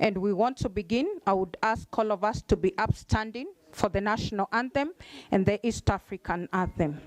And we want to begin. I would ask all of us to be upstanding for the national anthem and the East African anthem.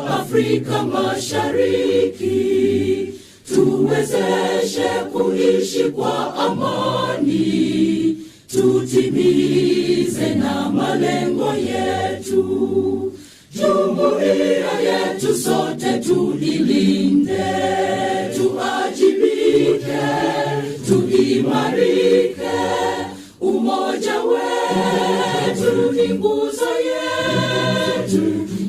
Afrika Mashariki, tuwezeshe kuishi kwa amani, tutimize na malengo yetu. Jumuiya yetu sote tuilinde, tuajibike, tuimarike. Umoja wetu ni nguzo yetu,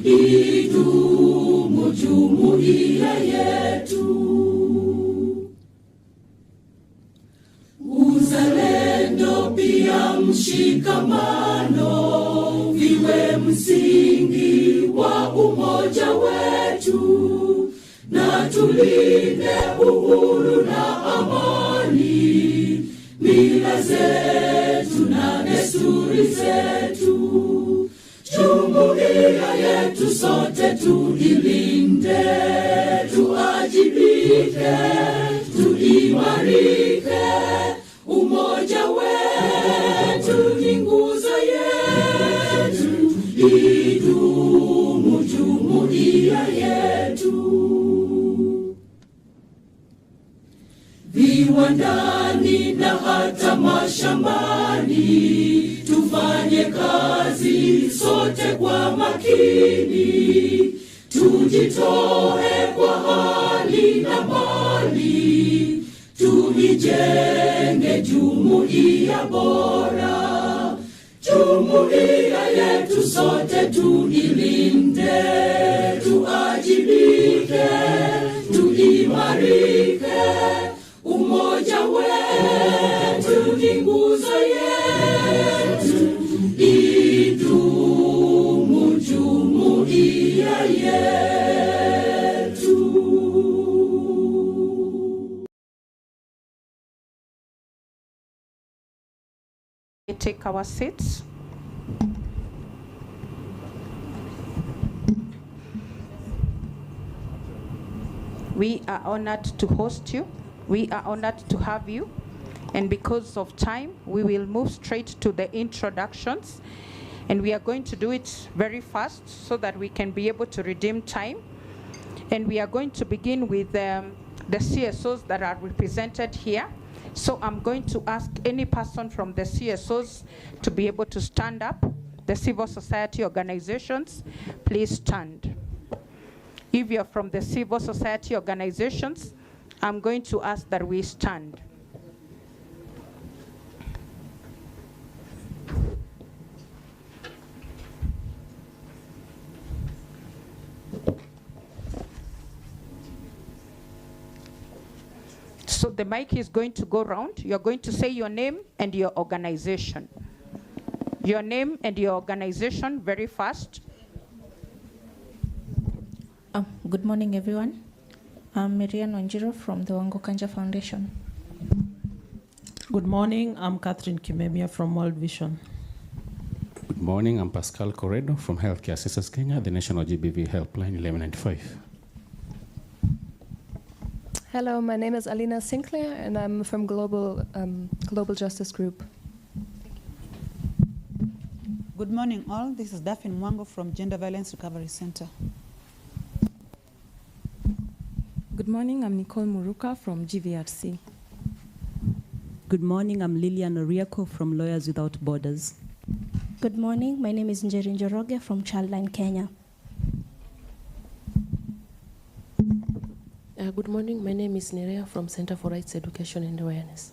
idumu jumuiya yetu. Uzalendo pia mshikamano viwe msingi wa umoja wetu, na tulinde uhuru na amani, mila zetu na desturi zetu. Jumuiya yetu sote tuilinde, tuajibike, tuimarike. Umoja wetu ni nguzo yetu, idumu jumuiya yetu. viwandani na hata mashambani, tufanye kazi sote kwa makini, tujitoe kwa hali na mali, tuijenge jumuiya bora. Jumuiya yetu sote tuilinde, tuajibike, tuimarike. Umoja wetu ni nguzo yetu, idumu jumuiya yetu. We take our seats. We are honored to host you. We are honored to have you. And because of time, we will move straight to the introductions. And we are going to do it very fast so that we can be able to redeem time. And we are going to begin with the CSOs that are represented here. So I'm going to ask any person from the CSOs to be able to stand up. The civil society organizations, please stand. If you're from the civil society organizations, I'm going to ask that we stand. So the mic is going to go round. You're going to say your name and your organization. Your name and your organization very fast. Good morning, everyone. I'm Miriam Wanjiru from the Wango Kanja Foundation. Good morning, I'm Catherine Kimemia from World Vision. Good morning, I'm Pascal Corredo from Healthcare Assistance Kenya, the National GBV Helpline 1195. Hello, my name is Alina Sinclair, and I'm from Global Justice Group. Good morning, all. This is Daphne Mwango from Gender Violence Recovery Center. Good morning, I'm Nicole Muruka from GVRC. Good morning, I'm Lilian Oriako from Lawyers Without Borders. Good morning, my name is Njeri Njoroge from Childline Kenya. Good morning, my name is Nerea from Center for Rights Education and Awareness.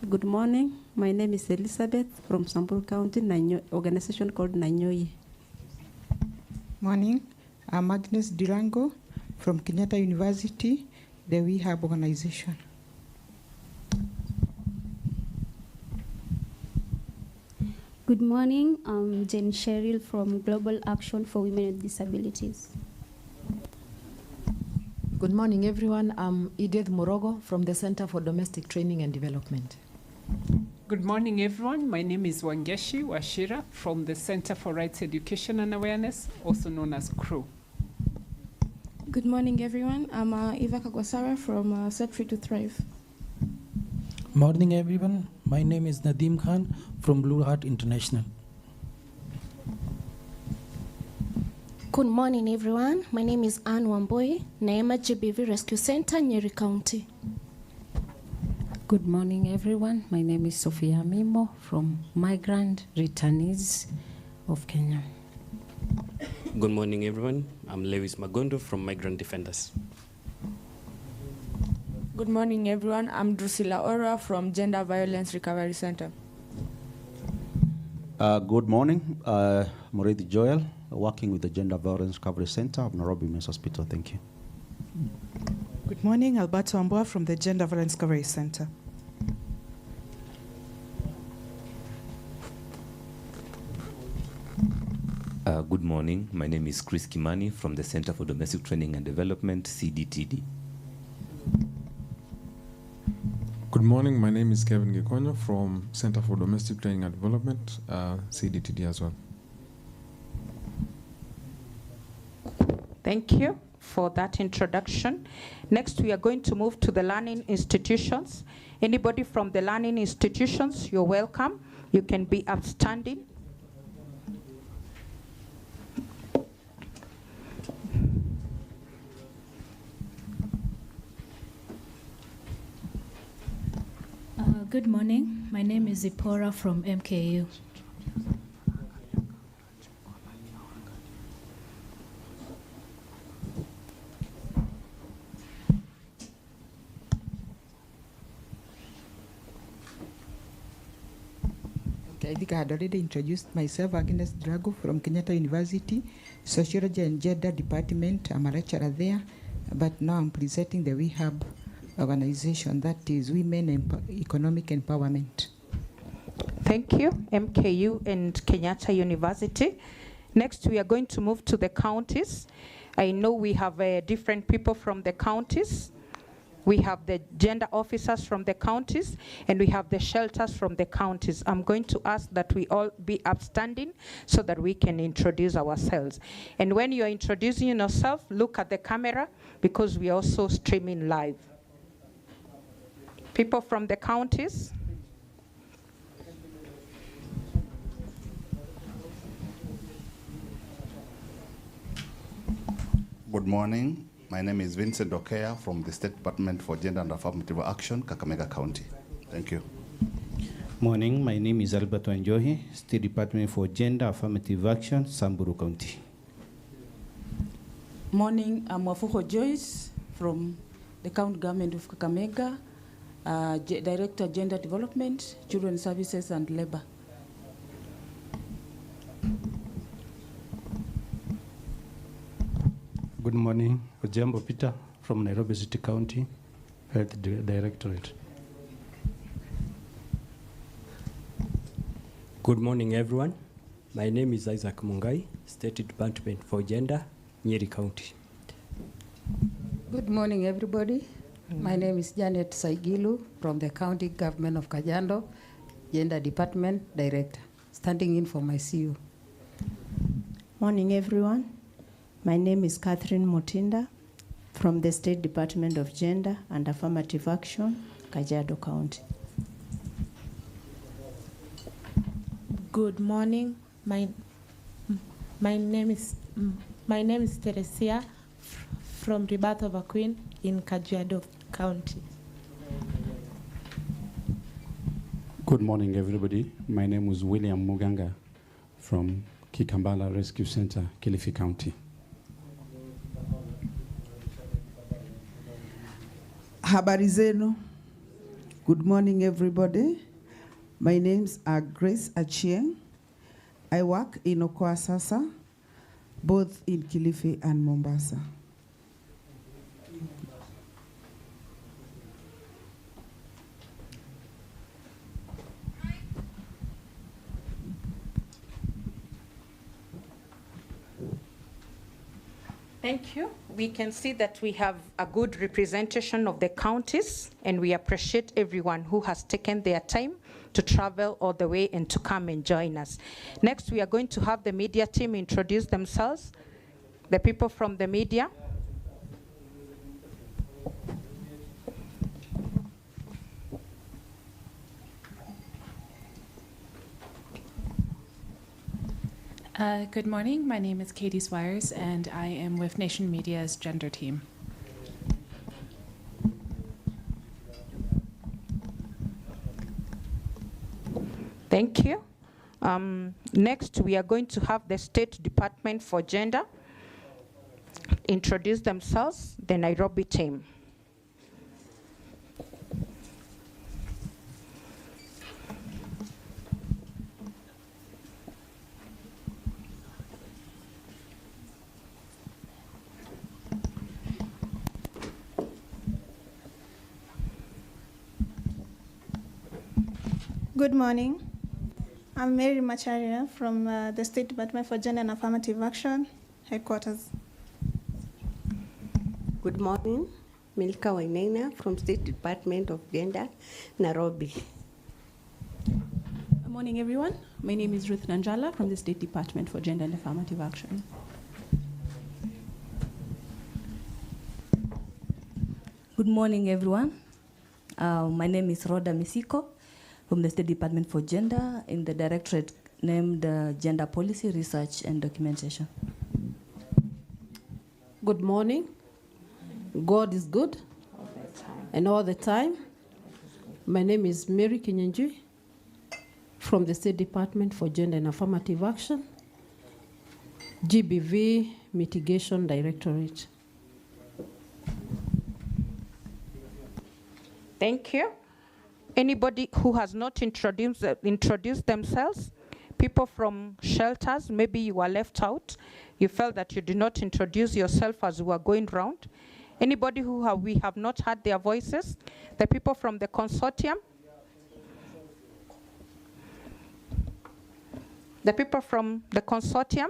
Good morning, my name is Elizabeth from Samburu County, organization called Nanyoi. Morning, I'm Agnes Durango from Kenyatta University, the We Have organization. Good morning, I'm Jane Cheryl from Global Action for Women with Disabilities. Good morning, everyone. I'm Edith Morogo from the Center for Domestic Training and Development. Good morning, everyone. My name is Wangeshi Washira from the Center for Rights Education and Awareness, also known as CREW. Good morning, everyone. I'm Eva Kagwasara from Set Free to Thrive. Morning, everyone. My name is Nadeem Khan from Blue Heart International. Good morning, everyone. My name is Anne Wamboi, Neema GBV Rescue Center, Nyeri County. Good morning, everyone. My name is Sophia Mimo from Migrant Returnees of Kenya. Good morning, everyone. I'm Lewis Magondo from Migrant Defenders. Good morning, everyone. I'm Drusilla Ora from Gender Violence Recovery Center. Good morning. Moredi Joel, working with the Gender Violence Recovery Center of Nairobi Men's Hospital. Thank you. Good morning. Alberto Amboa from the Gender Violence Recovery Center. Good morning. My name is Chris Kimani from the Center for Domestic Training and Development, CDTD. Good morning. My name is Kevin Gekonyo from Center for Domestic Training and Development, CDTD as well. Thank you for that introduction. Next, we are going to move to the learning institutions. Anybody from the learning institutions, you're welcome. You can be upstanding. Good morning. My name is Zipporah from MKU. Okay, I think I had already introduced myself. Agnes Drago from Kenyatta University, Sociology and Gender Department. I'm a lecturer there, but now I'm presenting the WeHub organization, that is Women Economic Empowerment. Thank you, MKU and Kenyatta University. Next, we are going to move to the counties. I know we have different people from the counties. We have the gender officers from the counties, and we have the shelters from the counties. I'm going to ask that we all be upstanding so that we can introduce ourselves. And when you're introducing yourself, look at the camera because we're also streaming live. People from the counties. Good morning. My name is Vincent Okea from the State Department for Gender and Affirmative Action, Kakamega County. Thank you. Morning. My name is Alberto Anjohi, State Department for Gender Affirmative Action, Samburu County. Morning. I'm Wafuho Joyce from the County Government of Kakamega, Director Gender Development, Children Services and Labor. Good morning. Ojambo Peter from Nairobi City County, Health Directorate. Good morning, everyone. My name is Isaac Mungai, State Department for Gender, Nyeri County. Good morning, everybody. My name is Janet Saigilu from the County Government of Kajiado, Gender Department Director, standing in for my CEO. Morning, everyone. My name is Catherine Mutinda from the State Department of Gender and Affirmative Action, Kajiado County. Good morning. My name is Teresia from Rebirth of a Queen in Kajiado County. Good morning, everybody. My name is William Muganga from Kikambala Rescue Center, Kilifi County. Habari zenu. Good morning, everybody. My names are Grace Achieng. I work in Okoa Sasa, both in Kilifi and Mombasa. Thank you. We can see that we have a good representation of the counties, and we appreciate everyone who has taken their time to travel all the way and to come and join us. Next, we are going to have the media team introduce themselves. The people from the media. Good morning. My name is Katie Swires, and I am with Nation Media's gender team. Thank you. Next, we are going to have the State Department for Gender introduce themselves, the Nairobi team. Good morning. I'm Mary Macharia from the State Department for Gender and Affirmative Action, headquarters. Good morning. Milka Wainaina from State Department of Gender, Nairobi. Good morning, everyone. My name is Ruth Nanjala from the State Department for Gender and Affirmative Action. Good morning, everyone. My name is Rhoda Misiko from the State Department for Gender in the directorate named Gender Policy, Research and Documentation. Good morning. God is good and all the time. My name is Mary Kinyenjui from the State Department for Gender and Affirmative Action, GBV Mitigation Directorate. Thank you. Anybody who has not introduced themselves? People from shelters, maybe you were left out. You felt that you did not introduce yourself as we were going round. Anybody who we have not heard their voices? The people from the consortium? The people from the consortium?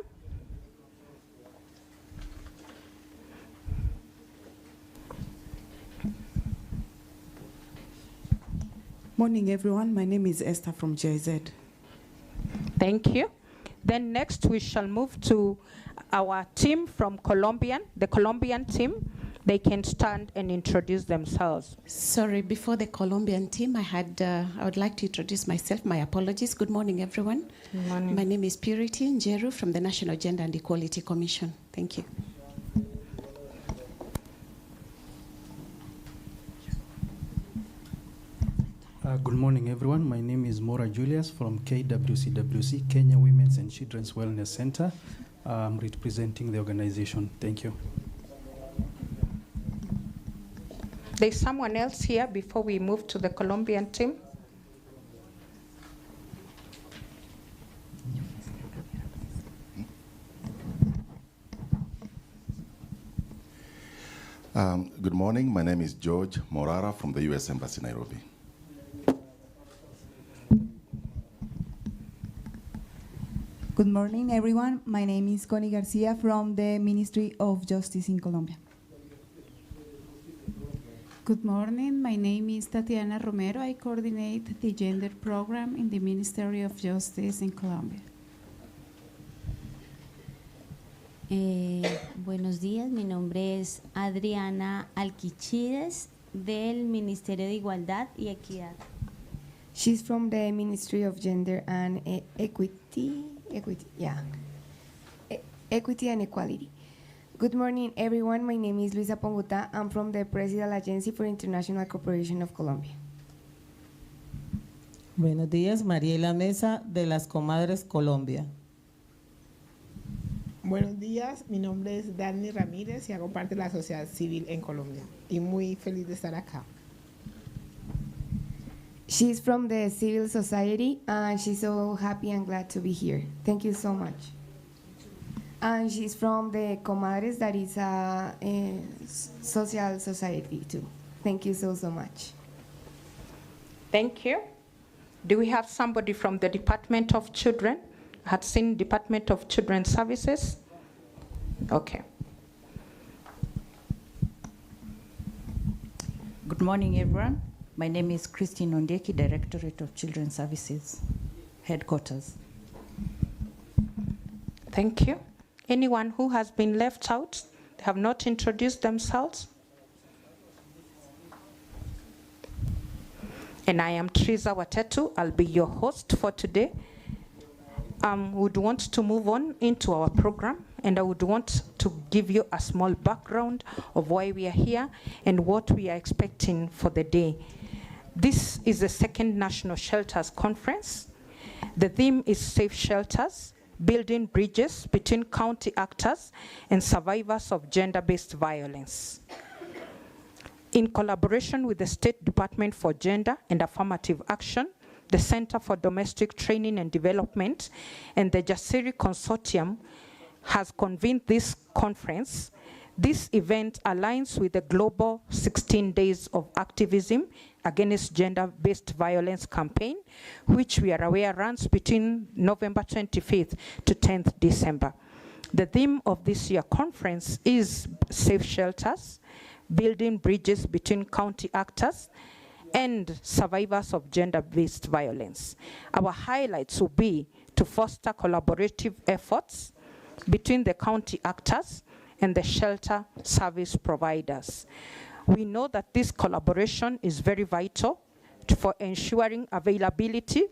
Morning, everyone. My name is Esther from GIZ. Thank you. Then next we shall move to our team from the Colombian team. They can stand and introduce themselves. Sorry, before the Colombian team, I would like to introduce myself. My apologies. Good morning, everyone. Good morning. My name is Purity Njeru from the National Gender and Equality Commission. Thank you. Good morning, everyone. My name is Maura Julius from KWCWC, Kenya Women's and Children's Wellness Center. I'm representing the organization. Thank you. There's someone else here before we move to the Colombian team. Good morning. My name is George Morara from the U.S. Embassy, Nairobi. Good morning, everyone. My name is Connie Garcia from the Ministry of Justice in Colombia. Good morning. My name is Tatiana Romero. I coordinate the gender program in the Ministry of Justice in Colombia. Buenos días, mi nombre es Adriana Alquichides del Ministerio de Igualdad y Equidad. She's from the Ministry of Gender and Equity and Equality. Good morning, everyone. My name is Luisa Ponguta. I'm from the Presidential Agency for International Cooperation of Colombia. Buenos días, Mariela Mesa de las Comadres Colombia. Buenos días, mi nombre es Dani Ramírez y hago parte de la sociedad civil en Colombia y muy feliz de estar acá. She's from the civil society and she's so happy and glad to be here. Thank you so much. And she's from the Comadres, that is a social society too. Thank you so much. Thank you. Do we have somebody from the Department of Children? Had seen Department of Children's Services? Okay. Good morning, everyone. My name is Christine Ondeki, Directorate of Children's Services, Headquarters. Thank you. Anyone who has been left out, have not introduced themselves? And I am Triza Watetu. I'll be your host for today. Would want to move on into our program, and I would want to give you a small background of why we are here and what we are expecting for the day. This is the second National Shelters Conference. The theme is Safe Shelters, Building Bridges Between County Actors and Survivors of Gender-Based Violence. In collaboration with the State Department for Gender and Affirmative Action, the Center for Domestic Training and Development, and the Jasiri Consortium has convened this conference. This event aligns with the global 16 days of activism against gender-based violence campaign, which we are aware runs between November 25th to 10th December. The theme of this year's conference is Safe Shelters, Building Bridges Between County Actors and Survivors of Gender-Based Violence. Our highlights will be to foster collaborative efforts between the county actors and the shelter service providers. We know that this collaboration is very vital for ensuring availability,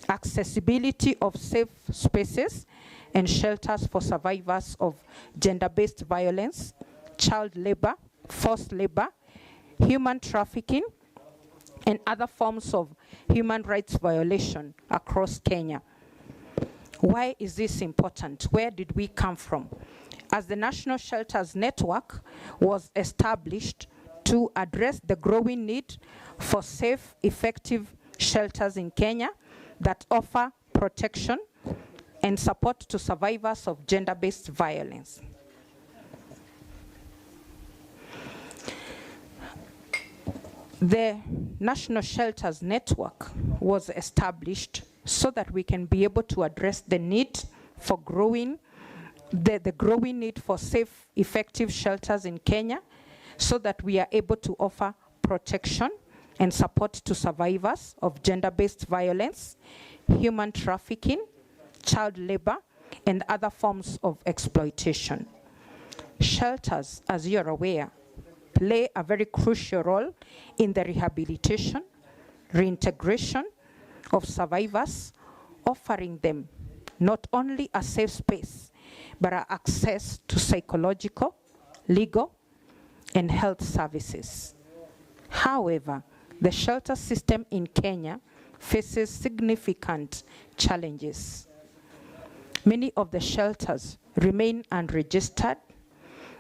accessibility of safe spaces and shelters for survivors of gender-based violence, child labor, forced labor, human trafficking, and other forms of human rights violation across Kenya. Why is this important? Where did we come from? As the National Shelters Network was established to address the growing need for safe, effective shelters in Kenya that offer protection and support to survivors of gender-based violence. The National Shelters Network was established so that we can be able to address the need for the growing need for safe, effective shelters in Kenya, so that we are able to offer protection and support to survivors of gender-based violence, human trafficking, child labor, and other forms of exploitation. Shelters, as you're aware, play a very crucial role in the rehabilitation, reintegration of survivors, offering them not only a safe space, but access to psychological, legal, and health services. However, the shelter system in Kenya faces significant challenges. Many of the shelters remain unregistered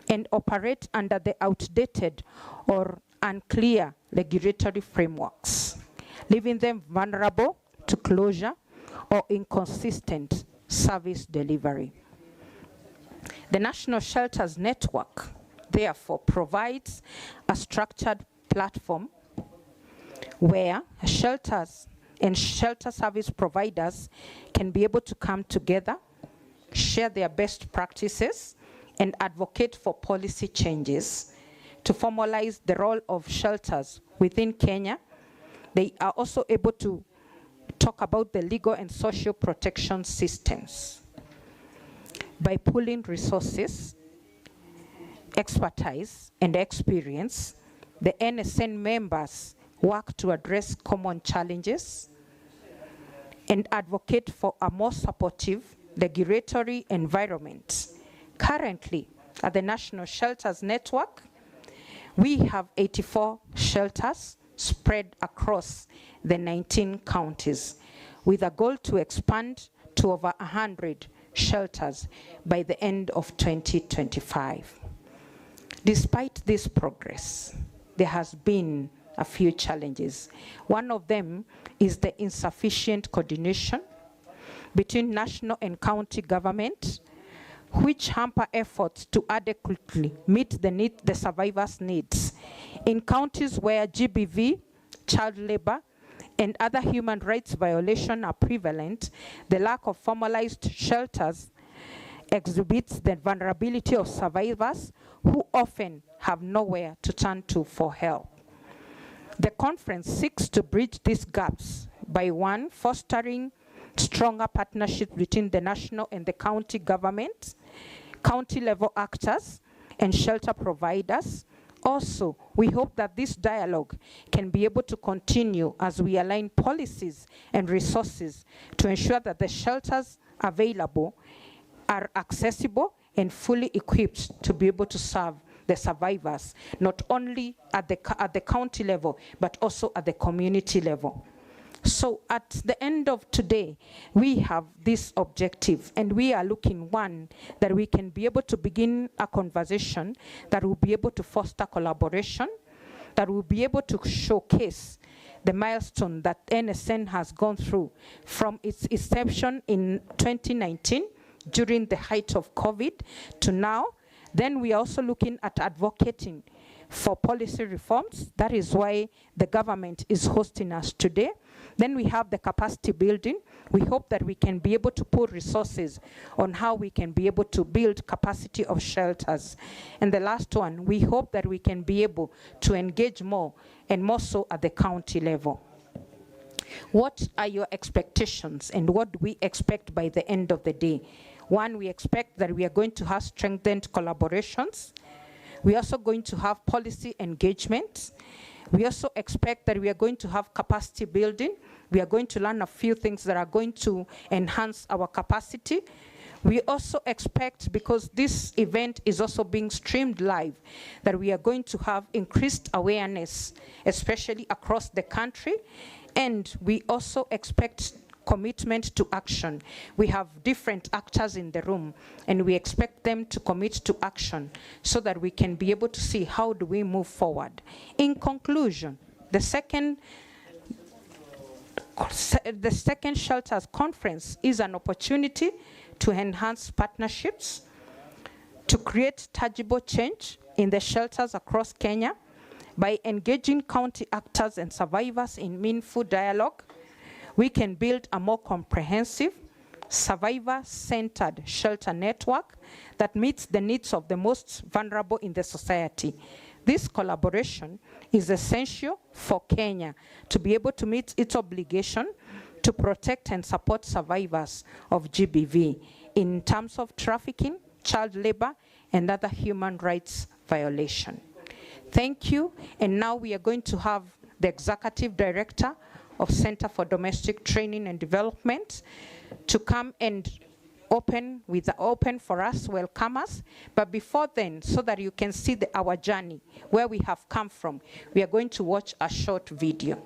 and operate under the outdated or unclear regulatory frameworks, leaving them vulnerable to closure or inconsistent service delivery. The National Shelters Network, therefore, provides a structured platform where shelters and shelter service providers can be able to come together, share their best practices, and advocate for policy changes to formalize the role of shelters within Kenya. They are also able to talk about the legal and social protection systems. By pooling resources, expertise, and experience, the NSN members work to address common challenges and advocate for a more supportive regulatory environment. Currently, at the National Shelters Network, we have 84 shelters spread across the 19 counties, with a goal to expand to over 100 shelters by the end of 2025. Despite this progress, there has been a few challenges. One of them is the insufficient coordination between national and county government, which hamper efforts to adequately meet the survivors' needs. In counties where GBV, child labor, and other human rights violations are prevalent, the lack of formalized shelters exhibits the vulnerability of survivors who often have nowhere to turn to for help. The conference seeks to bridge these gaps by, one, fostering stronger partnerships between the national and the county government, county-level actors, and shelter providers. Also, we hope that this dialogue can be able to continue as we align policies and resources to ensure that the shelters available are accessible and fully equipped to be able to serve the survivors, not only at the county level, but also at the community level. So at the end of today, we have this objective, and we are looking, one, that we can be able to begin a conversation that will be able to foster collaboration, that will be able to showcase the milestone that NSN has gone through from its inception in 2019 during the height of COVID to now. Then we are also looking at advocating for policy reforms. That is why the government is hosting us today. Then we have the capacity building. We hope that we can be able to put resources on how we can be able to build capacity of shelters. And the last one, we hope that we can be able to engage more, and more so at the county level. What are your expectations, and what do we expect by the end of the day? One, we expect that we are going to have strengthened collaborations. We're also going to have policy engagement. We also expect that we are going to have capacity building. We are going to learn a few things that are going to enhance our capacity. We also expect, because this event is also being streamed live, that we are going to have increased awareness, especially across the country, and we also expect commitment to action. We have different actors in the room, and we expect them to commit to action so that we can be able to see how do we move forward. In conclusion, the second Shelters Conference is an opportunity to enhance partnerships, to create tangible change in the shelters across Kenya by engaging county actors and survivors in meaningful dialogue. We can build a more comprehensive, survivor-centered shelter network that meets the needs of the most vulnerable in the society. This collaboration is essential for Kenya to be able to meet its obligation to protect and support survivors of GBV in terms of trafficking, child labor, and other human rights violation. Thank you, and now we are going to have the Executive Director of Center for Domestic Training and Development to come and open for us, welcome us. But before then, so that you can see our journey, where we have come from, we are going to watch a short video.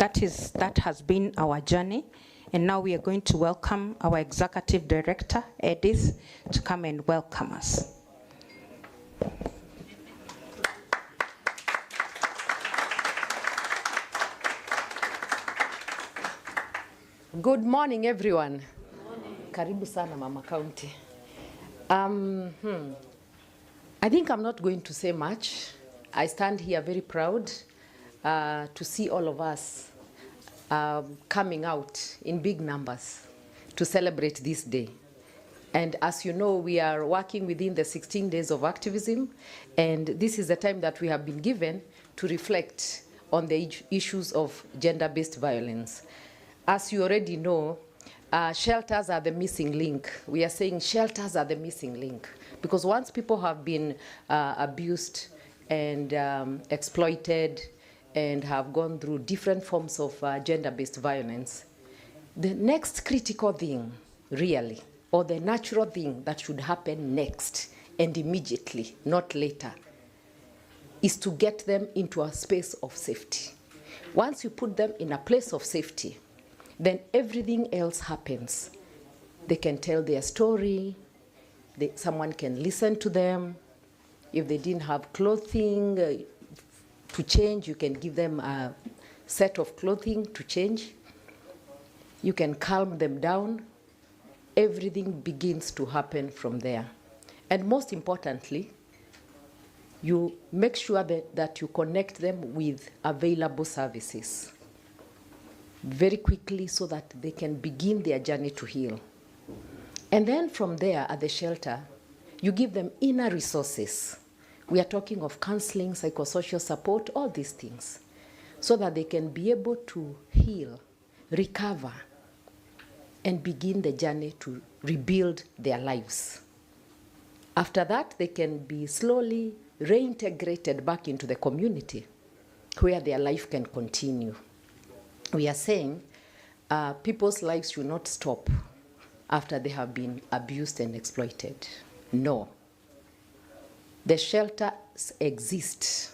That has been our journey. And now we are going to welcome our Executive Director, Edith, to come and welcome us. Good morning, everyone. Karibu sana, Mama County. I think I'm not going to say much. I stand here very proud to see all of us coming out in big numbers to celebrate this day. And as you know, we are working within the 16 days of activism, and this is the time that we have been given to reflect on the issues of gender-based violence. As you already know, shelters are the missing link. We are saying shelters are the missing link, because once people have been abused and exploited and have gone through different forms of gender-based violence, the next critical thing, really, or the natural thing that should happen next and immediately, not later, is to get them into a space of safety. Once you put them in a place of safety, then everything else happens. They can tell their story, someone can listen to them. If they didn't have clothing to change, you can give them a set of clothing to change. You can calm them down. Everything begins to happen from there. And most importantly, you make sure that you connect them with available services very quickly so that they can begin their journey to heal. And then from there at the shelter, you give them inner resources. We are talking of counseling, psychosocial support, all these things, so that they can be able to heal, recover, and begin the journey to rebuild their lives. After that, they can be slowly reintegrated back into the community where their life can continue. We are saying people's lives should not stop after they have been abused and exploited. No. The shelters exist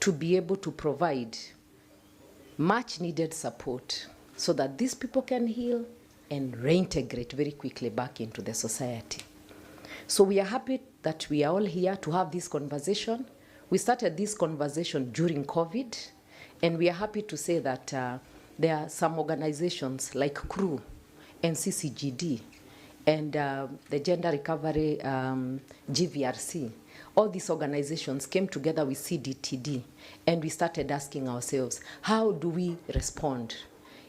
to be able to provide much needed support so that these people can heal and reintegrate very quickly back into the society. So we are happy that we are all here to have this conversation. We started this conversation during COVID, and we are happy to say that there are some organizations like CRU and CCGD and the Gender Recovery GVRC. All these organizations came together with CDTD, and we started asking ourselves, how do we respond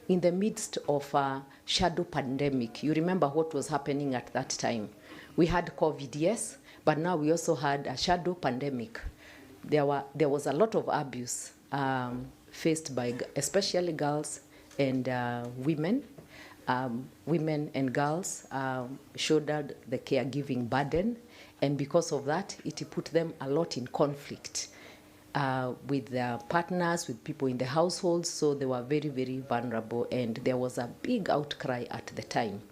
in the midst of a shadow pandemic? You remember what was happening at that time. We had COVID, yes, but now we also had a shadow pandemic. There was a lot of abuse faced by especially girls and women. Women and girls shouldered the caregiving burden, and because of that, it put them a lot in conflict with their partners, with people in the households, so they were very, very vulnerable, and there was a big outcry at the time.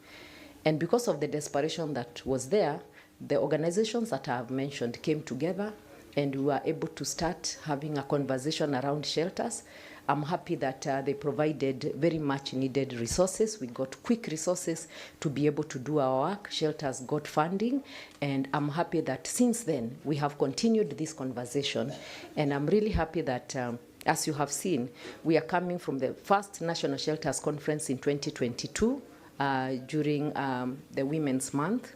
And because of the desperation that was there, the organizations that I have mentioned came together, and we were able to start having a conversation around shelters. I'm happy that they provided very much needed resources. We got quick resources to be able to do our work. Shelters got funding, and I'm happy that since then we have continued this conversation. And I'm really happy that, as you have seen, we are coming from the first National Shelters Conference in 2022 during the Women's Month.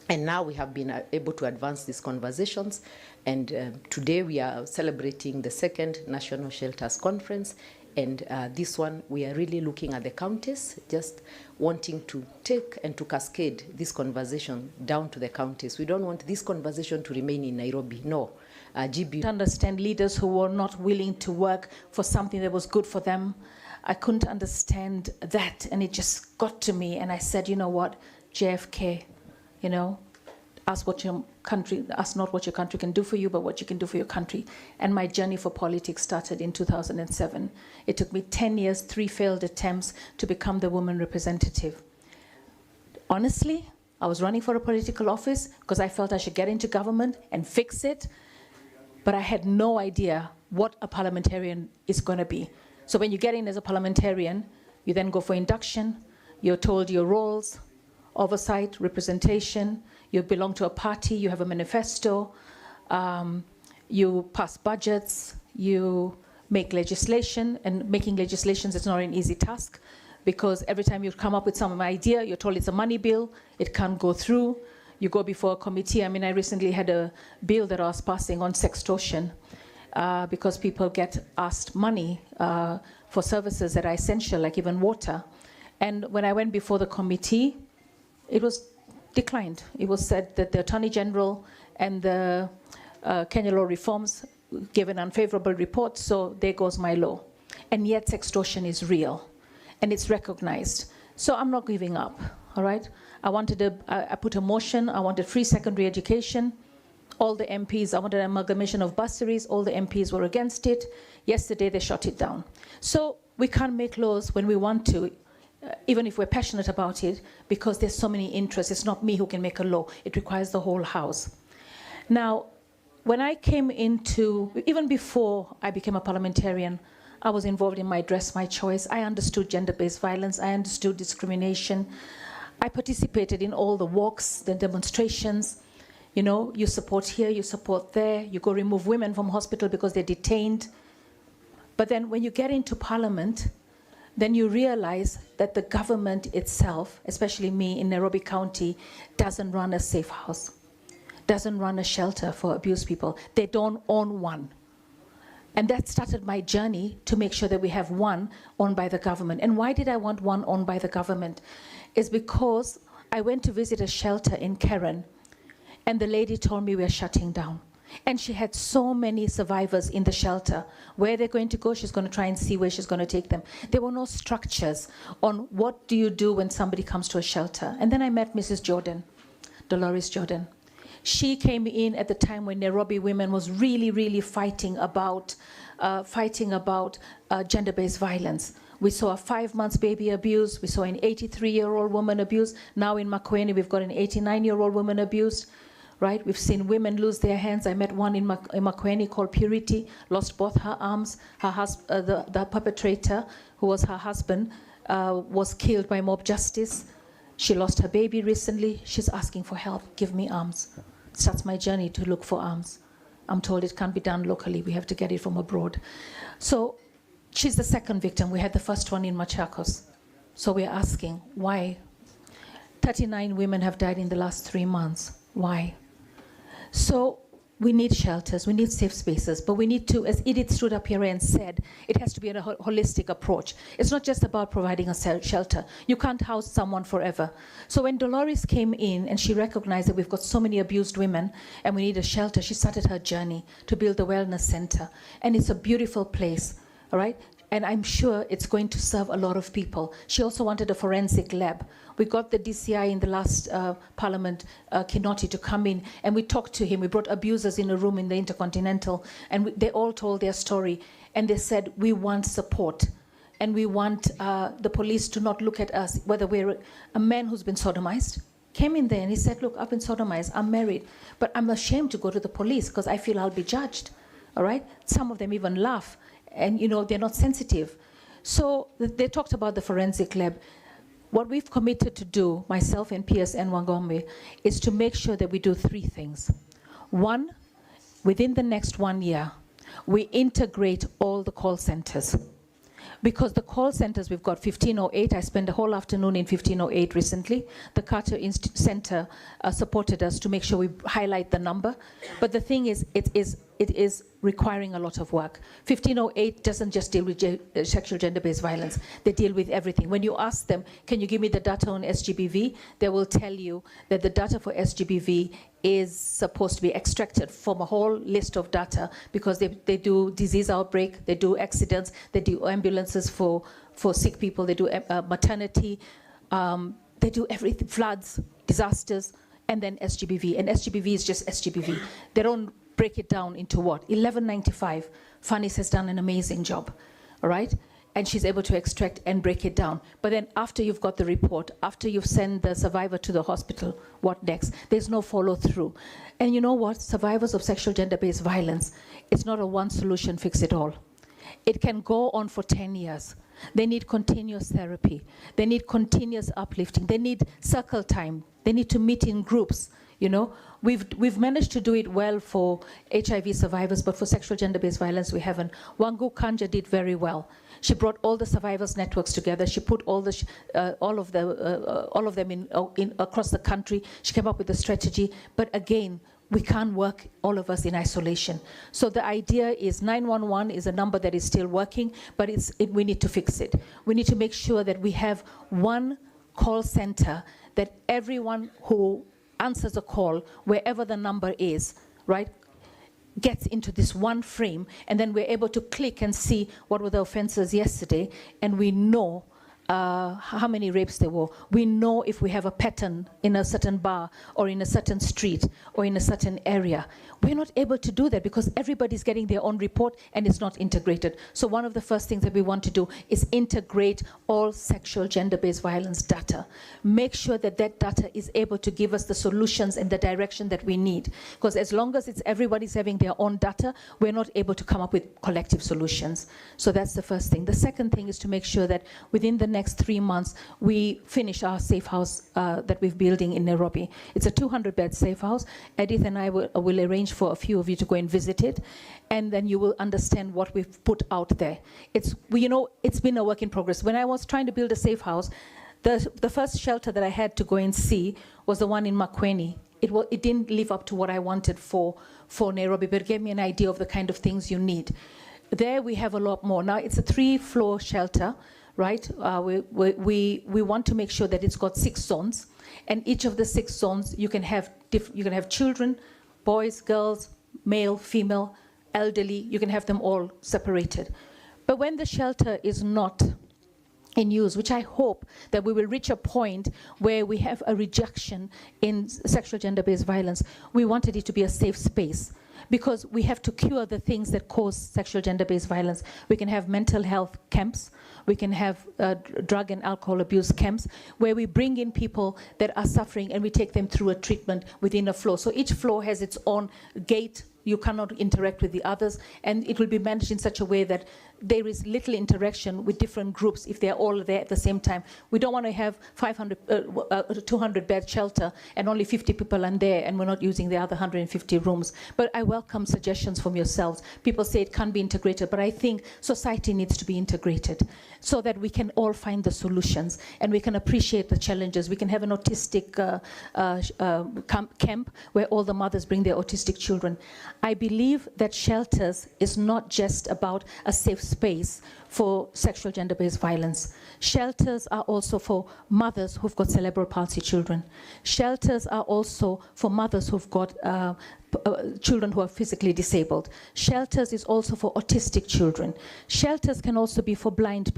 And now we have been able to advance these conversations. And today we are celebrating the second National Shelters Conference. And this one, we are really looking at the counties, just wanting to take and to cascade this conversation down to the counties. We don't want this conversation to remain in Nairobi. No. GB. Understand leaders who were not willing to work for something that was good for them. I couldn't understand that, and it just got to me. And I said, you know what, JFK, you know, ask not what your country can do for you, but what you can do for your country. And my journey for politics started in 2007. It took me 10 years, 3 failed attempts to become the woman representative. Honestly, I was running for a political office because I felt I should get into government and fix it, but I had no idea what a parliamentarian is going to be. So when you get in as a parliamentarian, you then go for induction, you're told your roles, oversight, representation, you belong to a party, you have a manifesto, you pass budgets, you make legislation, and making legislations is not an easy task because every time you come up with some idea, you're told it's a money bill, it can't go through, you go before a committee. I mean, I recently had a bill that I was passing on sextortion because people get asked money for services that are essential, like even water. And when I went before the committee, it was declined. It was said that the Attorney General and the Kenya law reforms gave an unfavorable report, so there goes my law. And yet sextortion is real, and it's recognized. So I'm not giving up, all right? I put a motion, I wanted free secondary education. All the MPs, I wanted an amalgamation of bursaries, all the MPs were against it. Yesterday they shut it down. So we can't make laws when we want to, even if we're passionate about it, because there's so many interests. It's not me who can make a law. It requires the whole House. Now, when I came into, even before I became a parliamentarian, I was involved in My Dress, My Choice. I understood gender-based violence. I understood discrimination. I participated in all the walks, the demonstrations. You know, you support here, you support there. You go remove women from hospital because they're detained. But then when you get into parliament, then you realize that the government itself, especially me in Nairobi County, doesn't run a safe house, doesn't run a shelter for abused people. They don't own one. And that started my journey to make sure that we have one owned by the government. And why did I want one owned by the government? It's because I went to visit a shelter in Karen, and the lady told me we're shutting down. And she had so many survivors in the shelter. Where they're going to go, she's going to try and see where she's going to take them. There were no structures on what do you do when somebody comes to a shelter. And then I met Mrs. Jordan, Dolores Jordan. She came in at the time when Nairobi women was really, really fighting about gender-based violence. We saw a 5-month baby abused. We saw an 83-year-old woman abused. Now in Makueni, we've got an 89-year-old woman abused. Right? We've seen women lose their hands. I met one in Makueni called Purity, lost both her arms. The perpetrator, who was her husband, was killed by mob justice. She lost her baby recently. She's asking for help. Give me arms. Starts my journey to look for arms. I'm told it can't be done locally. We have to get it from abroad. So she's the second victim. We had the first one in Machakos. So we're asking, why? 39 women have died in the last 3 months. Why? So we need shelters, we need safe spaces, but we need to, as Edith stood up here and said, it has to be a holistic approach. It's not just about providing a shelter. You can't house someone forever. So when Dolores came in and she recognized that we've got so many abused women and we need a shelter, she started her journey to build a wellness center. And it's a beautiful place, all right? And I'm sure it's going to serve a lot of people. She also wanted a forensic lab. We got the DCI in the last parliament, Keynote, to come in, and we talked to him. We brought abusers in a room in the Intercontinental, and they all told their story. And they said, we want support, and we want the police to not look at us, whether we're a man who's been sodomized, came in there and he said, look, I've been sodomized, I'm married, but I'm ashamed to go to the police because I feel I'll be judged, all right? Some of them even laugh. And, you know, they're not sensitive. So they talked about the forensic lab. What we've committed to do, myself and PSN Wangombe, is to make sure that we do 3 things. One, within the next 1 year, we integrate all the call centers. Because the call centers, we've got 1508. I spent the whole afternoon in 1508 recently. The Carter Center supported us to make sure we highlight the number. But the thing is, it is requiring a lot of work. 1508 doesn't just deal with sexual gender-based violence. They deal with everything. When you ask them, can you give me the data on SGBV? They will tell you that the data for SGBV is supposed to be extracted from a whole list of data because they do disease outbreak, they do accidents, they do ambulances for sick people, they do maternity, they do everything, floods, disasters, and then SGBV. And SGBV is just SGBV. They don't break it down into what? 1195. Fanis has done an amazing job, all right? And she's able to extract and break it down. But then after you've got the report, after you've sent the survivor to the hospital, what next? There's no follow through. And you know what? Survivors of sexual gender-based violence, it's not a one solution fix it all. it can go on for 10 years. They need continuous therapy. They need continuous uplifting. They need circle time. They need to meet in groups. You know, we've managed to do it well for HIV survivors, but for sexual gender-based violence, we haven't. Wangu Kanja did very well. She brought all the survivors' networks together. She put all of them in across the country. She came up with a strategy. But again, we can't work, all of us, in isolation. So the idea is 911 is a number that is still working, but we need to fix it. We need to make sure that we have one call center that everyone who answers a call, wherever the number is, right, gets into this one frame, and then we're able to click and see what were the offenses yesterday, and we know how many rapes there were. We know if we have a pattern in a certain bar or in a certain street or in a certain area. We're not able to do that because everybody's getting their own report and it's not integrated. So one of the first things that we want to do is integrate all sexual gender-based violence data. Make sure that that data is able to give us the solutions and the direction that we need. Because as long as everybody's having their own data, we're not able to come up with collective solutions. So that's the first thing. The second thing is to make sure that within the next 3 months, we finish our safe house that we're building in Nairobi. It's a 200-bed safe house. Edith and I will arrange for a few of you to go and visit it, and then you will understand what we've put out there. It's been a work in progress. When I was trying to build a safe house, the first shelter that I had to go and see was the one in Makueni. It didn't live up to what I wanted for Nairobi, but it gave me an idea of the kind of things you need. There we have a lot more. Now it's a 3-floor shelter, right? We want to make sure that it's got 6 zones, and each of the 6 zones you can have children, boys, girls, male, female, elderly. You can have them all separated. But when the shelter is not in use, which I hope that we will reach a point where we have a reduction in sexual gender-based violence, we wanted it to be a safe space, because we have to cure the things that cause sexual gender-based violence. We can have mental health camps. We can have drug and alcohol abuse camps where we bring in people that are suffering and we take them through a treatment within a floor. So each floor has its own gate. You cannot interact with the others, and it will be managed in such a way that there is little interaction with different groups if they're all there at the same time. We don't want to have 200-bed shelter and only 50 people are there and we're not using the other 150 rooms. But I welcome suggestions from yourselves. People say it can't be integrated, but I think society needs to be integrated so that we can all find the solutions and we can appreciate the challenges. We can have an autistic camp where all the mothers bring their autistic children. I believe that shelters is not just about a safe space for sexual gender-based violence. Shelters are also for mothers who've got cerebral palsy children. Shelters are also for mothers who've got children who are physically disabled. Shelters is also for autistic children. Shelters can also be for blind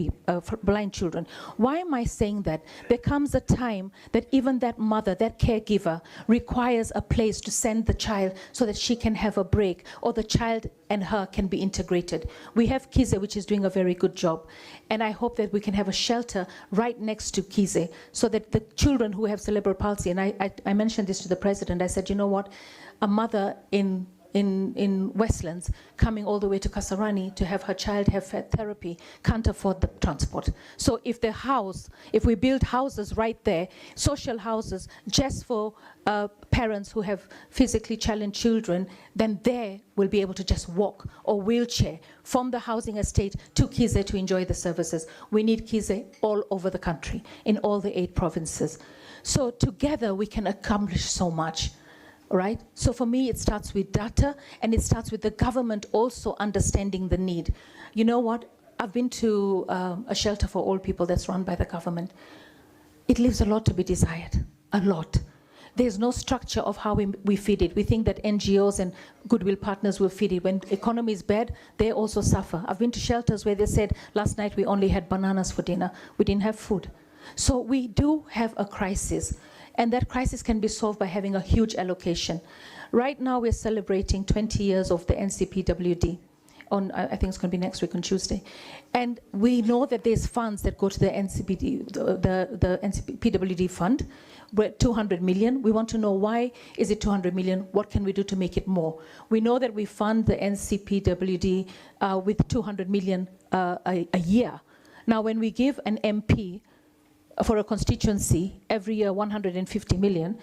children. Why am I saying that? There comes a time that even that mother, that caregiver, requires a place to send the child so that she can have a break, or the child and her can be integrated. We have Kize, which is doing a very good job. And I hope that we can have a shelter right next to Kize so that the children who have cerebral palsy, and I mentioned this to the president, I said, you know what, a mother in Westlands coming all the way to Kasarani to have her child have therapy can't afford the transport. So if we build houses right there, social houses just for parents who have physically challenged children, then they will be able to just walk or wheelchair from the housing estate to Kize to enjoy the services. We need Kize all over the country, in all the 8 provinces. So together we can accomplish so much. Right? So for me, it starts with data, and it starts with the government also understanding the need. You know what? I've been to a shelter for old people that's run by the government. It leaves a lot to be desired, a lot. There's no structure of how we feed it. We think that NGOs and goodwill partners will feed it. When the economy is bad, they also suffer. I've been to shelters where they said, last night we only had bananas for dinner. We didn't have food. So we do have a crisis. And that crisis can be solved by having a huge allocation. Right now, we're celebrating 20 years of the NCPWD. I think it's going to be next week on Tuesday. And we know that there's funds that go to the NCPWD fund. We're at 200 million. We want to know, why is it 200 million? What can we do to make it more? We know that we fund the NCPWD with 200 million a year. Now, when we give an MP for a constituency every year 150 million,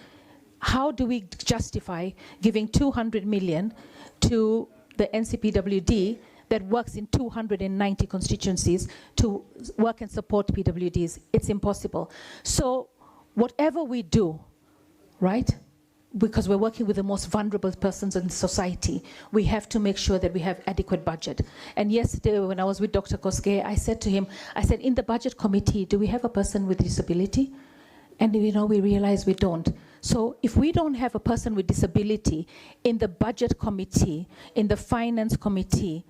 how do we justify giving 200 million to the NCPWD that works in 290 constituencies to work and support PWDs? It's impossible. So whatever we do, right, because we're working with the most vulnerable persons in society, we have to make sure that we have adequate budget. And yesterday when I was with Dr. Koske, I said to him, I said, in the budget committee, do we have a person with disability? And we realize we don't. So if we don't have a person with disability in the budget committee, in the finance committee,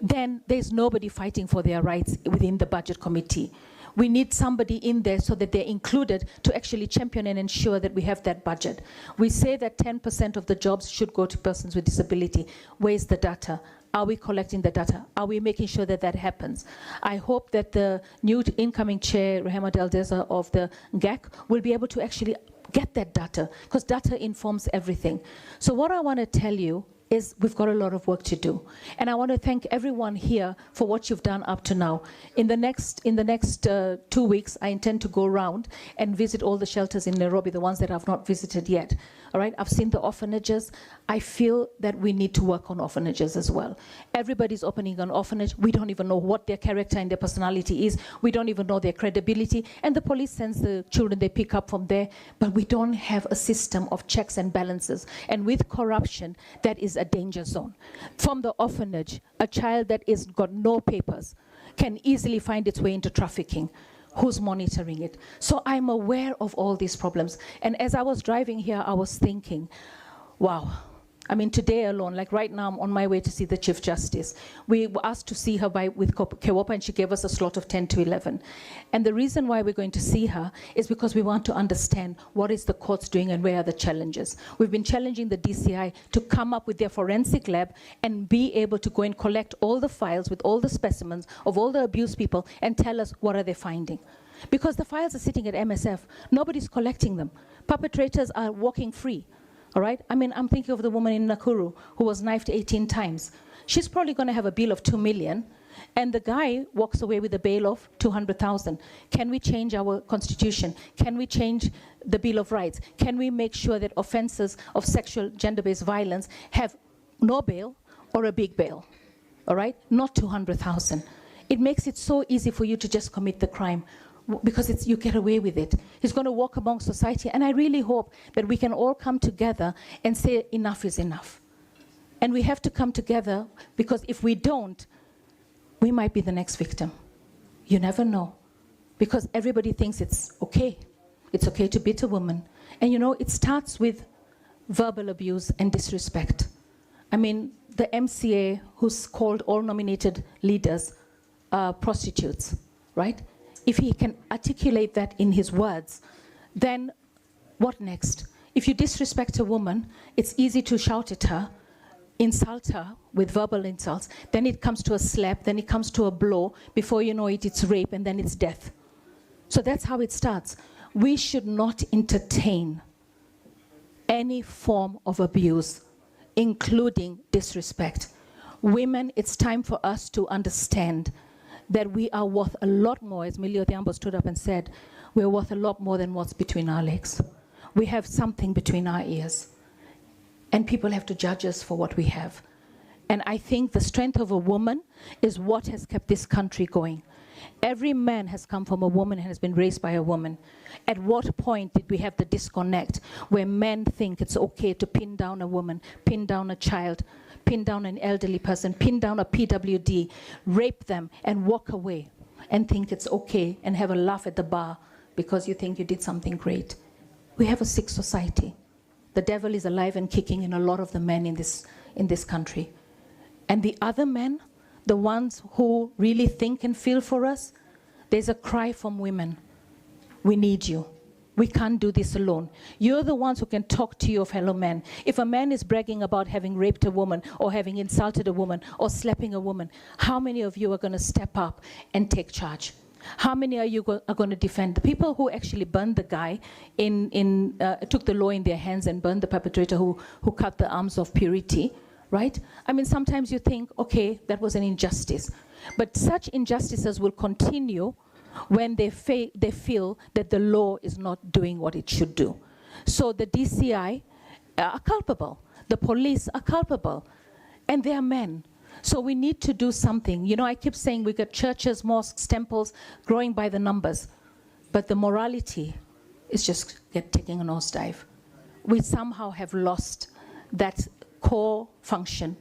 then there's nobody fighting for their rights within the budget committee. We need somebody in there so that they're included to actually champion and ensure that we have that budget. We say that 10% of the jobs should go to persons with disability. Where's the data? Are we collecting the data? Are we making sure that that happens? I hope that the new incoming chair, Rehema Deldeza of the GAC, will be able to actually get that data, because data informs everything. So what I want to tell you is we've got a lot of work to do. And I want to thank everyone here for what you've done up to now. In the next 2 weeks, I intend to go around and visit all the shelters in Nairobi, the ones that I've not visited yet. All right, I've seen the orphanages. I feel that we need to work on orphanages as well. Everybody's opening an orphanage. We don't even know what their character and their personality is. We don't even know their credibility. And the police sends the children they pick up from there. But we don't have a system of checks and balances. And with corruption, that is a danger zone. From the orphanage, a child that is got no papers can easily find its way into trafficking. Who's monitoring it? So I'm aware of all these problems. And as I was driving here, I was thinking, wow. I mean, today alone, like right now, I'm on my way to see the Chief Justice. We were asked to see her with Kewopa, and she gave us a slot of 10 to 11. And the reason why we're going to see her is because we want to understand what is the courts doing and where are the challenges. We've been challenging the DCI to come up with their forensic lab and be able to go and collect all the files with all the specimens of all the abused people and tell us what are they finding. Because the files are sitting at MSF. Nobody's collecting them. Perpetrators are walking free. All right? I mean, I'm thinking of the woman in Nakuru who was knifed 18 times. She's probably going to have a bill of 2 million, and the guy walks away with a bail of 200,000. Can we change our constitution? Can we change the Bill of Rights? Can we make sure that offenses of sexual gender-based violence have no bail or a big bail? All right? Not 200,000. It makes it so easy for you to just commit the crime, because you get away with it. He's going to walk among society, and I really hope that we can all come together and say enough is enough. And we have to come together, because if we don't, we might be the next victim. You never know, because everybody thinks it's okay. It's okay to beat a woman. And it starts with verbal abuse and disrespect. I mean, the MCA who's called all nominated leaders prostitutes, right? If he can articulate that in his words, then what next? If you disrespect a woman, it's easy to shout at her, insult her with verbal insults, then it comes to a slap, then it comes to a blow, before you know it, it's rape, and then it's death. So that's how it starts. We should not entertain any form of abuse, including disrespect. Women, it's time for us to understand that we are worth a lot more, as Millie Odhiambo stood up and said, we're worth a lot more than what's between our legs. We have something between our ears. And people have to judge us for what we have. And I think the strength of a woman is what has kept this country going. Every man has come from a woman and has been raised by a woman. At what point did we have the disconnect where men think it's okay to pin down a woman, pin down a child, pin down an elderly person, pin down a PWD, rape them, and walk away and think it's okay and have a laugh at the bar because you think you did something great? We have a sick society. The devil is alive and kicking in a lot of the men in this country. And the other men, the ones who really think and feel for us, there's a cry from women. We need you. We can't do this alone. You're the ones who can talk to your fellow men. If a man is bragging about having raped a woman or having insulted a woman or slapping a woman, how many of you are going to step up and take charge? How many are you are going to defend? The people who actually burned the guy, took the law in their hands and burned the perpetrator who cut the arms of Purity, right? I mean, sometimes you think, okay, that was an injustice. But such injustices will continue when they feel that the law is not doing what it should do. So the DCI are culpable. The police are culpable. And they are men. So we need to do something. You know, I keep saying we got churches, mosques, temples growing by the numbers. But the morality is just taking a nosedive. We somehow have lost that core function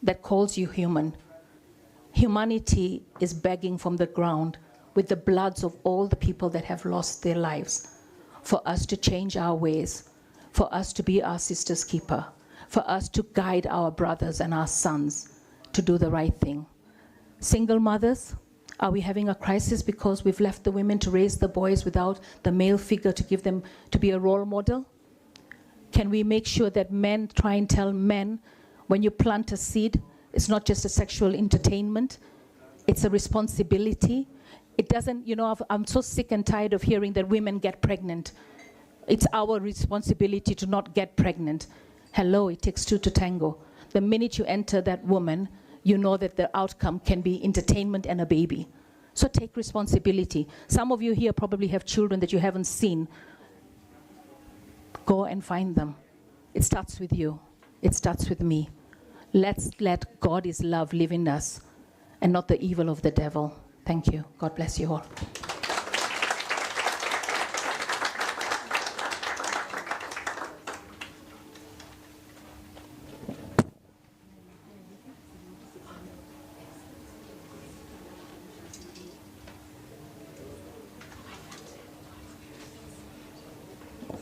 that calls you human. Humanity is begging from the ground with the bloods of all the people that have lost their lives for us to change our ways, for us to be our sister's keeper, for us to guide our brothers and our sons to do the right thing. Single mothers, are we having a crisis because we've left the women to raise the boys without the male figure to give them, to be a role model? Can we make sure that men try and tell men, when you plant a seed, it's not just a sexual entertainment, it's a responsibility. It doesn't, you know, I'm so sick and tired of hearing that women get pregnant. It's our responsibility to not get pregnant. Hello, it takes two to tango. The minute you enter that woman, you know that the outcome can be entertainment and a baby. So take responsibility. Some of you here probably have children that you haven't seen. Go and find them. It starts with you. It starts with me. Let's let God is love live in us and not the evil of the devil. Thank you. God bless you all.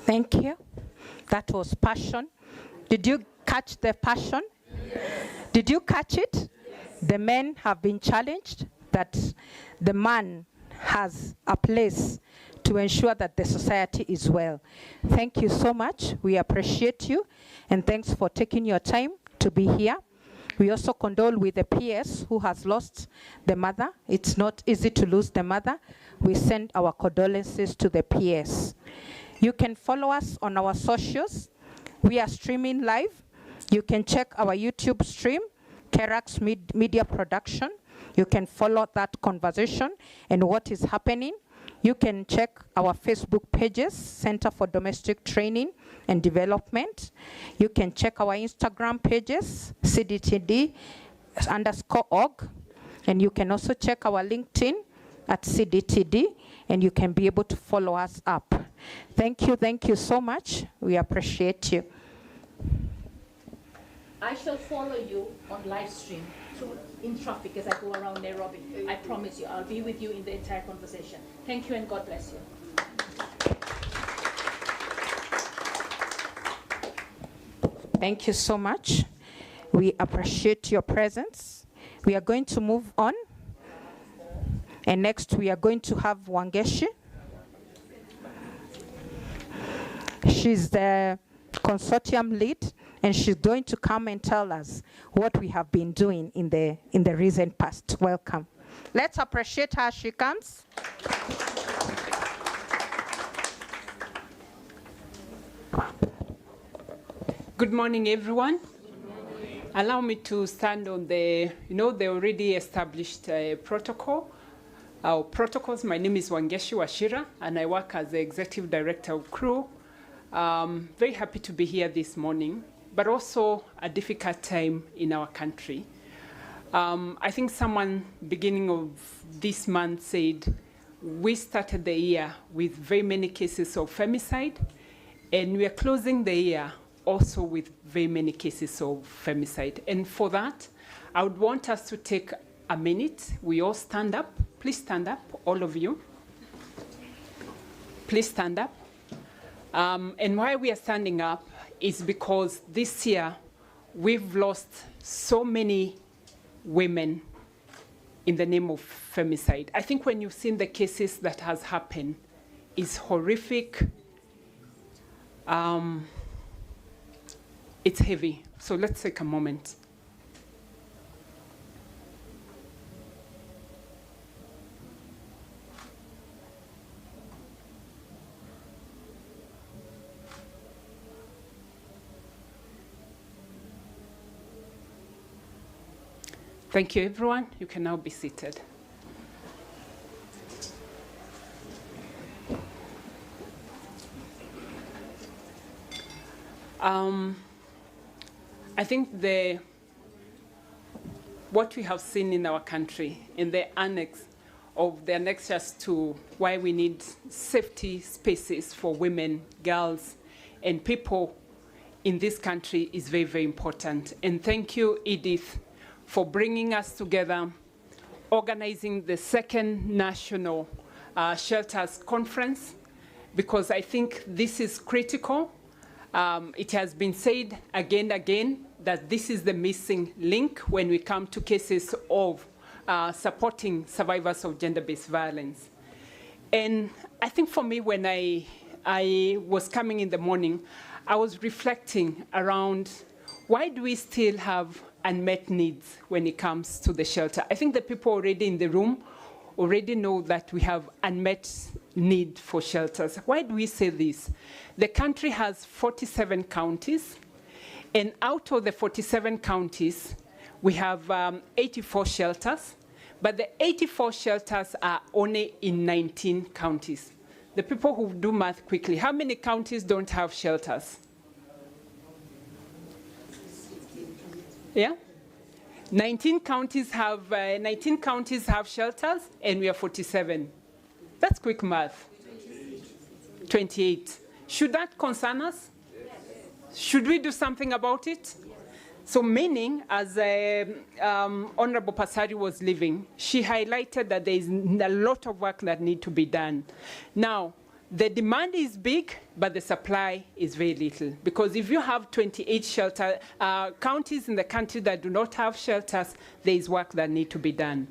Thank you. That was passion. Did you catch the passion? Yes. Did you catch it? Yes. The men have been challenged that the man has a place to ensure that the society is well. Thank you so much. We appreciate you, and thanks for taking your time to be here. We also condole with the PS who has lost the mother. It's not easy to lose the mother. We send our condolences to the PS. You can follow us on our socials. We are streaming live. You can check our YouTube stream, Kerax Media Production. You can follow that conversation and what is happening. You can check our Facebook pages, Center for Domestic Training and Development. You can check our Instagram pages, CDTD_org. And you can also check our LinkedIn at CDTD, and you can be able to follow us up. Thank you so much. We appreciate you. I shall follow you on live stream in traffic as I go around Nairobi. I promise you, I'll be with you in the entire conversation. Thank you and God bless you. Thank you so much. We appreciate your presence. We are going to move on. And next we are going to have Wangeshi. She's the consortium lead, and she's going to come and tell us what we have been doing in the recent past. Welcome. Let's appreciate her as she comes. Good morning, everyone. Allow me to stand on the already established protocol. Our protocols. My name is Wangeshi Washira, and I work as the Executive Director of CRU. Very happy to be here this morning, but also a difficult time in our country. I think someone beginning of this month said we started the year with very many cases of femicide, and we are closing the year also with very many cases of femicide. And for that, I would want us to take a minute. We all stand up. Please stand up, all of you. Please stand up. And why we are standing up is because this year we've lost so many women in the name of femicide. I think when you've seen the cases that has happened, it's horrific. It's heavy. So let's take a moment. Thank you, everyone. You can now be seated. I think what we have seen in our country in the annex of the annexures to why we need safety spaces for women, girls, and people in this country is very, very important. And thank you, Edith, for bringing us together, organizing the second National Shelters Conference, because I think this is critical. It has been said again and again that this is the missing link when we come to cases of supporting survivors of gender-based violence. And I think for me, when I was coming in the morning, I was reflecting around why do we still have unmet needs when it comes to the shelter? I think the people already in the room already know that we have unmet need for shelters. Why do we say this? The country has 47 counties, and out of the 47 counties, we have 84 shelters, but the 84 shelters are only in 19 counties. The people who do math quickly, how many counties don't have shelters? Yeah? 19 counties have shelters, and we are 47. That's quick math. 28. Should that concern us? Should we do something about it? So meaning, as Honorable Pasari was leaving, she highlighted that there is a lot of work that needs to be done. Now, the demand is big, but the supply is very little. Because if you have 28 counties in the country that do not have shelters, there is work that needs to be done.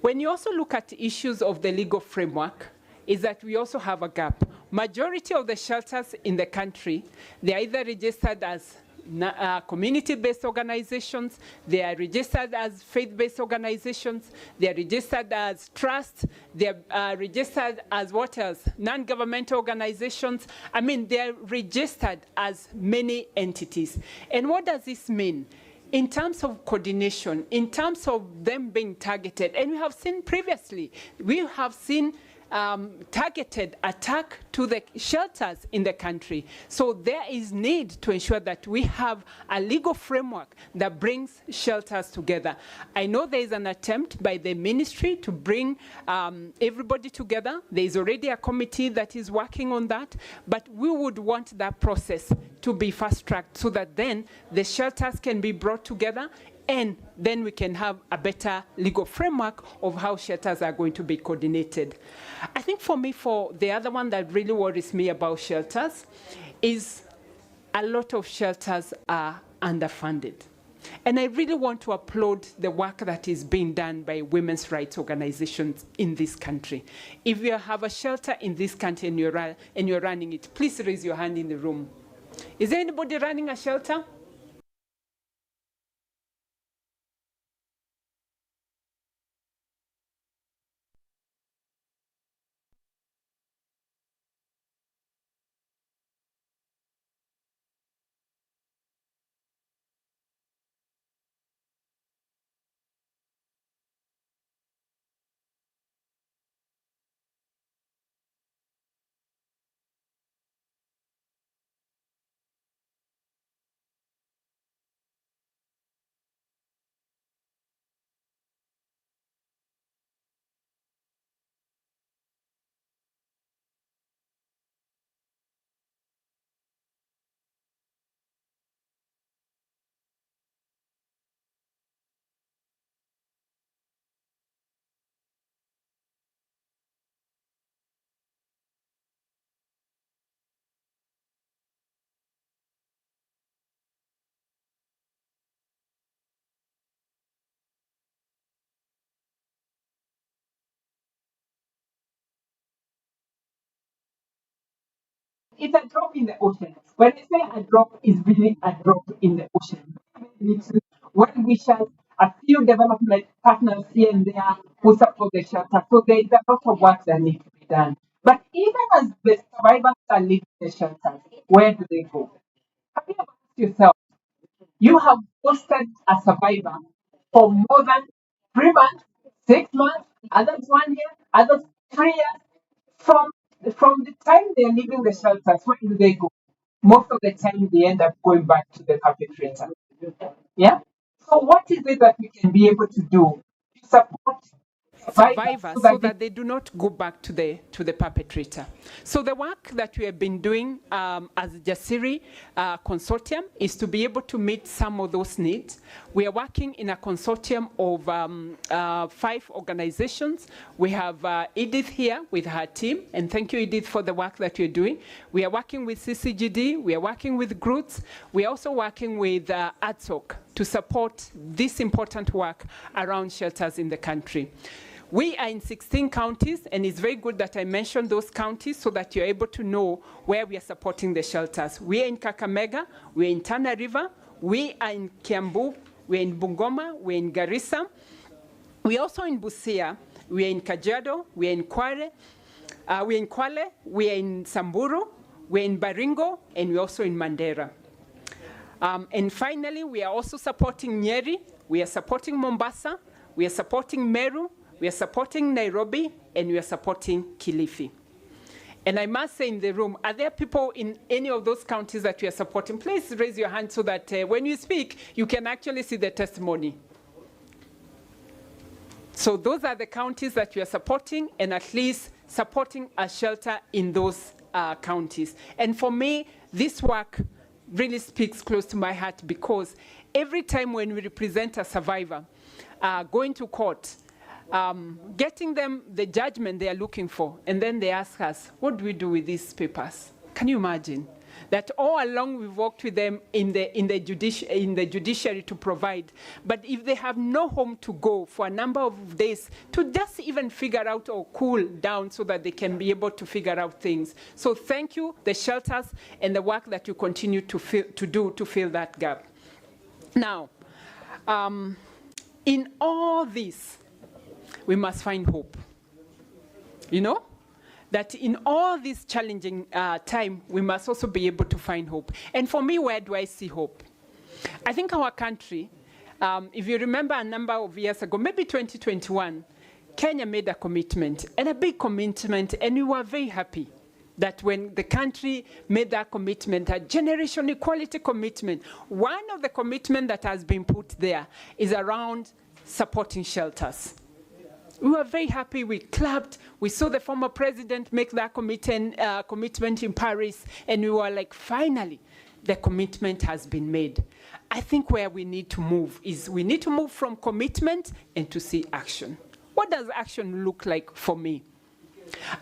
When you also look at issues of the legal framework, is that we also have a gap. Majority of the shelters in the country, they are either registered as community-based organizations, they are registered as faith-based organizations, they are registered as trusts, they are registered as what else? Non-governmental organizations. I mean, they are registered as many entities. And what does this mean? In terms of coordination, in terms of them being targeted, and we have seen previously, we have seen targeted attack to the shelters in the country. So there is need to ensure that we have a legal framework that brings shelters together. I know there is an attempt by the ministry to bring everybody together. There is already a committee that is working on that, but we would want that process to be fast-tracked so that then the shelters can be brought together, and then we can have a better legal framework of how shelters are going to be coordinated. I think for me, for the other one that really worries me about shelters is a lot of shelters are underfunded. And I really want to applaud the work that is being done by women's rights organizations in this country. If you have a shelter in this country and you're running it, please raise your hand in the room. Is there anybody running a shelter? It's a drop in the ocean. When I say a drop, it's really a drop in the ocean. One wishes a few development partners here and there who support the shelter. So there is a lot of work that needs to be done. But even as the survivors are leaving the shelters, where do they go? Have you ever asked yourself, you have hosted a survivor for more than 3 months, 6 months, others 1 year, others 3 years. From the time they're leaving the shelters, where do they go? Most of the time they end up going back to the perpetrator. Yeah? So what is it that we can be able to do to support survivors so that they do not go back to the perpetrator? So the work that we have been doing as Jasiri Consortium is to be able to meet some of those needs. We are working in a consortium of 5 organizations. We have Edith here with her team, and thank you, Edith, for the work that you're doing. We are working with CCGD, we are working with GROOTS, we are also working with ADSOC to support this important work around shelters in the country. We are in 16 counties, and it's very good that I mentioned those counties so that you're able to know where we are supporting the shelters. We are in Kakamega, we are in Tana River, we are in Kiambu, we are in Bungoma, we are in Garissa, we are also in Busia, we are in Kajiado, we are in Kwale, we are in Samburu, we are in Baringo, and we are also in Mandera. And finally, we are also supporting Nyeri, we are supporting Mombasa, we are supporting Meru, we are supporting Nairobi, and we are supporting Kilifi. And I must say in the room, are there people in any of those counties that we are supporting? Please raise your hand so that when you speak, you can actually see the testimony. So those are the counties that we are supporting, and at least supporting a shelter in those counties. And for me, this work really speaks close to my heart, because every time when we represent a survivor, going to court, getting them the judgment they are looking for, and then they ask us, what do we do with these papers? Can you imagine? That all along we've worked with them in the judiciary to provide, but if they have no home to go for a number of days to just even figure out or cool down so that they can be able to figure out things. So thank you, the shelters, and the work that you continue to do to fill that gap. Now, in all this, we must find hope. You know? That in all this challenging time, we must also be able to find hope. And for me, where do I see hope? I think our country, if you remember a number of years ago, maybe 2021, Kenya made a commitment, and a big commitment, and we were very happy that when the country made that commitment, a generation equality commitment, one of the commitments that has been put there is around supporting shelters. We were very happy, we clapped, we saw the former president make that commitment in Paris, and we were like, finally, the commitment has been made. I think where we need to move is we need to move from commitment and to see action. What does action look like for me?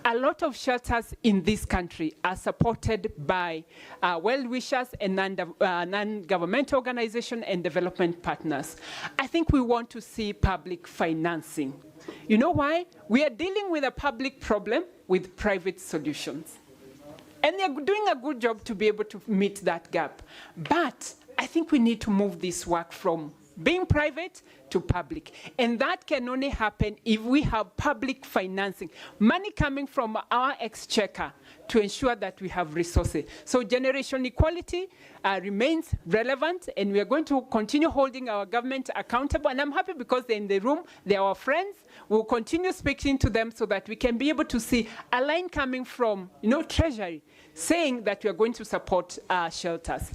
A lot of shelters in this country are supported by well-wishers and non-governmental organizations and development partners. I think we want to see public financing. You know why? We are dealing with a public problem with private solutions. And they're doing a good job to be able to meet that gap. But I think we need to move this work from being private to public. And that can only happen if we have public financing, money coming from our exchequer to ensure that we have resources. So generation equality remains relevant, and we are going to continue holding our government accountable. And I'm happy because they're in the room, they're our friends. We'll continue speaking to them so that we can be able to see a line coming from, Treasury, saying that we are going to support shelters.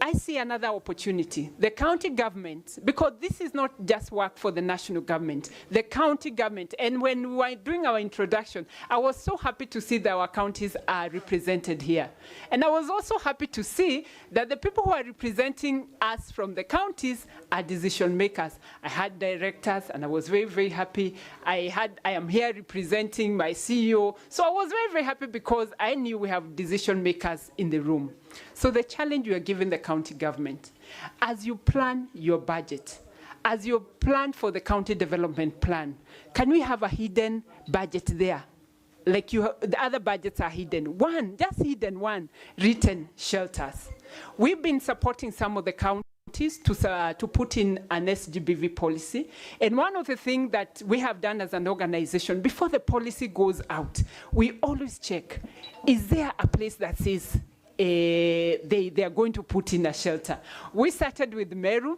I see another opportunity. The county government, because this is not just work for the national government, the county government, and when we were doing our introduction, I was so happy to see that our counties are represented here. And I was also happy to see that the people who are representing us from the counties are decision makers. I had directors, and I was very, very happy. I am here representing my CEO. So I was very, very happy because I knew we have decision makers in the room. So the challenge we are giving the county government, as you plan your budget, as you plan for the county development plan, can we have a hidden budget there? Like the other budgets are hidden. Just hidden one, written shelters. We've been supporting some of the counties to put in an SGBV policy. And one of the things that we have done as an organization, before the policy goes out, we always check, is there a place that says, they are going to put in a shelter. We started with Meru.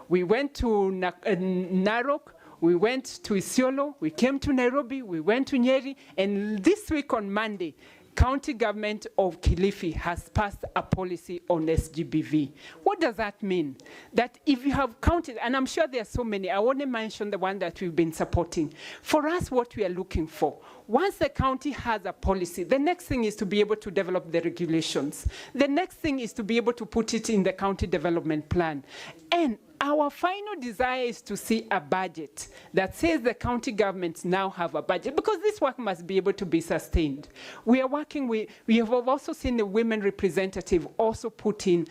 We went to Narok, we went to Isiolo, we came to Nairobi, we went to Nyeri, and this week on Monday, County Government of Kilifi has passed a policy on SGBV. What does that mean? That if you have counted, and I'm sure there are so many, I want to mention the one that we've been supporting. For us, what we are looking for, once the county has a policy, the next thing is to be able to develop the regulations. The next thing is to be able to put it in the county development plan. And our final desire is to see a budget that says the county governments now have a budget, because this work must be able to be sustained. We are working with, we have also seen the women representative also put in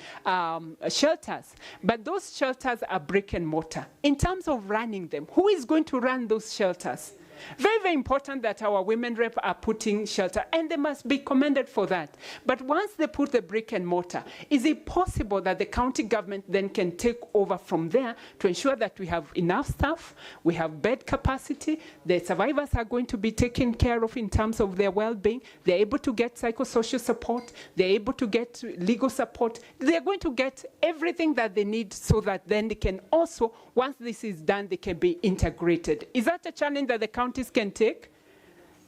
shelters, but those shelters are brick and mortar. In terms of running them, who is going to run those shelters? Very, very important that our women rep are putting shelter, and they must be commended for that. But once they put the brick and mortar, is it possible that the county government then can take over from there to ensure that we have enough staff, we have bed capacity, the survivors are going to be taken care of in terms of their well-being, they're able to get psychosocial support, they're able to get legal support, they're going to get everything that they need so that then they can also, once this is done, they can be integrated. Is that a challenge that the counties can take?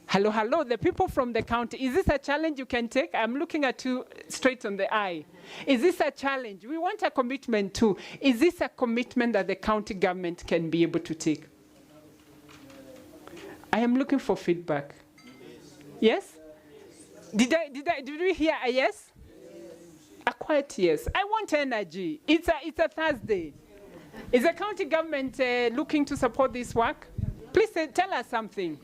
Hello, hello, the people from the county. Is this a challenge you can take? I'm looking at you straight on the eye. Is this a challenge? We want a commitment too. Is this a commitment that the county government can be able to take? I am looking for feedback. Yes? Did we hear a yes? A quiet yes. I want energy. It's a Thursday. Is the county government looking to support this work? Please tell us something.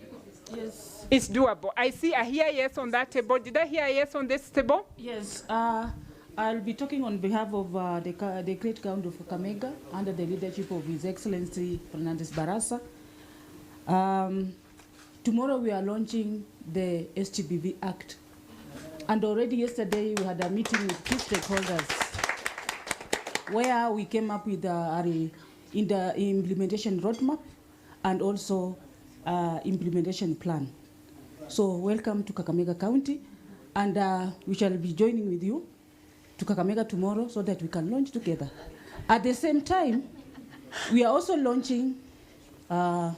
Yes. It's doable. I hear yes on that table. Did I hear a yes on this table? Yes. I'll be talking on behalf of the Great County of Kakamega under the leadership of His Excellency Fernandez Barasa. Tomorrow we are launching the SGBV Act. And already yesterday we had a meeting with key stakeholders where we came up with in the implementation roadmap and also implementation plan. So welcome to Kakamega County, and we shall be joining with you to Kakamega tomorrow so that we can launch together. At the same time, we are also launching, of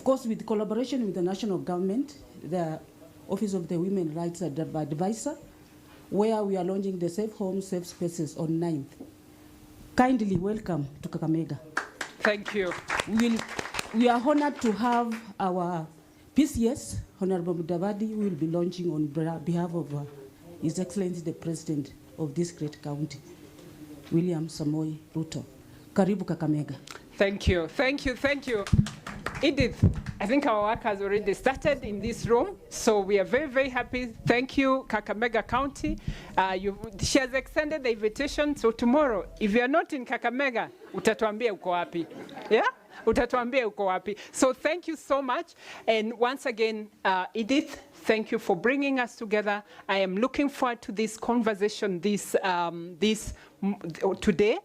course, with collaboration with the national government, the Office of the Women Rights Advisor, where we are launching the Safe Homes, Safe Spaces on 9th. Kindly welcome to Kakamega. Thank you. We are honored to have our PCS, Honorable Mudavadi, who will be launching on behalf of His Excellency the President of this great county, William Samoei Ruto. Karibu Kakamega. Thank you, thank you, thank you. Edith, I think our work has already started in this room, so we are very, very happy. Thank you, Kakamega County. She has extended the invitation, so tomorrow, if you are not in Kakamega, utatuambia uko wapi. Yeah? Utatuambia uko wapi. So thank you so much. And once again, Edith, thank you for bringing us together. I am looking forward to this conversation today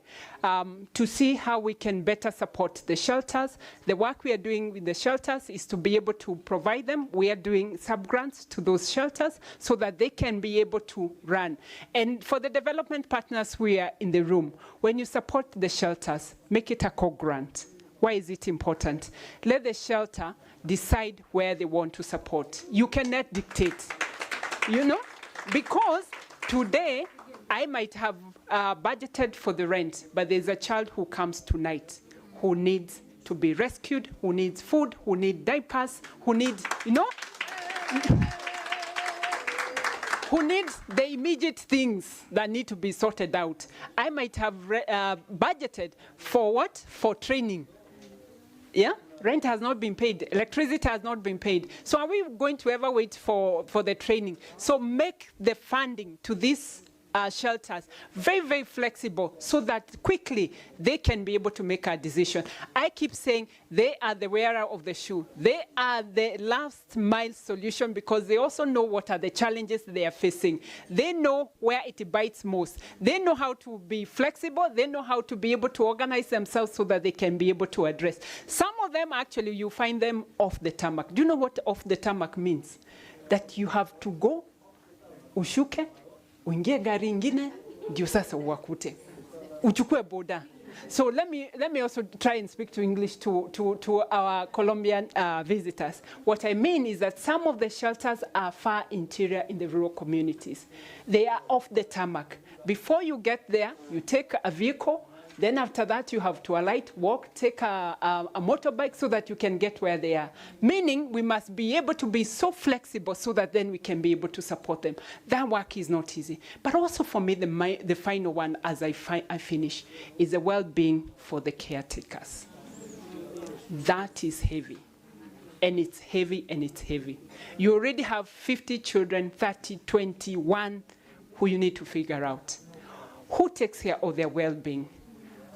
to see how we can better support the shelters. The work we are doing with the shelters is to be able to provide them. We are doing sub-grants to those shelters so that they can be able to run. And for the development partners we are in the room, when you support the shelters, make it a co-grant. Why is it important? Let the shelter decide where they want to support. You cannot dictate, you know? Because today, I might have budgeted for the rent, but there's a child who comes tonight who needs to be rescued, who needs food, who needs diapers, who needs, you know? Who needs the immediate things that need to be sorted out. I might have budgeted for what? For training. Yeah? Rent has not been paid. Electricity has not been paid. So are we going to ever wait for the training? So make the funding to these shelters very, very flexible so that quickly they can be able to make a decision. I keep saying they are the wearer of the shoe. They are the last mile solution because they also know what are the challenges they are facing. They know where it bites most. They know how to be flexible. They know how to be able to organize themselves so that they can be able to address. Some of them actually you find them off the tarmac. Do you know what off the tarmac means? That you have to go, ushuke, uingie gari ingine, ndio sasa uwakute. Uchukue boda. So let me also try and speak to English to our Colombian visitors. What I mean is that some of the shelters are far interior in the rural communities. They are off the tarmac. Before you get there, you take a vehicle. Then after that, you have to alight, walk, take a motorbike so that you can get where they are. Meaning we must be able to be so flexible so that then we can be able to support them. That work is not easy. But also for me, the final one as I finish is the well-being for the caretakers. That is heavy. And it's heavy and it's heavy. You already have 50 children, 30, 21 who you need to figure out. Who takes care of their well-being?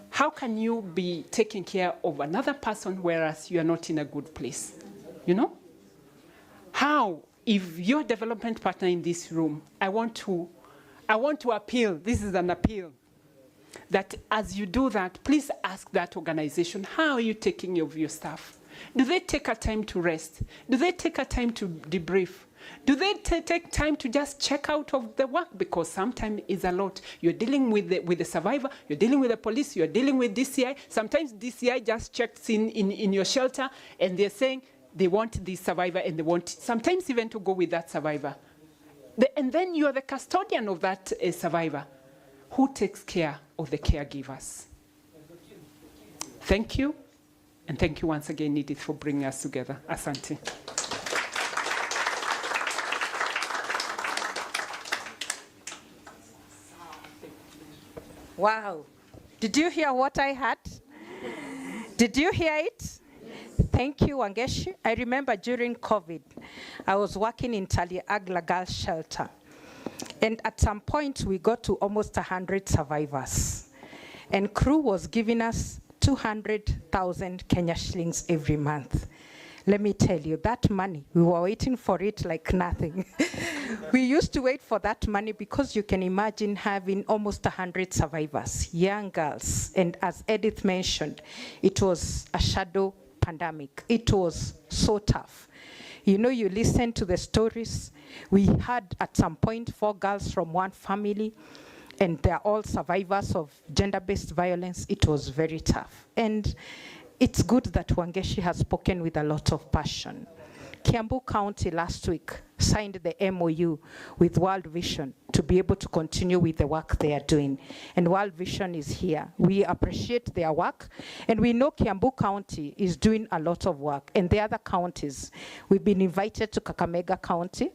How can you be taking care of another person whereas you are not in a good place? You know? How, if you're a development partner in this room, I want to appeal, this is an appeal, that as you do that, please ask that organization, how are you taking care of your staff? Do they take a time to rest? Do they take a time to debrief? Do they take time to just check out of the work? Because sometimes it's a lot. You're dealing with the survivor, you're dealing with the police, you're dealing with DCI. Sometimes DCI just checks in your shelter and they're saying they want this survivor and they want sometimes even to go with that survivor. And then you're the custodian of that survivor. Who takes care of the caregivers? Thank you. And thank you once again, Edith, for bringing us together. Asante. Wow. Did you hear what I had? Did you hear it? Thank you, Wangeshi. I remember during COVID, I was working in Taliagla Girls Shelter. And at some point, we got to almost 100 survivors. And crew was giving us 200,000 Kenya shillings every month. Let me tell you, that money, we were waiting for it like nothing. We used to wait for that money because you can imagine having almost 100 survivors, young girls. And as Edith mentioned, it was a shadow pandemic. It was so tough. You know, you listen to the stories. We had at some point 4 girls from one family, and they're all survivors of gender-based violence. It was very tough. And it's good that Wangeshi has spoken with a lot of passion. Kiambu County last week signed the MOU with World Vision to be able to continue with the work they are doing. And World Vision is here. We appreciate their work. And we know Kiambu County is doing a lot of work. And the other counties, we've been invited to Kakamega County.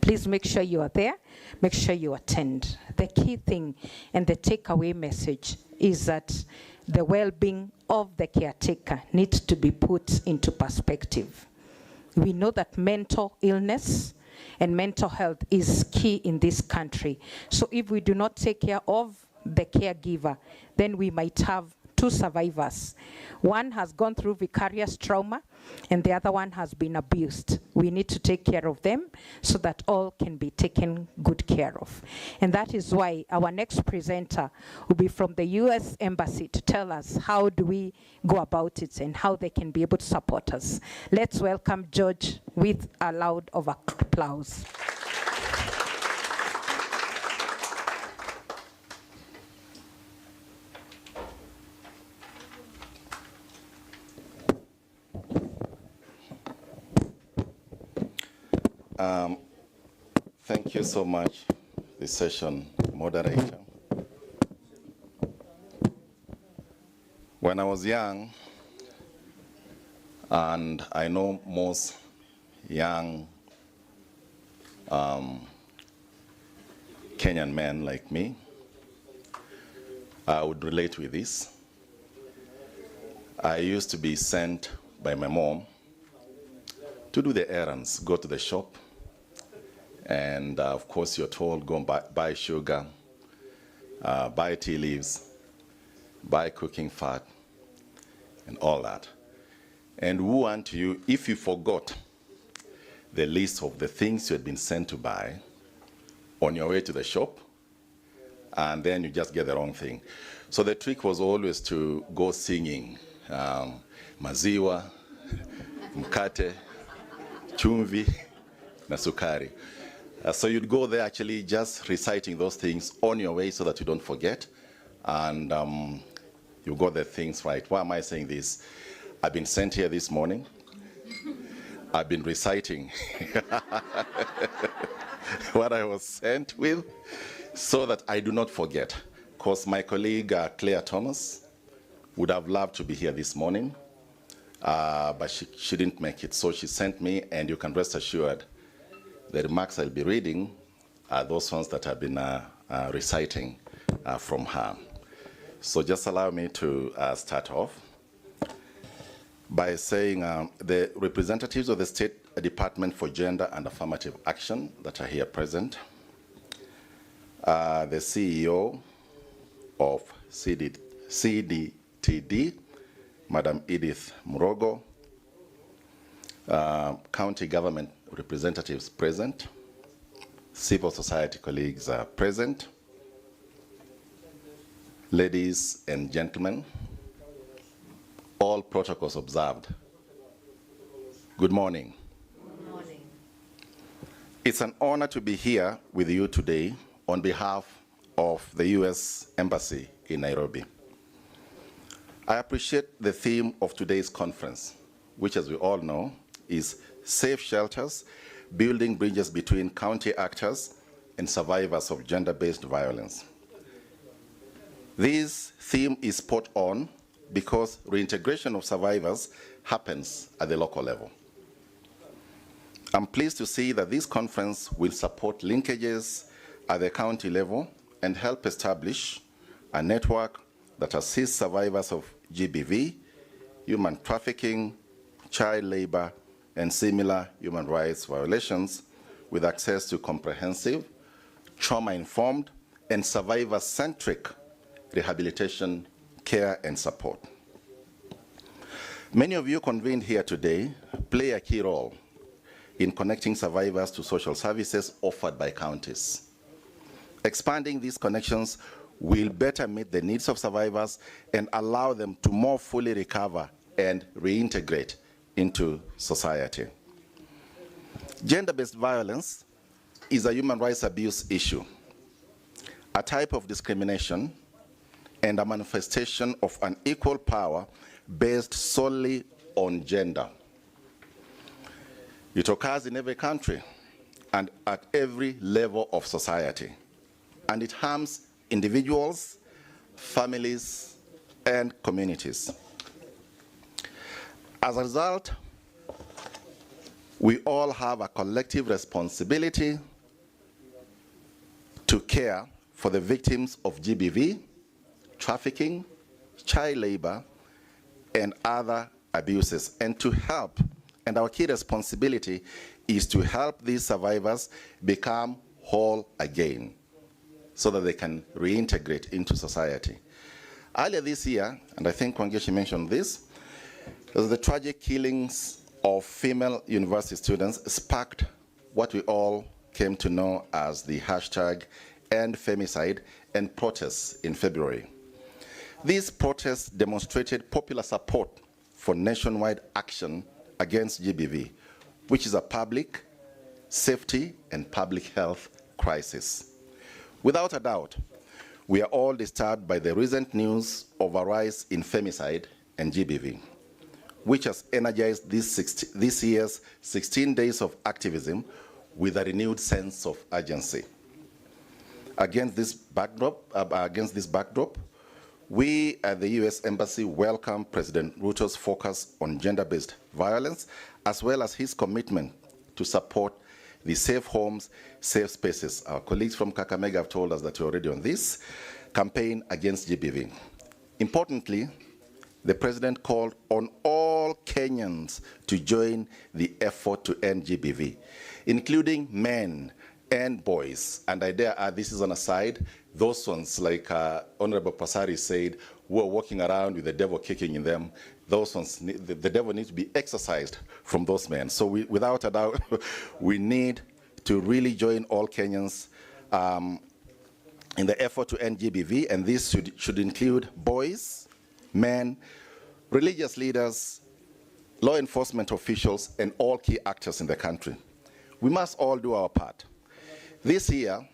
Please make sure you are there. Make sure you attend. The key thing and the takeaway message is that the well-being of the caretaker needs to be put into perspective. We know that mental illness and mental health is key in this country. So if we do not take care of the caregiver, then we might have 2 survivors. One has gone through vicarious trauma and the other one has been abused. We need to take care of them so that all can be taken good care of. And that is why our next presenter will be from the US Embassy to tell us how do we go about it and how they can be able to support us. Let's welcome George with a loud of applause. Thank you so much, the session moderator. When I was young, and I know most young Kenyan men like me, I would relate with this. I used to be sent by my mom to do the errands, go to the shop, and of course you're told, go and buy sugar, buy tea leaves, buy cooking fat, and all that. And woe unto you if you forgot the list of the things you had been sent to buy on your way to the shop, and then you just get the wrong thing. So the trick was always to go singing, maziwa, mkate, chumvi, na sukari. So you'd go there actually just reciting those things on your way so that you don't forget, and you got the things right. Why am I saying this? I've been sent here this morning. I've been reciting what I was sent with so that I do not forget. Because my colleague Claire Thomas would have loved to be here this morning, but she didn't make it. So she sent me, and you can rest assured the remarks I'll be reading are those ones that I've been reciting from her. So just allow me to start off by saying the representatives of the State Department for Gender and Affirmative Action that are here present, the CEO of CDTD, Madam Edith Murogo, county government representatives present, civil society colleagues are present, ladies and gentlemen, all protocols observed. Good morning. Good morning. It's an honor to be here with you today on behalf of the U.S. Embassy in Nairobi. I appreciate the theme of today's conference, which, as we all know, is Safe Shelters, Building Bridges Between County Actors and Survivors of Gender-Based Violence. This theme is spot on because reintegration of survivors happens at the local level. I'm pleased to see that this conference will support linkages at the county level and help establish a network that assists survivors of GBV, human trafficking, child labor, and similar human rights violations with access to comprehensive, trauma-informed, and survivor-centric rehabilitation, care, and support. Many of you convened here today play a key role in connecting survivors to social services offered by counties. Expanding these connections will better meet the needs of survivors and allow them to more fully recover and reintegrate into society. Gender-based violence is a human rights abuse issue, a type of discrimination and a manifestation of unequal power based solely on gender. It occurs in every country and at every level of society, and it harms individuals, families, and communities. As a result, we all have a collective responsibility to care for the victims of GBV, trafficking, child labor, and other abuses, and to help. And our key responsibility is to help these survivors become whole again so that they can reintegrate into society. Earlier this year, and I think Wangeshi mentioned this, the tragic killings of female university students sparked what we all came to know as the hashtag #EndFemicide and protests in February. These protests demonstrated popular support for nationwide action against GBV, which is a public safety and public health crisis. Without a doubt, we are all disturbed by the recent news of a rise in femicide and GBV, which has energized this year's 16 days of activism with a renewed sense of urgency. Against this backdrop, we at the U.S. Embassy welcome President Ruto's focus on gender-based violence, as well as his commitment to support the Safe Homes, Safe Spaces. Our colleagues from Kakamega have told us that you're already on this campaign against GBV. Importantly, the President called on all Kenyans to join the effort to end GBV, including men and boys. And I dare add, this is on a side, those ones, like Honorable Pasari said, who are walking around with the devil kicking in them, those ones, the devil needs to be exorcised from those men. So without a doubt, we need to really join all Kenyans in the effort to end GBV, and this should include boys, men, religious leaders, law enforcement officials, and all key actors in the country. We must all do our part. This year,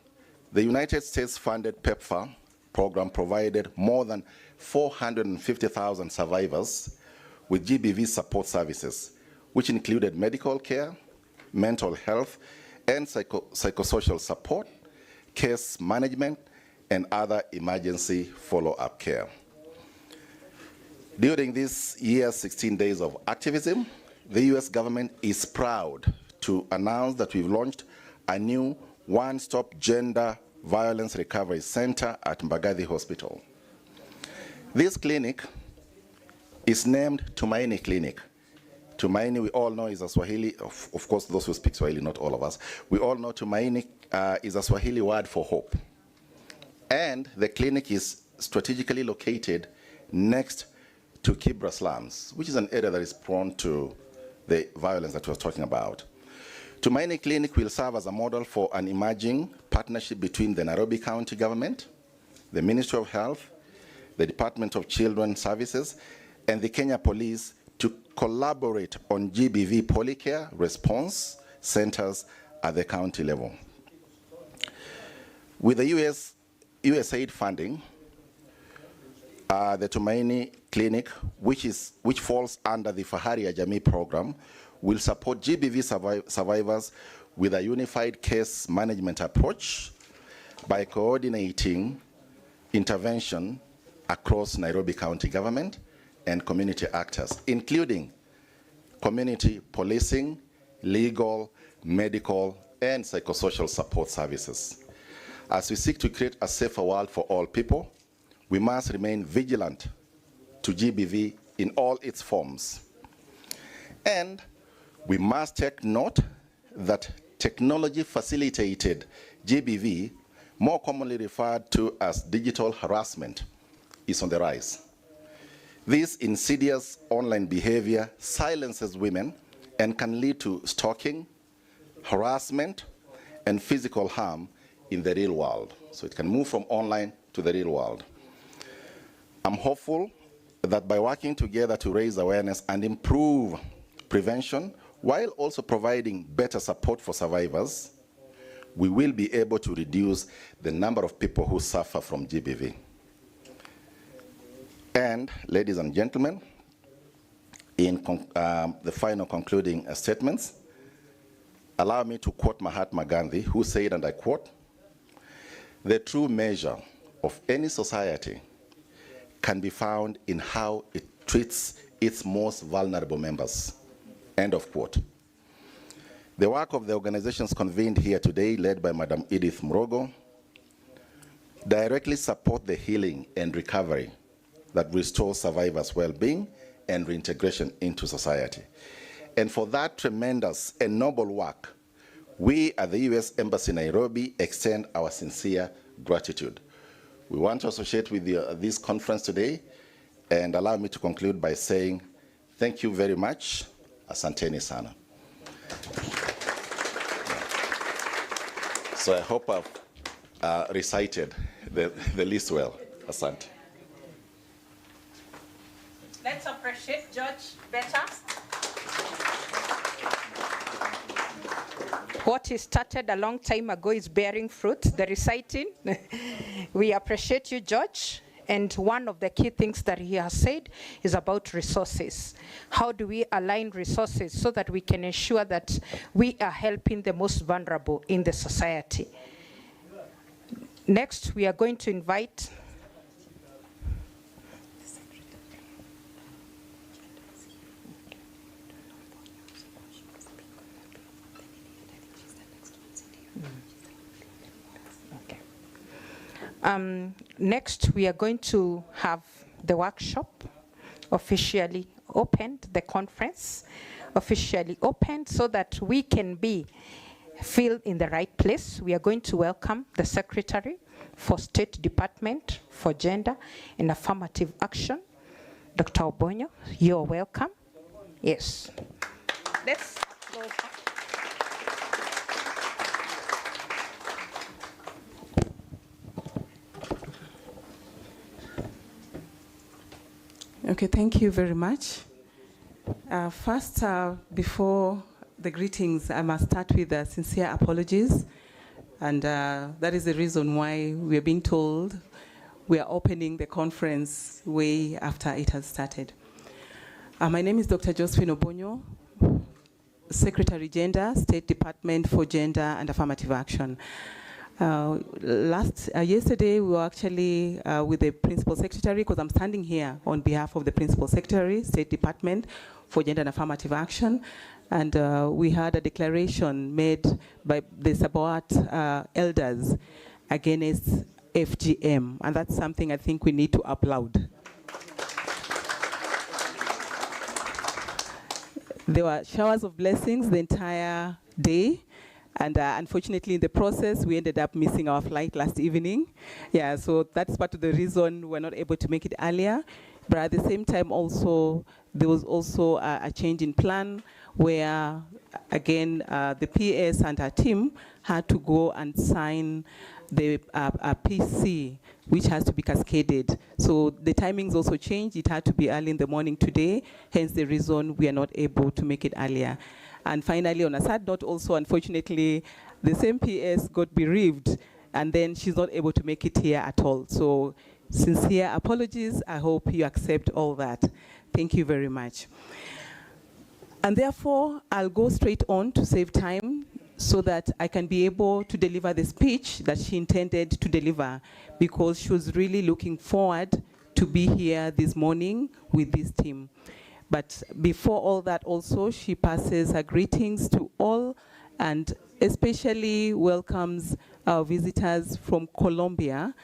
the United States funded PEPFAR program provided more than 450,000 survivors with GBV support services, which included medical care, mental health, and psychosocial support, case management, and other emergency follow-up care. During this year's 16 days of activism, the US government is proud to announce that we've launched a new one-stop gender violence recovery center at Mbagathi Hospital. This clinic is named Tumaini Clinic. Tumaini, we all know, is a Swahili, of course, those who speak Swahili, not all of us. We all know Tumaini is a Swahili word for hope. And the clinic is strategically located next to Kibra slums, which is an area that is prone to the violence that we were talking about. Tumaini Clinic will serve as a model for an emerging partnership between the Nairobi County government, the Ministry of Health, the Department of Children's Services, and the Kenya Police to collaborate on GBV polycare response centers at the county level. With the USAID funding, the Tumaini Clinic, which falls under the Fahari ya Jamii program, will support GBV survivors with a unified case management approach by coordinating intervention across Nairobi County government and community actors, including community policing, legal, medical, and psychosocial support services. As we seek to create a safer world for all people, we must remain vigilant to GBV in all its forms. And we must take note that technology-facilitated GBV, more commonly referred to as digital harassment, is on the rise. This insidious online behavior silences women and can lead to stalking, harassment, and physical harm in the real world. So it can move from online to the real world. I'm hopeful that by working together to raise awareness and improve prevention, while also providing better support for survivors, we will be able to reduce the number of people who suffer from GBV. And, ladies and gentlemen, in the final concluding statements, allow me to quote Mahatma Gandhi, who said, and I quote, "The true measure of any society can be found in how it treats its most vulnerable members." End of quote. The work of the organizations convened here today, led by Madam Edith Mrogo, directly support the healing and recovery that restores survivors' well-being and reintegration into society. And for that tremendous and noble work, we at the US Embassy Nairobi extend our sincere gratitude. We want to associate with this conference today, and allow me to conclude by saying thank you very much. Asanteni sana. So I hope I've recited the list well. Asante. Let's appreciate George better. What he started a long time ago is bearing fruit, the reciting. We appreciate you, George. And one of the key things that he has said is about resources. How do we align resources so that we can ensure that we are helping the most vulnerable in the society? Next, we are going to invite next, we are going to have the workshop officially opened, the conference officially opened, so that we can feel in the right place. We are going to welcome the Secretary for State Department for Gender and Affirmative Action, Dr. Obonyo. You're welcome. Yes. Let's go. Okay, thank you very much. First, before the greetings, I must start with sincere apologies. And that is the reason why we are being told we are opening the conference way after it has started. My name is Dr. Josephine Obonyo, Secretary Gender, State Department for Gender and Affirmative Action. Yesterday, we were actually with the Principal Secretary, because I'm standing here on behalf of the Principal Secretary, State Department for Gender and Affirmative Action, and we had a declaration made by the Sabaot elders against FGM, and that's something I think we need to applaud. There were showers of blessings the entire day. And unfortunately, in the process, we ended up missing our flight last evening. Yeah, so that's part of the reason we're not able to make it earlier. But at the same time, also, there was also a change in plan where, again, the PS and our team had to go and sign the PC, which has to be cascaded. So the timings also changed. It had to be early in the morning today, hence the reason we are not able to make it earlier. And finally, on a sad note also, unfortunately, the same PS got bereaved, and then she's not able to make it here at all. So sincere apologies. I hope you accept all that. Thank you very much. And therefore, I'll go straight on to save time so that I can be able to deliver the speech that she intended to deliver, because she was really looking forward to be here this morning with this team. But before all that also, she passes her greetings to all and especially welcomes our visitors from Colombia.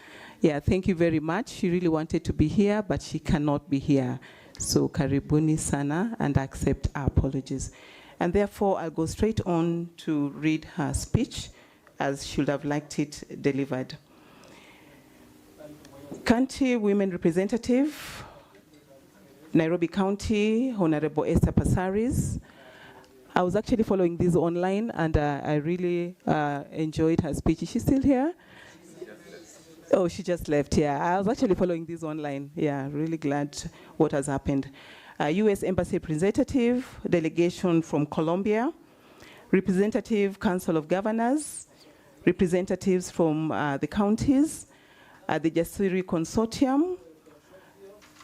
Yeah, thank you very much. She really wanted to be here, but she cannot be here. So karibuni sana, and accept our apologies. And therefore, I'll go straight on to read her speech as she would have liked it delivered. County Women Representative, Nairobi County, Honorable Esther Passaris. I was actually following this online, and I really enjoyed her speech. Is she still here? Oh, she just left, yeah. I was actually following this online. Yeah, really glad what has happened. U.S. Embassy representative, delegation from Colombia, representative Council of Governors, representatives from the counties, the Jasiri Consortium,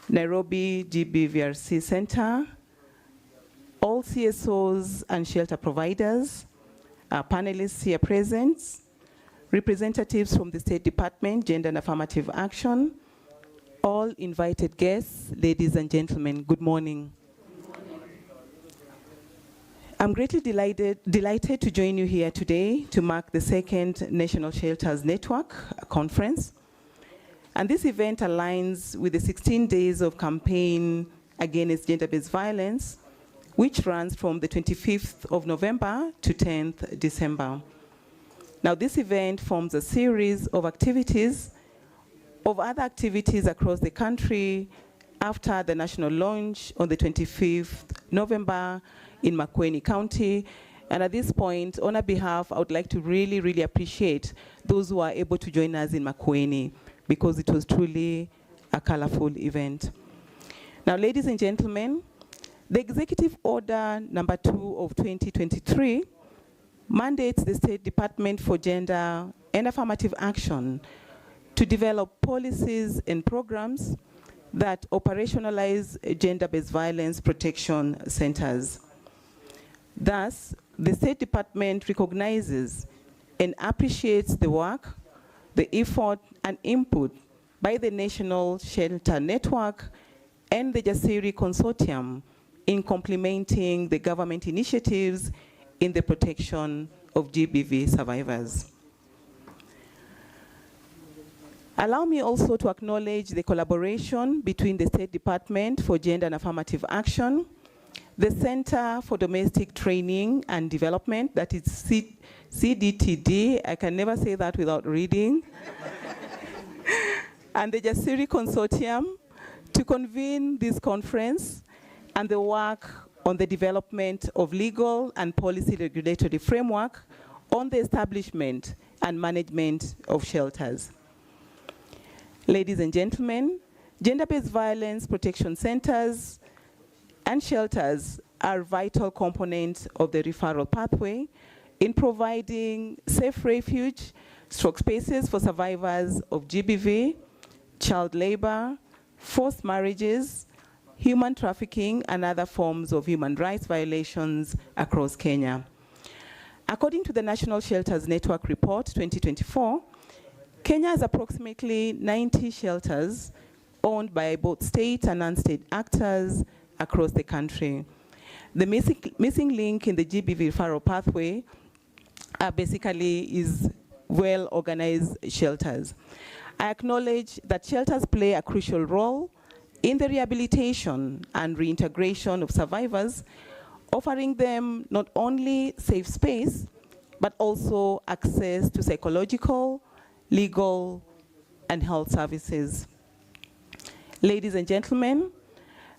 Nairobi GBVRC Center, all CSOs and shelter providers, panelists here present, representatives from the State Department, Gender and Affirmative Action, all invited guests, ladies and gentlemen, good morning. I'm greatly delighted to join you here today to mark the second National Shelters Network conference. And this event aligns with the 16 days of campaign against gender-based violence, which runs from the 25th of November to 10th December. Now, this event forms a series of activities, of other activities across the country after the national launch on the 25th November in Makueni County. And at this point, on our behalf, I would like to really, really appreciate those who are able to join us in Makueni, because it was truly a colorful event. Now, ladies and gentlemen, the Executive Order number 2 of 2023 mandates the State Department for Gender and Affirmative Action to develop policies and programs that operationalize gender-based violence protection centers. Thus, the State Department recognizes and appreciates the work, the effort and input by the National Shelter Network and the Jasiri Consortium in complementing the government initiatives in the protection of GBV survivors. Allow me also to acknowledge the collaboration between the State Department for Gender and Affirmative Action, the Center for Domestic Training and Development, that is CDTD, I can never say that without reading, and the Jasiri Consortium to convene this conference and the work on the development of legal and policy regulatory framework on the establishment and management of shelters. Ladies and gentlemen, gender-based violence protection centers and shelters are vital components of the referral pathway in providing safe refuge, spaces for survivors of GBV, child labor, forced marriages, human trafficking, and other forms of human rights violations across Kenya. According to the National Shelters Network Report 2024, Kenya has approximately 90 shelters owned by both state and non-state actors across the country. The missing link in the GBV referral pathway basically is well-organized shelters. I acknowledge that shelters play a crucial role in the rehabilitation and reintegration of survivors, offering them not only safe space, but also access to psychological, legal, and health services. Ladies and gentlemen,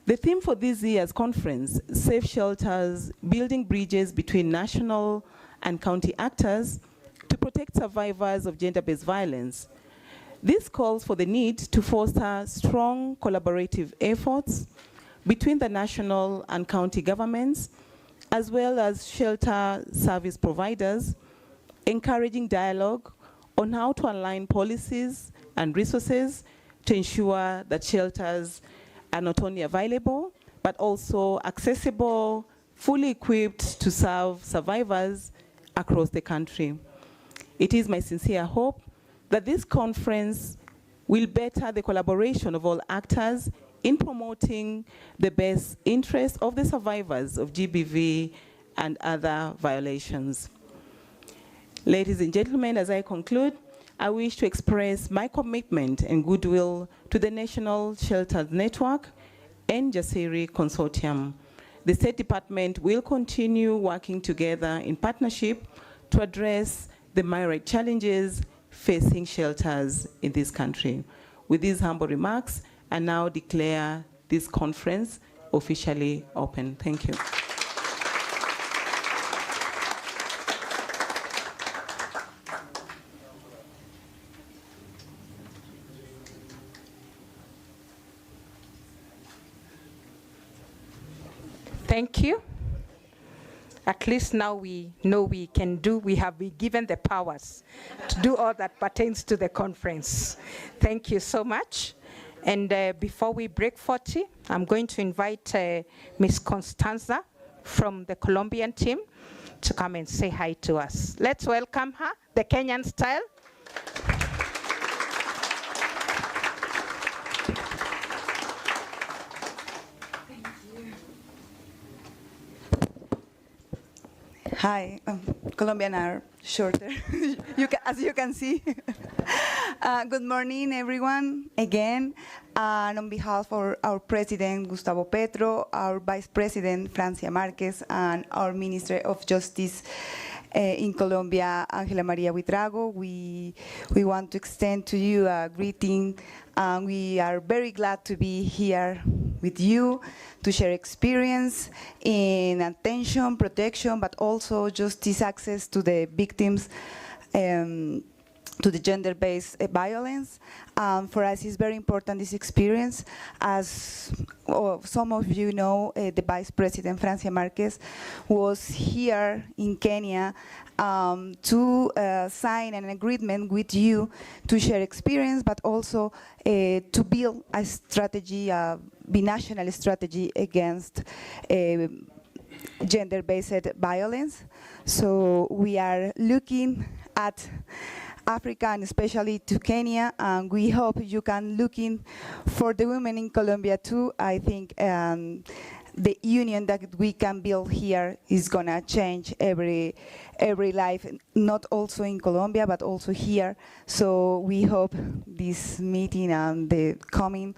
the theme for this year's conference, Safe Shelters, Building Bridges Between National and County Actors to Protect Survivors of Gender-Based Violence. This calls for the need to foster strong collaborative efforts between the national and county governments, as well as shelter service providers, encouraging dialogue on how to align policies and resources to ensure that shelters are not only available, but also accessible, fully equipped to serve survivors across the country. It is my sincere hope that this conference will better the collaboration of all actors in promoting the best interests of the survivors of GBV and other violations. Ladies and gentlemen, as I conclude, I wish to express my commitment and goodwill to the National Shelters Network and Jasiri Consortium. The State Department will continue working together in partnership to address the myriad challenges facing shelters in this country. With these humble remarks, I now declare this conference officially open. Thank you. Thank you. At least now we know we have been given the powers to do all that pertains to the conference. Thank you so much. And before we break 40, I'm going to invite Ms. Constanza from the Colombian team to come and say hi to us. Let's welcome her, the Kenyan style. Hi, Colombian are shorter, as you can see. Good morning, everyone, again. And on behalf of our President, Gustavo Petro, our Vice President, Francia Marquez, and our Minister of Justice in Colombia, Ángela María Buitrago, we want to extend to you a greeting. We are very glad to be here with you to share experience in attention, protection, but also justice access to the victims, to the gender-based violence. For us, it's very important, this experience. As some of you know, the Vice President, Francia Marquez, was here in Kenya to sign an agreement with you to share experience, but also to build a strategy, a binational strategy against gender-based violence. So we are looking at Africa and especially to Kenya, and we hope you can look in for the women in Colombia too. I think the union that we can build here is gonna change every life, not also in Colombia, but also here. So we hope this meeting and the coming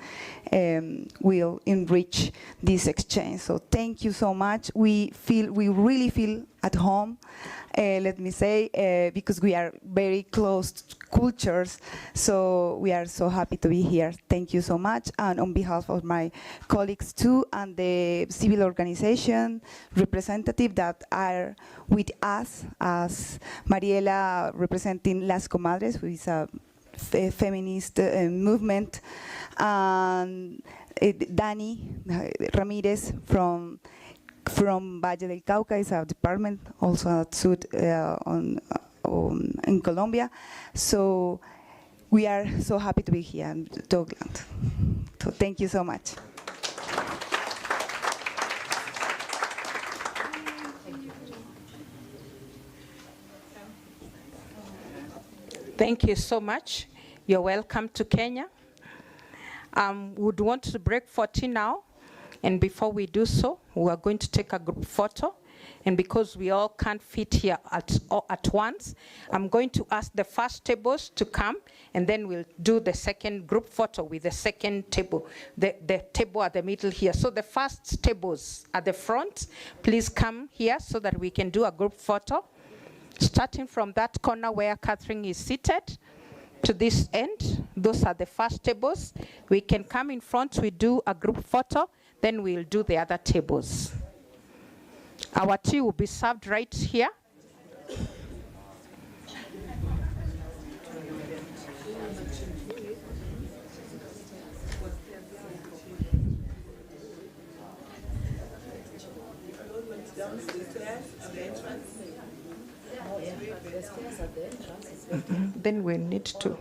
will enrich this exchange. So thank you so much. We really feel at home, let me say, because we are very close cultures. So we are so happy to be here. Thank you so much. And on behalf of my colleagues too, and the civil organization representative that are with us, as Mariela representing Las Comadres, who is a feminist movement, and Dani Ramirez from Valle del Cauca is a department also at Sud in Colombia. So we are so happy to be here in Dougland. So thank you so much. Thank you so much. You're welcome to Kenya. Would want to break for tea now. And before we do so, we are going to take a group photo. And because we all can't fit here at once, I'm going to ask the first tables to come, and then we'll do the second group photo with the second table, the table at the middle here. So the first tables at the front, please come here so that we can do a group photo. Starting from that corner where Catherine is seated to this end, those are the first tables. We can come in front, we do a group photo, then we'll do the other tables. Our tea will be served right here. Then we need to.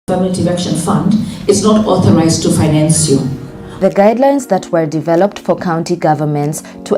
Affirmative Action Fund is not authorized to finance you. The guidelines that were developed for county governments to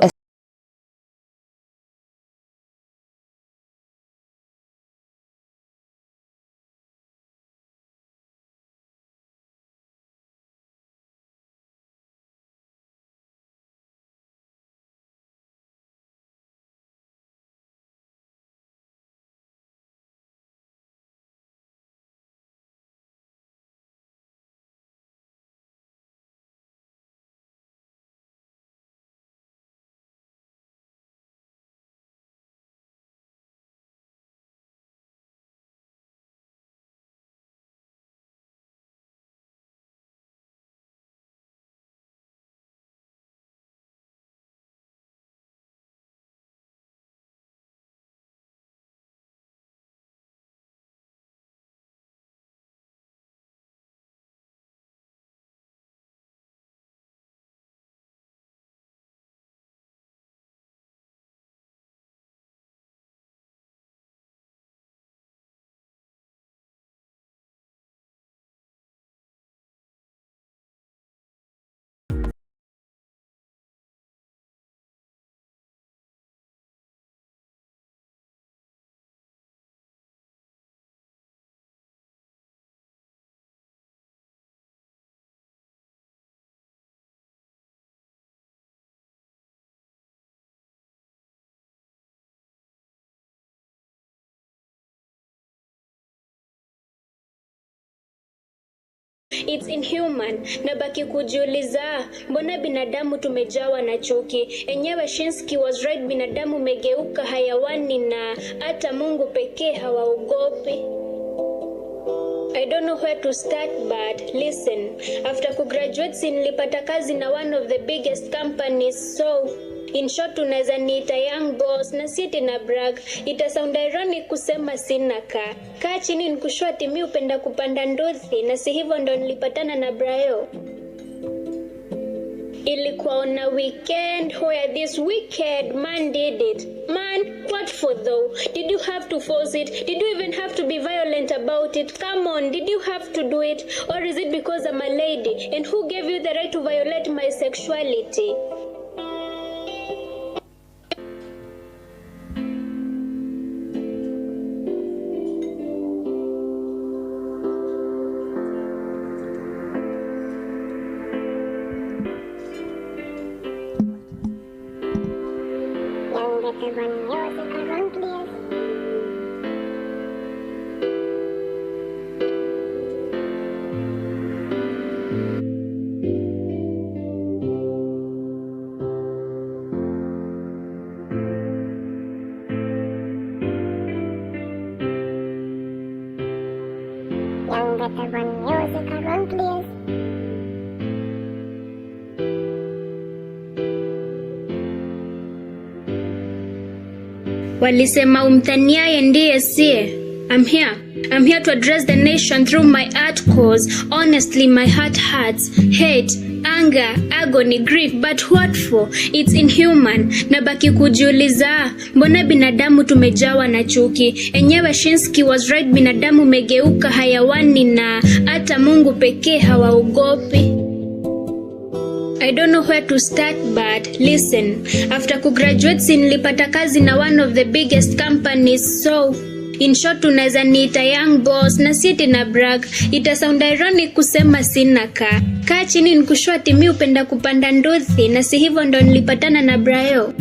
it's inhuman. Nabaki kujiuliza, mbona binadamu tumejawa na chuki? Enyewe Shinski was right, binadamu megeuka hayawani na hata Mungu pekee hawaogopi. I don't know where to start, but listen. After kugraduate nilipata kazi na one of the biggest companies, so in short tunaweza niita young boss na siti na brag. Ita sound ironic kusema sina kaa chini nikushua timi upenda kupanda ndothi, na si hivyo ndo nilipatana na Brayo. Ilikuwa on a weekend where this wicked man did it. Man, what for though? Did you have to force it? Did you even have to be violent about it? Come on, did you have to do it? Or is it because I'm a lady? And who gave you the right to violate my sexuality? Walisema umthaniaye ndiye siye. I'm here to address the nation through my art cause. Honestly, my heart hurts. Hate, anger, agony, grief, but what for? It's inhuman. Nabaki kujiuliza, mbona binadamu tumejawa na chuki? Enyewe Shinski was right, binadamu megeuka hayawani na hata Mungu pekee hawaogopi. I don't know where to start, but listen. After kugraduate nilipata kazi na one of the biggest companies, so in short tunaweza niita young boss na siti na brag. Ita sound ironic kusema sina kaa chini nikushua timi upenda kupanda ndothi, na si hivyo ndo nilipatana na Brayo.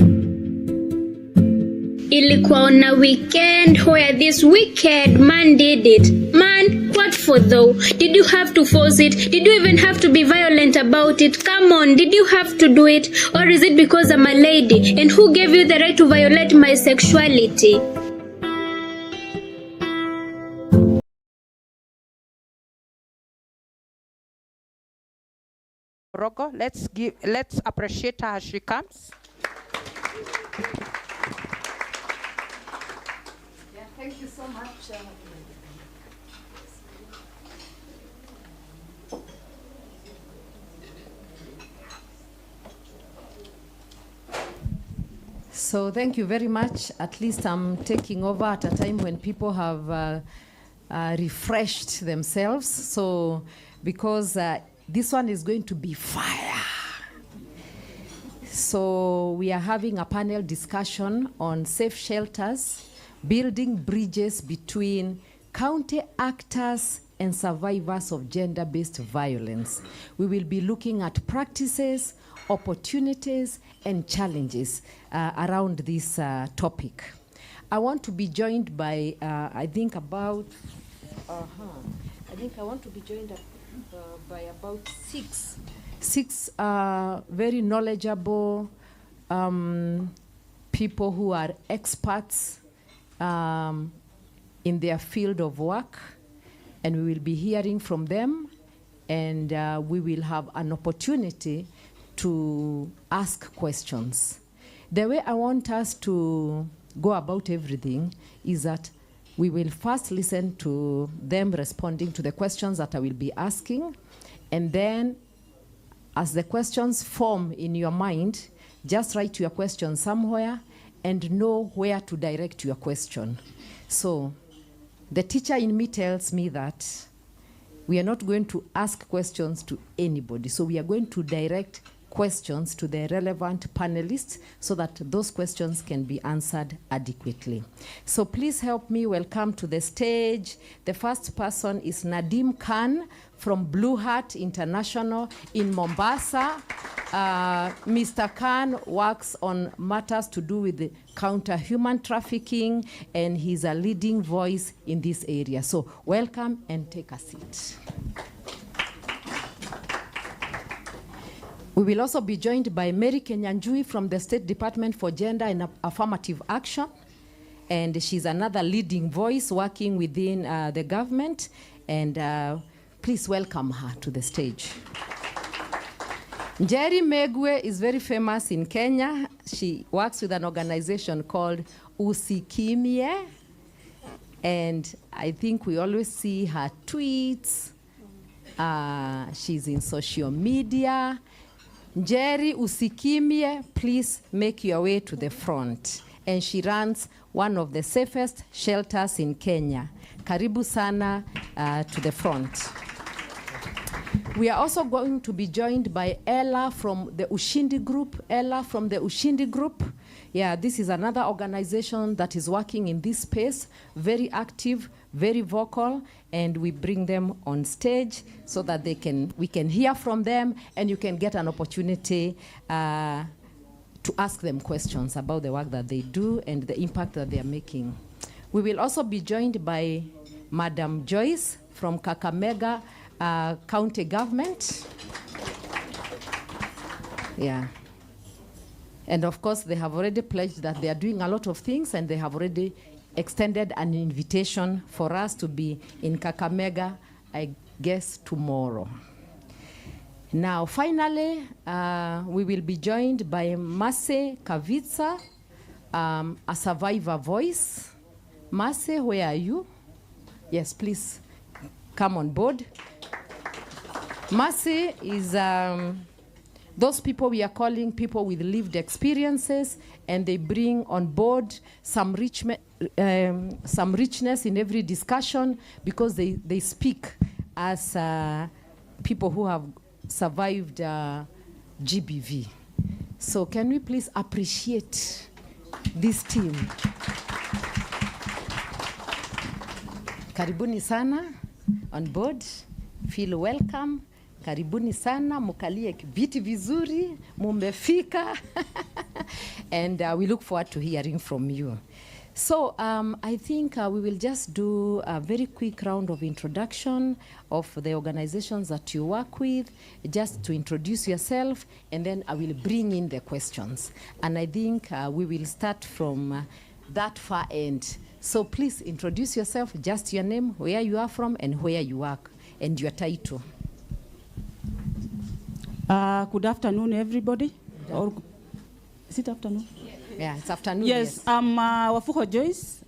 Ilikuwa on a weekend where this wicked man did it. Man, what for though? Did you have to force it? Did you even have to be violent about it? Come on, did you have to do it? Or is it because I'm a lady? And who gave you the right to violate my sexuality? Rogo, let's appreciate her as she comes. Thank you so much. So thank you very much. At least I'm taking over at a time when people have refreshed themselves. So because this one is going to be fire. So we are having a panel discussion on safe shelters, building bridges between county actors and survivors of gender-based violence. We will be looking at practices, opportunities, and challenges around this topic. I want to be joined by, I want to be joined by about six very knowledgeable people who are experts in their field of work, and we will be hearing from them, and we will have an opportunity to ask questions. The way I want us to go about everything is that we will first listen to them responding to the questions that I will be asking, and then as the questions form in your mind, just write your question somewhere and know where to direct your question. So the teacher in me tells me that we are not going to ask questions to anybody. So we are going to direct questions to the relevant panelists so that those questions can be answered adequately. So please help me welcome to the stage. The first person is Nadim Khan from Blue Heart International in Mombasa. Mr. Khan works on matters to do with the counter human trafficking, and he's a leading voice in this area. So welcome and take a seat. We will also be joined by Mary Kenyanjui from the State Department for Gender and Affirmative Action. And she's another leading voice working within the government. And please welcome her to the stage. Njeri Megwe is very famous in Kenya. She works with an organization called Usikimie. And I think we always see her tweets. She's in social media. Njeri Usikimie, please make your way to the front. And she runs one of the safest shelters in Kenya. Karibu sana to the front. We are also going to be joined by Ella from the Ushindi Group. Ella from the Ushindi Group. Yeah, this is another organization that is working in this space, very active, very vocal, and we bring them on stage so that we can hear from them, and you can get an opportunity to ask them questions about the work that they do and the impact that they are making. We will also be joined by Madam Joyce from Kakamega County Government. Yeah. And of course, they have already pledged that they are doing a lot of things, and they have already extended an invitation for us to be in Kakamega, I guess, tomorrow. Now, finally, we will be joined by Mase Kavitsa, a survivor voice. Mase, where are you? Yes, please come on board. Mase is those people we are calling people with lived experiences, and they bring on board some richness in every discussion, because they speak as people who have survived GBV. So can we please appreciate this team? Karibuni sana on board. Feel welcome. Karibuni sana, mukalie viti vizuri, mumefika. And we look forward to hearing from you. So I think we will just do a very quick round of introduction of the organizations that you work with, just to introduce yourself, and then I will bring in the questions. And I think we will start from that far end. So please introduce yourself, just your name, where you are from, and where you work, and your title. Good afternoon, everybody. Or, is it afternoon? Yeah, it's afternoon. Yes, I'm Wafuho Joyce,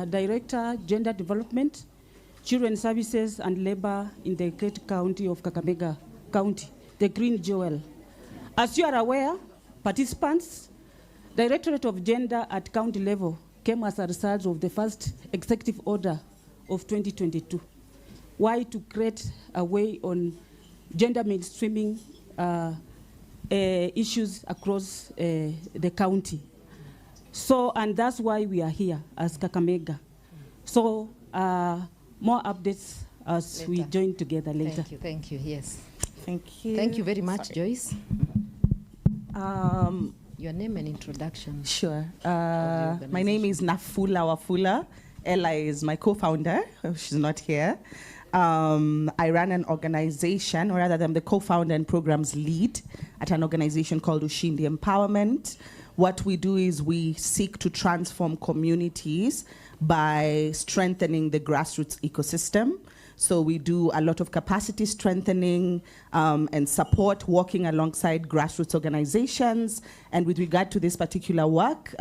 Director, Gender Development, Children Services and Labor in the great county of Kakamega County, the Green Jewel. As you are aware, participants, Directorate of Gender at county level came as a result of the first executive order of 2022. Why? To create a way on gender mainstreaming issues across the county. So, and that's why we are here as Kakamega. So, more updates as later. We join together later. Thank you, yes. Thank you. Thank you very much, Joyce. Your name and introduction. Sure. My name is Nafula Wafula. Ella is my co-founder. She's not here. I run an organization, or rather I'm the co-founder and programs lead at an organization called Ushindi Empowerment. What we do is we seek to transform communities by strengthening the grassroots ecosystem. So we do a lot of capacity strengthening and support, working alongside grassroots organizations. And with regard to this particular work,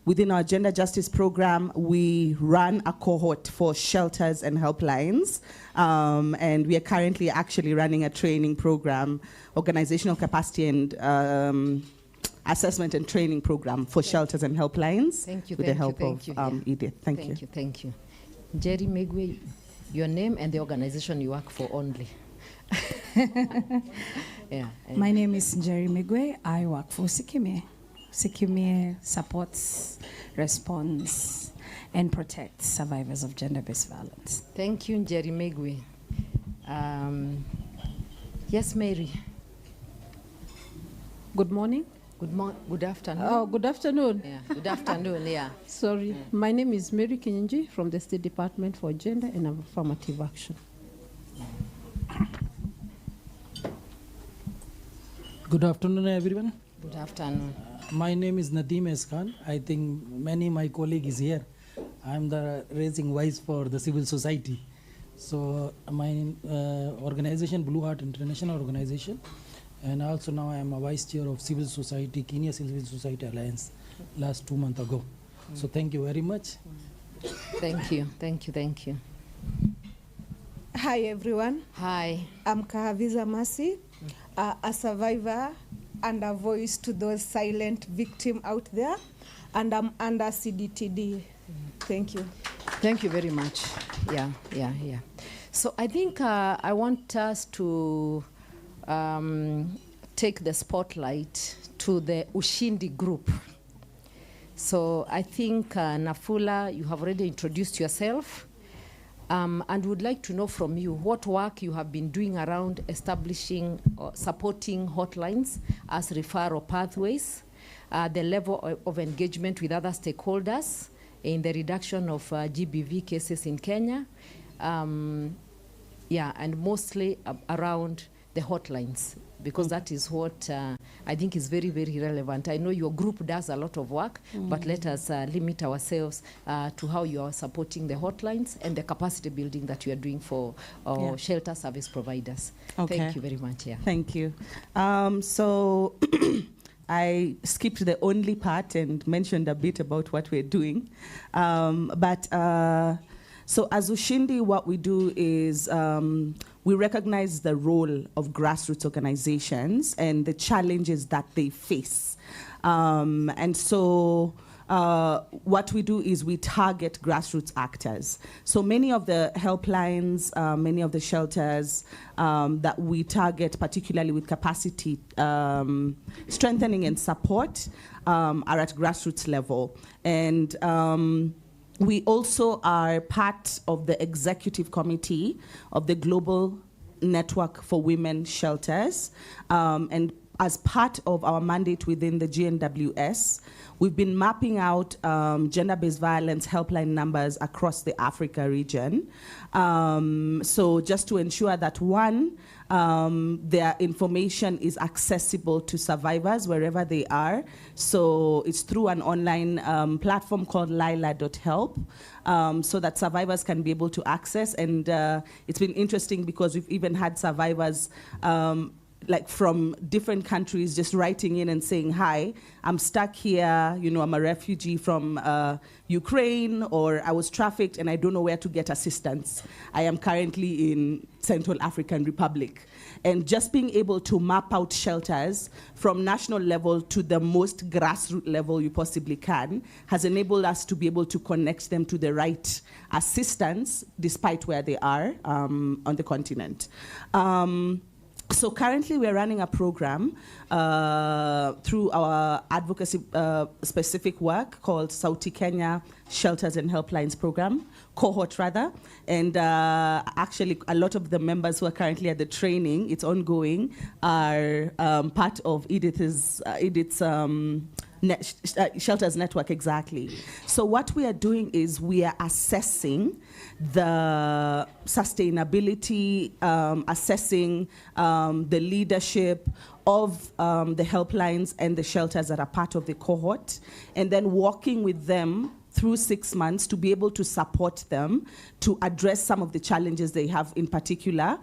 within our gender justice program, we run a cohort for shelters and helplines. And we are currently actually running a training program, organizational capacity and assessment and training program for shelters and helplines. Thank you, with the help of Edith. Thank you. Thank you. Njeri Megwe, your name and the organization you work for only. Yeah. My name is Njeri Megwe. I work for Sikimie. Sikimie supports, responds, and protects survivors of gender-based violence. Thank you, Njeri Megwe. Yes, Mary. Good morning. Good afternoon. Oh, good afternoon. Yeah, good afternoon, yeah. Sorry. My name is Mary Kenyanji from the State Department for Gender and Affirmative Action. Good afternoon, everyone. Good afternoon. My name is Nadeem Eskan. I think many my colleagues is here. I'm the raising voice for the civil society. So my organization, Blue Heart International Organization, and also now I am a vice chair of Civil Society, Kenya Civil Society Alliance, last 2 months ago. So thank you very much. Thank you, thank you, thank you. Hi everyone. Hi. I'm Kahaviza Masi, a survivor and a voice to those silent victims out there, and I'm under CDTD. Thank you. Thank you very much. Yeah. So I think I want us to take the spotlight to the Ushindi group. So I think Nafula, you have already introduced yourself. And would like to know from you what work you have been doing around establishing or supporting hotlines as referral pathways, the level of engagement with other stakeholders in the reduction of GBV cases in Kenya, and mostly around the hotlines, because that is what I think is very, very relevant. I know your group does a lot of work, but let us limit ourselves to how you are supporting the hotlines and the capacity building that you are doing for shelter service providers. Okay. Thank you very much. Yeah. Thank you. So I skipped the only part and mentioned a bit about what we're doing. So as Ushindi, what we do is we recognize the role of grassroots organizations and the challenges that they face. And so what we do is we target grassroots actors. So many of the helplines, many of the shelters that we target, particularly with capacity strengthening and support, are at grassroots level. And we also are part of the executive committee of the Global Network for Women Shelters. And as part of our mandate within the GNWS, we've been mapping out gender-based violence helpline numbers across the Africa region. So just to ensure that, one, their information is accessible to survivors wherever they are. So it's through an online platform called lila.help, so that survivors can be able to access. And it's been interesting because we've even had survivors like from different countries just writing in and saying, hi, I'm stuck here, you know, I'm a refugee from Ukraine, or I was trafficked and I don't know where to get assistance. I am currently in Central African Republic. And just being able to map out shelters from national level to the most grassroots level you possibly can has enabled us to be able to connect them to the right assistance despite where they are on the continent. So currently we're running a program through our advocacy specific work called Sauti Kenya Shelters and Helplines Program, cohort rather. And actually a lot of the members who are currently at the training, it's ongoing, are part of Edith's Shelters Network, exactly. So what we are doing is we are assessing the sustainability, assessing the leadership of the helplines and the shelters that are part of the cohort, and then working with them through 6 months to be able to support them to address some of the challenges they have, in particular,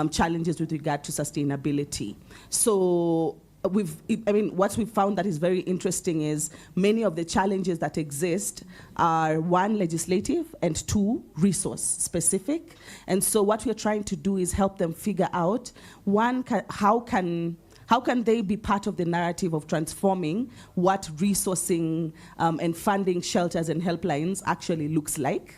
challenges with regard to sustainability. So what we've found that is very interesting is many of the challenges that exist are, one, legislative, and two, resource specific. And so what we're trying to do is help them figure out, one, how can they be part of the narrative of transforming what resourcing and funding shelters and helplines actually looks like?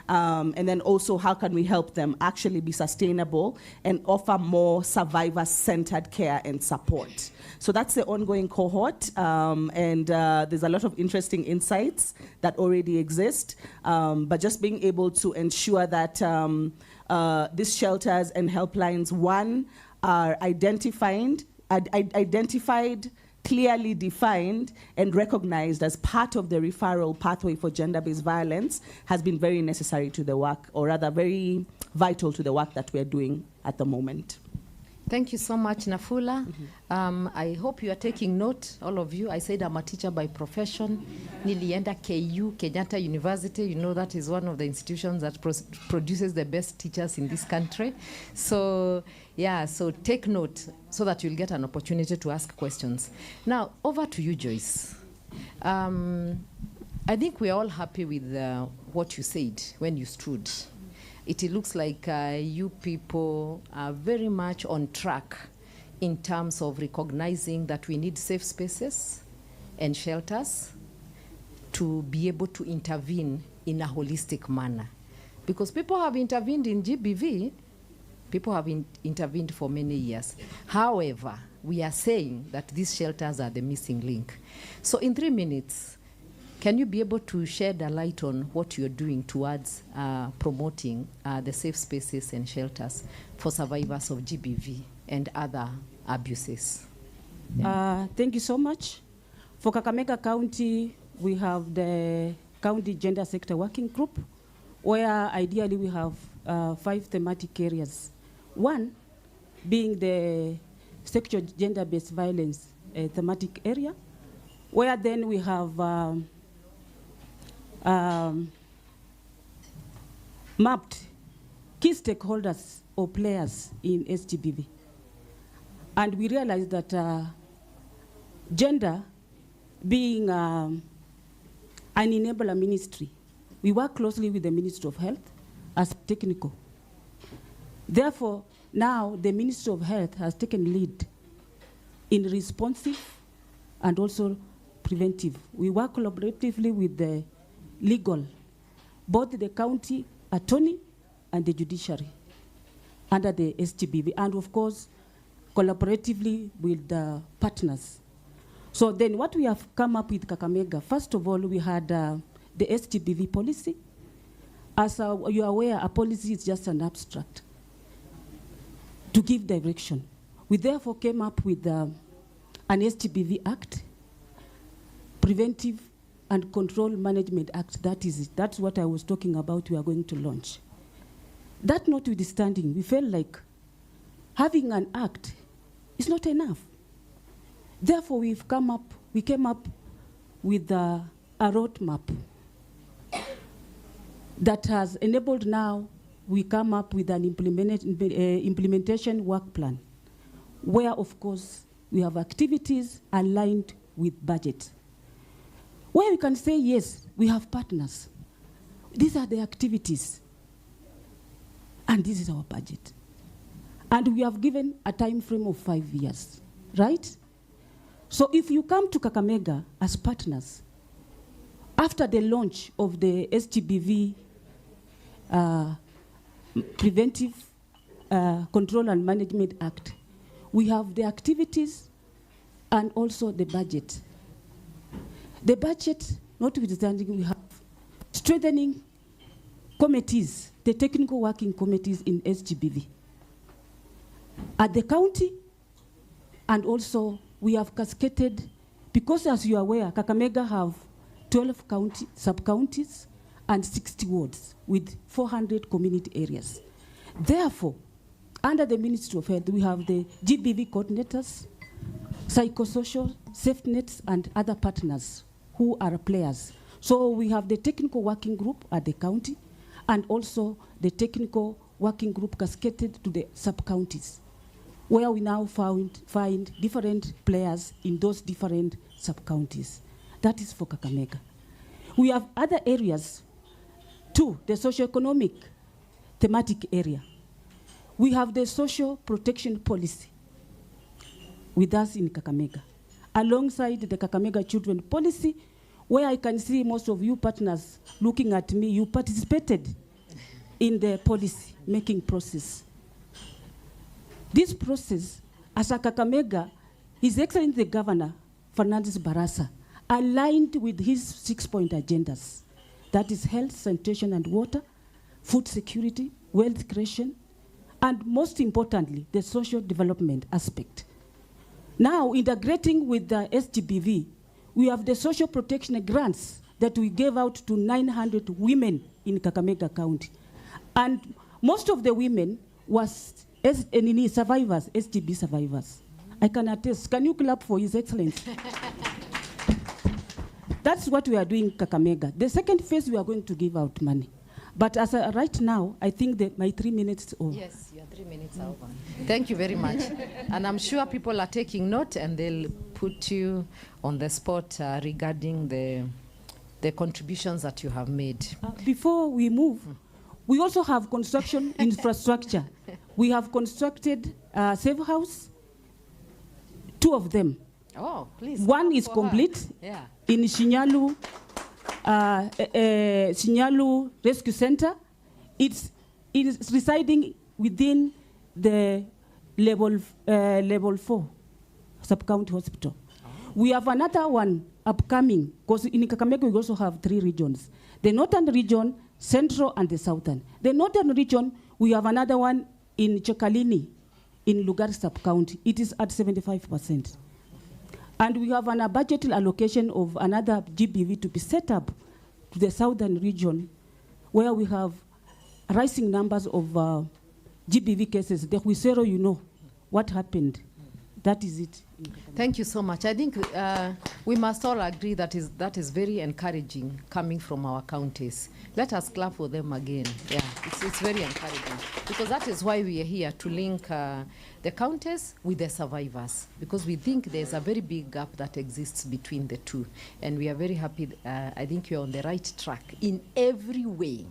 And then also, how can we help them actually be sustainable and offer more survivor-centered care and support? So that's the ongoing cohort, and there's a lot of interesting insights that already exist, but just being able to ensure that these shelters and helplines, one, are identified, clearly defined and recognized as part of the referral pathway for gender-based violence, has been very necessary to the work, or rather very vital to the work that we're doing at the moment. Thank you so much, Nafula. I hope you are taking note, all of you. I said I'm a teacher by profession. Nilienda KU, Kenyatta University. You know that is one of the institutions that produces the best teachers in this country. So, yeah, so take note so that you'll get an opportunity to ask questions. Now, over to you, Joyce. I think we're all happy with what you said when you stood. It looks like you people are very much on track in terms of recognizing that we need safe spaces and shelters to be able to intervene in a holistic manner. Because people have intervened in GBV, people have intervened for many years. However, we are saying that these shelters are the missing link. So in 3 minutes, can you be able to shed a light on what you're doing towards promoting the safe spaces and shelters for survivors of GBV and other abuses? Thank you so much. For Kakamega County, we have the County Gender Sector Working Group, where ideally we have 5 thematic areas. One being the sexual gender-based violence thematic area, where then we have mapped key stakeholders or players in SGBV. And we realized that gender being an enabler ministry, we work closely with the Ministry of Health as technical. Therefore, now the Ministry of Health has taken lead in responsive and also preventive. We work collaboratively with the legal, both the county attorney and the judiciary under the SGBV, and of course, collaboratively with the partners. So then what we have come up with Kakamega, first of all, we had the SGBV policy. As you are aware, a policy is just an abstract to give direction. We therefore came up with an SGBV Act, Preventive and Control Management Act. That is it. That's what I was talking about we are going to launch. That notwithstanding, we felt like having an act is not enough. Therefore, we came up with a roadmap that has enabled now we come up with an implementation work plan, where of course we have activities aligned with budget. Where we can say, yes, we have partners. These are the activities. And this is our budget. And we have given a time frame of 5 years, right? So if you come to Kakamega as partners, after the launch of the SGBV Preventive Control and Management Act, we have the activities and also the budget. The budget, notwithstanding, we have strengthening committees, the technical working committees in SGBV. At the county, and also we have cascaded, because as you are aware, Kakamega have 12 sub-counties and 60 wards with 400 community areas. Therefore, under the Ministry of Health, we have the GBV coordinators, psychosocial, safety nets, and other partners who are players. So we have the technical working group at the county, and also the technical working group cascaded to the sub-counties, where we now find different players in those different sub-counties. That is for Kakamega. We have other areas too, the socio-economic thematic area. We have the social protection policy with us in Kakamega, alongside the Kakamega Children Policy, where I can see most of you partners looking at me, you participated in the policy making process. This process, as a Kakamega, His Excellency the Governor, Fernandez Barasa, aligned with his 6-point agendas. That is health, sanitation and water, food security, wealth creation, and most importantly, the social development aspect. Now, integrating with the SGBV, we have the social protection grants that we gave out to 900 women in Kakamega County. And most of the women was survivors, STB survivors. I can attest. Can you clap for His Excellency? That's what we are doing, Kakamega. The second phase, we are going to give out money. But as right now, I think that my 3 minutes is over. Yes, your 3 minutes are over. Thank you very much. And I'm sure people are taking note and they'll put you on the spot regarding the contributions that you have made. Before we move, we also have construction infrastructure. We have constructed a safe house, 2 of them. Oh, please. One is complete Yeah. in Shinyalu, Shinyalu Rescue Center. It is residing within the level 4 sub-county hospital. We have another one upcoming, because in Kakamega we also have 3 regions. The northern region, central, and the southern. The northern region, we have another one in Chokalini, in Lugari sub-county. It is at 75%. And we have a budgeted allocation of another GBV to be set up to the southern region, where we have rising numbers of GBV cases. The Huisero, you know what happened. That is it. Thank you so much. I think we must all agree that is very encouraging coming from our counties. Let us clap for them again. Yeah, it's very encouraging, because that is why we are here, to link the counties with the survivors, because we think there's a very big gap that exists between the two, and we are very happy. I think you're on the right track in every way.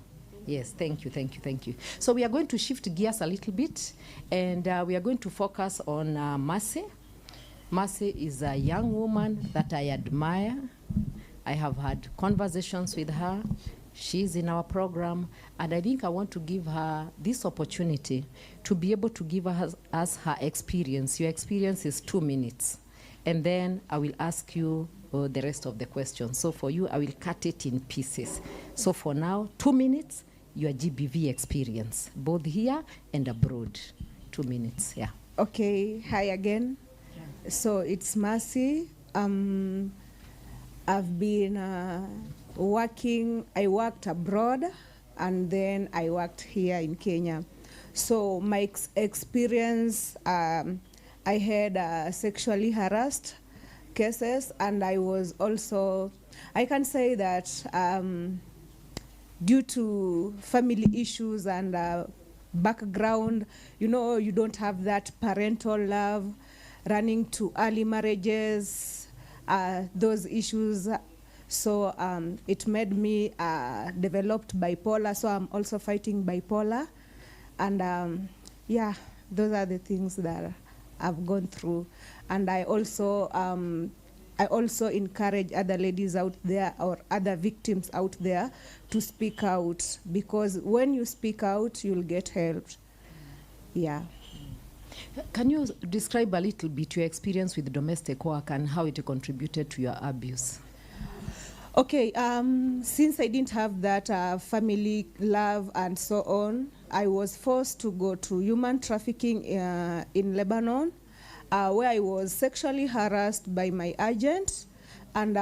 Yes, thank you, thank you, thank you. So we are going to shift gears a little bit, and we are going to focus on Mercy. Mercy is a young woman that I admire. I have had conversations with her. She's in our program, and I think I want to give her this opportunity to be able to give us her experience. Your experience is 2 minutes, and then I will ask you the rest of the questions. So for you, I will cut it in pieces. So for now, 2 minutes, your GBV experience, both here and abroad. 2 minutes, yeah. Okay, hi again. So it's Mercy. I've been I worked abroad, and then I worked here in Kenya. So my experience, I had sexually harassed cases, and I was also, I can say that due to family issues and background, you know, you don't have that parental love, running to early marriages, those issues. So it made me developed bipolar. So I'm also fighting bipolar. And yeah, those are the things that I've gone through. And I also encourage other ladies out there, or other victims out there, to speak out, because when you speak out, you'll get help. Yeah. Can you describe a little bit your experience with domestic work and how it contributed to your abuse? Okay, since I didn't have that family love and so on, I was forced to go to human trafficking in Lebanon, where I was sexually harassed by my agent. And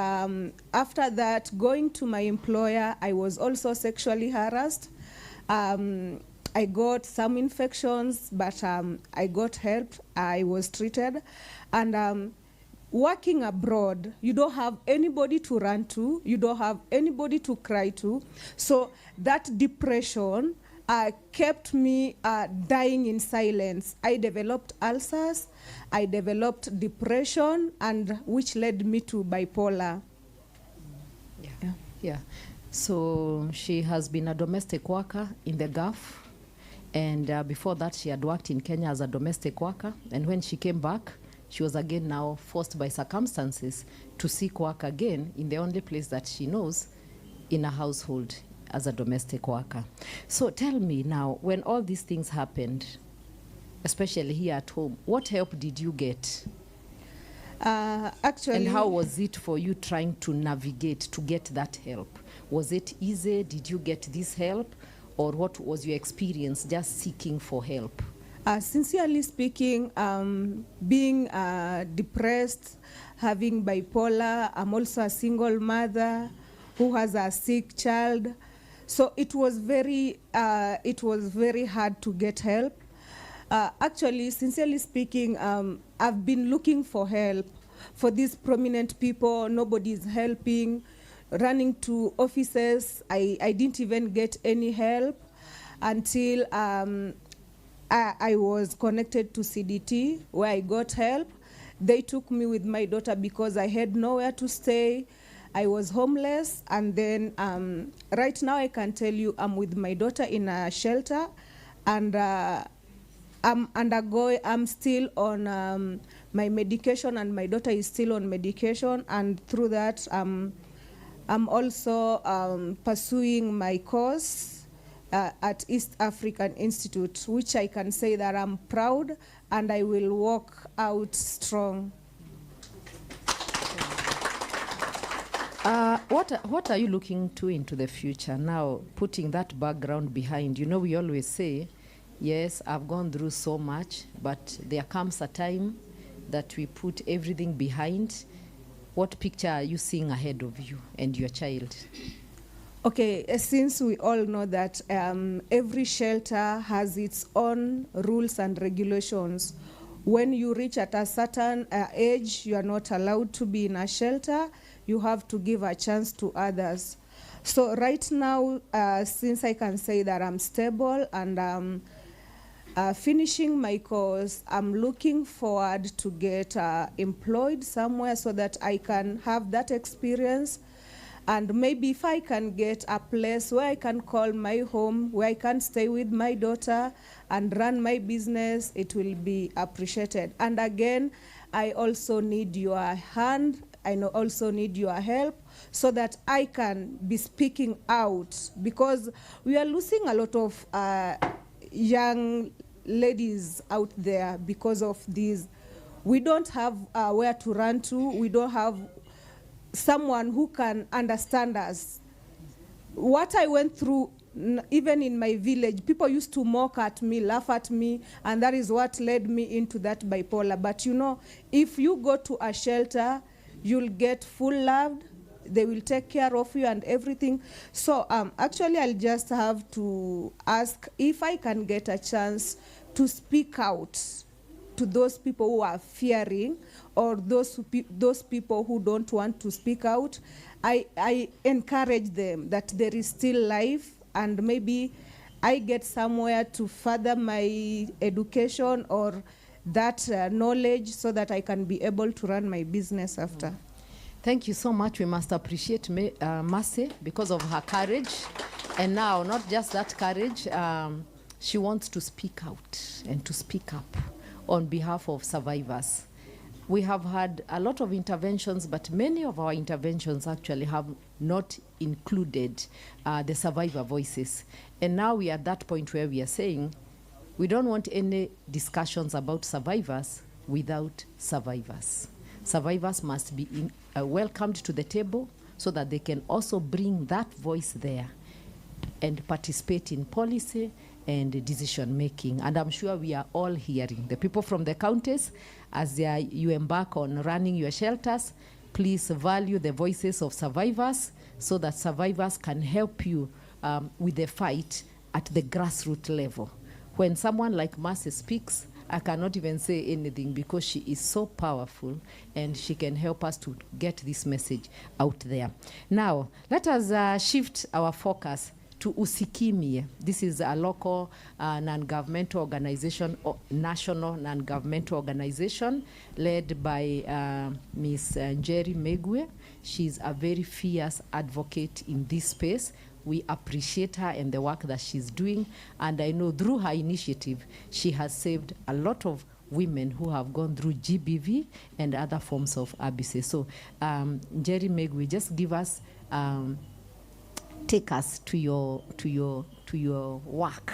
after that, going to my employer, I was also sexually harassed. I got some infections, but I got help. I was treated. And working abroad, you don't have anybody to run to. You don't have anybody to cry to. So that depression kept me dying in silence. I developed ulcers. I developed depression, and which led me to bipolar. Yeah. So she has been a domestic worker in the Gulf. And before that, she had worked in Kenya as a domestic worker. And when she came back, she was again now forced by circumstances to seek work again in the only place that she knows, in a household, as a domestic worker. So tell me now, when all these things happened, especially here at home, what help did you get? Actually, and how was it for you trying to navigate to get that help? Was it easy? Did you get this help? Or what was your experience just seeking for help? Sincerely speaking, being depressed, having bipolar, I'm also a single mother who has a sick child. So it was very hard to get help. Actually, sincerely speaking, I've been looking for help for these prominent people. Nobody's helping. Running to offices, I didn't even get any help until I was connected to CDT, where I got help. They took me with my daughter because I had nowhere to stay. I was homeless, and then right now I can tell you I'm with my daughter in a shelter, and I'm still on my medication, and my daughter is still on medication, and through that I'm also pursuing my course at East African Institute, which I can say that I'm proud, and I will walk out strong. What are you looking to into the future now, putting that background behind? You know, we always say, yes, I've gone through so much, but there comes a time that we put everything behind. What picture are you seeing ahead of you and your child? Okay, since we all know that every shelter has its own rules and regulations. When you reach at a certain age, you are not allowed to be in a shelter. You have to give a chance to others. So right now, since I can say that I'm stable and finishing my course, I'm looking forward to get employed somewhere so that I can have that experience. And maybe if I can get a place where I can call my home, where I can stay with my daughter and run my business, it will be appreciated. And again, I also need your hand. I also need your help so that I can be speaking out, because we are losing a lot of young ladies out there because of these. We don't have where to run to. We don't have someone who can understand us. What I went through, even in my village, people used to mock at me, laugh at me, and that is what led me into that bipolar. But you know, if you go to a shelter, you'll get full loved. They will take care of you and everything. So actually, I'll just have to ask if I can get a chance to speak out to those people who are fearing, or those people who don't want to speak out. I encourage them that there is still life, and maybe I get somewhere to further my education or that knowledge so that I can be able to run my business after. Thank you so much. We must appreciate Mercy because of her courage. And now, not just that courage, she wants to speak out and to speak up on behalf of survivors. We have had a lot of interventions, but many of our interventions actually have not included the survivor voices. And now we are at that point where we are saying we don't want any discussions about survivors without survivors. Survivors must be welcomed to the table so that they can also bring that voice there and participate in policy and decision making. And I'm sure we are all hearing. The people from the counties, as you embark on running your shelters, please value the voices of survivors so that survivors can help you with the fight at the grassroots level. When someone like Mercy speaks, I cannot even say anything because she is so powerful and she can help us to get this message out there. Now, let us shift our focus to Usikimie. This is a local non-governmental organization, or national non-governmental organization led by Ms. Njeri Megwe. She's a very fierce advocate in this space. We appreciate her and the work that she's doing. And I know through her initiative, she has saved a lot of women who have gone through GBV and other forms of abuses. So Njeri Megwe, just give us, take us to your work,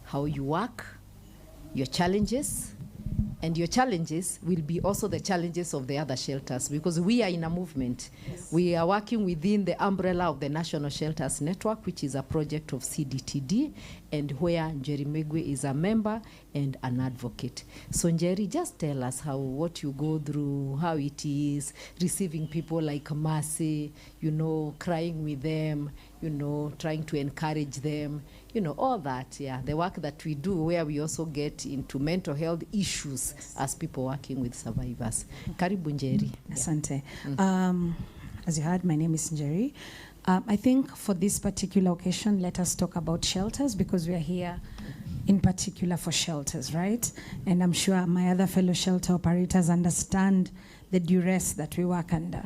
how you work, your challenges, and your challenges will be also the challenges of the other shelters, because we are in a movement. Yes. We are working within the umbrella of the National Shelters Network, which is a project of CDTD, and where Njeri Megwe is a member and an advocate. So Njeri, just tell us what you go through, how it is receiving people like Mercy, you know, crying with them, you know, trying to encourage them, you know, all that, yeah, the work that we do where we also get into mental health issues as people working with survivors. Karibu Njeri. Asante. As you heard, my name is Njeri. I think for this particular occasion, let us talk about shelters because we are here in particular for shelters, right? And I'm sure my other fellow shelter operators understand the duress that we work under.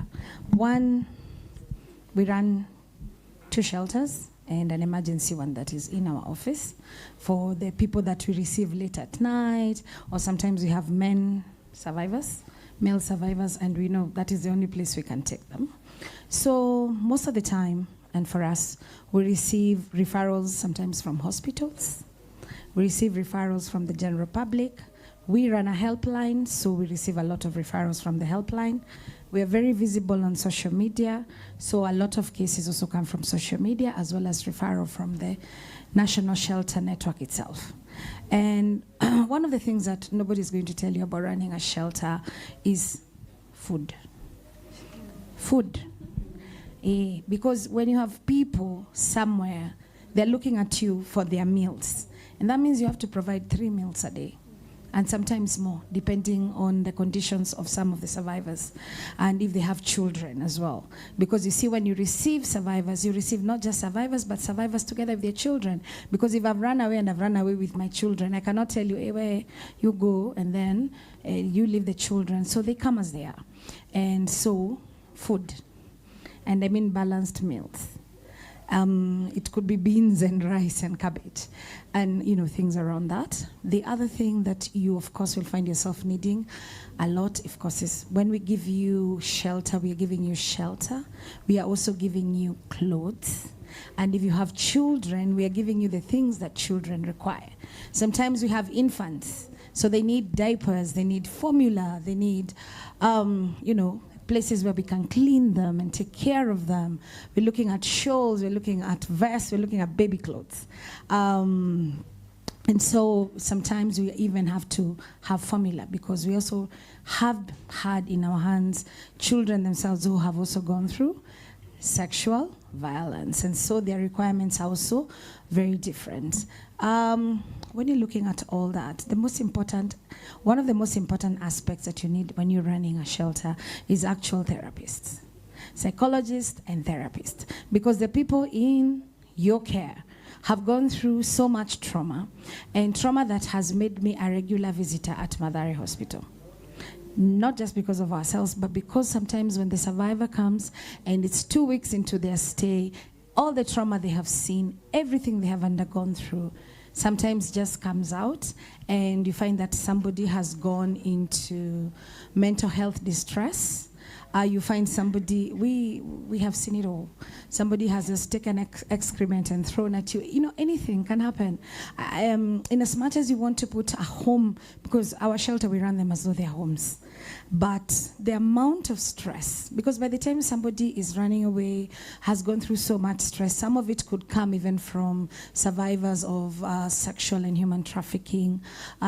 One, we run 2 shelters and an emergency one that is in our office for the people that we receive late at night, or sometimes we have male survivors, and we know that is the only place we can take them. So most of the time, and for us, we receive referrals sometimes from hospitals, we receive referrals from the general public, we run a helpline, so we receive a lot of referrals from the helpline. We are very visible on social media, so a lot of cases also come from social media as well as referral from the National Shelter Network itself. And one of the things that nobody's going to tell you about running a shelter is food. Food. Because when you have people somewhere, they're looking at you for their meals. And that means you have to provide 3 meals a day. And sometimes more, depending on the conditions of some of the survivors and if they have children as well. Because you see, when you receive survivors, you receive not just survivors, but survivors together with their children. Because if I've run away and I've run away with my children, I cannot tell you, hey, where you go, and then you leave the children. So they come as they are. And so, food. And I mean balanced meals. It could be beans and rice and cabbage and, you know, things around that. The other thing that you, of course, will find yourself needing a lot, of course, is when we give you shelter, we are giving you shelter. We are also giving you clothes. And if you have children, we are giving you the things that children require. Sometimes we have infants, so they need diapers, they need formula, they need, you know, places where we can clean them and take care of them. We're looking at shawls, we're looking at vests, we're looking at baby clothes. And so sometimes we even have to have formula because we also have had in our hands children themselves who have also gone through sexual violence. And so their requirements are also very different. When you're looking at all that, one of the most important aspects that you need when you're running a shelter is actual therapists, psychologists and therapists, because the people in your care have gone through so much trauma, and trauma that has made me a regular visitor at Mathare Hospital. Not just because of ourselves, but because sometimes when the survivor comes and it's 2 weeks into their stay, all the trauma they have seen, everything they have undergone through, sometimes just comes out, and you find that somebody has gone into mental health distress. You find somebody, we have seen it all. Somebody has just taken excrement and thrown at you. You know, anything can happen. In as much as you want to put a home, because our shelter, we run them as though they're homes. But the amount of stress, because by the time somebody is running away, has gone through so much stress, some of it could come even from survivors of sexual and human trafficking.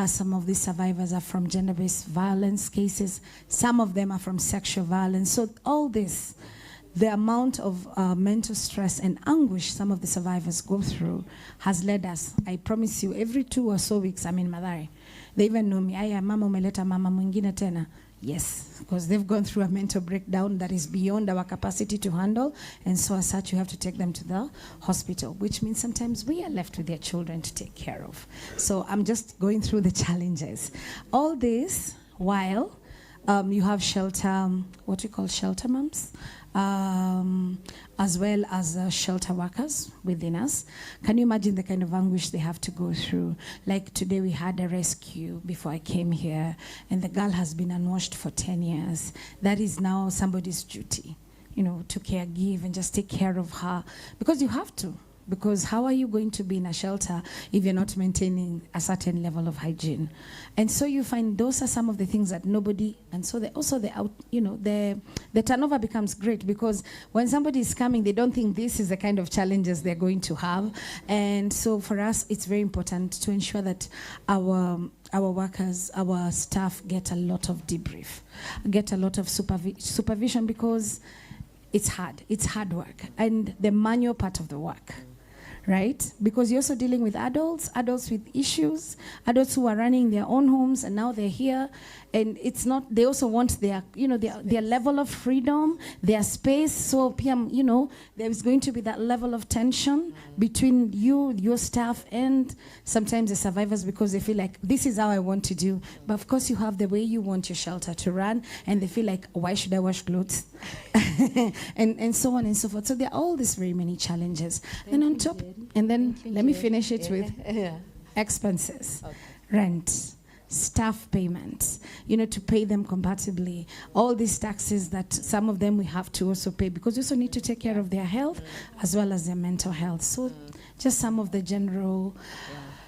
Some of these survivors are from gender-based violence cases. Some of them are from sexual violence. So all this, the amount of mental stress and anguish some of the survivors go through has led us, I promise you, every 2 or so weeks I'm in Mathare. They even know me, aya mama umeleta mama mwingine tena. Yes, because they've gone through a mental breakdown that is beyond our capacity to handle, and so as such you have to take them to the hospital, which means sometimes we are left with their children to take care of. So I'm just going through the challenges. All this while you have shelter, what we call shelter moms, as well as shelter workers within us. Can you imagine the kind of anguish they have to go through? Like today we had a rescue before I came here, and the girl has been unwashed for 10 years. That is now somebody's duty, you know, to give and just take care of her, because you have to. Because how are you going to be in a shelter if you're not maintaining a certain level of hygiene? And so you find those are some of the things that nobody, and so the turnover becomes great, because when somebody is coming, they don't think this is the kind of challenges they're going to have. And so for us, it's very important to ensure that our workers, our staff get a lot of debrief, get a lot of supervision, because it's hard work, and the manual part of the work right? Because you're also dealing with adults with issues, adults who are running their own homes and now they're here. And it's not, they also want their, their level of freedom, their space. So, there is going to be that level of tension between you, your staff, and sometimes the survivors, because they feel like, this is how I want to do. But of course, you have the way you want your shelter to run, and they feel like, why should I wash clothes? and so on and so forth. So there are all these very many challenges. And on top, and then let me finish it with expenses, rent, staff payments, to pay them compatibly, all these taxes that some of them we have to also pay, because we also need to take care of their health as well as their mental health. So just some of the general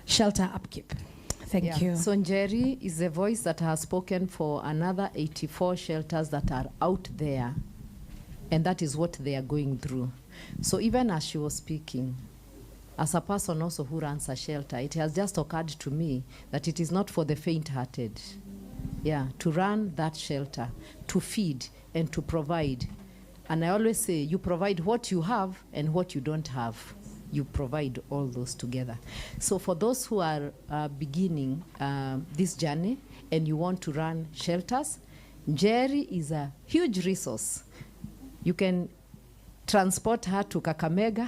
shelter upkeep. Thank you. So Njeri is a voice that has spoken for another 84 shelters that are out there, and that is what they are going through. So even as she was speaking, as a person also who runs a shelter, it has just occurred to me that it is not for the faint-hearted. Yeah, to run that shelter, to feed and to provide. And I always say, you provide what you have and what you don't have. You provide all those together. So for those who are beginning this journey and you want to run shelters, Njeri is a huge resource. You can transport her to Kakamega,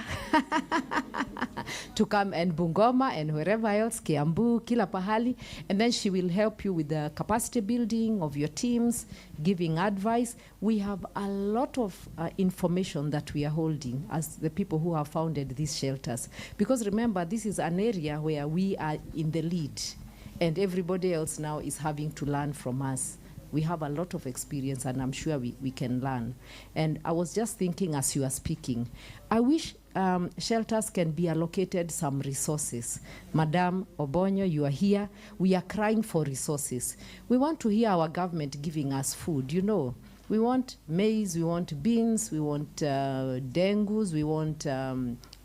to come and Bungoma and wherever else, Kiambu, kila pahali, and then she will help you with the capacity building of your teams, giving advice. We have a lot of information that we are holding as the people who have founded these shelters. Because remember, this is an area where we are in the lead, and everybody else now is having to learn from us. We have a lot of experience, and I'm sure we can learn. And I was just thinking as you are speaking, I wish shelters can be allocated some resources. Madam Obonyo, you are here. We are crying for resources. We want to hear our government giving us food, We want maize, we want beans, we want dengus, we want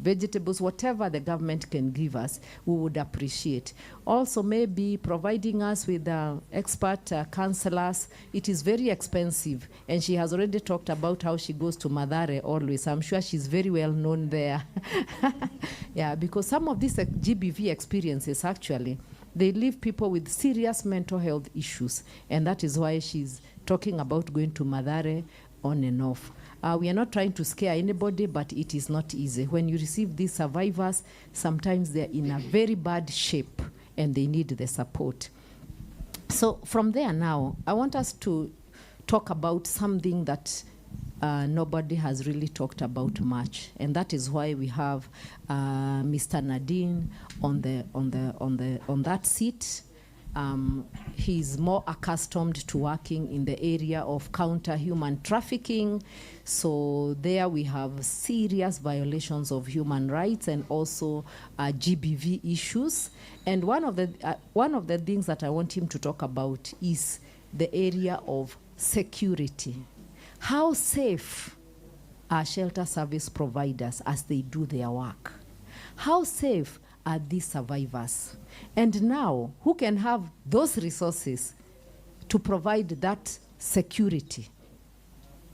vegetables, whatever the government can give us, we would appreciate. Also, maybe providing us with expert counselors. It is very expensive, and she has already talked about how she goes to Mathare always. I'm sure she's very well known there. Yeah, because some of these GBV experiences, actually, they leave people with serious mental health issues, and that is why she's talking about going to Mathare on and off. We are not trying to scare anybody, but it is not easy. When you receive these survivors, sometimes they're in a very bad shape and they need the support. So from there now, I want us to talk about something that nobody has really talked about much, and that is why we have Mr. Nadine on that seat. He's more accustomed to working in the area of counter human trafficking. So there we have serious violations of human rights and also GBV issues. And one of the things that I want him to talk about is the area of security. How safe are shelter service providers as they do their work? How safe are these survivors? And now, who can have those resources to provide that security?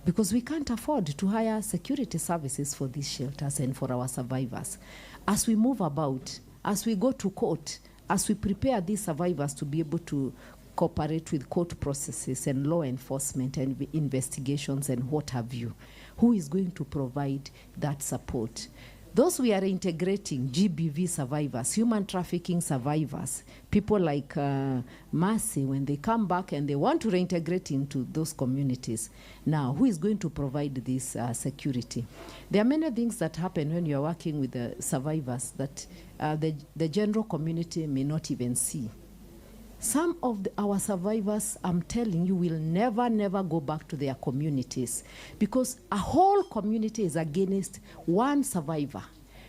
Because we can't afford to hire security services for these shelters and for our survivors. As we move about, as we go to court, as we prepare these survivors to be able to cooperate with court processes and law enforcement and investigations and what have you, who is going to provide that support? Those we are integrating, GBV survivors, human trafficking survivors, people like Mercy, when they come back and they want to reintegrate into those communities. Now, who is going to provide this security? There are many things that happen when you're working with the survivors that the general community may not even see. Some of our survivors, I'm telling you, will never go back to their communities because a whole community is against one survivor.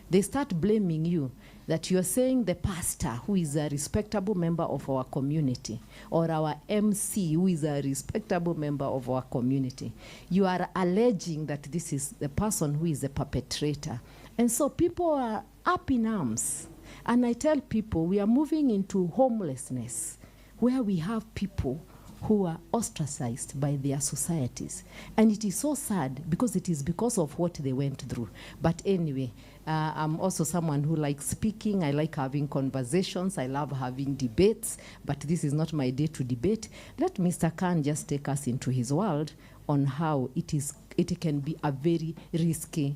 They start blaming you that you're saying the pastor, who is a respectable member of our community, or our MC, who is a respectable member of our community. You are alleging that this is the person who is the perpetrator. And so people are up in arms. And I tell people we are moving into homelessness, where we have people who are ostracized by their societies. And it is so sad because it is because of what they went through. But anyway, I'm also someone who likes speaking. I like having conversations. I love having debates, but this is not my day to debate. Let Mr. Khan just take us into his world on how it can be a very risky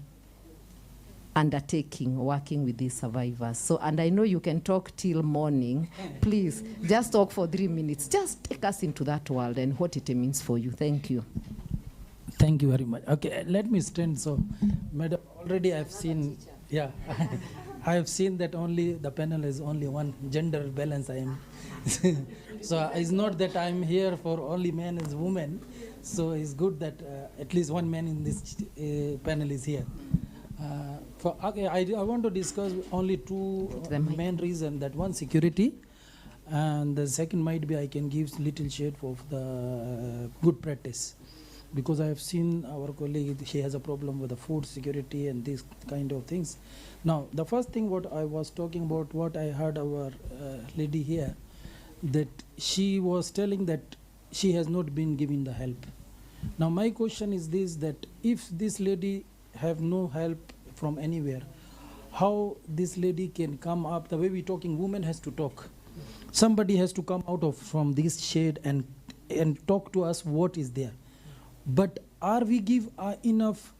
undertaking working with these survivors. So, and I know you can talk till morning. Please, just talk for 3 minutes. Just take us into that world and what it means for you. Thank you. Thank you very much. Okay, let me stand. So, Madam, already I've seen, yeah, I have seen that only the panel is only one gender balance. I am. So it's not that I'm here for only men as women. So it's good that at least one man in this panel is here. I want to discuss only two main reasons. That one, security, and the second might be I can give little shade of the good practice, because I have seen our colleague, she has a problem with the food security and these kind of things. Now, the first thing what I was talking about, what I heard our lady here, that she was telling that she has not been given the help. Now, my question is this, that if this lady have no help from anywhere, how this lady can come up? The way we're talking, woman has to talk. Somebody has to come out of from this shade and talk to us what is there. But are we give enough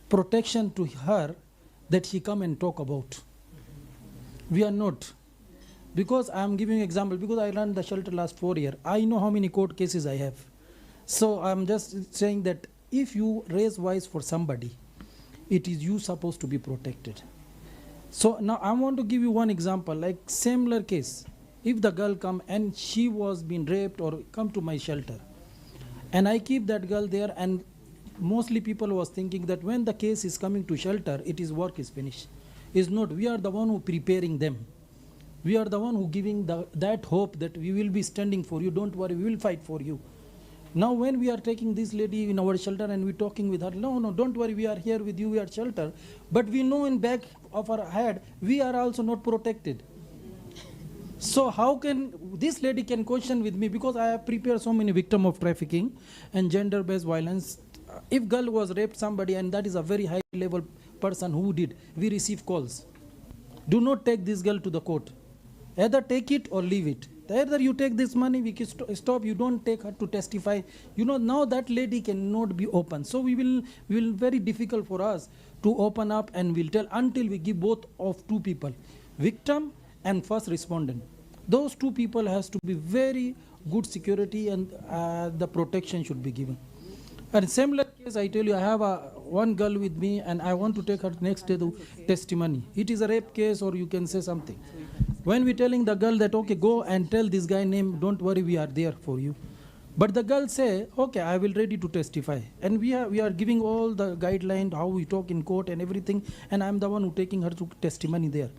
protection to her that she come and talk about? We are not. Because I am giving example, because I ran the shelter last 4 years, I know how many court cases I have. So I'm just saying that if you raise voice for somebody, it is you supposed to be protected. So now I want to give you one example, like similar case. If the girl come and she was being raped or come to my shelter, and I keep that girl there, and mostly people was thinking that when the case is coming to shelter, it is work is finished. It's not. We are the one who preparing them. We are the one who giving that hope that we will be standing for you. Don't worry, we will fight for you. Now when we are taking this lady in our shelter and we're talking with her, no, don't worry, we are here with you, we are shelter. But we know in back of our head, we are also not protected. So how can this lady can question with me, because I have prepared so many victims of trafficking and gender-based violence. If girl was raped somebody, and that is a very high level person who did, we receive calls. Do not take this girl to the court. Either take it or leave it. Either you take this money, we can stop, you don't take her to testify. You know, now that lady cannot be open. So we will very difficult for us to open up, and we'll tell until we give both of two people, victim and first respondent. Those two people has to be very good security, and the protection should be given. And similar case, I tell you, I have one girl with me, and I want to take her next day to testimony. It is a rape case, or you can say something. When we're telling the girl that, okay, go and tell this guy name, don't worry, we are there for you. But the girl say, okay, I will ready to testify. And we are giving all the guidelines, how we talk in court and everything, and I'm the one who taking her to testimony there.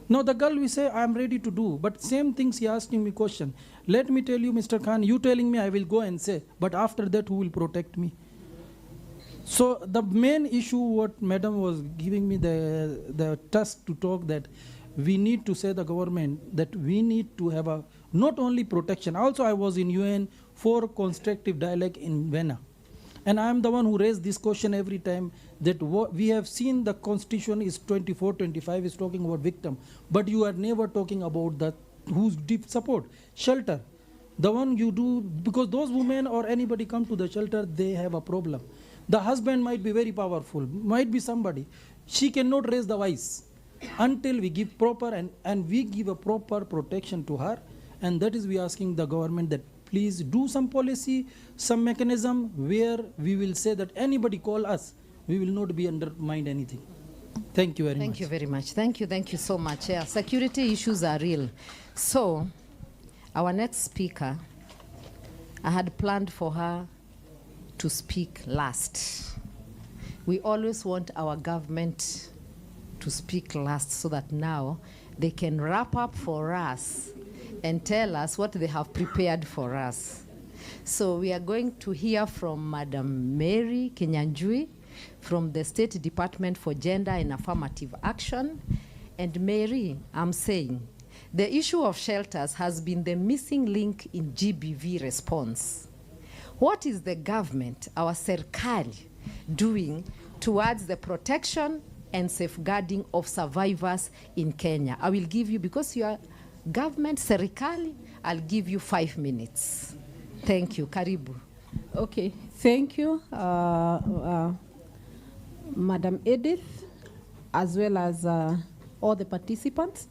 Now the girl, we say, I'm ready to do, but same things he asking me question. Let me tell you, Mr. Khan, you telling me I will go and say, but after that, who will protect me? So the main issue, what madam was giving me the task to talk, that we need to say the government that we need to have a not only protection. Also, I was in UN for constructive dialogue in Vienna, and I am the one who raised this question every time, that what we have seen the constitution is 24, 25 is talking about victim, but you are never talking about that who's deep support, shelter. The one you do, because those women or anybody come to the shelter, they have a problem. The husband might be very powerful, might be somebody. She cannot raise the voice until we give proper and we give a proper protection to her. And that is we asking the government that please do some policy, some mechanism where we will say that anybody call us, we will not be undermined anything. Thank you very much. Thank you very much. Thank you so much. Yeah, security issues are real. So, our next speaker, I had planned for her to speak last. We always want our government to speak last so that now they can wrap up for us and tell us what they have prepared for us. So we are going to hear from Madam Mary Kenyanjui from the State Department for Gender and Affirmative Action. And Mary, I'm saying The issue of shelters has been the missing link in GBV response. What is the government, our serikali, doing towards the protection and safeguarding of survivors in Kenya? I will give you, because you are government, serikali, I'll give you 5 minutes. Thank you. Karibu. Okay, thank you, Madam Edith, as well as all the participants.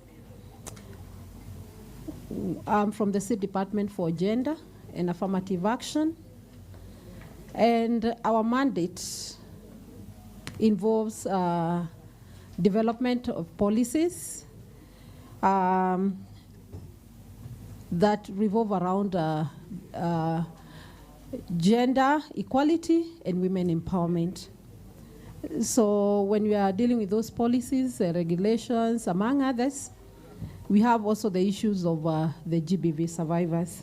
I'm from the State Department for Gender and Affirmative Action, and our mandate involves development of policies that revolve around gender equality and women empowerment. So when we are dealing with those policies, regulations, among others, we have also the issues of the GBV survivors.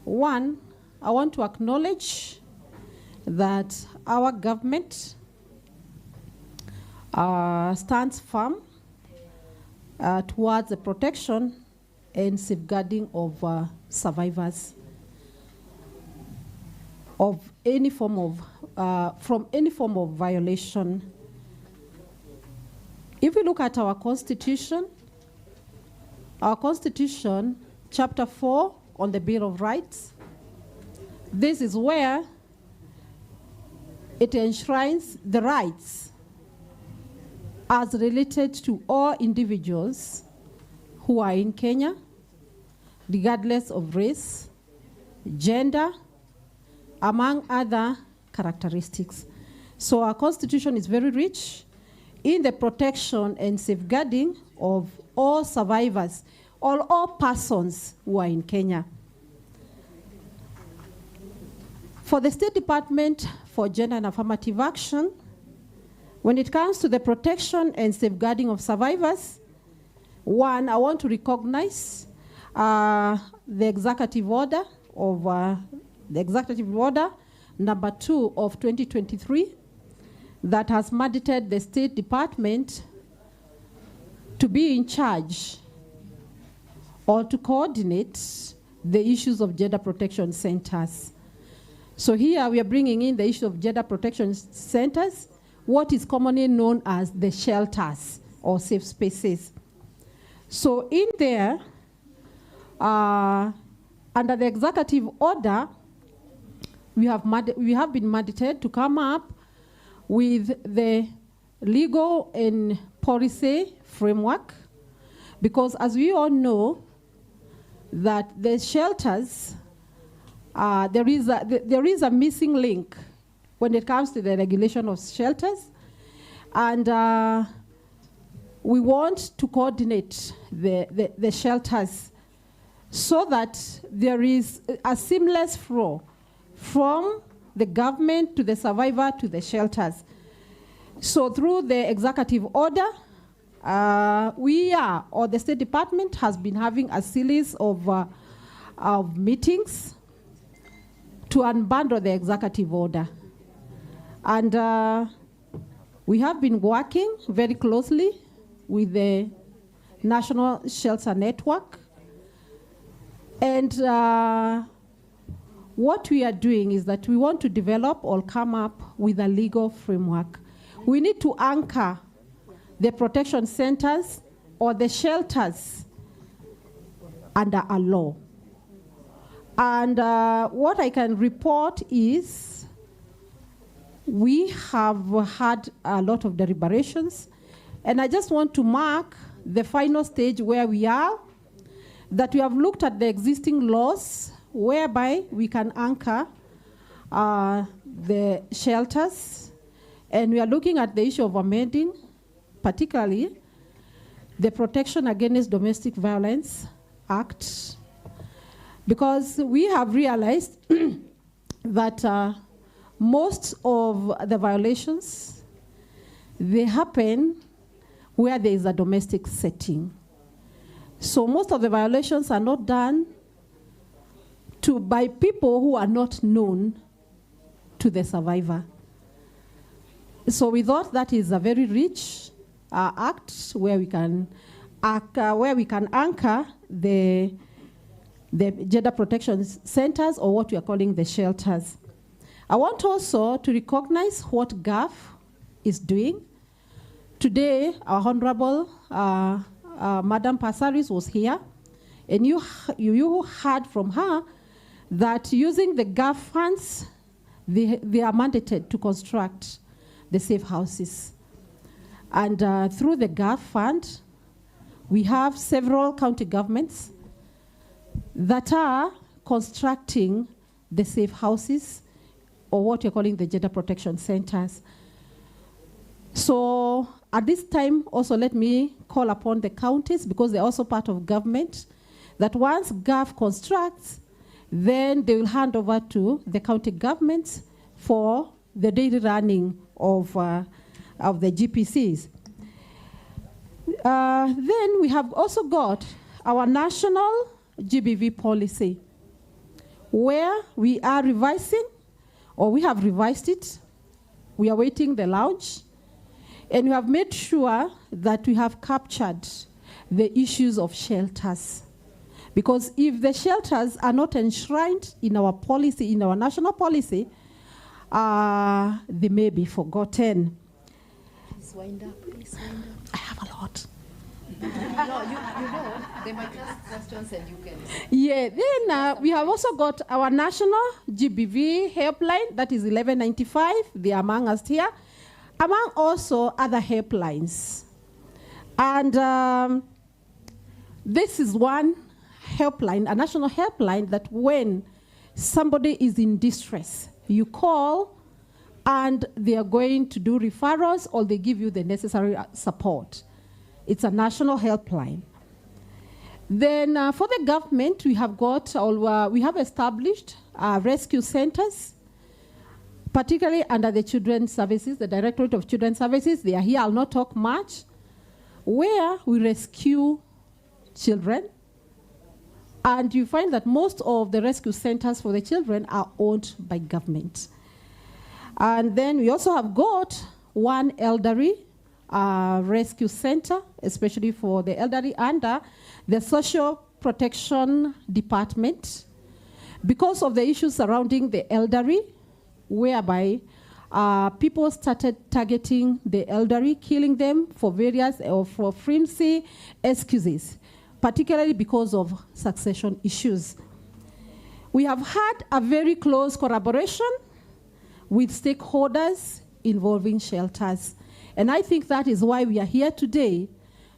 One, I want to acknowledge that our government stands firm towards the protection and safeguarding of survivors of any form of, from any form of violation. If we look at our Constitution, Chapter 4 on the Bill of Rights, this is where it enshrines the rights as related to all individuals who are in Kenya, regardless of race, gender, among other characteristics. So our Constitution is very rich in the protection and safeguarding of all survivors, all persons who are in Kenya. For the State Department for Gender and Affirmative Action, when it comes to the protection and safeguarding of survivors, one, I want to recognize the executive order of number 2 of 2023 that has mandated the State Department to be in charge or to coordinate the issues of gender protection centers. So here we are bringing in the issue of gender protection centers, what is commonly known as the shelters or safe spaces. So in there, under the executive order, we have been mandated to come up with the legal and policy framework, because as we all know that the shelters, there is a missing link when it comes to the regulation of shelters, and we want to coordinate the shelters so that there is a seamless flow from the government to the survivor to the shelters. So through the executive order, the State Department has been having a series of meetings to unbundle the executive order. And we have been working very closely with the National Shelter Network. And what we are doing is that we want to develop or come up with a legal framework. We need to anchor the protection centers or the shelters under a law. And what I can report is we have had a lot of deliberations, and I just want to mark the final stage where we are, that we have looked at the existing laws whereby we can anchor the shelters, and we are looking at the issue of amending, particularly the Protection Against Domestic Violence Act, because we have realized that most of the violations, they happen where there is a domestic setting. So most of the violations are not done by people who are not known to the survivor. So we thought that is a very rich act where we can where we can anchor the gender protection centers, or what we are calling the shelters. I want also to recognize what GAF is doing. Today, our Honorable Madam Passaris was here, and you heard from her that using the GAF funds, they are mandated to construct the safe houses. And through the GAF fund, we have several county governments that are constructing the safe houses, or what you're calling the gender protection centers. So at this time, also let me call upon the counties, because they're also part of government, that once GAF constructs, then they will hand over to the county governments for the daily running of the GPCs. Then we have also got our national GBV policy, where we are revising, or we have revised it. We are waiting the launch, and we have made sure that we have captured the issues of shelters. Because if the shelters are not enshrined in our policy, in our national policy, they may be forgotten. Please wind up, please wind up. I have a lot. No, you know, they might ask questions and you can. Yeah, then we have also got our national GBV helpline, that is 1195, they are among us here, among also other helplines. And this is one helpline, a national helpline, that when somebody is in distress, you call and they are going to do referrals, or they give you the necessary support. It's a national helpline. Then for the government, we have got, we have established rescue centers, particularly under the Children's Services, the Directorate of Children's Services. They are here, I'll not talk much, where we rescue children. And you find that most of the rescue centers for the children are owned by government. And then we also have got one elderly rescue center, especially for the elderly, under the Social Protection Department, because of the issues surrounding the elderly, whereby people started targeting the elderly, killing them for various or for flimsy excuses, particularly because of succession issues. We have had a very close collaboration with stakeholders involving shelters. And I think that is why we are here today,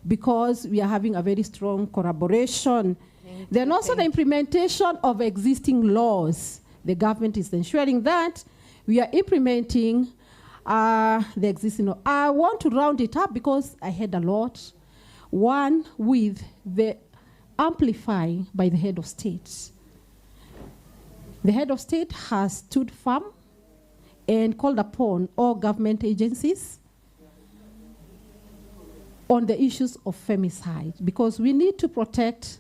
because we are having a very strong collaboration. Then also the implementation of existing laws. The government is ensuring that we are implementing the existing law. I want to round it up because I had a lot. One, with the amplifying by the head of state. The head of state has stood firm and called upon all government agencies on the issues of femicide, because we need to protect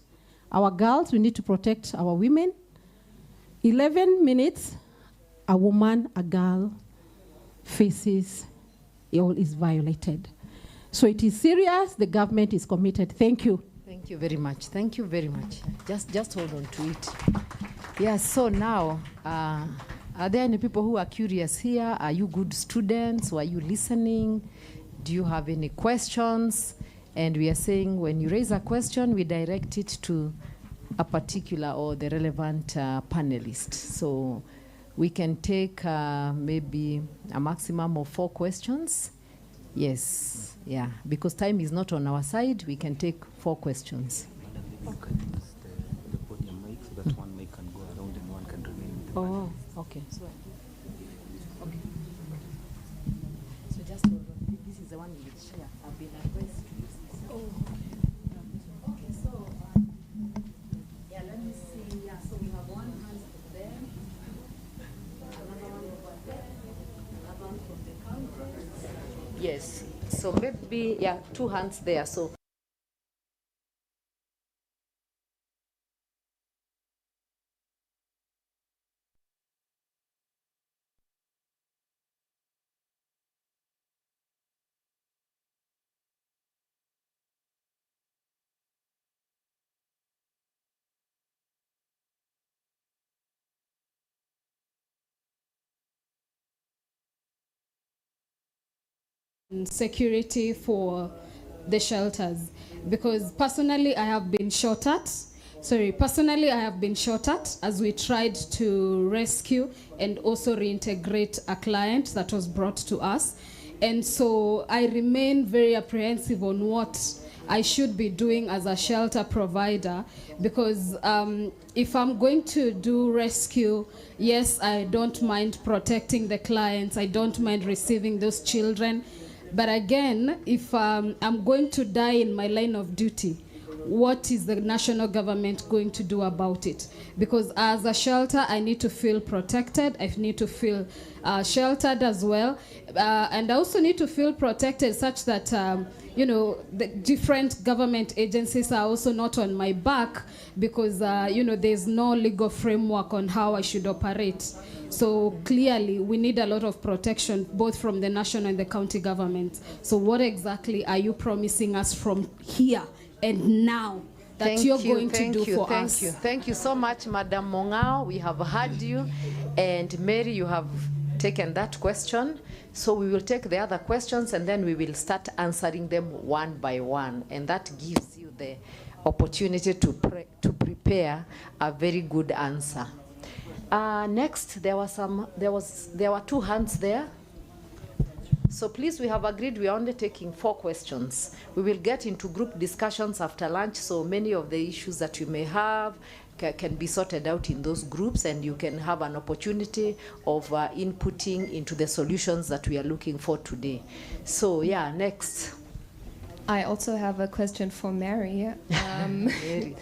our girls, we need to protect our women. 11 minutes, a woman, a girl faces, is violated. So it is serious, the government is committed. Thank you. Thank you very much. Thank you very much. Just hold on to it. Yeah, so now, are there any people who are curious here? Are you good students? Were you listening? Do you have any questions? And we are saying when you raise a question, we direct it to a particular or the relevant panelist. So we can take maybe a maximum of 4 questions. Yes, yeah, because time is not on our side, we can take 4 questions. You can use the podium mic so that one mic can go around and one can remain in the Oh, okay. Okay. So just hold on. This is the one you will share. I've been advised to use this. Oh, okay. Okay, so yeah, let me see. Yeah, so we have one hand there, another one over there, another one from the counter. Yes. So maybe, yeah, 2 hands there. So security for the shelters, because personally I have been shot at. Personally, I have been shot at as we tried to rescue and also reintegrate a client that was brought to us. And so I remain very apprehensive on what I should be doing as a shelter provider, because if I'm going to do rescue, yes, I don't mind protecting the clients, I don't mind receiving those children. But again, if I'm going to die in my line of duty, what is the national government going to do about it? Because as a shelter, I need to feel protected. I need to feel sheltered as well. And I also need to feel protected such that, the different government agencies are also not on my back, because, there's no legal framework on how I should operate. So clearly, we need a lot of protection, both from the national and the county government. So what exactly are you promising us from here and now that you're going to do for us? Thank you so much, Madam Mongao. We have heard you. And Mary, you have taken that question. So we will take the other questions and then we will start answering them one by one. And that gives you the opportunity to prepare a very good answer. Next, there were 2 hands there. So please, we have agreed we are only taking 4 questions. We will get into group discussions after lunch, so many of the issues that you may have can be sorted out in those groups, and you can have an opportunity of inputting into the solutions that we are looking for today. So yeah, next. I also have a question for Mary. Mary.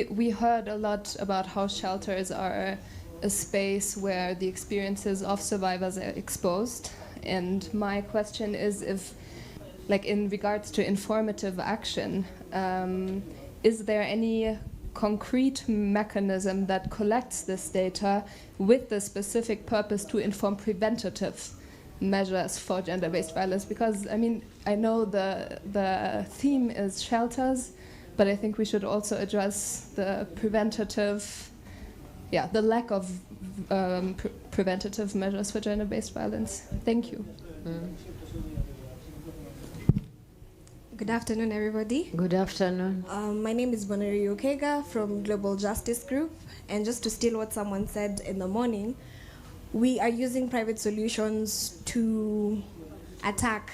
We heard a lot about how shelters are a space where the experiences of survivors are exposed. And my question is if, in regards to informative action, is there any concrete mechanism that collects this data with the specific purpose to inform preventative measures for gender-based violence? Because, I know the theme is shelters, but I think we should also address the preventative, the lack of preventative measures for gender-based violence. Thank you. Good afternoon, everybody. Good afternoon. My name is Bonari Okega from Global Justice Group. And just to steal what someone said in the morning, we are using private solutions to attack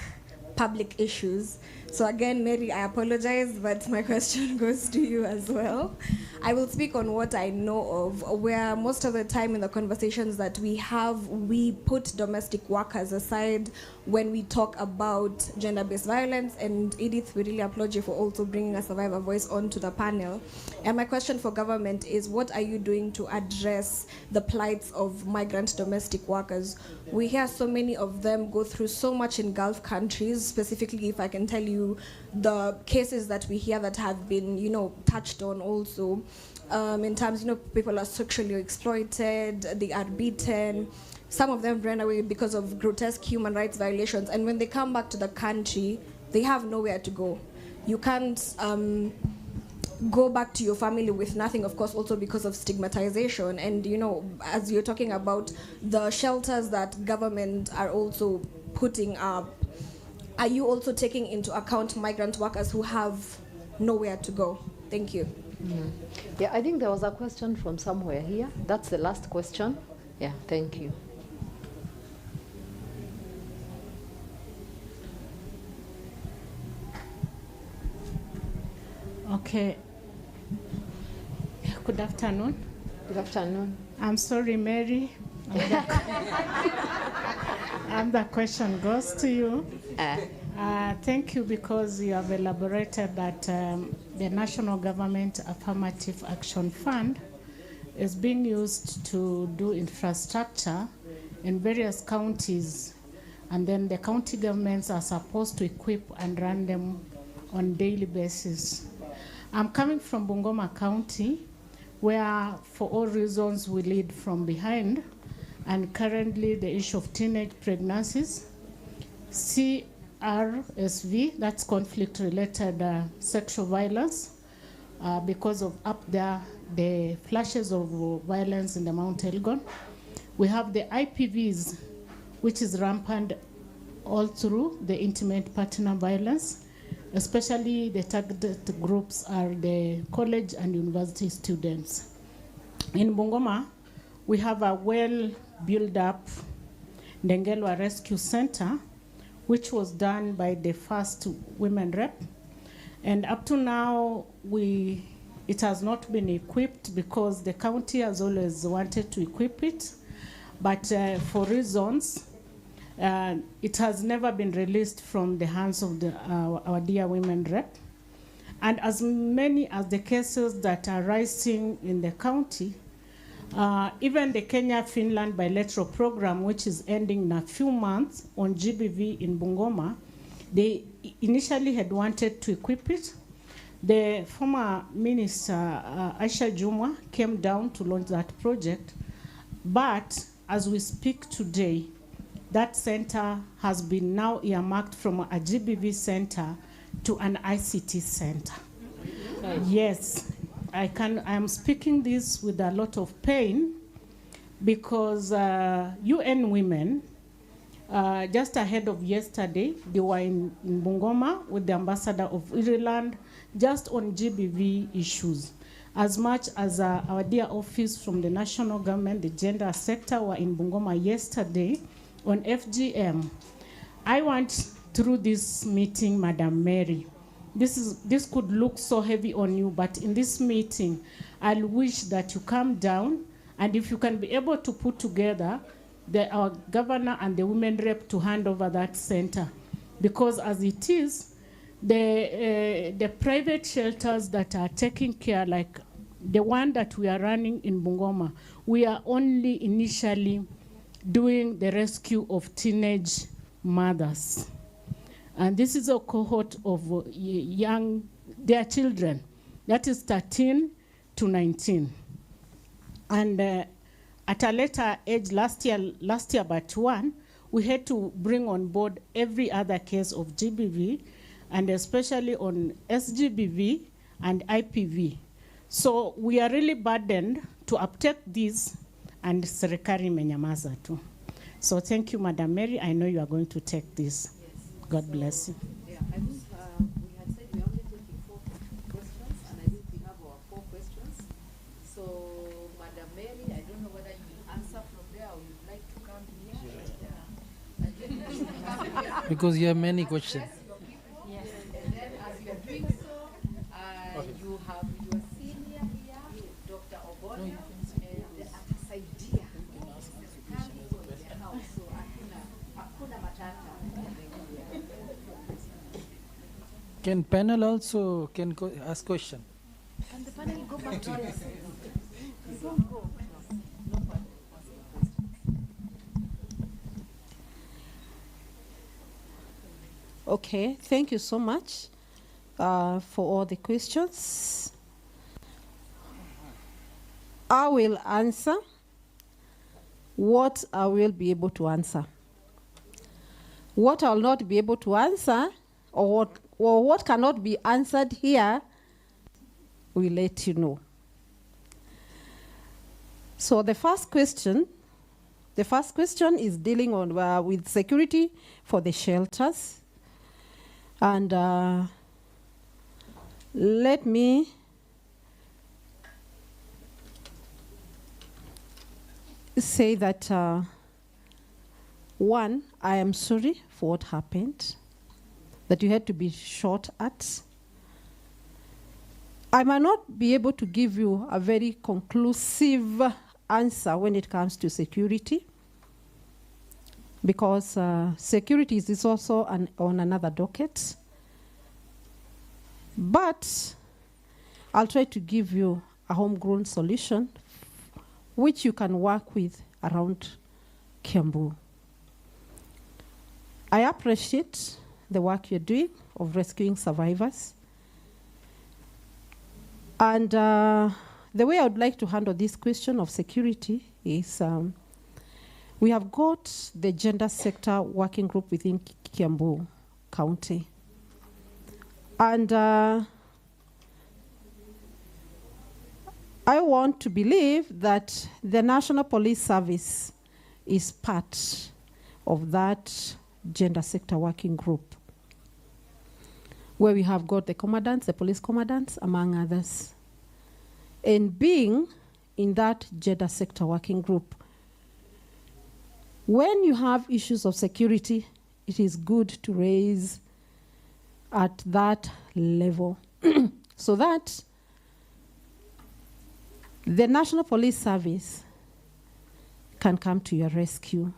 public issues. So again, Mary, I apologize, but my question goes to you as well. I will speak on what I know of, where most of the time in the conversations that we have, we put domestic workers aside when we talk about gender-based violence. And Edith, we really applaud you for also bringing a survivor voice onto the panel. And my question for government is, what are you doing to address the plights of migrant domestic workers? We hear so many of them go through so much in Gulf countries, specifically if I can tell you the cases that we hear that have been, touched on also. In terms, people are sexually exploited, they are beaten. Some of them ran away because of grotesque human rights violations. And when they come back to the country, they have nowhere to go. You can't go back to your family with nothing, of course, also because of stigmatization. And, as you're talking about the shelters that government are also putting up, are you also taking into account migrant workers who have nowhere to go? Thank you. Yeah, I think there was a question from somewhere here. That's the last question. Yeah, thank you. Okay. Good afternoon. Good afternoon. I'm sorry, Mary. The question goes to you. Thank you, because you have elaborated that the National Government Affirmative Action Fund is being used to do infrastructure in various counties, and then the county governments are supposed to equip and run them on a daily basis. I'm coming from Bungoma County, where for all reasons we lead from behind, and currently the issue of teenage pregnancies, CRSV, that's conflict-related sexual violence, because of up there, the flashes of violence in the Mount Elgon. We have the IPVs, which is rampant all through the intimate partner violence, especially the targeted groups are the college and university students. In Bungoma, we have a well-built-up Ndengelwa Rescue Center, which was done by the first women rep. And up to now, it has not been equipped because the county has always wanted to equip it. But for reasons, it has never been released from the hands of our dear women rep. And as many as the cases that are rising in the county, even the Kenya-Finland bilateral program, which is ending in a few months on GBV in Bungoma, they initially had wanted to equip it. The former minister, Aisha Jumwa, came down to launch that project. But as we speak today, that center has been now earmarked from a GBV center to an ICT center. Yes, I am speaking this with a lot of pain because UN Women, just ahead of yesterday, they were in Bungoma with the ambassador of Ireland just on GBV issues. As much as our dear office from the national government, the gender sector, were in Bungoma yesterday on FGM. I want, through this meeting, Madam Mary, this could look so heavy on you, but in this meeting, I'll wish that you come down, and if you can be able to put together our governor and the women rep to hand over that center. Because as it is, the private shelters that are taking care, like the one that we are running in Bungoma, we are only initially doing the rescue of teenage mothers. And this is a cohort of their children, that is 13 to 19. And at a later age, last year but one, we had to bring on board every other case of GBV, and especially on SGBV and IPV. So we are really burdened to uptake these, and serikali imenyamaza tu. So thank you, Madam Mary. I know you are going to take this. Yes. God bless you. Yeah, I think we had said we're only taking 4 questions, and I think we have our 4 questions. So, Madam Mary, I don't know whether you will answer from there or you'd like to come here. Because you have many questions. Yes. And then as you're doing so, you have your senior here, Dr. Ogonia, and atasaidia. So hakuna matata. Can panel also ask question? Can the panel go back to their seats? Okay, thank you so much for all the questions. I will answer what I will be able to answer. What I will not be able to answer, or what cannot be answered here, we'll let you know. So the first question is dealing on with security for the shelters. And let me say that, one, I am sorry for what happened, that you had to be shot at. I might not be able to give you a very conclusive answer when it comes to security, because security is also on another docket. But I'll try to give you a homegrown solution which you can work with around Kiambu. I appreciate the work you're doing of rescuing survivors. And the way I would like to handle this question of security is we have got the gender sector working group within Kiambu County. And I want to believe that the National Police Service is part of that gender sector working group, where we have got the commandants, the police commandants, among others. And being in that gender sector working group, when you have issues of security, it is good to raise at that level so that the National Police Service can come to your rescue.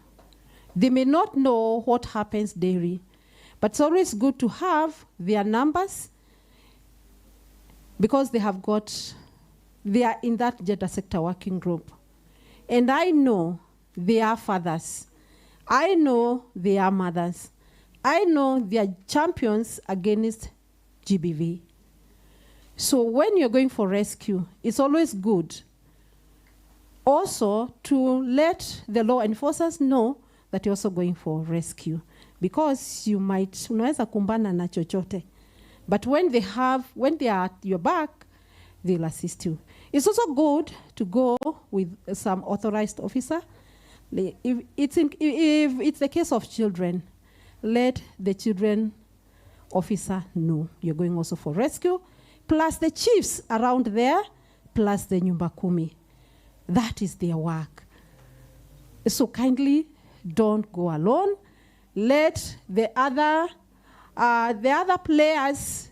They may not know what happens daily, but it's always good to have their numbers because they are in that gender sector working group. And I know they are fathers. I know they are mothers. I know they are champions against GBV. So when you're going for rescue, it's always good also to let the law enforcers know that you're also going for rescue, because you might unaweza kumbana na chochote, but when they are at your back, they'll assist you. It's also good to go with some authorized officer. If it's the case of children, let the children officer know you're going also for rescue, plus the chiefs around there, plus the nyumba kumi. That is their work. So kindly don't go alone. Let the other players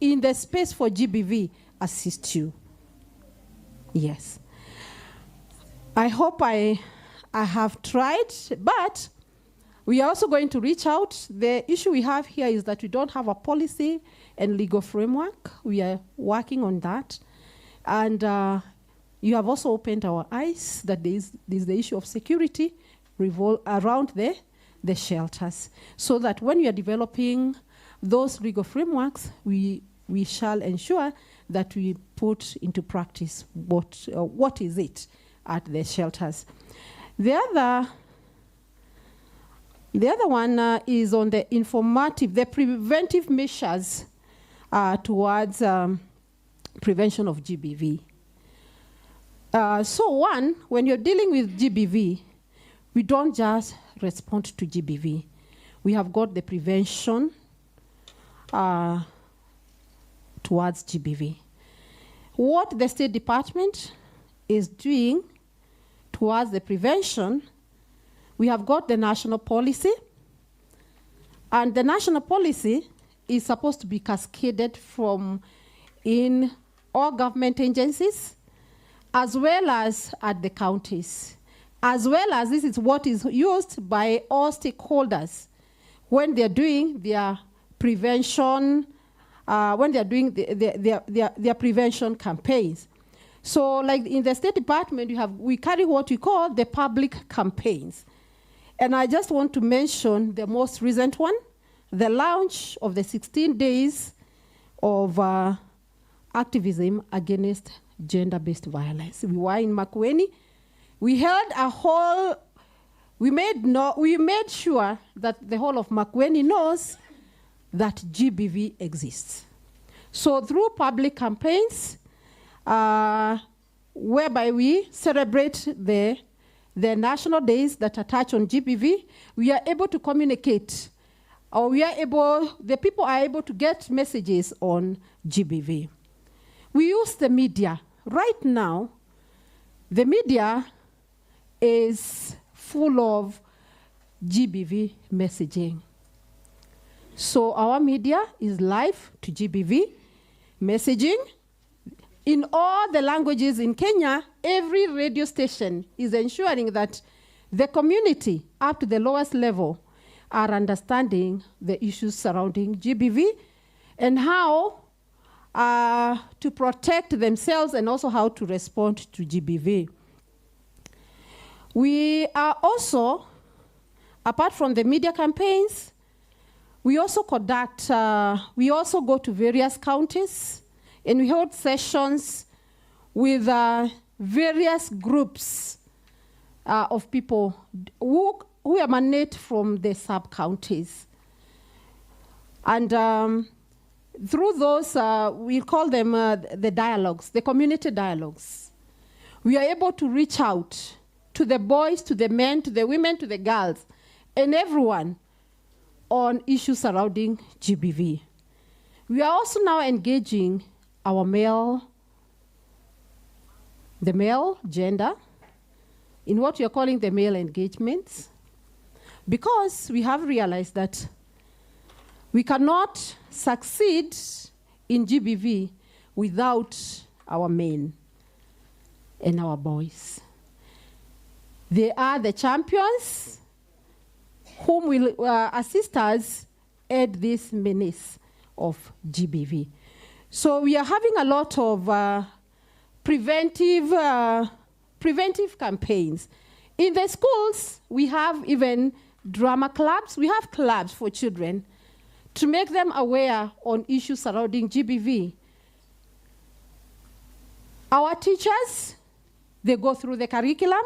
in the space for GBV assist you. Yes. I hope I have tried, but we are also going to reach out. The issue we have here is that we don't have a policy and legal framework. We are working on that. And you have also opened our eyes that there's the issue of security around the shelters, so that when we are developing those legal frameworks, we shall ensure that we put into practice what is it at the shelters. The other one is on the preventive measures towards prevention of GBV. So one, when you're dealing with GBV, we don't just respond to GBV. We have got the prevention towards GBV. What the State Department is doing towards the prevention, we have got the national policy, and the national policy is supposed to be cascaded from in all government agencies, as well as at the counties, as well as this is what is used by all stakeholders when they're doing their prevention, when they're doing their prevention campaigns. So like in the State Department, we carry what we call the public campaigns. And I just want to mention the most recent one, the launch of the 16 days of activism against gender-based violence. We were in Makueni. We held we made sure that the whole of Makueni knows that GBV exists. So through public campaigns, whereby we celebrate the national days that attach on GBV, we are able to communicate, or the people are able to get messages on GBV. We use the media. Right now, the media is full of GBV messaging. So our media is live to GBV messaging. In all the languages in Kenya, every radio station is ensuring that the community up to the lowest level are understanding the issues surrounding GBV and how to protect themselves and also how to respond to GBV. We are also, apart from the media campaigns, we also we also go to various counties and we hold sessions with various groups of people who emanate from the sub-counties. And through those, we call them the dialogues, the community dialogues. We are able to reach out to the boys, to the men, to the women, to the girls, and everyone on issues surrounding GBV. We are also now engaging our the male gender in what we are calling the male engagements, because we have realized that we cannot succeed in GBV without our men and our boys. They are the champions whom will assist us at this menace of GBV. So we are having a lot of preventive campaigns. In the schools, we have even drama clubs. We have clubs for children to make them aware on issues surrounding GBV. Our teachers, they go through the curriculum.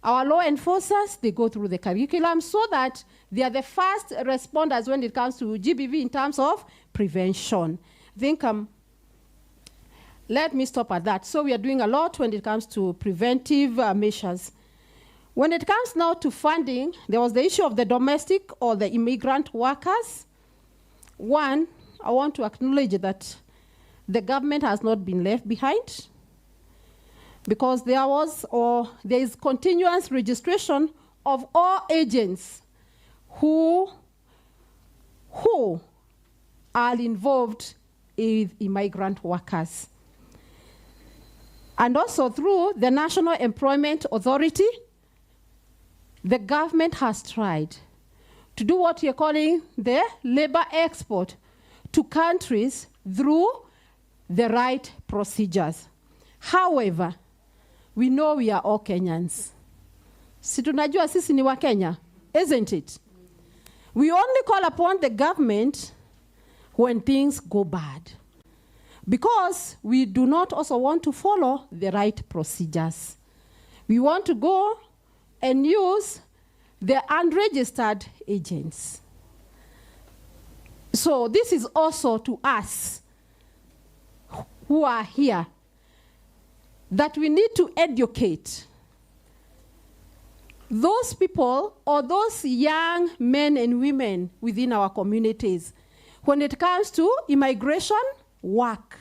Our law enforcers, they go through the curriculum so that they are the first responders when it comes to GBV in terms of prevention. I think, let me stop at that. So we are doing a lot when it comes to preventive measures. When it comes now to funding, there was the issue of the domestic or the immigrant workers. One, I want to acknowledge that the government has not been left behind, because there is continuous registration of all agents who are involved with immigrant workers. And also through the National Employment Authority, the government has tried to do what you're calling the labor export to countries through the right procedures. However, we know we are all Kenyans. Si tunajua sisi ni wa Kenya, isn't it? We only call upon the government when things go bad, because we do not also want to follow the right procedures. We want to go and use the unregistered agents. So this is also to us who are here, that we need to educate those people or those young men and women within our communities when it comes to immigration work.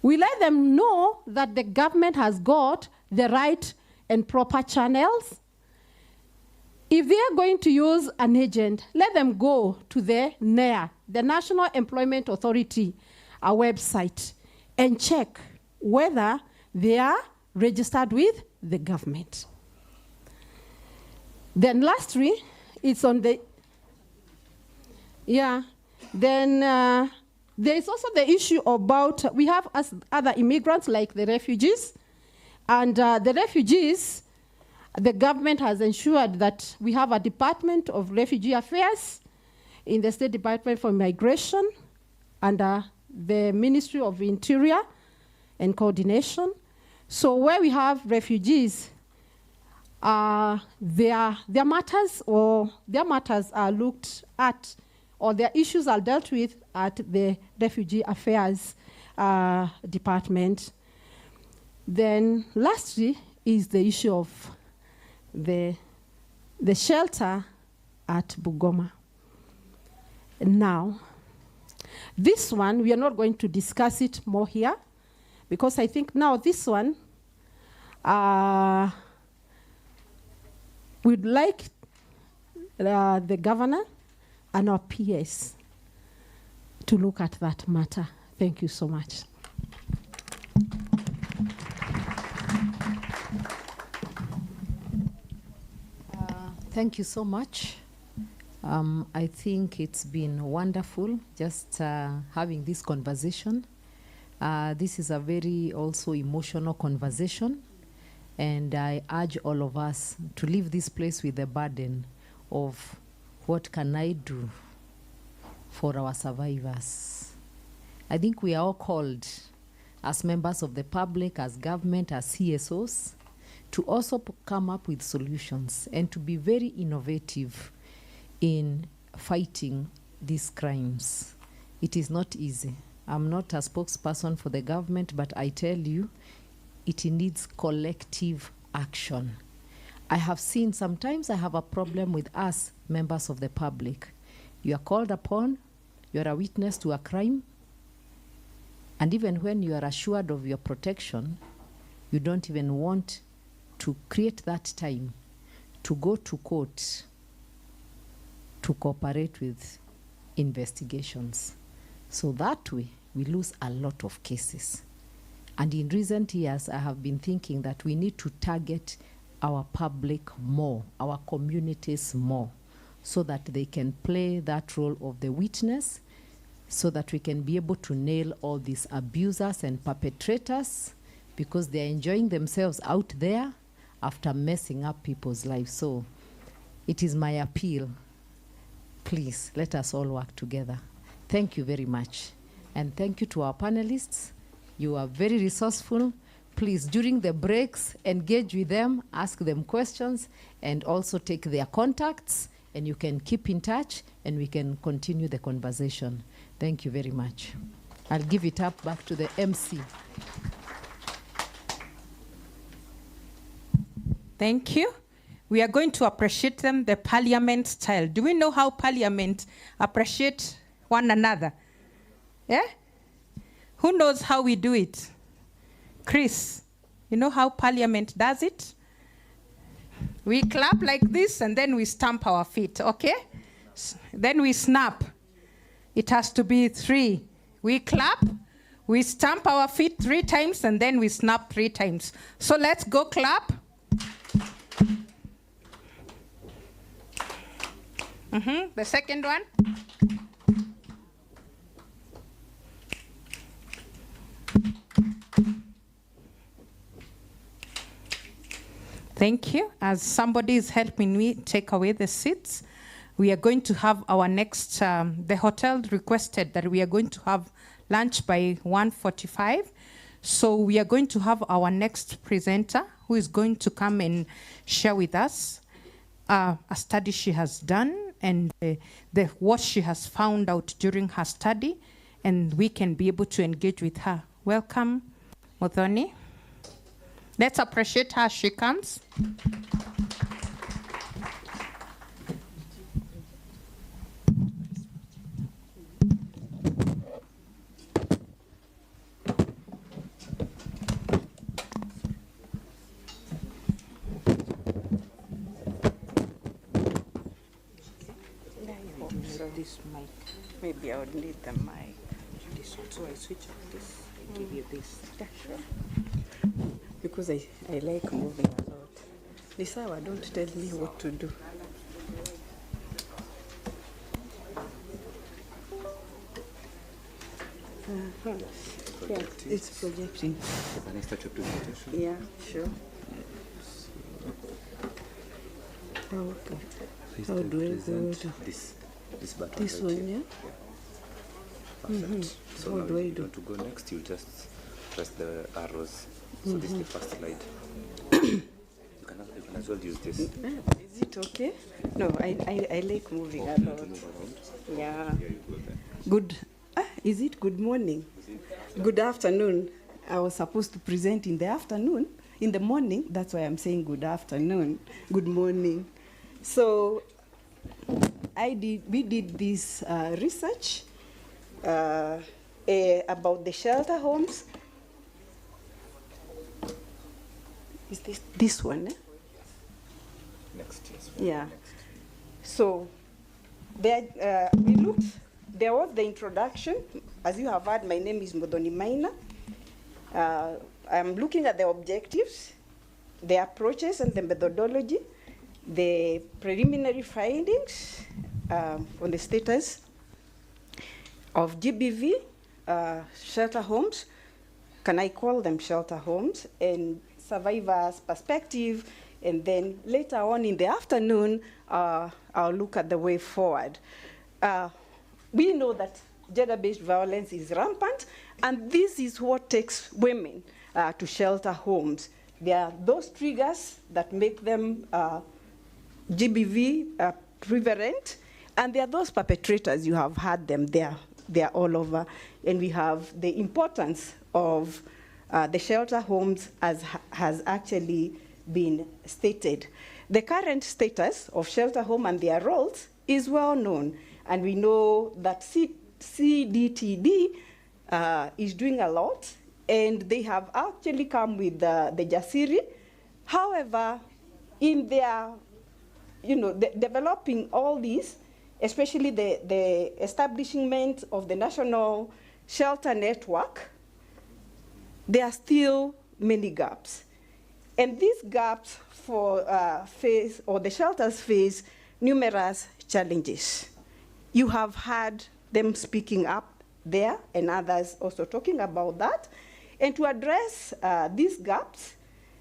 We let them know that the government has got the right and proper channels. If they are going to use an agent, let them go to the NEA, the National Employment Authority, our website, and check whether they are registered with the government. Then lastly, it's on the, then there is also the issue about, we have other immigrants like the refugees, and the refugees, the government has ensured that we have a Department of Refugee Affairs in the State Department for Migration under the Ministry of Interior and Coordination. So where we have refugees, their matters are looked at, or their issues are dealt with at the Refugee Affairs Department. Then lastly is the issue of the shelter at Bungoma. Now, this one, we are not going to discuss it more here, because I think now this one, we'd like the governor and our PS to look at that matter. Thank you so much. Thank you so much. I think it's been wonderful just having this conversation. This is a very also emotional conversation, and I urge all of us to leave this place with the burden of what can I do for our survivors. I think we are all called as members of the public, as government, as CSOs, to also come up with solutions and to be very innovative in fighting these crimes. It is not easy. I'm not a spokesperson for the government, but I tell you, it needs collective action. I have seen sometimes I have a problem with us, members of the public. You are called upon, you are a witness to a crime, and even when you are assured of your protection, you don't even want to create that time to go to court to cooperate with investigations. So that way, we lose a lot of cases. And in recent years, I have been thinking that we need to target our public more, our communities more, so that they can play that role of the witness, so that we can be able to nail all these abusers and perpetrators, because they're enjoying themselves out there after messing up people's lives. So it is my appeal. Please, let us all work together. Thank you very much. And thank you to our panelists. You are very resourceful. Please, during the breaks, engage with them, ask them questions, and also take their contacts, and you can keep in touch, and we can continue the conversation. Thank you very much. I'll give it up back to the MC. Thank you. We are going to appreciate them the parliament style. Do we know how parliament appreciate one another? Yeah? Who knows how we do it? Chris, you know how parliament does it? We clap like this and then we stamp our feet, okay? Then we snap. It has to be 3. We clap, we stamp our feet 3 times, and then we snap 3 times. So let's go clap. The second one. Thank you. As somebody is helping me take away the seats, we are going to have our next, the hotel requested that we are going to have lunch by 1:45. So we are going to have our next presenter who is going to come and share with us a study she has done and what she has found out during her study, and we can be able to engage with her. Welcome, Muthoni. Let's appreciate her as she comes. This mic. Maybe I would need the mic. This one. So I switch off this and give you this. Yeah, sure. Because I like moving a lot. Lisawa, don't tell me what to do. Yeah, it's projecting. Can I start your presentation? Yeah, sure. Okay. Please How do I go to this button? This right one, here. yeah? Perfect. So How now do I you do? want to go next, you just press the arrows. So this is the first slide. you can as well use this. Is it okay? No, I like moving a lot. Yeah. Here you go then. Good. Is it good morning? Good afternoon. I was supposed to present in the afternoon. In the morning, that's why I'm saying good afternoon. Good morning. So we did this research about the shelter homes. Is this one? Next, yes. Yeah. So there, we looked. There was the introduction. As you have heard, my name is Muthoni Maina. I'm looking at the objectives, the approaches and the methodology, the preliminary findings on the status of GBV shelter homes. Can I call them shelter homes? And survivors' perspective. And then later on in the afternoon, I'll look at the way forward. We know that gender-based violence is rampant, and this is what takes women to shelter homes. There are those triggers that make them GBV prevalent, and there are those perpetrators. You have heard them there. They are all over. And we have the importance of the shelter homes as has actually been stated. The current status of shelter home and their roles is well known, and we know that CDTD is doing a lot, and they have actually come with the Jasiri. However, in their, developing all these, especially the establishment of the National Shelter Network, there are still many gaps. And these gaps the shelters face numerous challenges. You have heard them speaking up there and others also talking about that. And to address these gaps,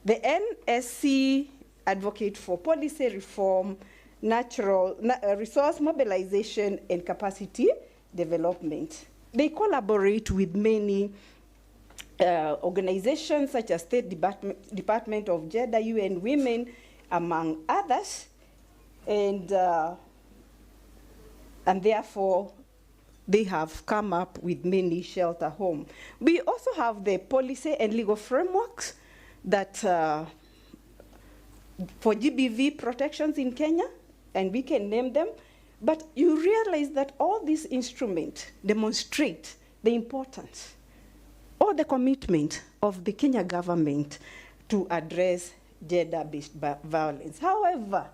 the NSC advocate for policy reform, natural resource mobilization, and capacity development. They collaborate with many organizations such as State Department of Gender, UN Women, among others, and therefore they have come up with many shelter homes. We also have the policy and legal frameworks that for GBV protections in Kenya, and we can name them, but you realize that all these instruments demonstrate the importance or the commitment of the Kenya government to address gender-based violence. However,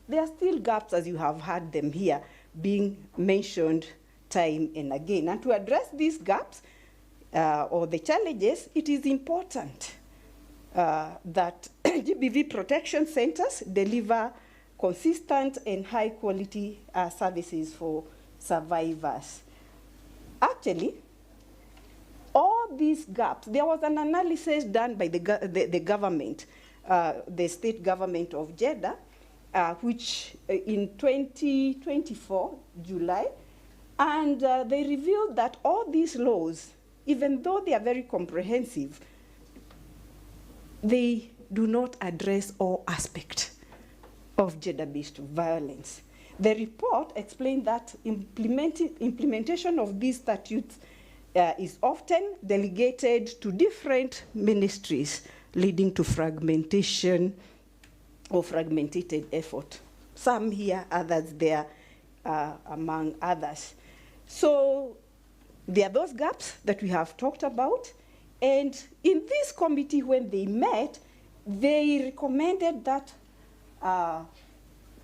there are still gaps, as you have heard them here, being mentioned time and again. And to address these gaps or the challenges, it is important that GBV protection centers deliver consistent and high-quality services for survivors. Actually, all these gaps, there was an analysis done by the government, the state government of Jeddah, which in 2024, July, and they revealed that all these laws, even though they are very comprehensive, they do not address all aspects of gender-based violence. The report explained that implementation of these statutes is often delegated to different ministries, leading to fragmentation or fragmented effort. Some here, others there, among others. So there are those gaps that we have talked about. And in this committee, when they met, they recommended that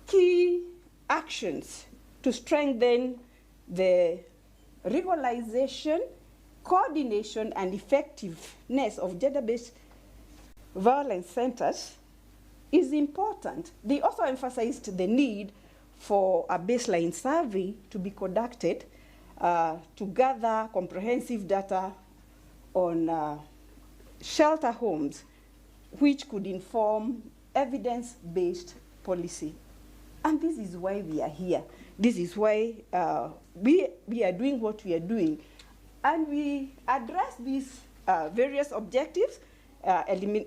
key actions to strengthen the regularization, coordination, and effectiveness of gender-based violence centers is important. They also emphasized the need for a baseline survey to be conducted to gather comprehensive data on shelter homes, which could inform evidence-based policy. And this is why we are here. This is why we are doing what we are doing. And we address these various objectives, we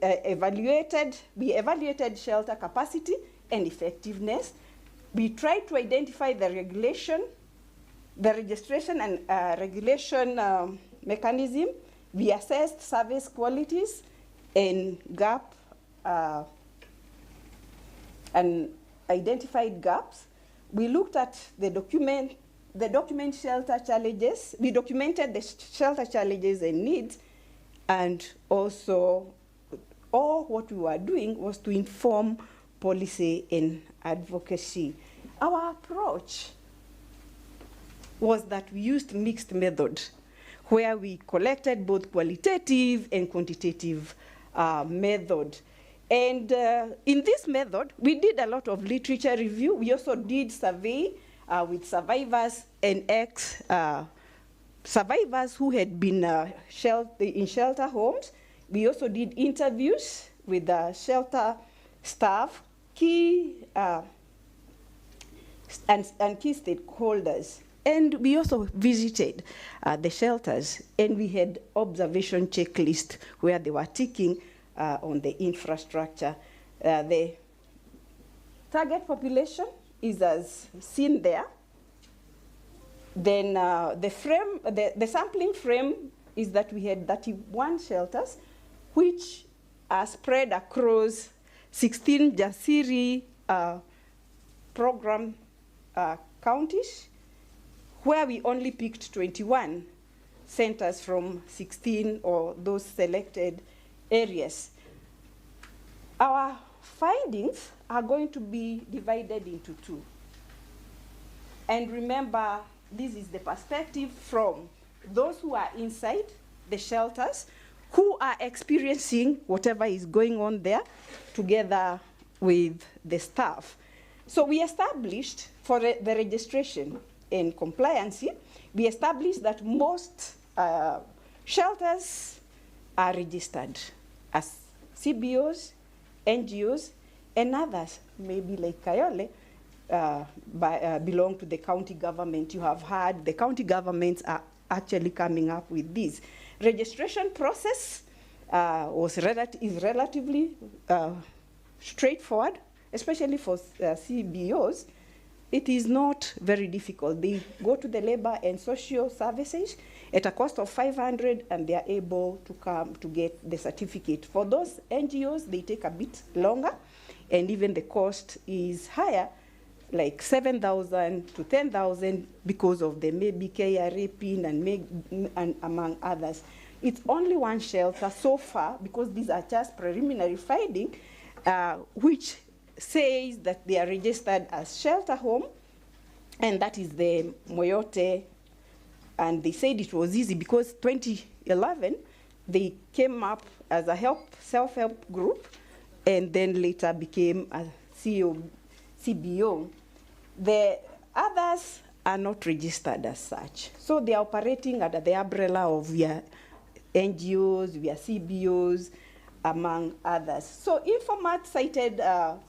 evaluated shelter capacity and effectiveness. We tried to identify the regulation, the registration and regulation mechanism. We assessed service qualities and gap and identified gaps. We looked at the document shelter challenges. We documented the shelter challenges and needs, and also all what we were doing was to inform policy and advocacy. Our approach was that we used mixed method, where we collected both qualitative and quantitative method. And in this method, we did a lot of literature review. We also did survey with survivors and ex-survivors who had been in shelter homes. We also did interviews with the shelter staff, key and key stakeholders. And we also visited the shelters, and we had observation checklist where they were ticking on the infrastructure. The target population is as seen there. Then the sampling frame is that we had 31 shelters, which are spread across 16 Jasiri program counties, where we only picked 21 centers from 16 or those selected areas. Our findings are going to be divided into two. And remember, this is the perspective from those who are inside the shelters, who are experiencing whatever is going on there together with the staff. So we established for the registration and compliance, we established that most shelters are registered as CBOs, NGOs, and others, maybe like Kayole, belong to the county government. You have heard the county governments are actually coming up with this. Registration process is relatively straightforward, especially for CBOs. It is not very difficult. They go to the labor and social services at a cost of 500, and they are able to come to get the certificate. For those NGOs, they take a bit longer, and even the cost is higher, like 7,000 to 10,000 because of the maybe KRA PIN and among others. It's only one shelter so far, because these are just preliminary finding, which says that they are registered as shelter home, and that is the Moyote. And they said it was easy because 2011, they came up as a self-help group, and then later became a CBO. The others are not registered as such. So they are operating under the umbrella of via NGOs, via CBOs, among others. So Informat cited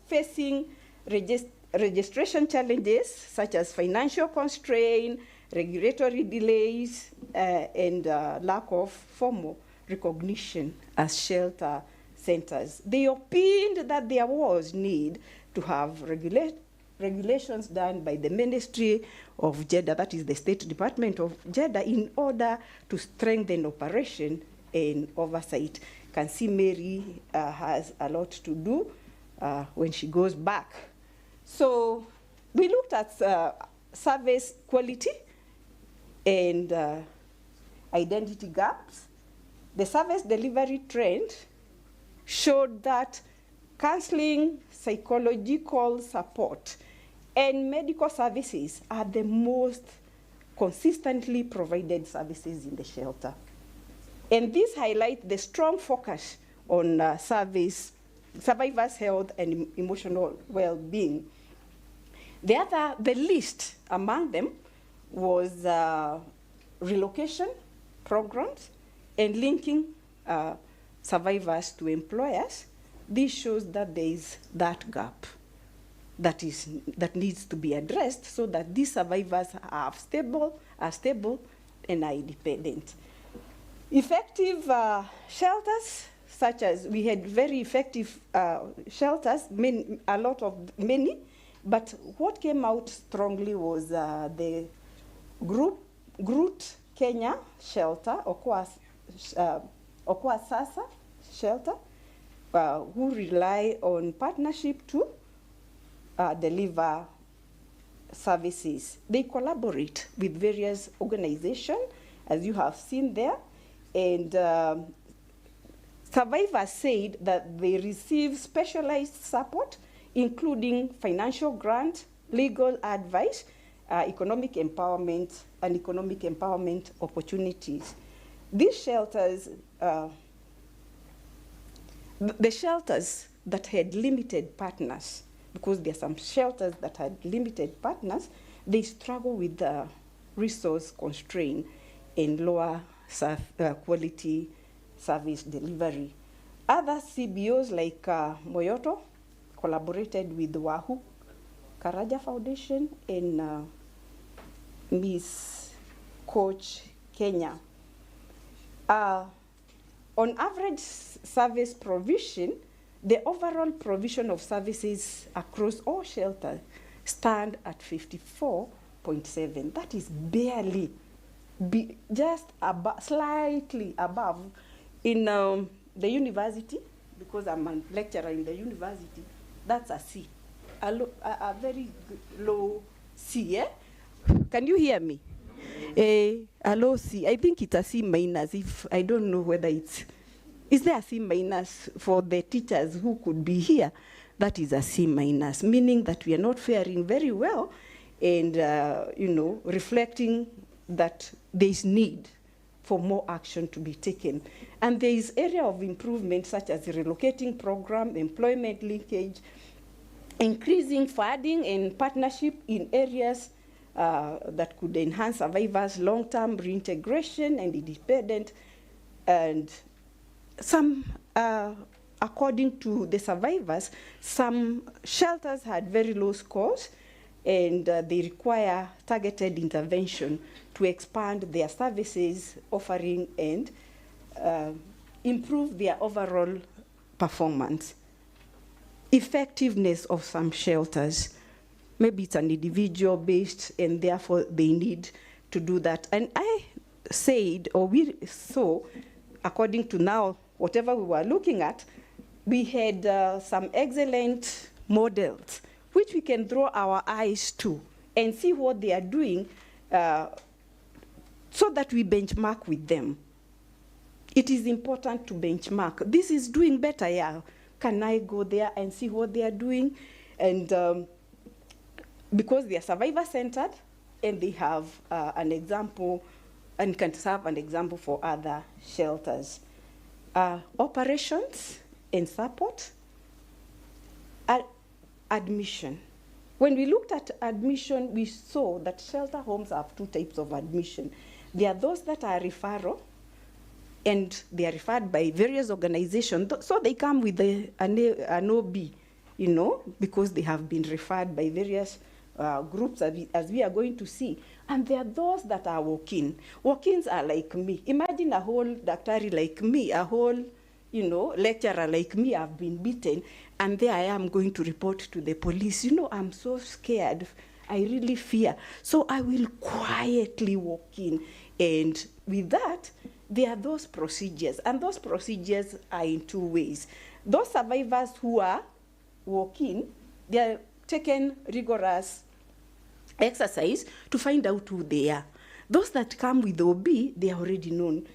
facing registration challenges such as financial constraint, regulatory delays, and lack of formal recognition as shelter centers. They opined that there was need to have regulations done by the Ministry of Gender, that is the State Department of Gender, in order to strengthen operation and oversight. Can see Mary has a lot to do when she goes back. So we looked at service quality and identity gaps. The service delivery trend showed that counseling, psychological support, and medical services are the most consistently provided services in the shelter. And this highlights the strong focus on survivors' health and emotional well-being. The least among them was relocation programs and linking survivors to employers. This shows that there is that gap that needs to be addressed so that these survivors are stable and are independent. Effective shelters, such as we had very effective shelters, many, but what came out strongly was the Groot Kenya shelter, Okoa Sasa shelter, who rely on partnership to deliver services. They collaborate with various organizations, as you have seen there, and survivors said that they receive specialized support, including financial grant, legal advice, economic empowerment, and economic empowerment opportunities. These shelters, the shelters that had limited partners, because there are some shelters that had limited partners, they struggle with the resource constraint and lower quality service delivery. Other CBOs like Moyoto collaborated with the Wahoo Karaja Foundation and Miss Coach Kenya. On average service provision, the overall provision of services across all shelters stand at 54.7. That is barely, just slightly above. In the university, because I'm a lecturer in the university, that's a C. a very low C, eh? Can you hear me? A low C. I think it's a C minus. If I don't know whether it's, is there a C minus for the teachers who could be here? That is a C minus, meaning that we are not faring very well, and reflecting that there is need for more action to be taken. And there is area of improvement such as the relocating program, employment linkage, increasing funding and partnership in areas that could enhance survivors' long-term reintegration and independent. And some, according to the survivors, some shelters had very low scores, and they require targeted intervention to expand their services offering and improve their overall performance. Effectiveness of some shelters. Maybe it's an individual based, and therefore they need to do that. And I said, or we saw, according to now, whatever we were looking at, we had some excellent models which we can draw our eyes to and see what they are doing so that we benchmark with them. It is important to benchmark. This is doing better, yeah. Can I go there and see what they are doing? And because they are survivor-centered, and they have an example and can serve an example for other shelters. Operations and support. Admission. When we looked at admission, we saw that shelter homes have two types of admission. There are those that are referral, and they are referred by various organizations, so they come with an OB, because they have been referred by various groups, as we are going to see. And there are those that are walk-in. Walk-ins are like me. Imagine a whole daktari like me, a whole lecturer like me. I've been beaten, and there I am going to report to the police. I'm so scared. I really fear. So I will quietly walk in. And with that, there are those procedures. And those procedures are in two ways. Those survivors who are walk-in, they are taken rigorous exercise to find out who they are. Those that come with OB, they are already known.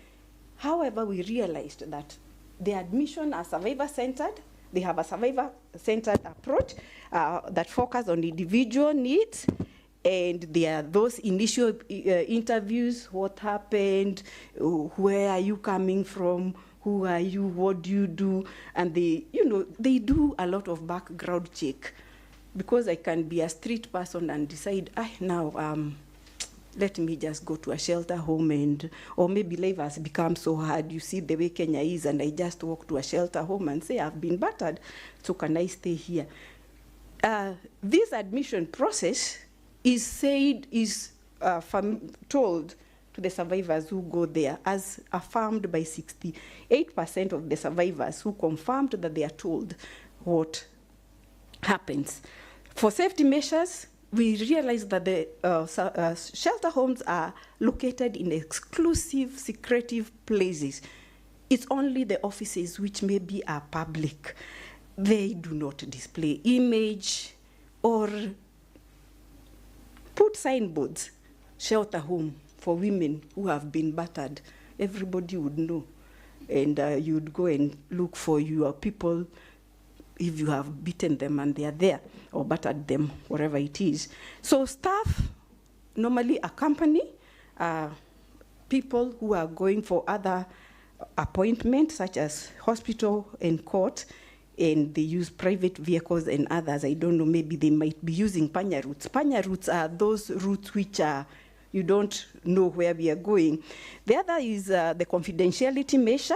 However, we realized that the admission are survivor-centered. They have a survivor-centered approach that focuses on individual needs, and there are those initial interviews: what happened, where are you coming from, who are you, what do you do, and they do a lot of background check, because I can be a street person and decide, let me just go to a shelter home, or maybe life has become so hard. You see the way Kenya is, and I just walk to a shelter home and say, I've been battered, so can I stay here? This admission process is told to the survivors who go there, as affirmed by 68% of the survivors who confirmed that they are told what happens. For safety measures, we realized that the shelter homes are located in exclusive, secretive places. It's only the offices which maybe are public. They do not display image or put signboards, shelter home for women who have been battered. Everybody would know. And you'd go and look for your people if you have beaten them and they are there, or battered them, whatever it is. So staff normally accompany people who are going for other appointments, such as hospital and court, and they use private vehicles and others. I don't know, maybe they might be using panya routes. Panya routes are those routes which are, you don't know where we are going. The other is the confidentiality measure,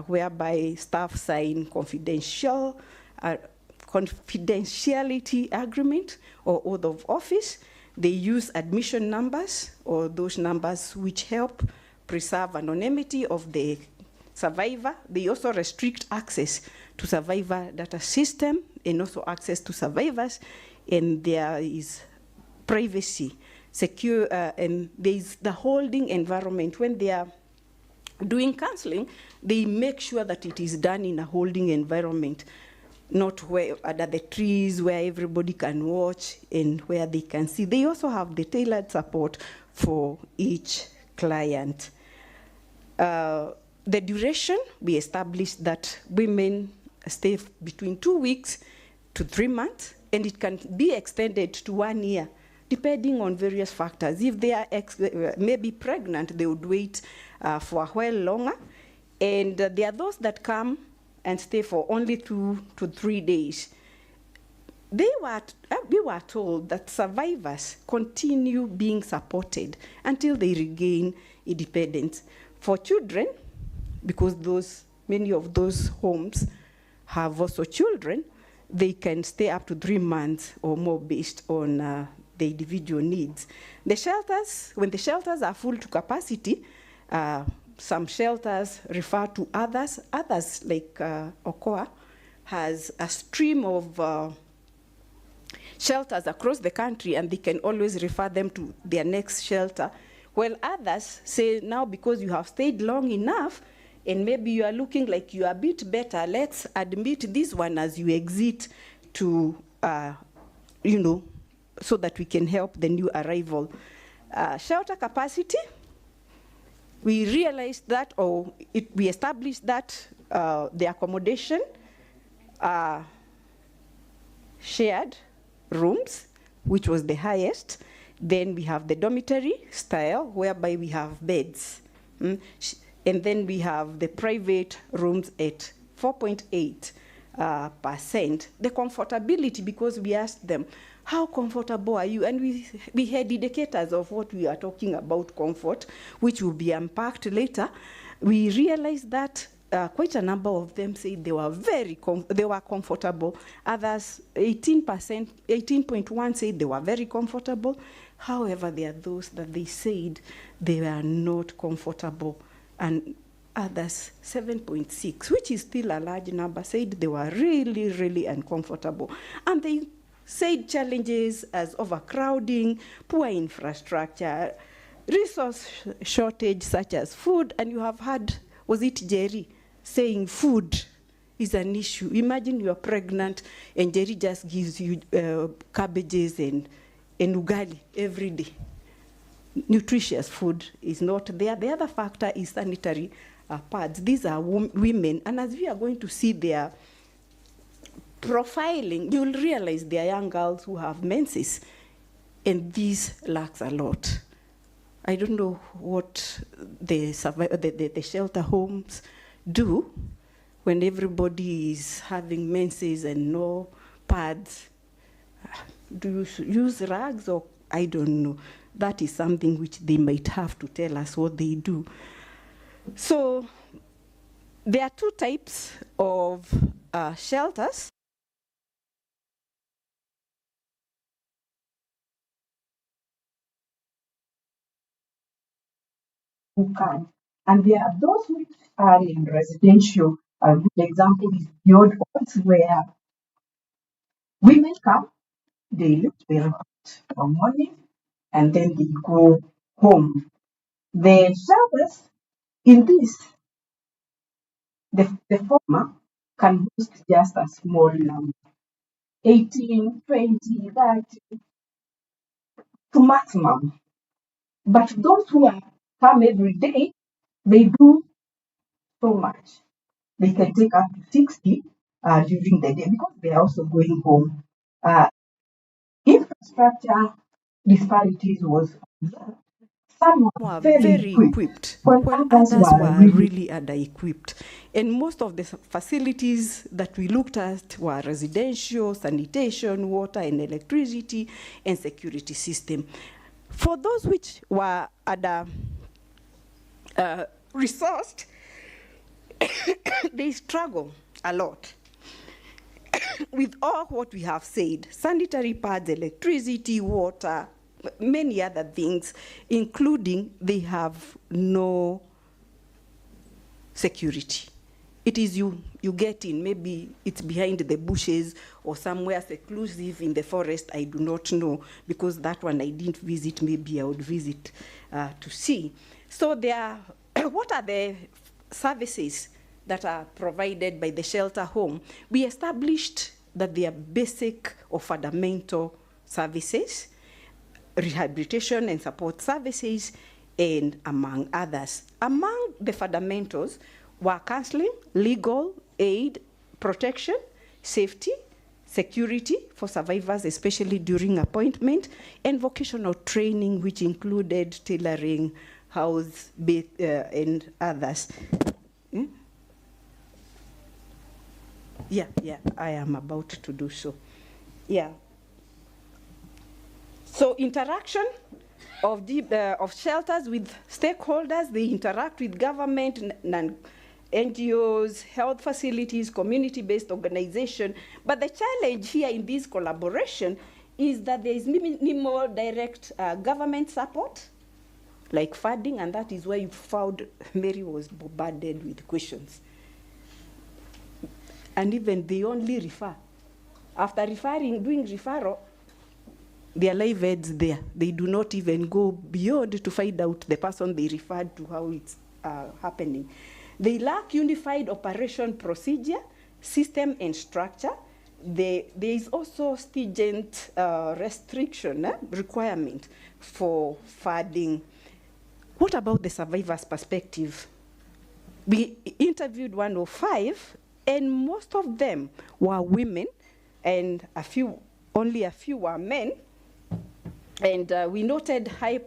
whereby staff sign confidentiality agreement or oath of office. They use admission numbers, or those numbers which help preserve anonymity of the survivor. They also restrict access to survivor data system and also access to survivors, and there is privacy, secure, and there is the holding environment. When they are doing counseling, they make sure that it is done in a holding environment. not where under the trees where everybody can watch and where they can see. They also have the tailored support for each client. The duration, we established that women stay between 2 weeks to 3 months, and it can be extended to 1 year, depending on various factors. If they are maybe pregnant, they would wait for a while longer. And there are those that come and stay for only 2 to 3 days. We were told that survivors continue being supported until they regain independence. For children, because many of those homes have also children, they can stay up to 3 months or more based on the individual needs. The shelters, when the shelters are full to capacity, some shelters refer to others. Others, like Okoa, has a stream of shelters across the country, and they can always refer them to their next shelter. While others say, now because you have stayed long enough, and maybe you are looking like you are a bit better, let's admit this one as you exit to, so that we can help the new arrival. Shelter capacity, we realized that, we established that the accommodation shared rooms, which was the highest. Then we have the dormitory style, whereby we have beds. And then we have the private rooms at 4.8%. The comfortability, because we asked them, how comfortable are you? And we had indicators of what we are talking about comfort, which will be unpacked later. We realized that quite a number of them said they were they were comfortable. Others, 18.1% said they were very comfortable. However, there are those that they said they were not comfortable. And others, 7.6%, which is still a large number, said they were really, really uncomfortable. And they said challenges as overcrowding, poor infrastructure, resource shortage such as food. And you have heard, was it Jerry, saying food is an issue. Imagine you are pregnant and Jerry just gives you cabbages and ugali every day. Nutritious food is not there. The other factor is sanitary pads. These are women, and as we are going to see their profiling, you'll realize they are young girls who have menses, and this lacks a lot. I don't know what the shelter homes do when everybody is having menses and no pads. Do you use rags, or I don't know. That is something which they might have to tell us what they do. So there are 2 types of shelters. Who can. And there are those which are in residential. A good example is Beyond Odds, where women come, they live very hot from morning, and then they go home. The shelters in this, the former can host just a small number, 18, 20, 30 to maximum. But those who come every day, they do so much. They can take up to 60 during the day because they are also going home. Infrastructure disparities was observed. Some were very equipped, while others were really under-equipped. And most of the facilities that we looked at were residential, sanitation, water and electricity, and security system. For those which were under resourced, they struggle a lot with all what we have said: sanitary pads, electricity, water, many other things, including they have no security. It is you get in, maybe it's behind the bushes or somewhere seclusive in the forest, I do not know, because that one I didn't visit, maybe I would visit to see. So there, what are the services that are provided by the shelter home, we established that they are basic or fundamental services, rehabilitation and support services, and among others. Among the fundamentals were counseling, legal aid, protection, safety, security for survivors, especially during appointment, and vocational training, which included tailoring, house, and others. Yeah, I am about to do so. Yeah. So interaction of shelters with stakeholders, they interact with government, NGOs, health facilities, community-based organization. But the challenge here in this collaboration is that there is minimal direct government support, like funding, and that is where you found Mary was bombarded with questions. And even they only refer. After doing referral, their live aids there. They do not even go beyond to find out the person they referred to, how it's happening. They lack unified operation procedure, system, and structure. There is also stringent restriction requirement for funding. What about the survivor's perspective? We interviewed 105, and most of them were women, and only a few were men. And we noted high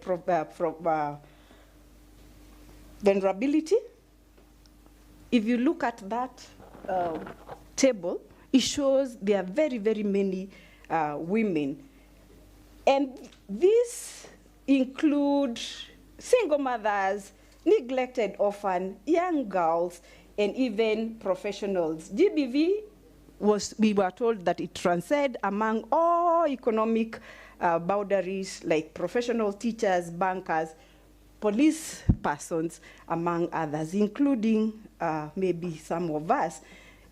vulnerability. If you look at that table, it shows there are very, very many women. And these include single mothers, neglected orphan, young girls, and even professionals. GBV we were told that it transcends among all economic boundaries, like professional teachers, bankers, police persons, among others, including maybe some of us.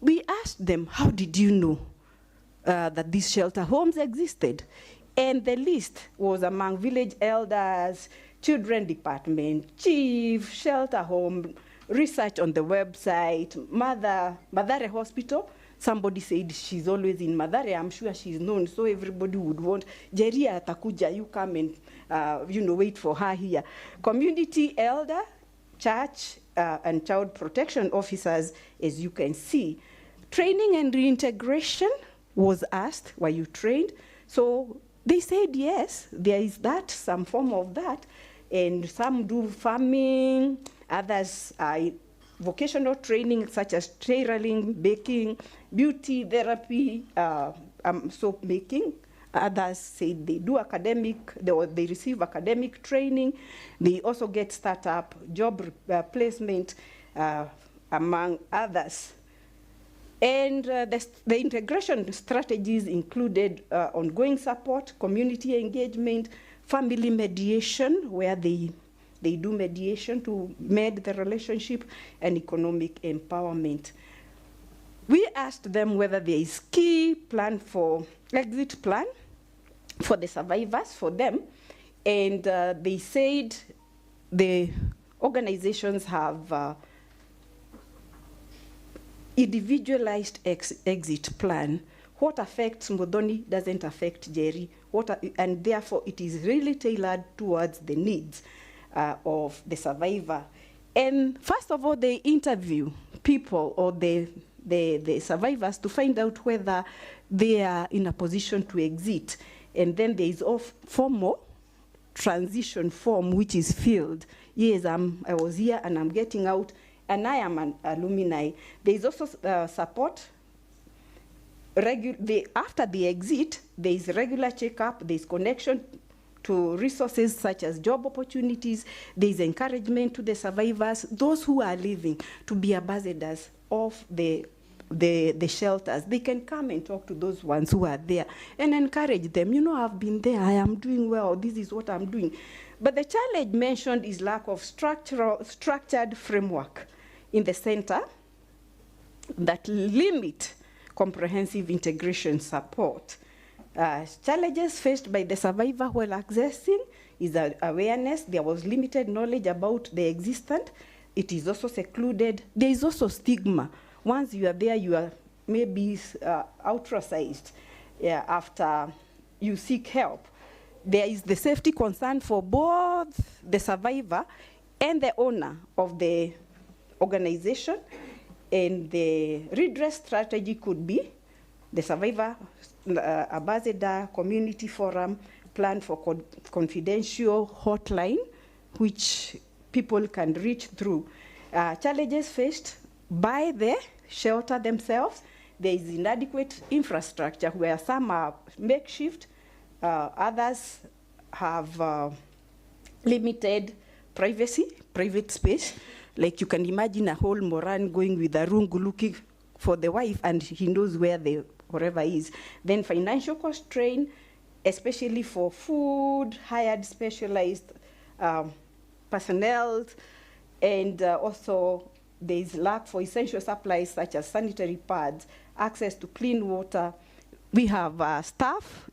We asked them, how did you know that these shelter homes existed? And the list was among village elders, children department, chief, shelter home, research on the website, Madare Hospital. Somebody said she's always in Madare. I'm sure she's known, so everybody would want, Jeria Takuja, you come and wait for her here. Community elder, church, and child protection officers, as you can see. Training and reintegration was asked, were you trained? So they said yes, there is that, some form of that, and some do farming, others are vocational training such as tailoring, baking, beauty therapy, soap making. Others say they do academic, they receive academic training. They also get startup, job placement, among others. And the integration strategies included ongoing support, community engagement, family mediation, where they do mediation to mend the relationship, and economic empowerment. We asked them whether there is key plan for exit plan for the survivors, for them, and they said the organizations have individualized exit plan. What affects Modoni doesn't affect Jerry, and therefore it is really tailored towards the needs of the survivor. And first of all, they interview people or the survivors to find out whether they are in a position to exit. And then there is a formal transition form which is filled. Yes, I was here and I'm getting out, and I am an alumni. There is also support. After the exit, there is regular checkup, there is connection to resources such as job opportunities, there is encouragement to the survivors, those who are leaving, to be ambassadors of the shelters. They can come and talk to those ones who are there and encourage them. I've been there, I am doing well, this is what I'm doing. But the challenge mentioned is lack of structured framework in the center that limit comprehensive integration support. Challenges faced by the survivor while accessing is awareness. There was limited knowledge about the existent. it is also secluded. There is also stigma. Once you are there, you are maybe ostracized after you seek help. There is the safety concern for both the survivor and the owner of the organization. And the redress strategy could be the survivor ambassador, community forum, plan for confidential hotline, which people can reach through. Challenges faced by the shelter themselves. There is inadequate infrastructure where some are makeshift, others have limited privacy, private space. Like you can imagine a whole Moran going with a rungu looking for the wife and he knows where the wherever is. Then financial constraint, especially for food, hired specialized personnel, and also there is lack for essential supplies such as sanitary pads, access to clean water. We have staff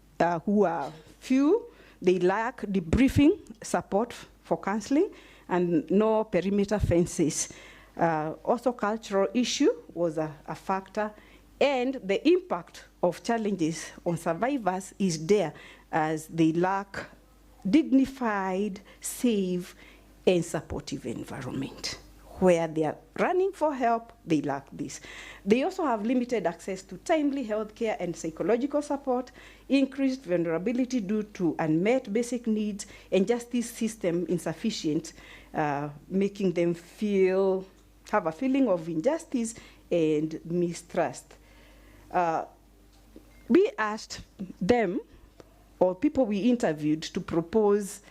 who are few. They lack debriefing support for counseling and no perimeter fences. Also cultural issue was a factor, and the impact of challenges on survivors is there as they lack dignified, safe, and supportive environment. Where they are running for help, they lack this. They also have limited access to timely healthcare and psychological support, increased vulnerability due to unmet basic needs, and justice system insufficient, making them have a feeling of injustice and mistrust. We asked them, or people we interviewed, to propose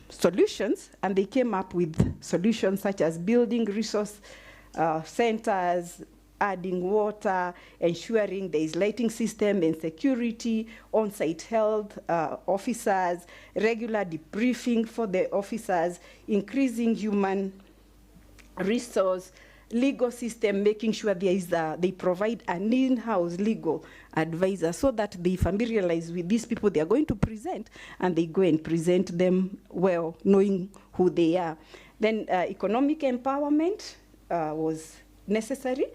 solutions, and they came up with solutions such as building resource centers, adding water, ensuring there is lighting system and security, on-site health officers, regular debriefing for the officers, increasing human resource, legal system, making sure they provide an in-house legal advisor so that they familiarize with these people they are going to present, and they go and present them well, knowing who they are. Then economic empowerment was necessary.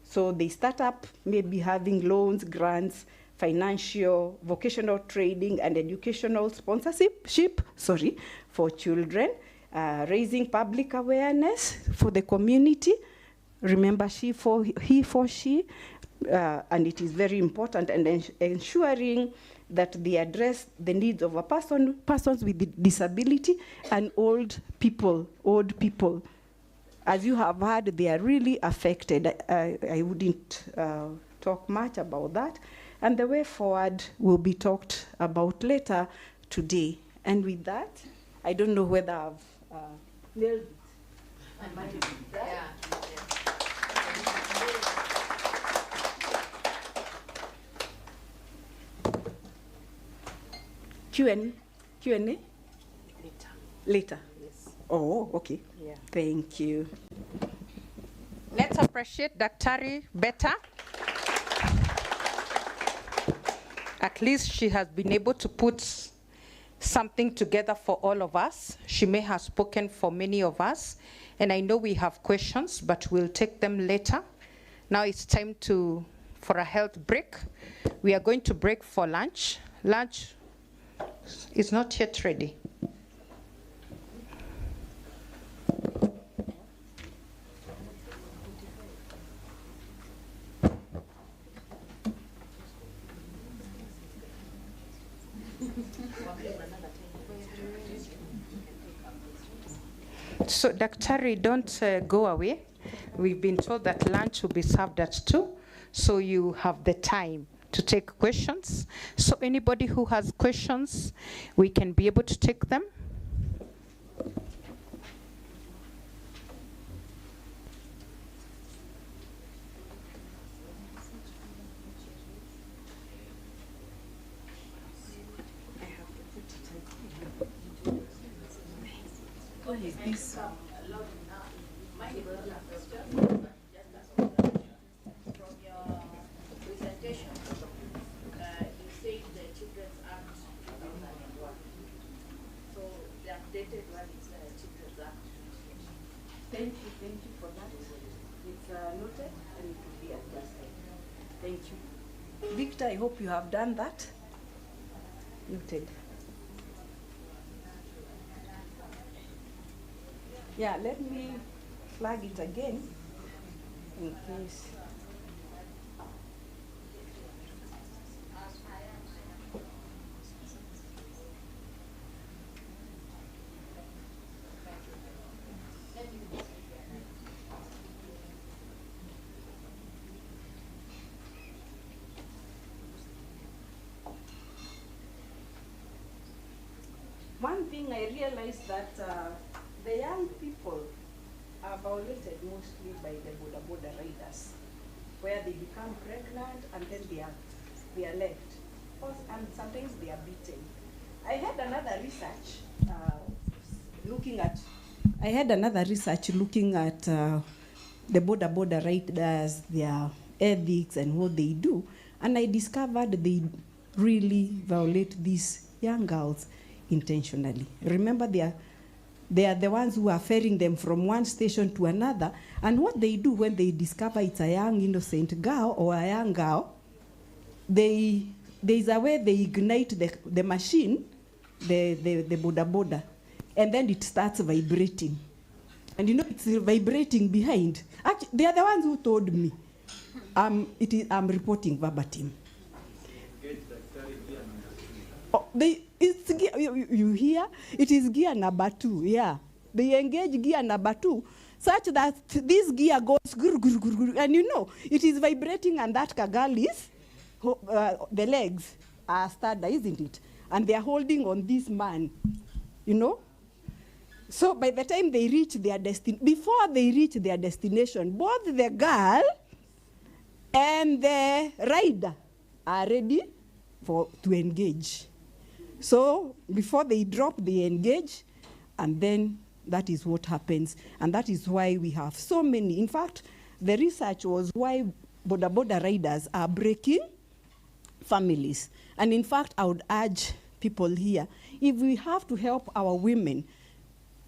So they start up maybe having loans, grants, financial, vocational training, and educational sponsorship for children, raising public awareness for the community. Remember, he for she, and it is very important, and ensuring that they address the needs of persons with disability and old people. As you have heard, they are really affected. I wouldn't talk much about that. And the way forward will be talked about later today. And with that, I don't know whether I've nailed it. Q&A? Later. Yes. Oh, okay. Yeah. Thank you. Let's appreciate Daktari better. At least she has been able to put something together for all of us. She may have spoken for many of us, and I know we have questions, but we'll take them later. Now it's time for a health break. We are going to break for lunch. Lunch is not yet ready. So, Daktari, don't go away. We've been told that lunch will be served at 2, so you have the time to take questions. So anybody who has questions, we can be able to take them. What is this? Thank you for that. It's noted and it will be adjusted. Thank you. Victor, I hope you have done that. Noted. Yeah, let me flag it again in case. One thing I realized that the young people are violated mostly by the border riders, where they become pregnant and then they are left, and sometimes they are beaten. I had another research looking at the border riders, their ethics and what they do, and I discovered they really violate these young girls intentionally. Remember, they are the ones who are ferrying them from one station to another, and what they do when they discover it's a young innocent girl or a young girl, there's a way they ignite the machine, the border, and then it starts vibrating. And you know, it's vibrating behind. Actually, they are the ones who told me. I'm reporting verbatim. Oh, you hear? It is gear number 2, yeah. They engage gear number 2, such that this gear goes, and you know, it is vibrating, and that girl is, the legs are stirred, isn't it? And they are holding on this man, you know? So by the time they reach their before they reach their destination, both the girl and the rider are ready to engage. So before they drop, they engage, and then that is what happens. And that is why we have so many. In fact, the research was why border riders are breaking families. And in fact, I would urge people here, if we have to help our women,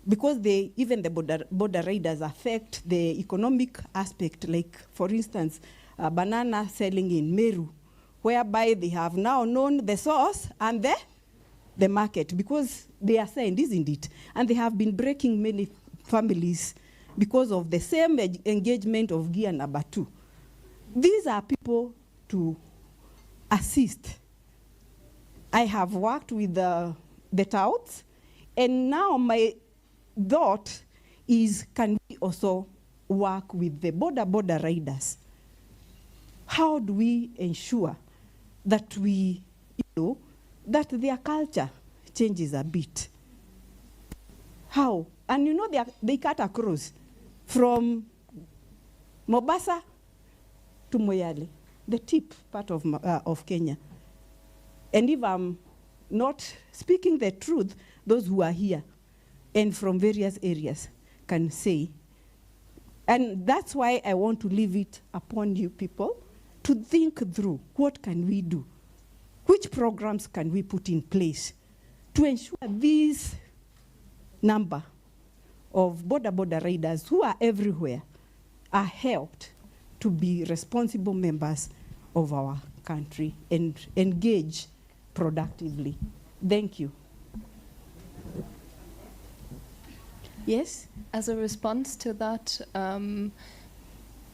because even the border riders affect the economic aspect, like, for instance, banana selling in Meru, whereby they have now known the source and the market, because they are signed, isn't it? And they have been breaking many families because of the same engagement of gear number 2. These are people to assist. I have worked with the touts, and now my thought is, can we also work with the border riders? How do we ensure that we, that their culture changes a bit? How? And you know, they cut across from Mombasa to Moyale, the tip part of Kenya. And if I'm not speaking the truth, those who are here and from various areas can say. And that's why I want to leave it upon you people to think through, what can we do? Which programs can we put in place to ensure this number of border riders who are everywhere are helped to be responsible members of our country and engage productively? Thank you. Yes? As a response to that,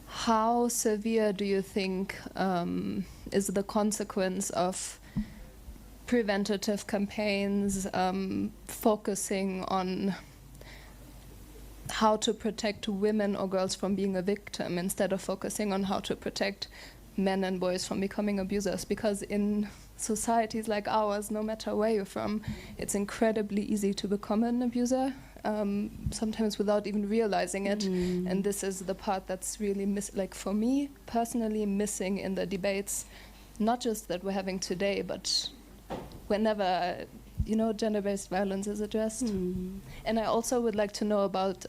how severe do you think is the consequence of preventative campaigns focusing on how to protect women or girls from being a victim instead of focusing on how to protect men and boys from becoming abusers? Because in societies like ours, no matter where you're from, it's incredibly easy to become an abuser, sometimes without even realizing it. And this is the part that's really like for me personally missing in the debates, not just that we're having today, but whenever gender-based violence is addressed. And I also would like to know about,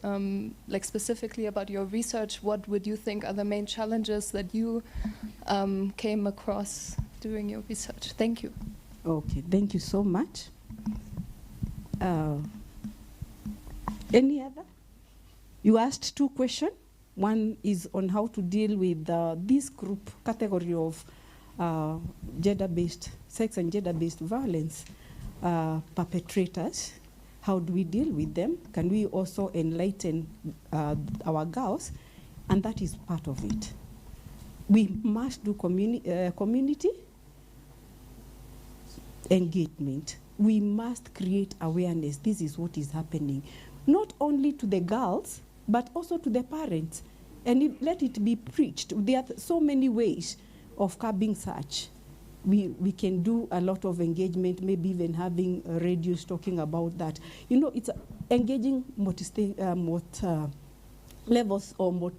like specifically about your research. What would you think are the main challenges that you came across during your research? Thank you. Okay, thank you so much. Any other? You asked two questions. One is on how to deal with this group category of gender-based, sex and gender-based violence perpetrators. How do we deal with them? Can we also enlighten our girls? And that is part of it. We must do community engagement. We must create awareness. This is what is happening, not only to the girls, but also to the parents. And let it be preached. There are so many ways of curbing such. We can do a lot of engagement, maybe even having radios talking about that. You know, it's engaging levels or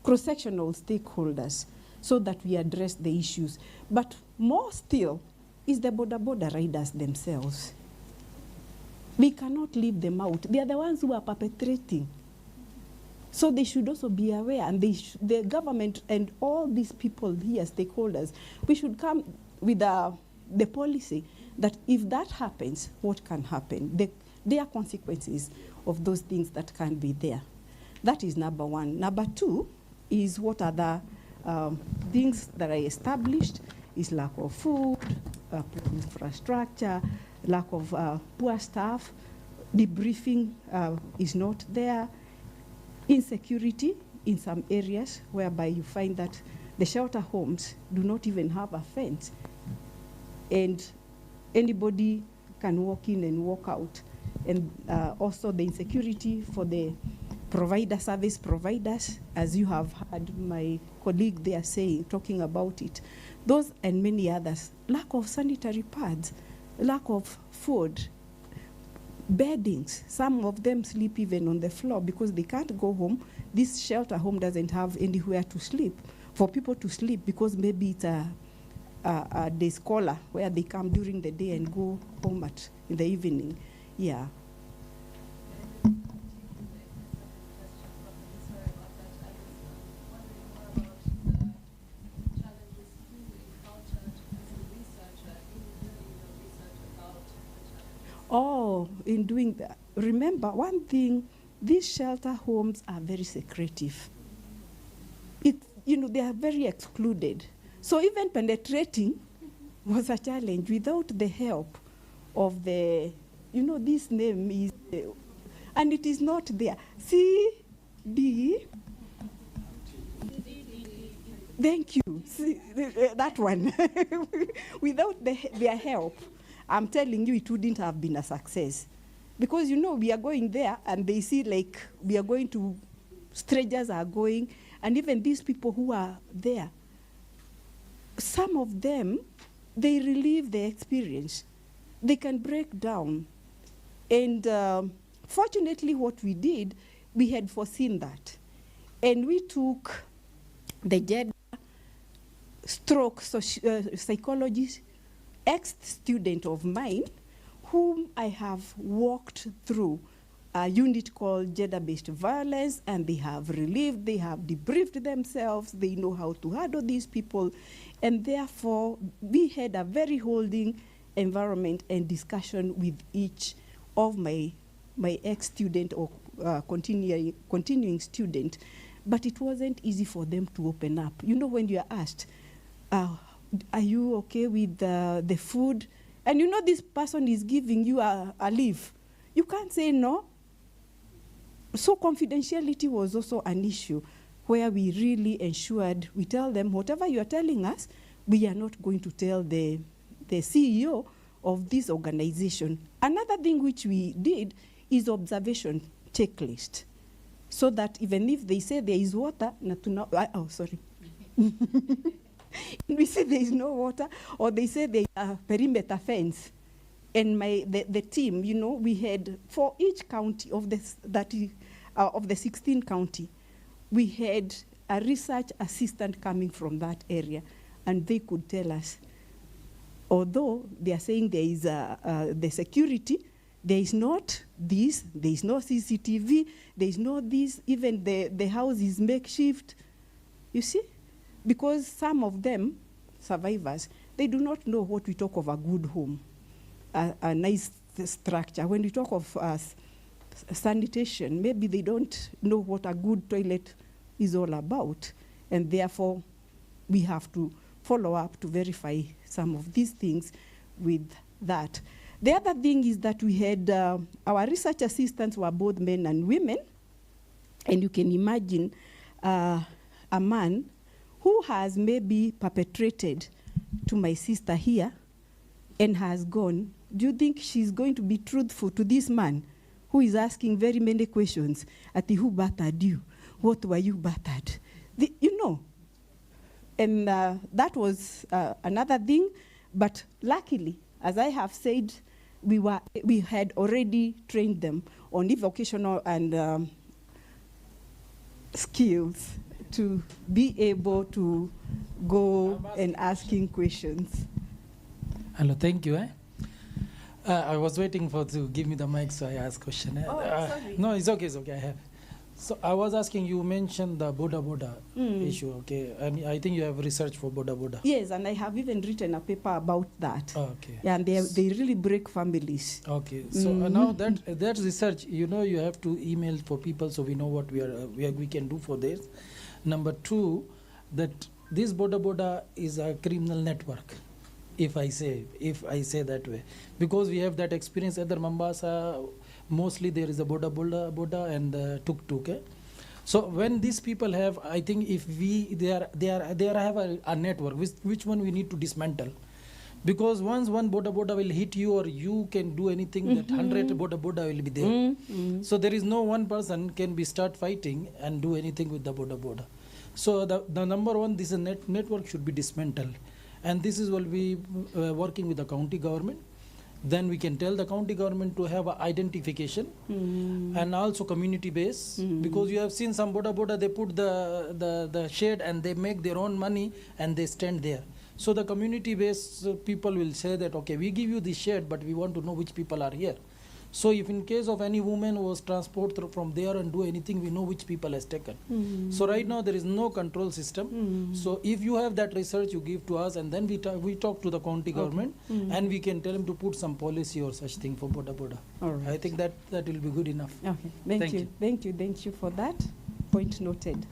cross-sectional stakeholders so that we address the issues. But more still is the border riders themselves. We cannot leave them out. They are the ones who are perpetrating. So they should also be aware, and the government and all these people here, stakeholders, we should come with the policy that if that happens, what can happen? There are consequences of those things that can be there. That is number one. Number two is what are the things that are established is lack of food, poor infrastructure, lack of poor staff, debriefing is not there, insecurity in some areas whereby you find that the shelter homes do not even have a fence, and anybody can walk in and walk out. And also the insecurity for the service providers, as you have heard my colleague there saying, talking about it. Those and many others. Lack of sanitary pads, lack of food, beddings. Some of them sleep even on the floor because they can't go home. This shelter home doesn't have anywhere to sleep, for people to sleep, because maybe it's a day scholar where they come during the day and go home in the evening. Yeah. Oh, in doing that, remember one thing, these shelter homes are very secretive. They are very excluded. So even penetrating was a challenge without the help of this name is, and it is not there. CD. Thank you. See, that one. Without their help, I'm telling you, it wouldn't have been a success. Because, we are going there and they see like we are going to, strangers are going, and even these people who are there, some of them, they relive the experience. They can break down. And fortunately, what we did, we had foreseen that. And we took the gender stroke psychologist, ex-student of mine, whom I have walked through a unit called gender-based violence, and they have relieved, they have debriefed themselves, they know how to handle these people, and therefore we had a very holding environment and discussion with each of my ex-student or continuing student, but it wasn't easy for them to open up. When you are asked, are you okay with the food? And this person is giving you a leave. You can't say no. So confidentiality was also an issue where we really ensured, we tell them, whatever you are telling us, we are not going to tell the CEO of this organization. Another thing which we did is observation checklist, so that even if they say there is water, we say there is no water, or they say there is a perimeter fence. And the team, we had, for each county of the 16 county, we had a research assistant coming from that area, and they could tell us, although they are saying there is the security, there is not this, there is no CCTV, there is no this, even the house is makeshift. You see? Because some of them, survivors, they do not know what we talk of a good home, a nice structure. When we talk of sanitation. Maybe they don't know what a good toilet is all about, and therefore we have to follow up to verify some of these things with that. The other thing is that we had our research assistants were both men and women, and you can imagine a man who has maybe perpetrated to my sister here and has gone. Do you think she's going to be truthful to this man who is asking very many questions? Ati, who battered you? What were you battered? You know. And that was another thing. But luckily, as I have said, we had already trained them on vocational and skills to be able to go and asking questions. Hello, thank you. I was waiting for to give me the mic, so I asked question. Sorry. No, it's okay, I have. So I was asking, you mentioned the Boda issue, okay? And I think you have research for Boda. Yes, and I have even written a paper about that. Okay. Yeah, and they really break families. Okay, so now that research, you have to email for people so we know what we can do for this. Number two, that this Boda is a criminal network, if I say that way, because we have that experience at the Mombasa. Mostly there is a Boda and tuk-tuk. So when these people have, I think if they have a network, which one we need to dismantle, because once one Boda will hit you or you can do anything, that 100 Boda will be there. So there is no one person can start fighting and do anything with the Boda. So the number one, this network should be dismantled, and this is what we working with the county government. Then we can tell the county government to have identification and also community base, because you have seen some Boda, they put the shed and they make their own money and they stand there. So the community based people will say that, okay, we give you this shed, but we want to know which people are here. So if in case of any woman was transported from there and do anything, we know which people has taken. So right now there is no control system. So if you have that research, you give to us, and then we talk to the county government, and we can tell them to put some policy or such thing for Boda. All right. I think that will be good enough. Okay. Thank you for that. Point noted.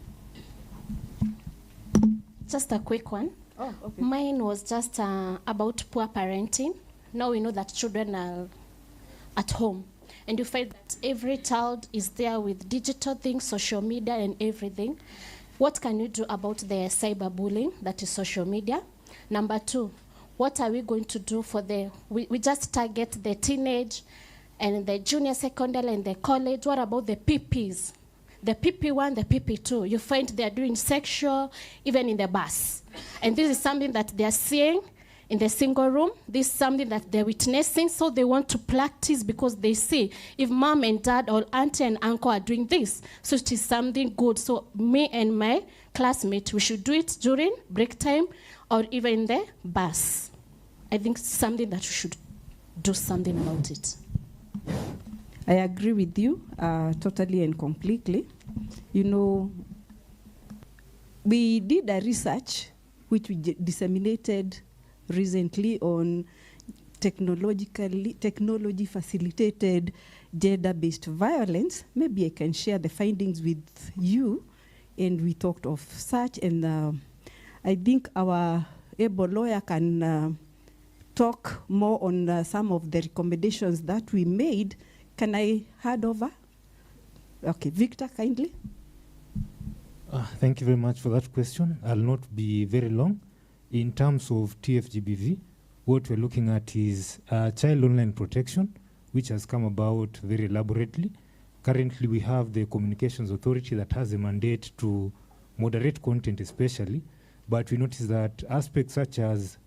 Just a quick one. Oh, okay. Mine was just about poor parenting. Now we know that children are at home, and you find that every child is there with digital things, social media and everything. What can you do about the cyberbullying that is social media? Number two, what are we going to do for we just target the teenage and the junior secondary and the college. What about the PPs? The PP1, the PP2, you find they're doing sexual even in the bus. And this is something that they're seeing in the single room. This is something that they're witnessing, so they want to practice because they see if mom and dad or auntie and uncle are doing this, so it is something good. So me and my classmate, we should do it during break time or even in the bus. I think it's something that we should do something about it. I agree with you totally and completely. You know, we did a research which we disseminated recently on technology facilitated gender-based violence. Maybe I can share the findings with you. And we talked of such, and I think our able lawyer can talk more on some of the recommendations that we made. Can I hand over? Okay, Victor, kindly. Thank you very much for that question. I'll not be very long. In terms of TFGBV, what we're looking at is child online protection, which has come about very elaborately. Currently, we have the Communications Authority that has a mandate to moderate content especially, but we notice that aspects such as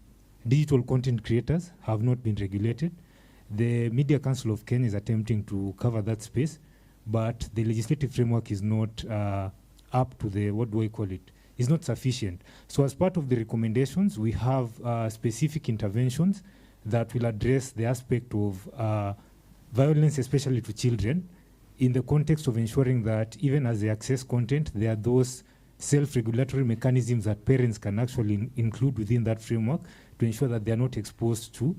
digital content creators have not been regulated. The Media Council of Kenya is attempting to cover that space, but the legislative framework is not up to the, what do I call it, is not sufficient. So as part of the recommendations, we have specific interventions that will address the aspect of violence, especially to children, in the context of ensuring that even as they access content, there are those self-regulatory mechanisms that parents can actually include within that framework to ensure that they are not exposed to,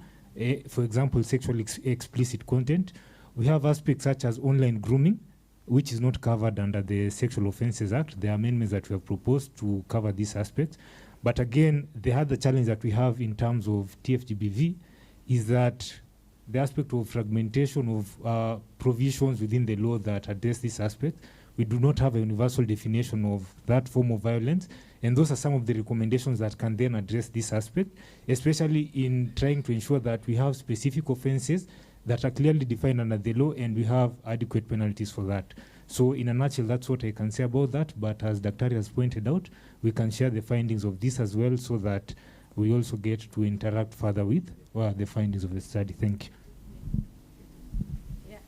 for example, sexually explicit content, We have aspects such as online grooming, which is not covered under the Sexual Offences Act. There are amendments that we have proposed to cover this aspect. But again, the other challenge that we have in terms of TFGBV is that the aspect of fragmentation of provisions within the law that address this aspect. We do not have a universal definition of that form of violence, and those are some of the recommendations that can then address this aspect, especially in trying to ensure that we have specific offenses that are clearly defined under the law and we have adequate penalties for that. So in a nutshell, that's what I can say about that, but as Dr. has pointed out, we can share the findings of this as well so that we also get to interact further with the findings of the study. Thank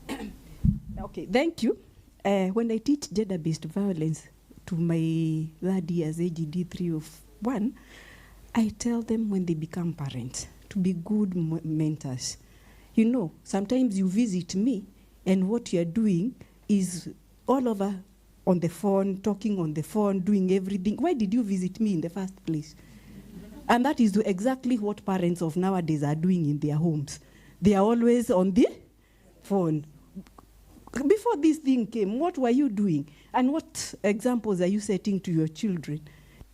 you. Okay, thank you. When I teach gender-based violence to my third years AGD 301, I tell them when they become parents to be good mentors. You know, sometimes you visit me and what you're doing is all over on the phone, talking on the phone, doing everything. Why did you visit me in the first place? And that is exactly what parents of nowadays are doing in their homes. They are always on the phone. Before this thing came, what were you doing? And what examples are you setting to your children?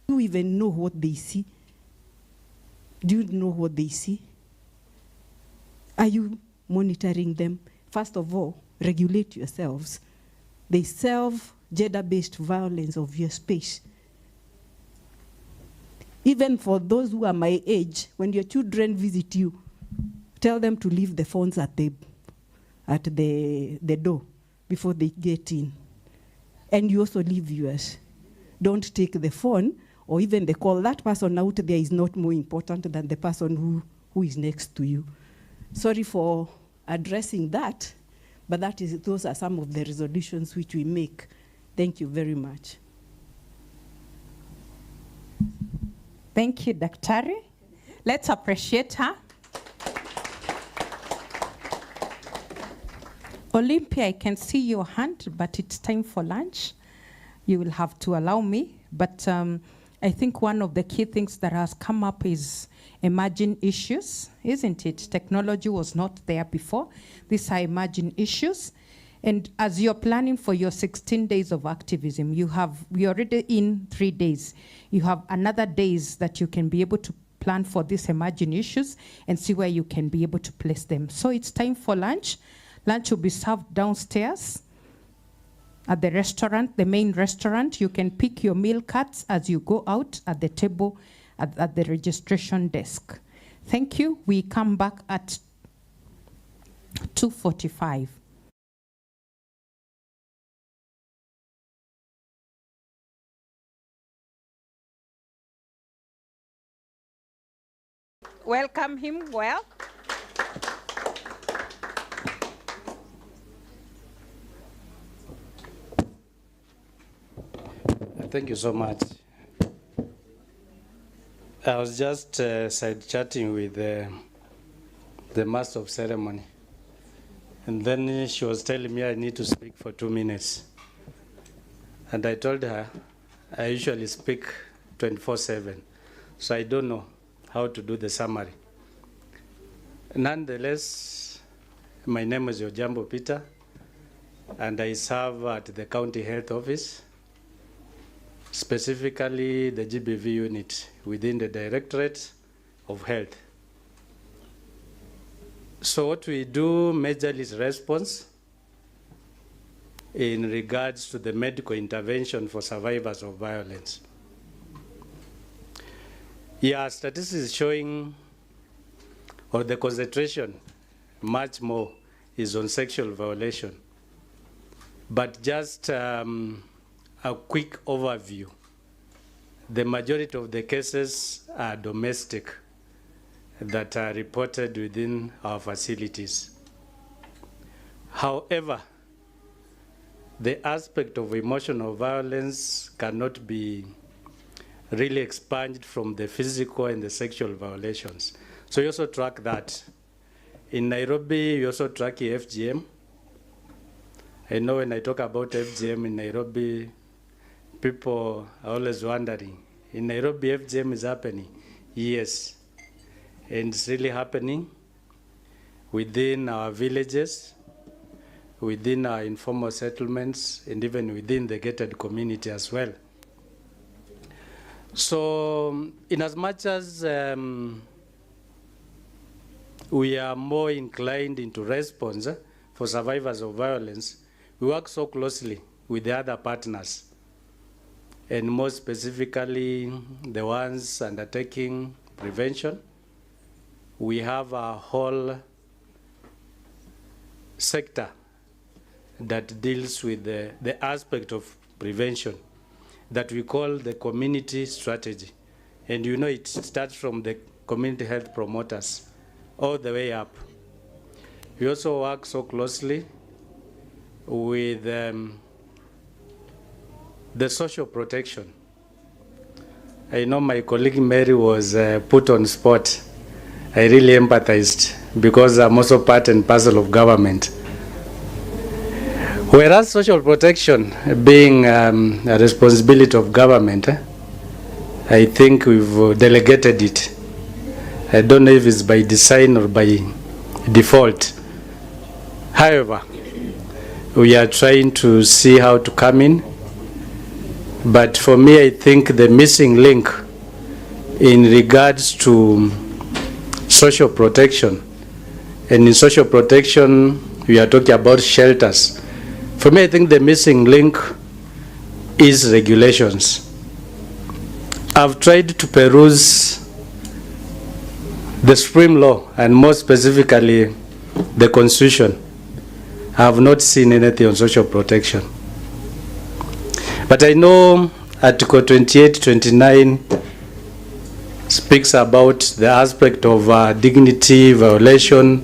Do you even know what they see? Do you know what they see? Are you monitoring them? First of all, regulate yourselves. They serve gender-based violence of your space. Even for those who are my age, when your children visit you, tell them to leave the phones at the door before they get in. And you also leave yours. Don't take the phone or even the call. That person out there is not more important than the person who is next to you. Sorry for addressing that, but those are some of the resolutions which we make. Thank you very much. Thank you, Daktari. Let's appreciate her. Olympia, I can see your hand, but it's time for lunch. You will have to allow me. But I think one of the key things that has come up is emerging issues, isn't it? Technology was not there before. These are emerging issues. And as you're planning for your 16 days of activism, we're already in 3 days. You have another days that you can be able to plan for these emerging issues and see where you can be able to place them. So it's time for lunch. Lunch will be served downstairs at the restaurant, the main restaurant. You can pick your meal cards as you go out at the table at the registration desk. Thank you. We come back at 2:45. Welcome him well. Thank you so much. I was just side chatting with the master of ceremony. And then she was telling me I need to speak for 2 minutes. And I told her I usually speak 24/7. So I don't know how to do the summary. Nonetheless, my name is Ojambo Peter, and I serve at the County Health Office, specifically the GBV unit within the Directorate of Health. So what we do majorly is response in regards to the medical intervention for survivors of violence. Yeah, statistics is showing, or the concentration much more is on sexual violation. But just a quick overview. The majority of the cases are domestic that are reported within our facilities. However, the aspect of emotional violence cannot be really expunged from the physical and the sexual violations. So you also track that. In Nairobi, you also track the FGM. I know when I talk about FGM in Nairobi, people are always wondering, in Nairobi FGM is happening? Yes, and it's really happening within our villages, within our informal settlements and even within the gated community as well. So in as much as we are more inclined into response for survivors of violence, we work so closely with the other partners, and more specifically the ones undertaking prevention. We have a whole sector that deals with the aspect of prevention that we call the community strategy. And you know, it starts from the community health promoters all the way up. We also work so closely with the social protection. I know my colleague Mary was put on spot. I really empathized because I'm also part and parcel of government. Whereas social protection being a responsibility of government, I think we've delegated it. I don't know if it's by design or by default. However, we are trying to see how to come in. But for me, I think the missing link in regards to social protection, and in social protection, we are talking about shelters. For me, I think the missing link is regulations. I've tried to peruse the Supreme Law, and more specifically, the Constitution. I have not seen anything on social protection. But I know Article 28, 29 speaks about the aspect of dignity, violation,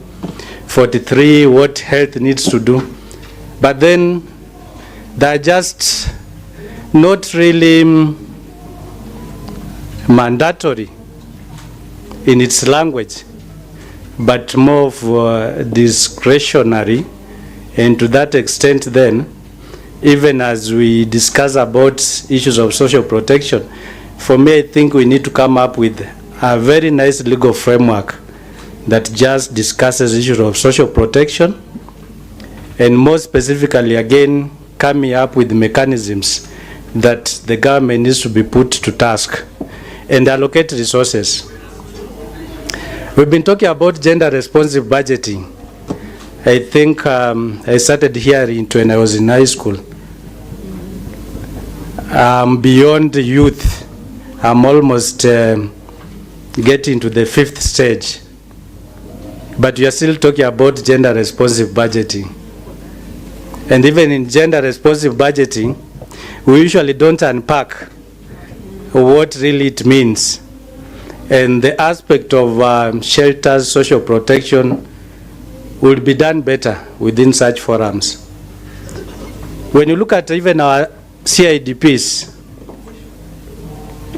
43, what health needs to do. But then they're just not really mandatory in its language, but more of discretionary. And to that extent then, even as we discuss about issues of social protection, for me, I think we need to come up with a very nice legal framework that just discusses issues of social protection, and more specifically, again, coming up with mechanisms that the government needs to be put to task and allocate resources. We've been talking about gender responsive budgeting. I think I started hearing it when I was in high school. Beyond youth, I'm almost getting to the 5th stage. But we are still talking about gender responsive budgeting. And even in gender responsive budgeting, we usually don't unpack what really it means. And the aspect of shelters, social protection, will be done better within such forums. When you look at even our CIDPs,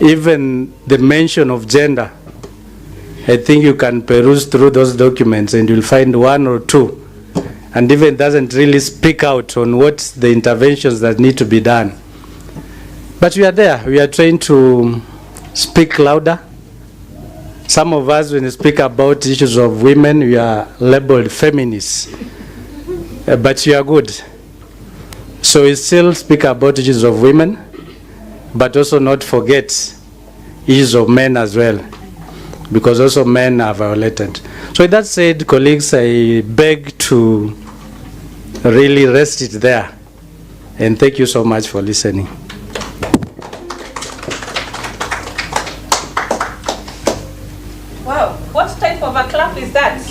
even the mention of gender, I think you can peruse through those documents and you'll find one or two, and even doesn't really speak out on what's the interventions that need to be done. But we are there. We are trying to speak louder. Some of us, when we speak about issues of women, we are labeled feminists. But you are good. So we still speak about issues of women, but also not forget issues of men as well, because also men are violated. So with that said, colleagues, I beg to really rest it there. And thank you so much for listening. Wow, what type of a clap is that?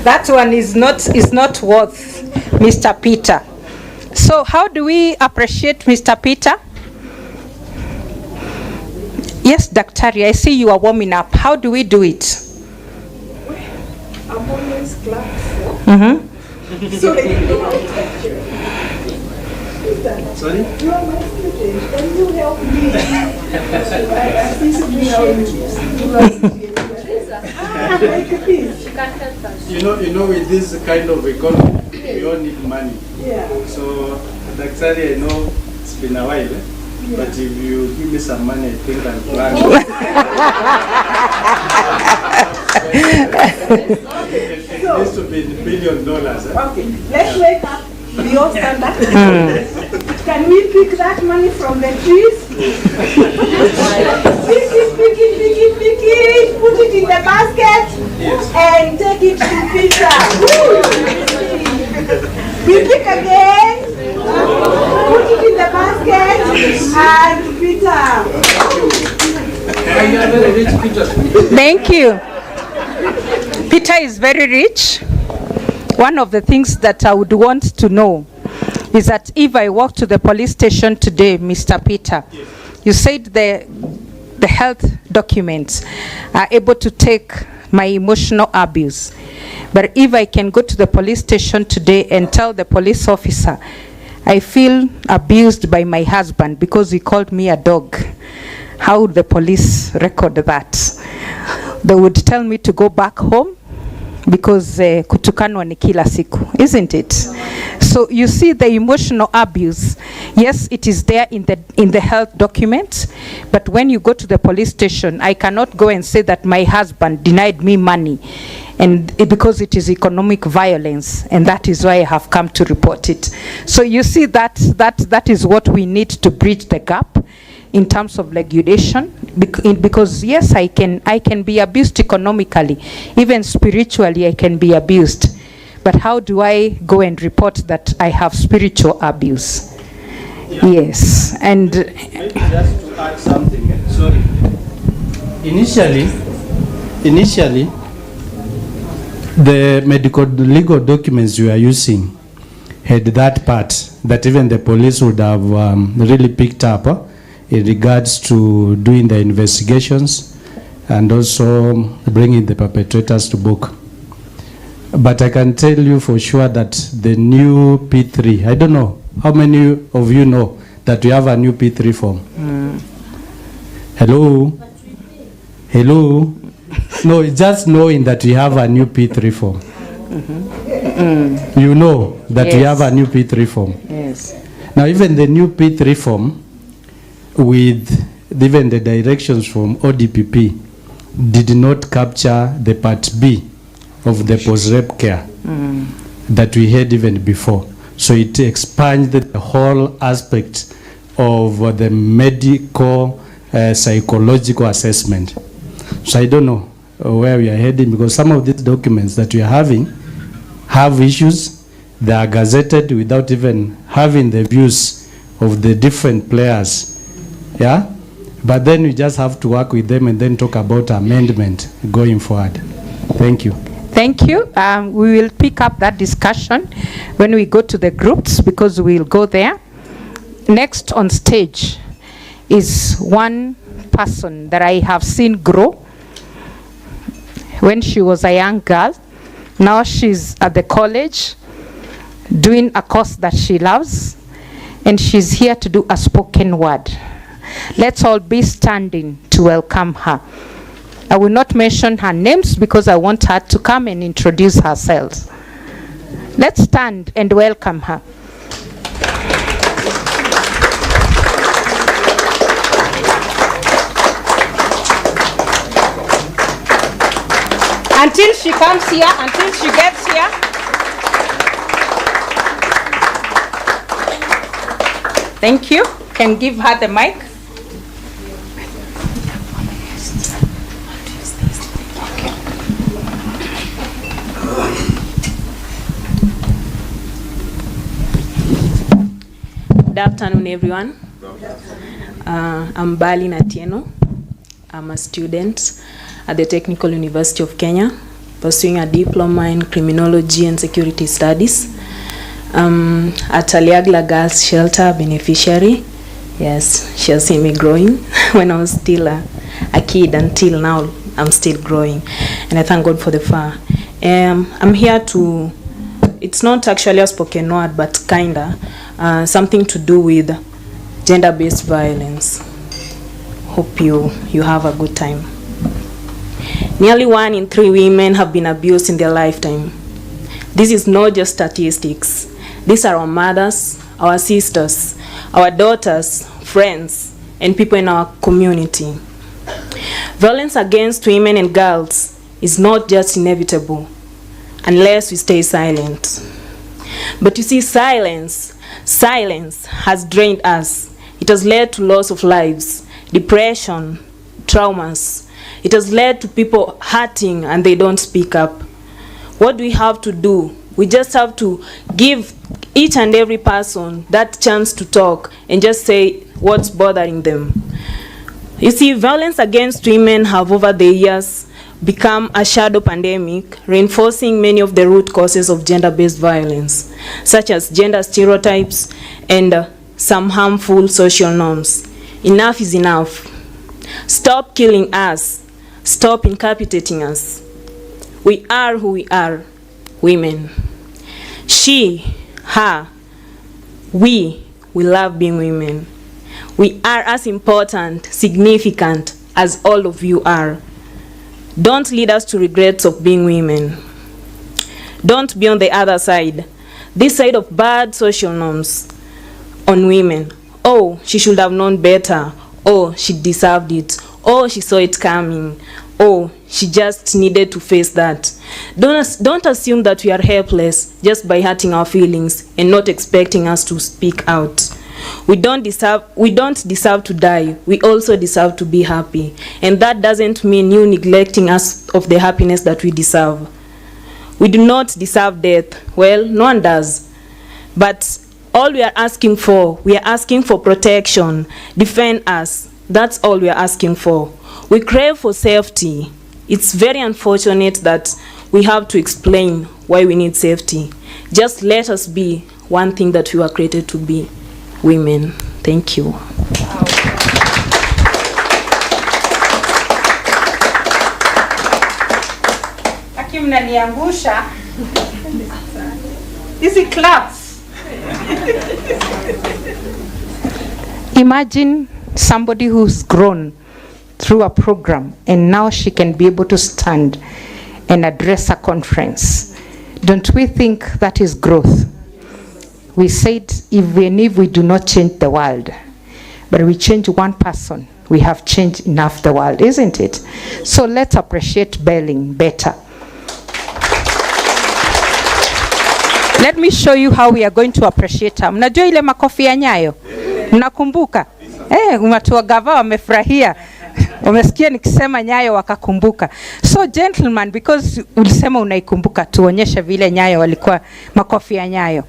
That one is not worth Mr. Peter. So how do we appreciate Mr. Peter? Yes, Daktari, I see you are warming up. How do we do it? I'm always clapping. Mm-hmm. So I don't know how to touch you. Sorry? You are my student. Can you help me? Assist me how You know, with this kind of economy, we all need money. Yeah. So, Daktari, I know it's been a while. But if you give me some money, I think I'll plan. It needs to be in $1 billion. Okay, let's wake up. We all stand up. Can we pick that money from the trees? Pick it, put it in the basket, and take it to Peter. We pick again, put it in the basket, and Peter. Thank you. Peter is very rich. One of the things that I would want to know is that if I walk to the police station today, Mr. Peter, you said the health documents are able to take my emotional abuse. But if I can go to the police station today and tell the police officer, I feel abused by my husband because he called me a dog, how would the police record that? They would tell me to go back home because kutukanwa ni kila siku, isn't it? So you see the emotional abuse, yes, it is there in the health document, but when you go to the police station, I cannot go and say that my husband denied me money and because it is economic violence, and that is why I have come to report it. So you see that is what we need to bridge the gap in terms of regulation, because yes, I can be abused economically, even spiritually I can be abused. But how do I go and report that I have spiritual abuse? Yeah. Yes, and maybe just to add something. Sorry. Initially, the medical legal documents you are using had that part that even the police would have really picked up in regards to doing the investigations and also bringing the perpetrators to book. But I can tell you for sure that the new P3, I don't know how many of you know that we have a new P3 form. Hello? Hello? No, just knowing that we have a new P3 form. You know that we have a new P3 form. Yes. Now even the new P3 form with even the directions from ODPP did not capture the part B of the post-rape care that we had even before. So it expanded the whole aspect of the medical psychological assessment. So I don't know where we are heading, because some of these documents that we are having have issues. They are gazetted without even having the views of the different players. Yeah? But then we just have to work with them and then talk about amendment going forward. Thank you. Thank you. We will pick up that discussion when we go to the groups, because we'll go there. Next on stage is one person that I have seen grow when she was a young girl. Now she's at the college doing a course that she loves, and she's here to do a spoken word. Let's all be standing to welcome her. I will not mention her names because I want her to come and introduce herself. Let's stand and welcome her. Until she comes here, until she gets here. Thank you. Can give her the mic. Good afternoon, everyone. I'm Bali Natieno. I'm a student at the Technical University of Kenya, pursuing a diploma in criminology and security studies. At Aliagla Girls Shelter beneficiary. Yes, she has seen me growing when I was still a kid until now. I'm still growing, and I thank God for the far. I'm here to, it's not actually a spoken word, but kinda something to do with gender-based violence. Hope you have a good time. Nearly 1 in 3 women have been abused in their lifetime. This is not just statistics. These are our mothers, our sisters, our daughters, friends, and people in our community. Violence against women and girls is not just inevitable unless we stay silent. But you see, silence has drained us. It has led to loss of lives, depression, traumas. It has led to people hurting and they don't speak up. What do we have to do? We just have to give each and every person that chance to talk and just say what's bothering them. You see, violence against women have over the years become a shadow pandemic, reinforcing many of the root causes of gender-based violence, such as gender stereotypes and some harmful social norms. Enough is enough. Stop killing us. Stop incapacitating us. We are who we are, women. She, her, we love being women. We are as important, significant as all of you are. Don't lead us to regrets of being women. Don't be on the other side, this side of bad social norms on women. Oh, she should have known better. Oh, she deserved it. Oh, she saw it coming. Oh, she just needed to face that. Don't assume that we are helpless just by hurting our feelings and not expecting us to speak out. We don't deserve to die. We also deserve to be happy. And that doesn't mean you neglecting us of the happiness that we deserve. We do not deserve death. Well, no one does. But all we are asking for protection. Defend us. That's all we are asking for. We crave for safety. It's very unfortunate that we have to explain why we need safety. Just let us be one thing that we were created to be, women. Thank you. Aki mnaniangusha. Hizi claps. Imagine somebody who's grown through a program and now she can be able to stand and address a conference. Don't we think that is growth? We said even if we do not change the world, but we change one person, we have changed enough the world, isn't it? So let's appreciate Belling better. Let me show you how we are going to appreciate her. Mnajua ile makofi ya Nyayo? Mnakumbuka? Watu wa gava wamefurahia. Wamesikia nikisema Nyayo wakakumbuka. So gentlemen, because ulisema unaikumbuka, tuonyeshe vile Nyayo walikuwa makofi ya Nyayo.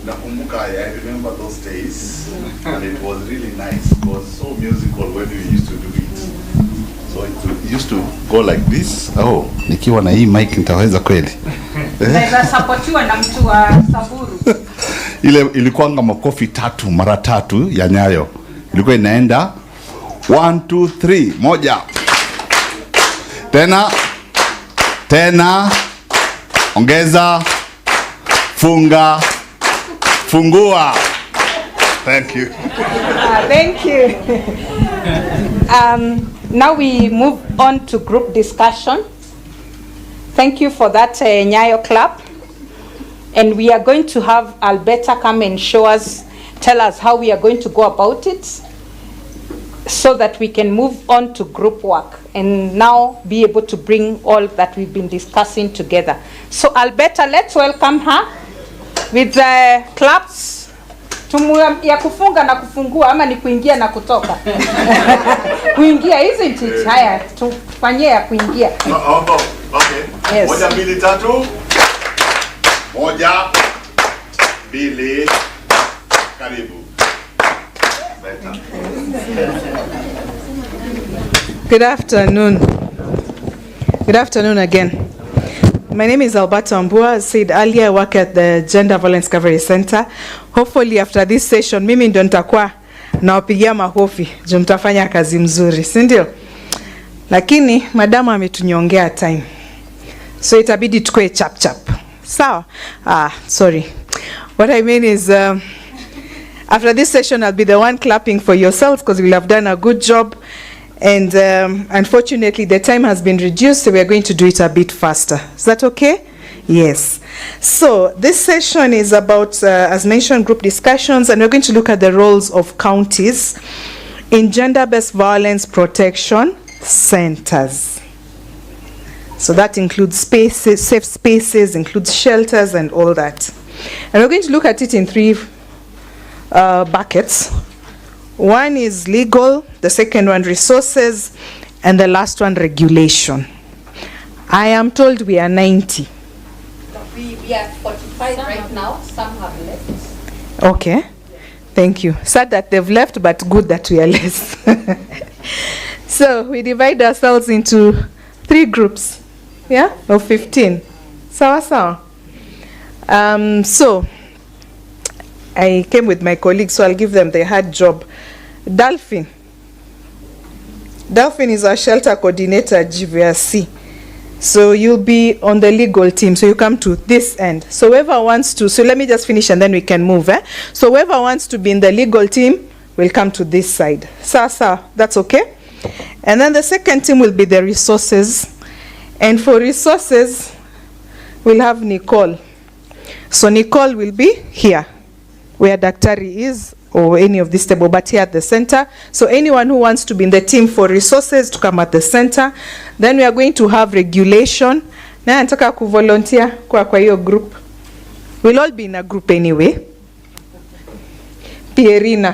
Nakumbuka, I remember those days and it was really nice. It was so musical when we used to do it. So it used to go like this. Oh, nikiwa na hii mic nitaweza kweli. Naweza supportiwa na mtu wa Saburu. Ile ilikuwa makofi tatu mara tatu ya Nyayo. Ilikuwa inaenda 1 2 3 moja. Tena ongeza, funga, fungua. Thank you. Thank you. Now we move on to group discussion. Thank you for that Nyayo clap. And we are going to have Alberta come and tell us how we are going to go about it so that we can move on to group work and now be able to bring all that we've been discussing together. So Alberta, let's welcome her with the claps. Ya kufunga na kufungua ama ni kuingia na kutoka? Kuingia, isn't it? Haya, tufanyie ya kuingia. Okay. Yes. 1 2 3. 1 2 karibu. Good afternoon. Good afternoon again. My name is Alberta Ambua. As said earlier, I work at the Gender Violence Recovery Center. Hopefully after this session, mimi ndo nitakuwa nawapigia makofi, juu mtafanya kazi mzuri, si ndio? Lakini madama ametunyongea time. So itabidi tukue chap chap. Sawa? Sorry. What I mean is after this session, I'll be the one clapping for yourselves because you'll have done a good job. And unfortunately, the time has been reduced, so we are going to do it a bit faster. Is that okay? Yes. So this session is about, as mentioned, group discussions, and we're going to look at the roles of counties in gender-based violence protection centers. So that includes spaces, safe spaces, includes shelters and all that. And we're going to look at it in three buckets. One is legal, the second one resources, and the last one regulation. I am told we are 90. We are 45 right now, some have left. Okay, thank you. Sad that they've left, but good that we are less. So we divide ourselves into 3 groups, yeah, of 15. Sawa sawa. So I came with my colleagues, so I'll give them the hard job. Delphine is our shelter coordinator at GVRC. So you'll be on the legal team, so you come to this end. So whoever wants to, so let me just finish and then we can move. So whoever wants to be in the legal team will come to this side. Sasa, that's okay? And then the second team will be the resources. And for resources, we'll have Nicole. So Nicole will be here, where Daktari is, or any of this table, but here at the center. So anyone who wants to be in the team for resources to come at the center. Then we are going to have regulation. Na nataka ku volunteer kwa hiyo group. We'll all be in a group anyway. Pierina,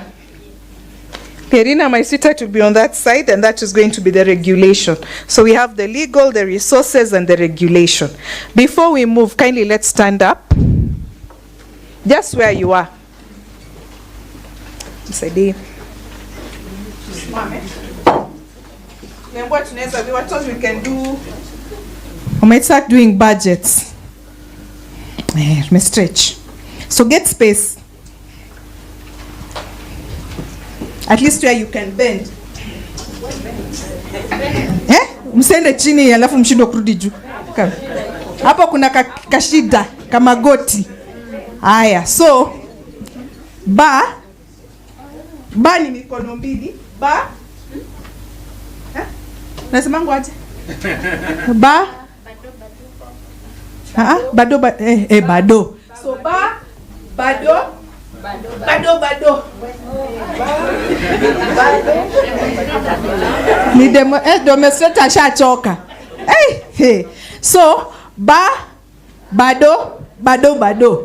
my sweetheart, will be on that side, and that is going to be the regulation. So we have the legal, the resources, and the regulation. Before we move, kindly let's stand up. Just where you are. Msaidie. We were told we can do. We might start doing budgets. We stretch. So get space. At least where you can bend. Msende chini alafu mshindo kurudi juu. Hapo kuna kashida kama goti. Haya, so ba ni mikono mbili. Ba. Nasema ngwaje? Ba. Bado. Bado. So ba, bado. Ni demonstrator shachoka. Hey. So ba, bado.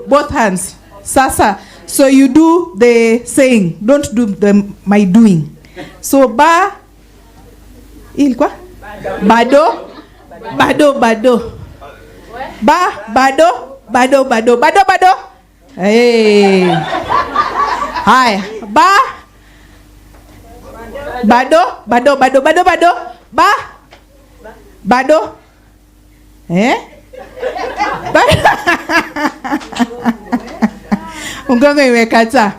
Both hands. Sasa. So you do the saying, don't do my doing. So ba ilikuwa bado. Ba bado. Hey. Haya. Ba bado. Ba bado. Ungongo imekata.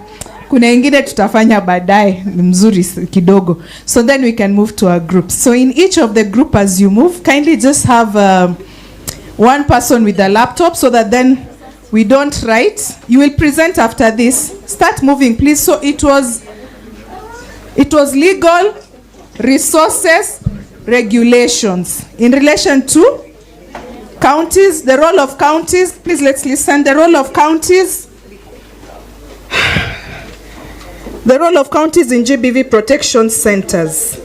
Kuna ingine tutafanya baadaye mzuri kidogo. So then we can move to our groups. So in each of the group as you move, kindly just have one person with a laptop so that then we don't write. You will present after this. Start moving, please. So it was legal, resources, regulations. In relation to counties, the role of counties, please let's listen. The role of counties. The role of counties in GBV protection centers.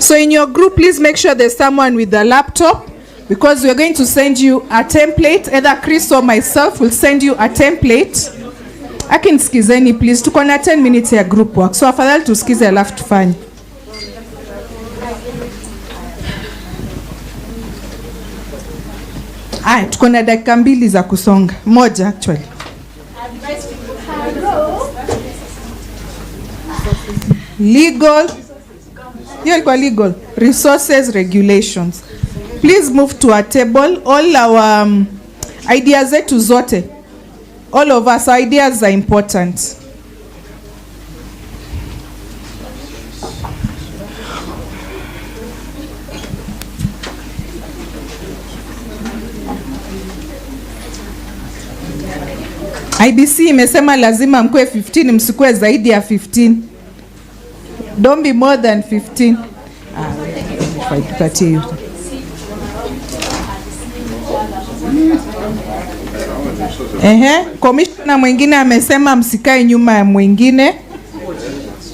So in your group, please make sure there's someone with a laptop, because we're going to send you a template. Either Chris or myself will send you a template. Akinsikizeni please. Tuko na 10 minutes ya group work. So afadhali tusikize alafu tufanye. Tuko na dakika 2 za kusonga. Moja actually. Legal. Hiyo ilikuwa legal. Resources, regulations. Please move to a table. All our ideas zetu zote. All of us, our ideas are important. IBC imesema lazima mkue 15, msikue zaidi ya 15. Don't be more than 15. Commissioner mwingine amesema msikae nyuma ya mwingine.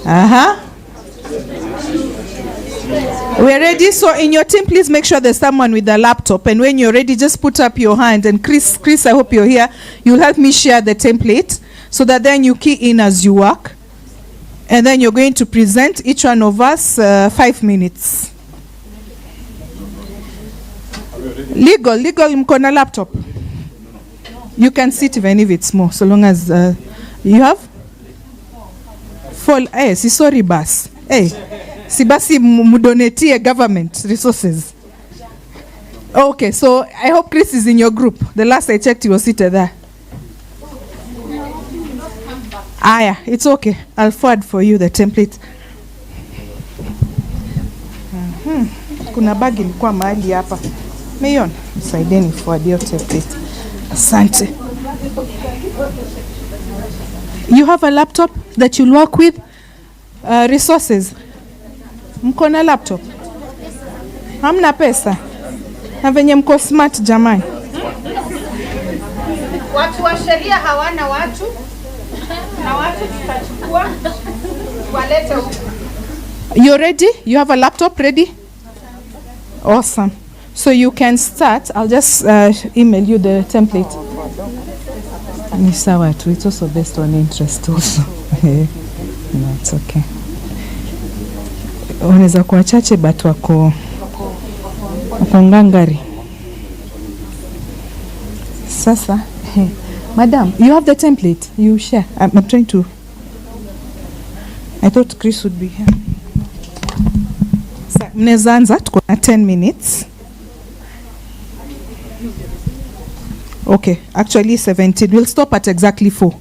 Aha. We're ready. So in your team, please make sure there's someone with a laptop. And when you're ready, just put up your hand. And Chris, I hope you're here. You'll help me share the template so that then you key in as you work. And then you're going to present each one of us 5 minutes. Legal, mko na laptop. You can sit even if it's small, so long as you have. Si sorry bas. Si basi mudonetie government resources. Okay, so I hope Chris is in your group. The last I checked, he was seated there. Yeah, it's okay. I'll forward for you the template. Kuna bagi ilikuwa mahali hapa. Meyon, saideni forward your template. Asante. You have a laptop that you'll work with? Resources. Mko na laptop? Hamna pesa? Na venye mko smart jamani. Watu wa sheria hawana watu. Na watu tutachukua walete huko. You ready? You have a laptop ready? Awesome. So you can start. I'll just email you the template. Ni sawa tu. It's also based on interest also. No, it's okay. Wanaweza kuwa chache but wako ngangari. Sasa, madam, you have the template. You share. I'm trying to. I thought Chris would be here. Mnaweza anza, tuko na 10 minutes. Okay, actually 17. We'll stop at exactly 4.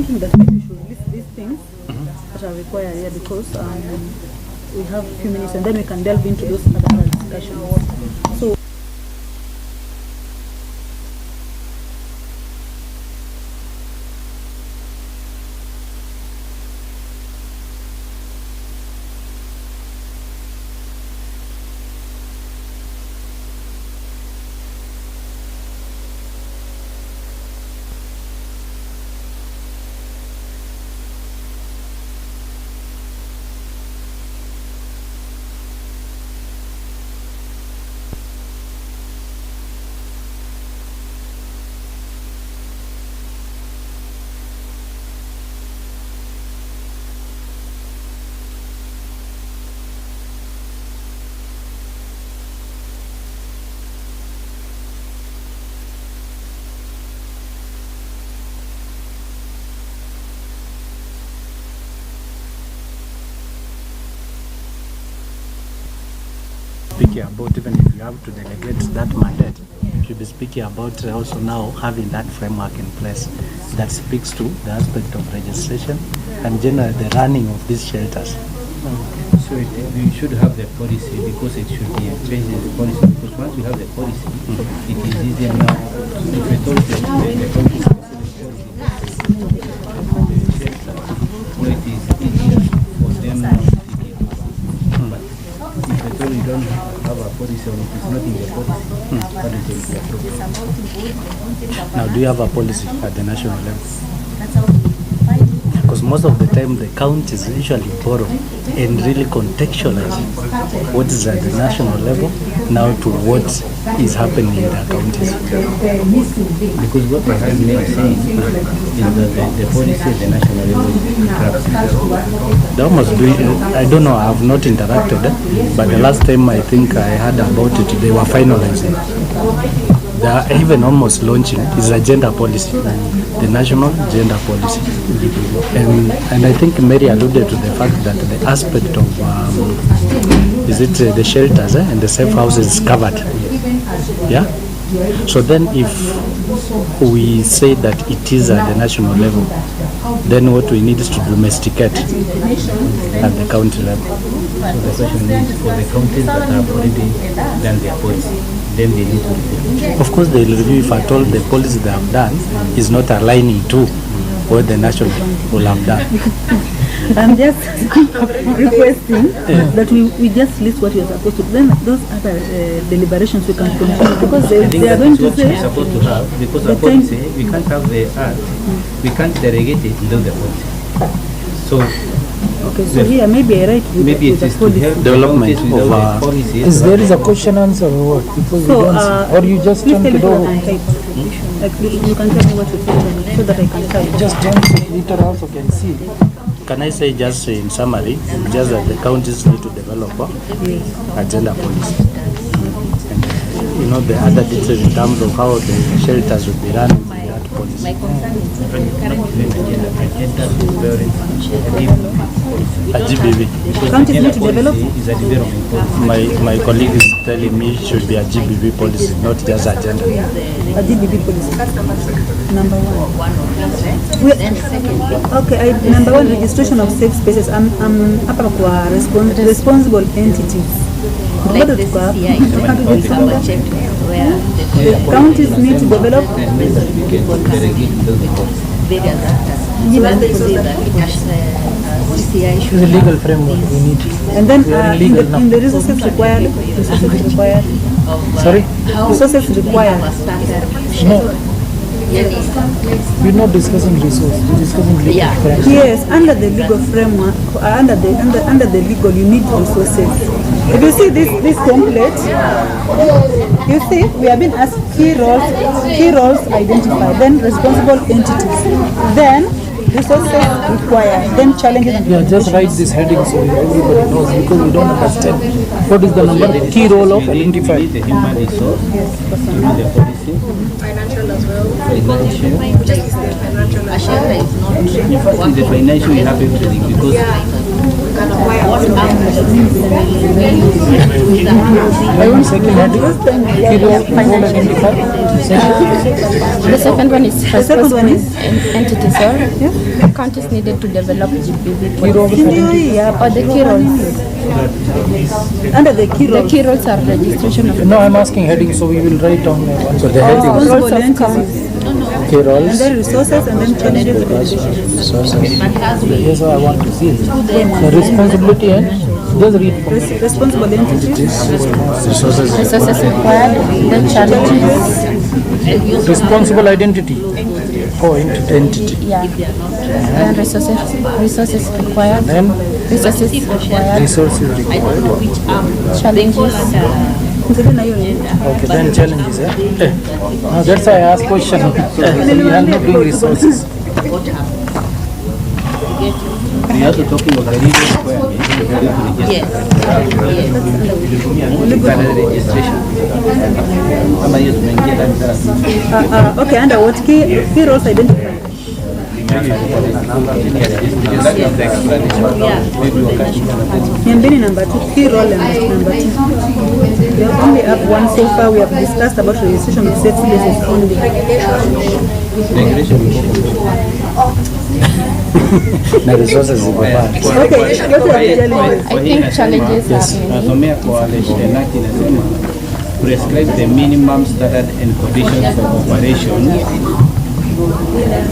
thinking that maybe we should list these things that are required here because we have a few minutes and then we can delve into those other discussions. So. Speaking about, even if you have to delegate that mandate, you should be speaking about also now having that framework in place that speaks to the aspect of registration and generally the running of these shelters. So we should have the policy because it should be based on the policy, because once we have the policy, it is easier now if we told the policy so it is easier for them now to take it. But if we told you don't have a policy or it is not in the policy, that is the problem. Now, do you have a policy at the national level? Because most of the time the counties usually borrow and really contextualize what is at the national level now to what is happening in their counties. Because what my husband is saying is that the policy at the national level is They almost do it, I don't know, I have not interacted, but the last time I think I heard about it, they were finalizing. They are even almost launching is a gender policy, the national gender policy. And I think Mary alluded to the fact that the aspect of the shelters and the safe houses is covered. Yeah. So then, if we say that it is at the national level, then what we need is to domesticate at the county level. So the question is for the counties that have already done their policy, then they need to review. Of course, they will review if at all the policy they have done is not aligning to what the national will have done. I'm just requesting that we just list what you're supposed to. Then those other deliberations we can continue because they are going to say. We're supposed to have because the policy we can't have the act, we can't delegate it without the policy. So. Okay, so here maybe I write with, maybe with it is the policy. Development of policy. Is there is a question answer or what? Because so, we don't see, or you just don't get over. You can tell me what you think so that I can type. Just don't see, later also can see. Can I say just in summary, just that the counties need to develop a gender policy. And, you know, the other details in terms of how the shelters will be run in that policy. A GBV. Counties need to develop? My colleague is telling me it should be a GBV policy, not just a gender. A GBV policy. Number one. Okay, number one, registration of safe spaces. I'm up for responsible entities. Like the CCI, the counties need to develop the legal framework we need. And then in the resources required, Sorry? Resources required. No. We're not discussing resource, we're discussing legal framework. Yes, under the legal framework, under the legal, you need resources. If you see this template, you see we have been asked key roles identified, then responsible entities, then resources required, then challenges and just write this heading so everybody knows because we don't understand what is the number key role of identified. The human resource, the policy, financial as well. Financial. Financial is not the financial you have everything because The second one is responsible entities or counties needed to develop GBV policy. Or the key roles. Under the key roles. The key roles are registration of. No, I'm asking heading, so we will write on one. So the heading is Roles of counties. key roles. And then resources and then challenges. Resources. Here's what I want to see. So responsibility and just read. Responsible entities. Resources required. Then challenges. Responsible identity. Oh, entity. Yeah. And resources required. Then resources required. Resources required. Challenges. Okay, then challenges. Now that's why I asked question. We are not doing resources. We are also talking of the legal square. Yes. Okay, under what key roles identified? Number 2, key role number 2. We have only have one so far. We have discussed about registration of safe places only. The resources is Okay, what are the challenges? I think challenges prescribe the minimum standard and conditions for operation.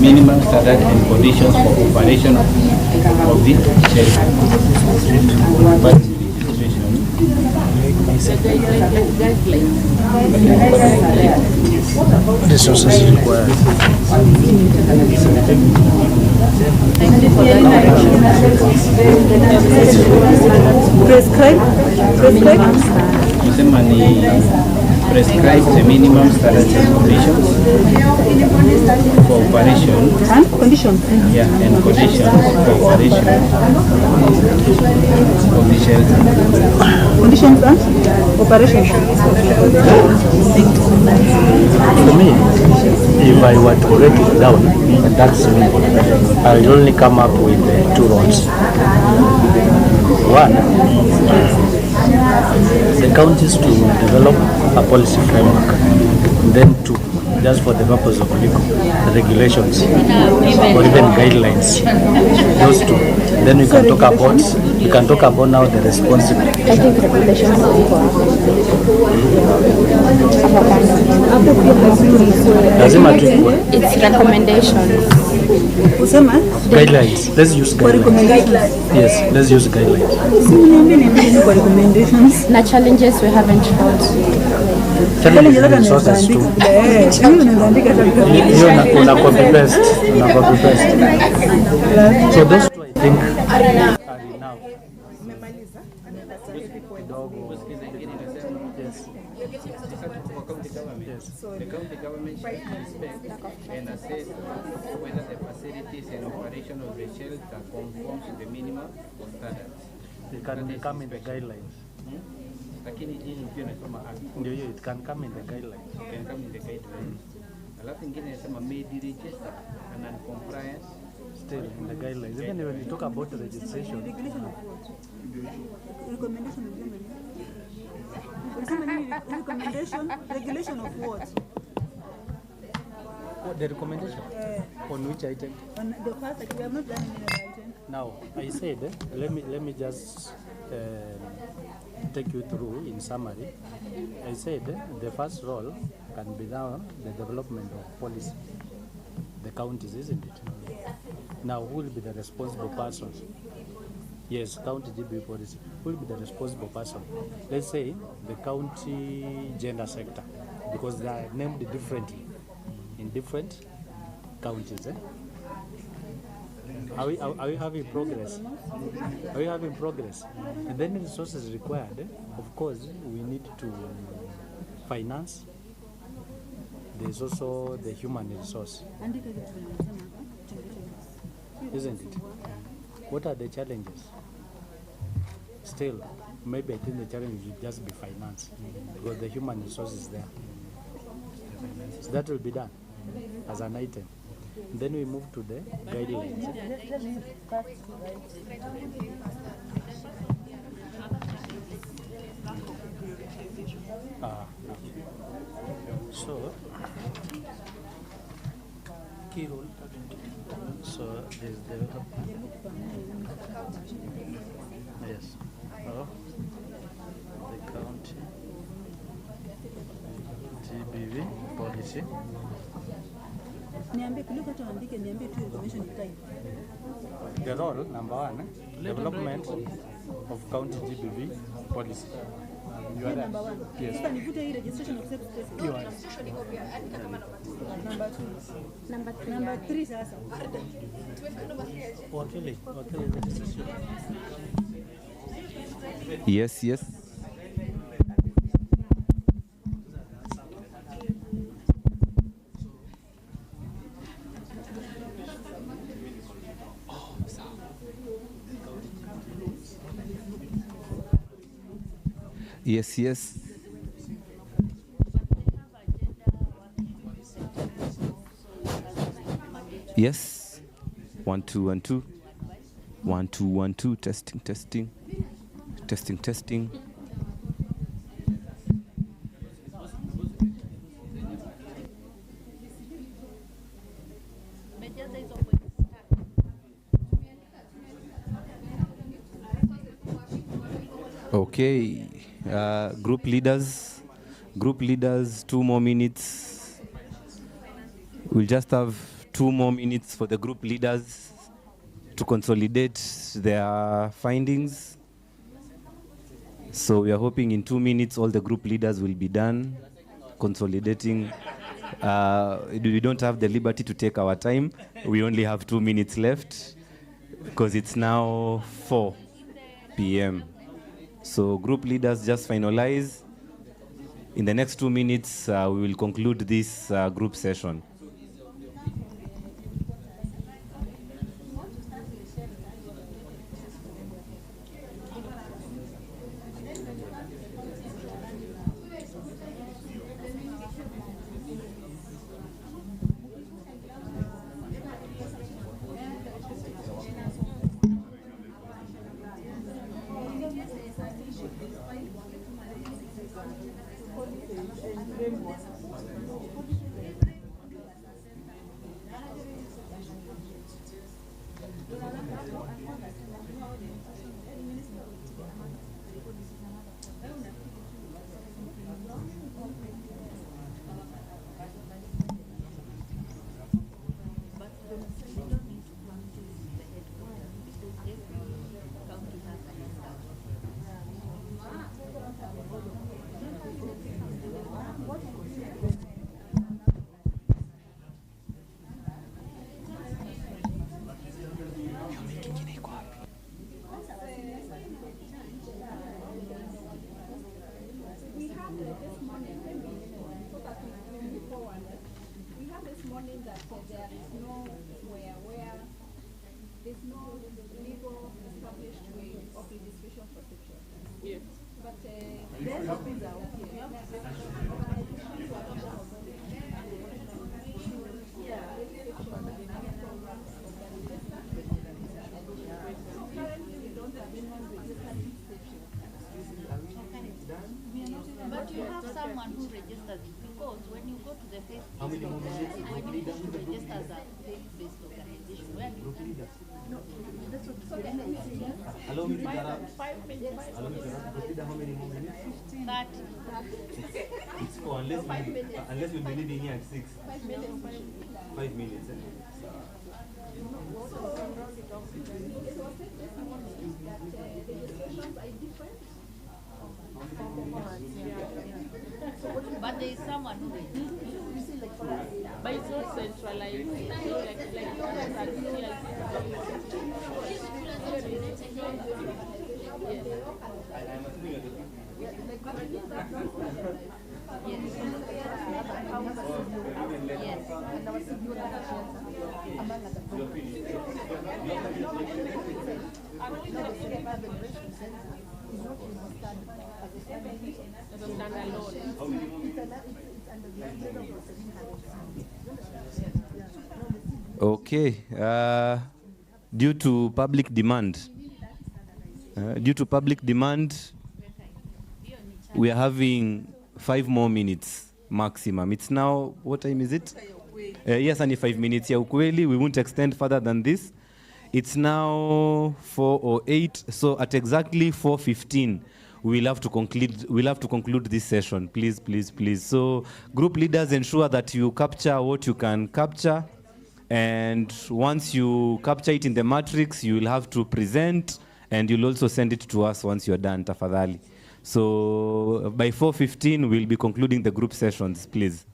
Minimum standard and conditions for operation of the shelter. resources required. Prescribe the minimum standards and conditions for operation. And conditions? Yeah, and conditions for operation of the shelter. Conditions and operations. For me, if I were to break it down, and that's me, I will only come up with 2 roles. One, the counties to develop a policy framework. Then 2, just for the purpose of legal regulations or even guidelines. Those 2. Then we can talk about now the responsibility. I think regulations it's recommendations. Guidelines. Let's use guidelines. Yes, let's use guidelines. Recommendations. Na challenges we haven't fought. Challenges and resources too. Una copy paste. So those 2 I think are enough. So the county government should inspect and assess whether the facilities and operation of the shelter conforms to the minimum standards. It can come in the guidelines. Lakini hii pia nasema ndio hiyo, it can come in the guidelines. It can come in the guidelines. Alafu ingine nasema may be registered and non-compliance still in the guidelines. Even when you talk about the registration. Regulation of what? Recommendation of Germany. Regulation of what? What, the recommendation? On which item? On the first item. We have not done any item. Now, I said, let me just take you through in summary. I said the first role can be now the development of policy. The counties, isn't it? Now, who will be the responsible persons? Yes, county GB policy. Who will be the responsible person? Let's say the county gender sector, because they are named differently in different counties. Are we having progress? Are we having progress? And then the resources required. Of course, we need to finance. There's also the human resource, isn't it? What are the challenges? Still, maybe I think the challenge will just be finance, because the human resource is there. So that will be done as an item. Then we move to the guidelines. key role. So there's development. Yes. Oh, the county GBV policy. Niambie kuliko hata waandike, niambie tu information type. The role number 1, development of county GBV policy. You are Number 1. Yes. Sasa nivute hii registration of sex You are. Number 2. Number 3 sasa. Wakili registration. Yes, yes. Yes, yes. Yes. 1 2 1 2. 1 2 1 2. Testing, testing. Testing, testing. Okay, group leaders, 2 more minutes. We'll just have 2 more minutes for the group leaders to consolidate their findings. So we are hoping in 2 minutes all the group leaders will be done consolidating. We don't have the liberty to take our time. We only have 2 minutes left because it's now 4 p.m. So group leaders just finalize. In the next 2 minutes, we will conclude this group session. But you have someone who registers because when you go to the Facebook, How many more minutes? when you go to register as a faith-based organization, where do you no, that's what Allow me to interrupt. 5 minutes. Allow me to interrupt. Consider how many more minutes? 30. It's 4 unless we'll be leaving here at 6. 5 minutes. 5 minutes. But there is someone who but it's not centralized. Okay. Due to public demand, we are having 5 more minutes maximum. It's now, what time is it? Yes, and 5 minutes ya ukweli. We won't extend further than this. It's now 4:08, so at exactly 4:15, we'll have to conclude this session. Please, please, please. So group leaders, ensure that you capture what you can capture. And once you capture it in the matrix, you will have to present, and you'll also send it to us once you're done, tafadhali. So by 4:15, we'll be concluding the group sessions, please.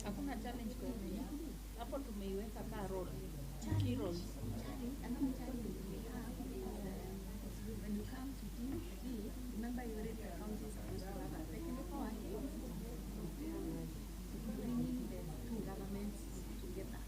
Hakuna challenge kwa hiyo. Hapo tumeiweka ka role. Key roles. When you come to DP, remember you already account is supposed to have a technical one. Bringing the two governments together.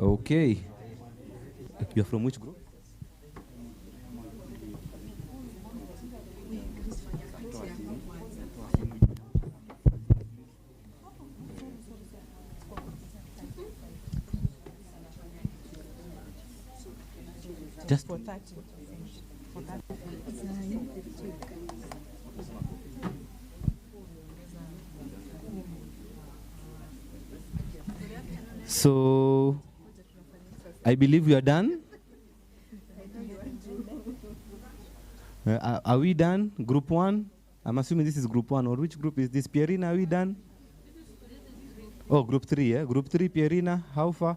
Okay. You're from which group? Just for 30. For 30. So, I believe we are done. Are we done? Group 1? I'm assuming this is group 1. Or which group is this? Pierina, are we done? Oh, group 3, yeah? Group 3, Pierina, how far?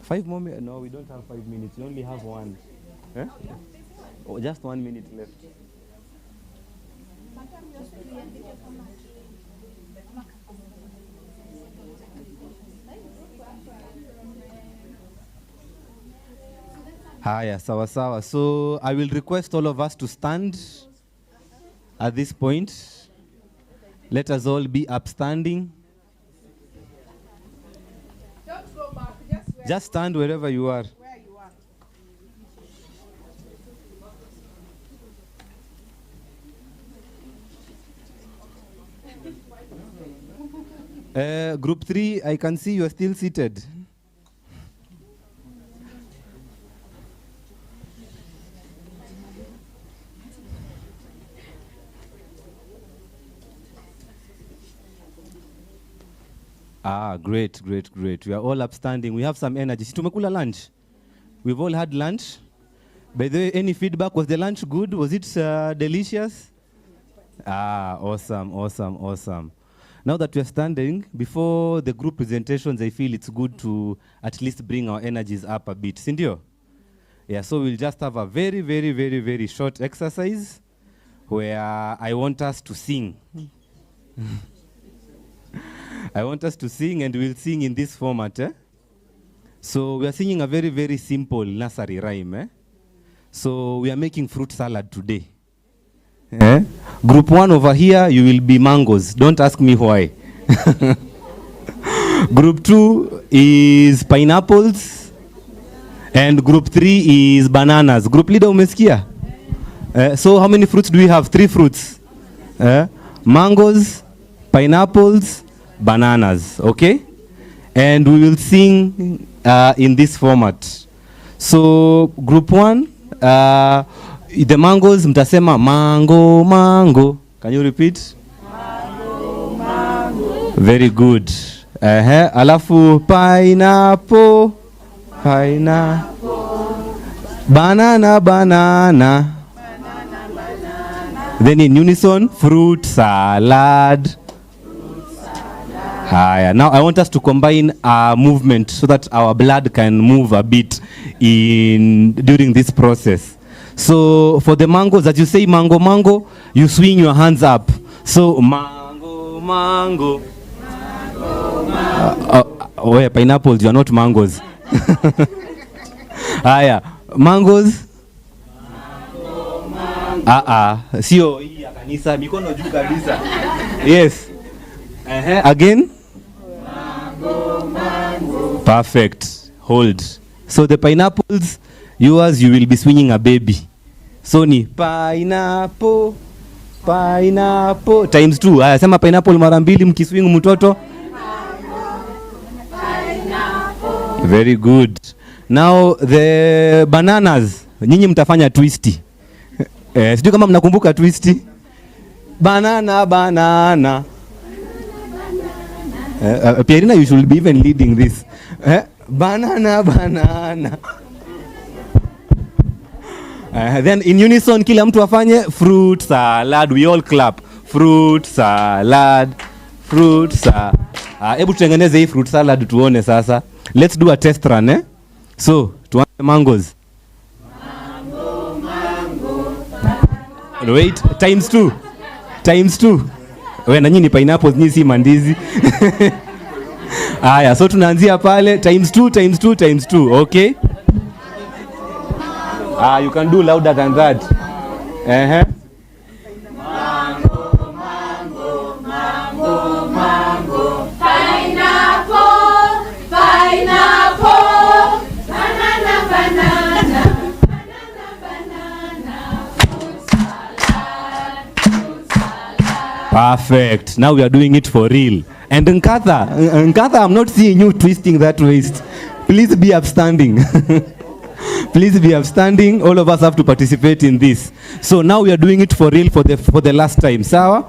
5 more minutes? No, we don't have 5 minutes. We only have 1. Eh? Oh, just 1 minute left. Haya, sawa sawa. So I will request all of us to stand at this point. Let us all be upstanding. Don't go back. Just stand wherever you are. Group 3, I can see you are still seated. Ah, great, great, great. We are all upstanding. We have some energy. Si tumekula lunch? We've all had lunch. By the way, any feedback? Was the lunch good? Was it delicious? Ah, awesome, awesome, awesome. Now that we are standing, before the group presentations, I feel it's good to at least bring our energies up a bit. Sindio? Yeah, so we'll just have a very, very, very, very short exercise where I want us to sing. I want us to sing, and we'll sing in this format. So we are singing a very, very simple nursery rhyme. So we are making fruit salad today. Group 1 over here, you will be mangoes. Don't ask me why. Group 2 is pineapples. And group 3 is bananas. Group leader, umesikia? So how many fruits do we have? 3 fruits. Mangoes, pineapples, bananas. Okay? And we will sing in this format. So group 1, the mangoes, mtasema mango, mango. Can you repeat? Mango, mango. Very good. Alafu pineapple, pineapple. Banana, banana. Banana, banana. Then in unison, fruit salad. Now I want us to combine our movement so that our blood can move a bit during this process. So for the mangoes, as you say mango, mango, you swing your hands up. So mango, mango. Mango, mango. Pineapples, you are not mangoes. Mangoes. Mango, mango. Sio hii ya kanisa, mikono juu kabisa. Yes. Again. Mango, mango. Perfect. Hold. So the pineapples, yours, you will be swinging a baby. So ni pineapple, pineapple times 2. Sema pineapple mara mbili mkiswing mtoto. Pineapple. Very good. Now the bananas, nyinyi mtafanya twisty. Sijui kama mnakumbuka twisty. Banana, banana. Pierina, you should be even leading this. Banana, banana. Then in unison, kila mtu afanye fruit salad. We all clap. Fruit salad. Fruit salad. Hebu tutengeneze hii fruit salad tuone sasa. Let's do a test run. So, tuanze mangoes. Mango, mango. Wait, times 2. Times 2. Na nyinyi ni pineapples, nyinyi si mandizi. So tunaanzia pale times 2 times 2 times 2, okay? You can do louder than that. Mango, mango, mango, mango. Pineapple, Perfect. Now we are doing it for real. And Nkatha, I'm not seeing you twisting that waist. Please be upstanding. Please be upstanding. All of us have to participate in this. So now we are doing it for real for the last time. Sawa?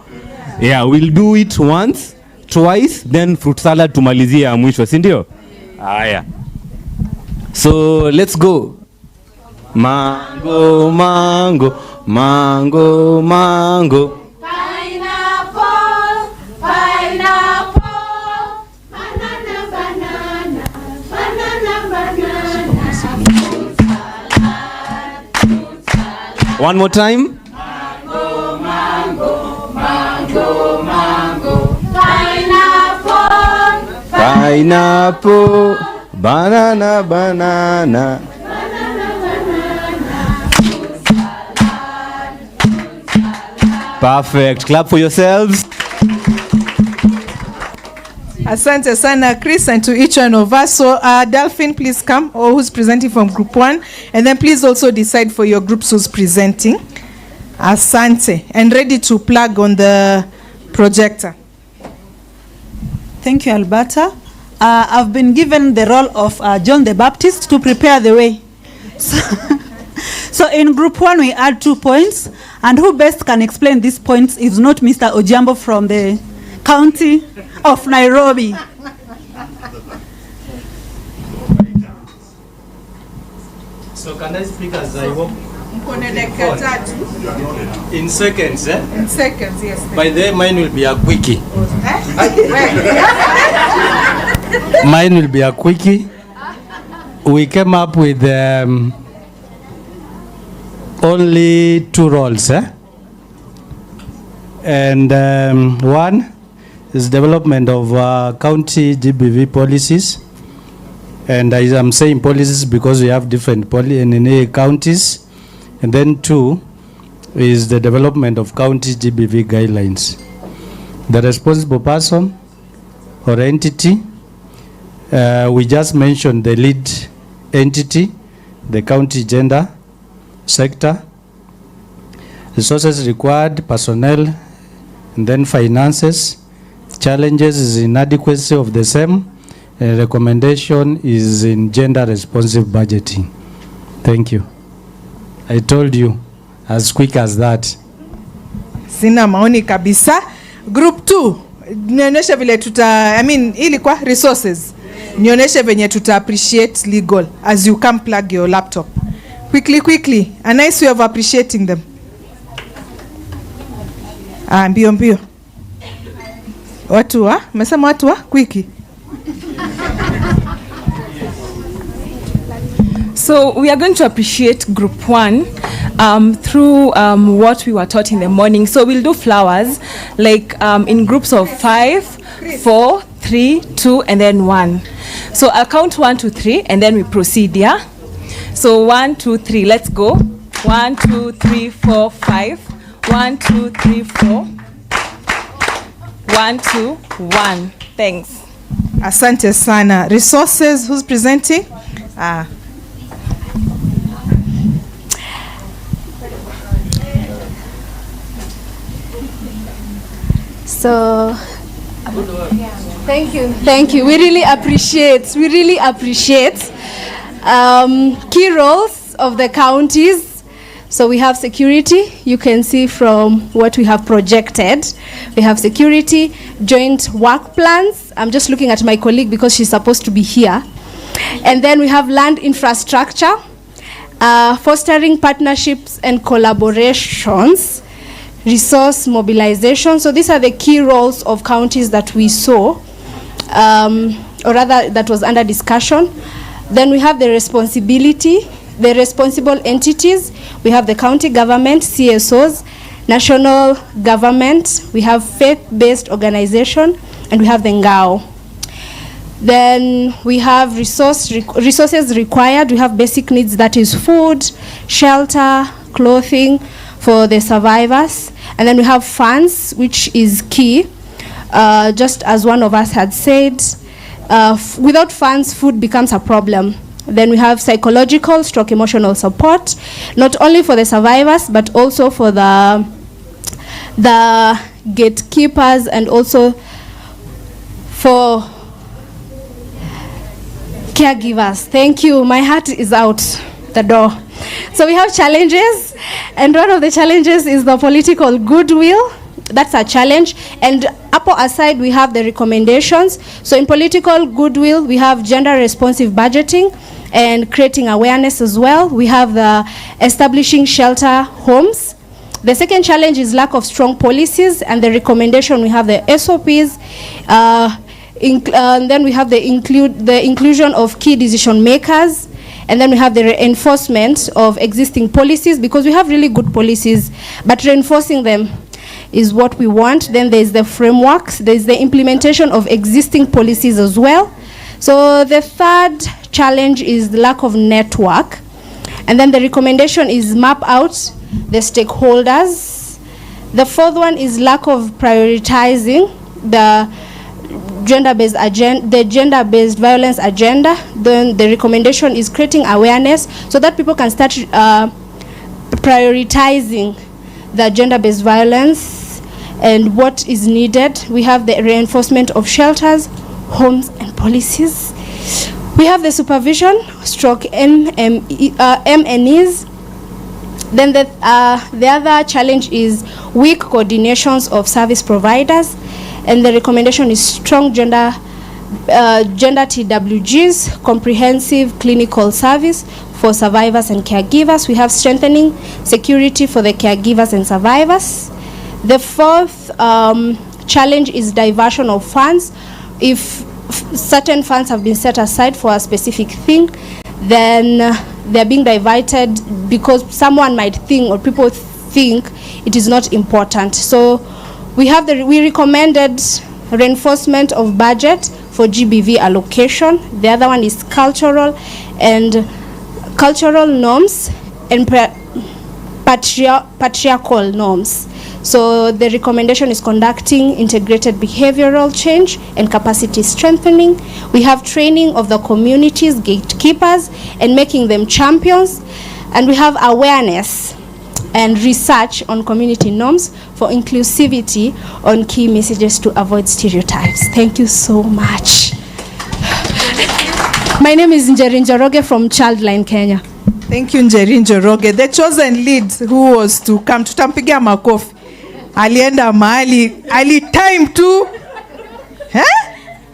Yeah, we'll do it once, twice, then fruit salad tumalizie ya mwisho, si ndio? Haya. So let's go. Mango, mango, mango, mango. Pineapple, pineapple, banana, banana, banana, banana. Fruit salad, fruit salad. One more time. Mango, mango, mango, mango. Pineapple, Pineapple, banana, banana. Perfect. Clap for yourselves. Asante sana, Chris, and to each one of us. So, Delphine, please come, or who's presenting from Group 1. And then please also decide for your groups who's presenting. Asante. And ready to plug on the projector. Thank you, Alberta. I've been given the role of John the Baptist to prepare the way. So in Group 1, we add 2 points. And who best can explain these points if not Mr. Ojambo from the county of Nairobi? So can I speak as I walk? In In seconds, eh? In seconds, yes. By the way, mine will be a quickie. Mine will be a quickie. We came up with only 2 roles, eh? And one is development of county GBV policies. And I'm saying policies because we have different in counties. And then 2 is the development of county GBV guidelines. The responsible person or entity, we just mentioned the lead entity, the county gender sector, resources required, personnel, and then finances. Challenges is inadequacy of the same. Recommendation is in gender responsive budgeting. Thank you. I told you, as quick as that. Sina maoni kabisa. Group 2, nionyeshe vile ili kwa resources. Nionyeshe venye tuta appreciate legal as you come plug your laptop. Quickly. A nice way of appreciating them. Mbio mbio. Watu wa? Mesema watu wa? Quickly. So we are going to appreciate Group 1 through what we were taught in the morning. So we'll do flowers like in groups of 5, 4, 3, 2, and then 1. So I'll count 1, 2, 3, and then we proceed, yeah? So 1, 2, 3, let's go. 1, 2, 3, 4, 5. 1, 2, 3, 4. 1, 2, 1. Thanks. Asante sana. Resources, who's presenting? So, thank you. We really appreciate key roles of the counties. So we have security. You can see from what we have projected. We have security, joint work plans. I'm just looking at my colleague because she's supposed to be here. And then we have land infrastructure, fostering partnerships and collaborations, resource mobilization. So these are the key roles of counties that we saw, or rather that was under discussion. Then we have the responsibility, the responsible entities. We have the county government, CSOs, national government, we have faith-based organization, and we have the Ngao. Then we have resources required. We have basic needs, that is food, shelter, clothing for the survivors. And then we have funds, which is key. Just as one of us had said, without funds, food becomes a problem. Then we have psychological / emotional support, not only for the survivors, but also for the gatekeepers, and also for caregivers. Thank you. My heart is out the door. So we have challenges, and one of the challenges is the political goodwill. That's a challenge. And upper aside, we have the recommendations. So in political goodwill, we have gender responsive budgeting and creating awareness as well. We have the establishing shelter homes. The second challenge is lack of strong policies, and the recommendation, we have the SOPs, and then we have the inclusion of key decision makers, and then we have the reinforcement of existing policies, because we have really good policies, but reinforcing them is what we want. Then there's the frameworks, there's the implementation of existing policies as well. So the third challenge is the lack of network, and then the recommendation is map out the stakeholders. The fourth one is lack of prioritizing the gender-based agenda, the gender-based violence agenda. Then the recommendation is creating awareness so that people can start prioritizing the gender-based violence and what is needed. We have the reinforcement of shelters, homes, and policies. We have the supervision, stroke MNEs. Then the other challenge is weak coordinations of service providers, and the recommendation is strong gender TWGs, comprehensive clinical service for survivors and caregivers. We have strengthening security for the caregivers and survivors. The fourth challenge is diversion of funds. If certain funds have been set aside for a specific thing, then they're being diverted because someone might think, or people think, it is not important. So we recommended reinforcement of budget for GBV allocation. The other one is cultural norms and patriarchal norms. So the recommendation is conducting integrated behavioral change and capacity strengthening. We have training of the communities, gatekeepers, and making them champions. And we have awareness and research on community norms for inclusivity on key messages to avoid stereotypes. Thank you so much. My name is Njeri Njoroge from Childline Kenya. Thank you, Njeri Njoroge. The chosen lead who was to come, tutampigia makofi. Alienda mahali, time tu.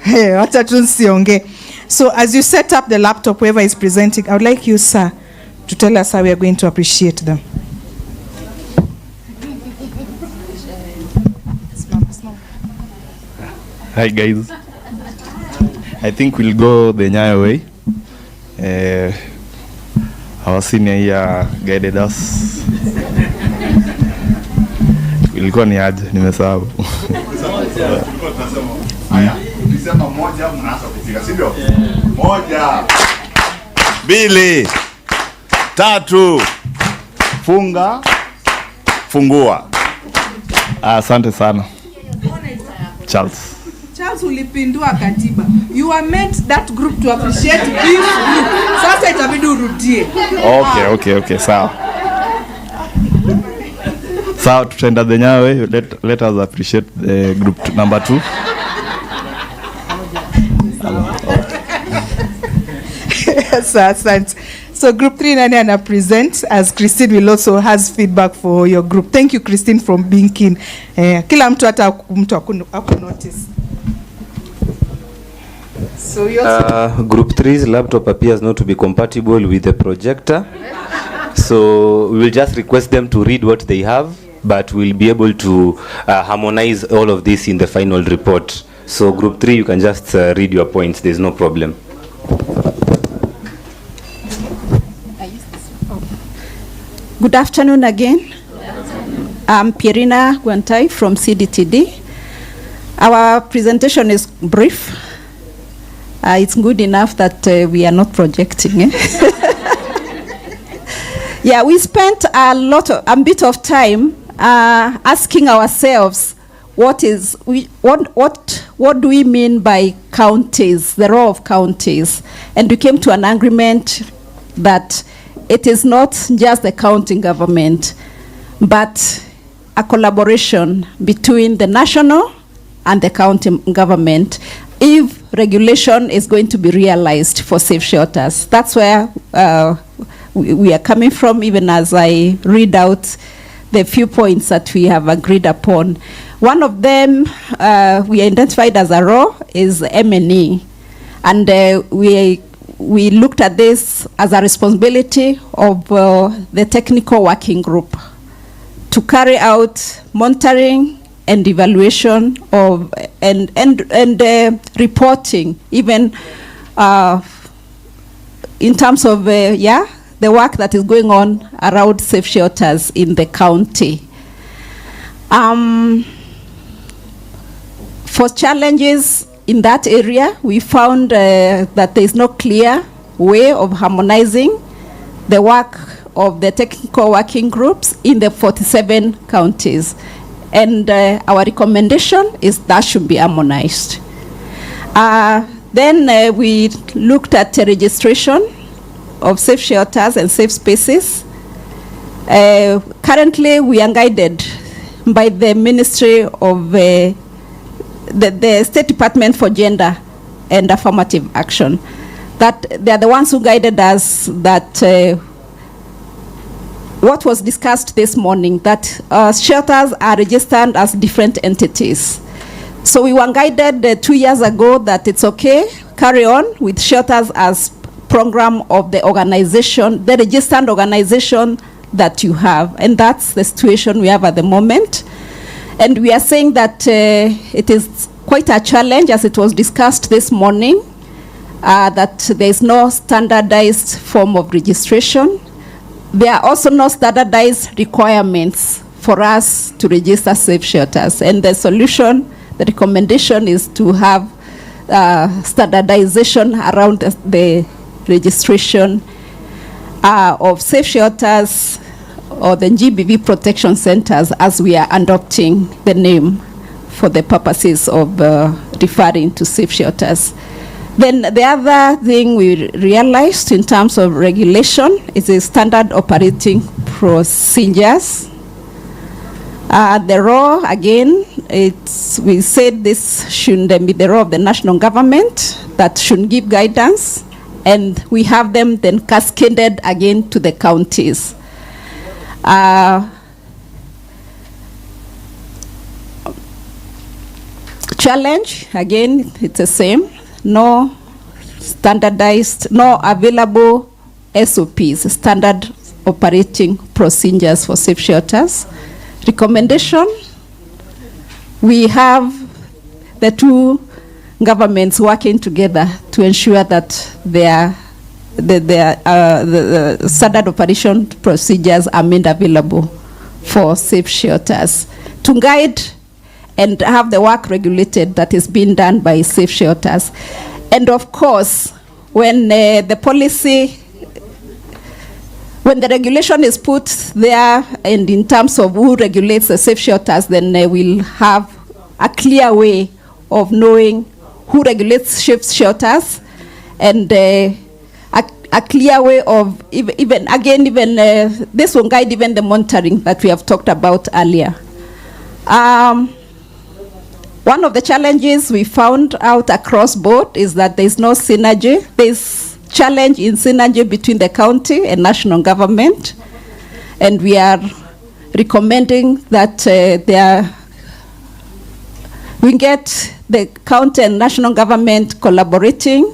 Wacha tu nsionge. So as you set up the laptop, whoever is presenting, I would like you, sir, to tell us how we are going to appreciate them. Hi guys. I think we'll go the Nyayo way. Our senior here guided us. Ilikuwa ni aje, nimesahau. Ukisema moja mnaanza kupiga, si ndio? Moja, mbili, tatu, funga, fungua. Asante sana. Charles, ulipindua katiba. You are meant that group to appreciate this group. Sasa itabidi urudie. Okay, sawa. Sawa, tutaenda the Nyayo way. Let us appreciate the group number 2. So group 3 nani ana present, as Christine will also has feedback for your group. Thank you, Christine, from being keen. Kila mtu hata mtu aku notice. So group 3's laptop appears not to be compatible with the projector. So we will just request them to read what they have, but we'll be able to harmonize all of this in the final report. So group 3, you can just read your points. There's no problem. Good afternoon again. I'm Pierina Guantai from CDTD. Our presentation is brief. It's good enough that we are not projecting. Yeah, we spent a bit of time asking ourselves what do we mean by counties, the role of counties, and we came to an agreement that it is not just the county government, but a collaboration between the national and the county government if regulation is going to be realized for safe shelters. That's where we are coming from, even as I read out the few points that we have agreed upon. One of them we identified as a role is M&E, and we looked at this as a responsibility of the technical working group to carry out monitoring and evaluation of and reporting, even in terms of the work that is going on around safe shelters in the county. For challenges in that area, we found that there is no clear way of harmonizing the work of the technical working groups in the 47 counties. And our recommendation is that should be harmonized. Then we looked at registration of safe shelters and safe spaces. Currently, we are guided by the Ministry of the State Department for Gender and Affirmative Action. That they are the ones who guided us that what was discussed this morning, that shelters are registered as different entities. So we were guided 2 years ago that it's okay, carry on with shelters as program of the organization, the registered organization that you have. And that's the situation we have at the moment. And we are saying that it is quite a challenge, as it was discussed this morning, that there is no standardized form of registration. There are also no standardized requirements for us to register safe shelters. And the solution, the recommendation is to have standardization around the registration of safe shelters or the GBV protection centers, as we are adopting the name for the purposes of referring to safe shelters. Then the other thing we realized in terms of regulation is a standard operating procedures. The role, again, we said this shouldn't be the role of the national government, that should give guidance, and we have them then cascaded again to the counties. Challenge, again, it's the same. No standardized, no available SOPs, standard operating procedures for safe shelters. Recommendation, we have the two governments working together to ensure that the standard operation procedures are made available for safe shelters to guide and have the work regulated that is being done by safe shelters. And of course, when the policy, when the regulation is put there, and in terms of who regulates the safe shelters, then we'll have a clear way of knowing who regulates safe shelters, and a clear way of even this will guide even the monitoring that we have talked about earlier. One of the challenges we found out across board is that there's no synergy. There's challenge in synergy between the county and national government, and we are recommending that we get the county and national government collaborating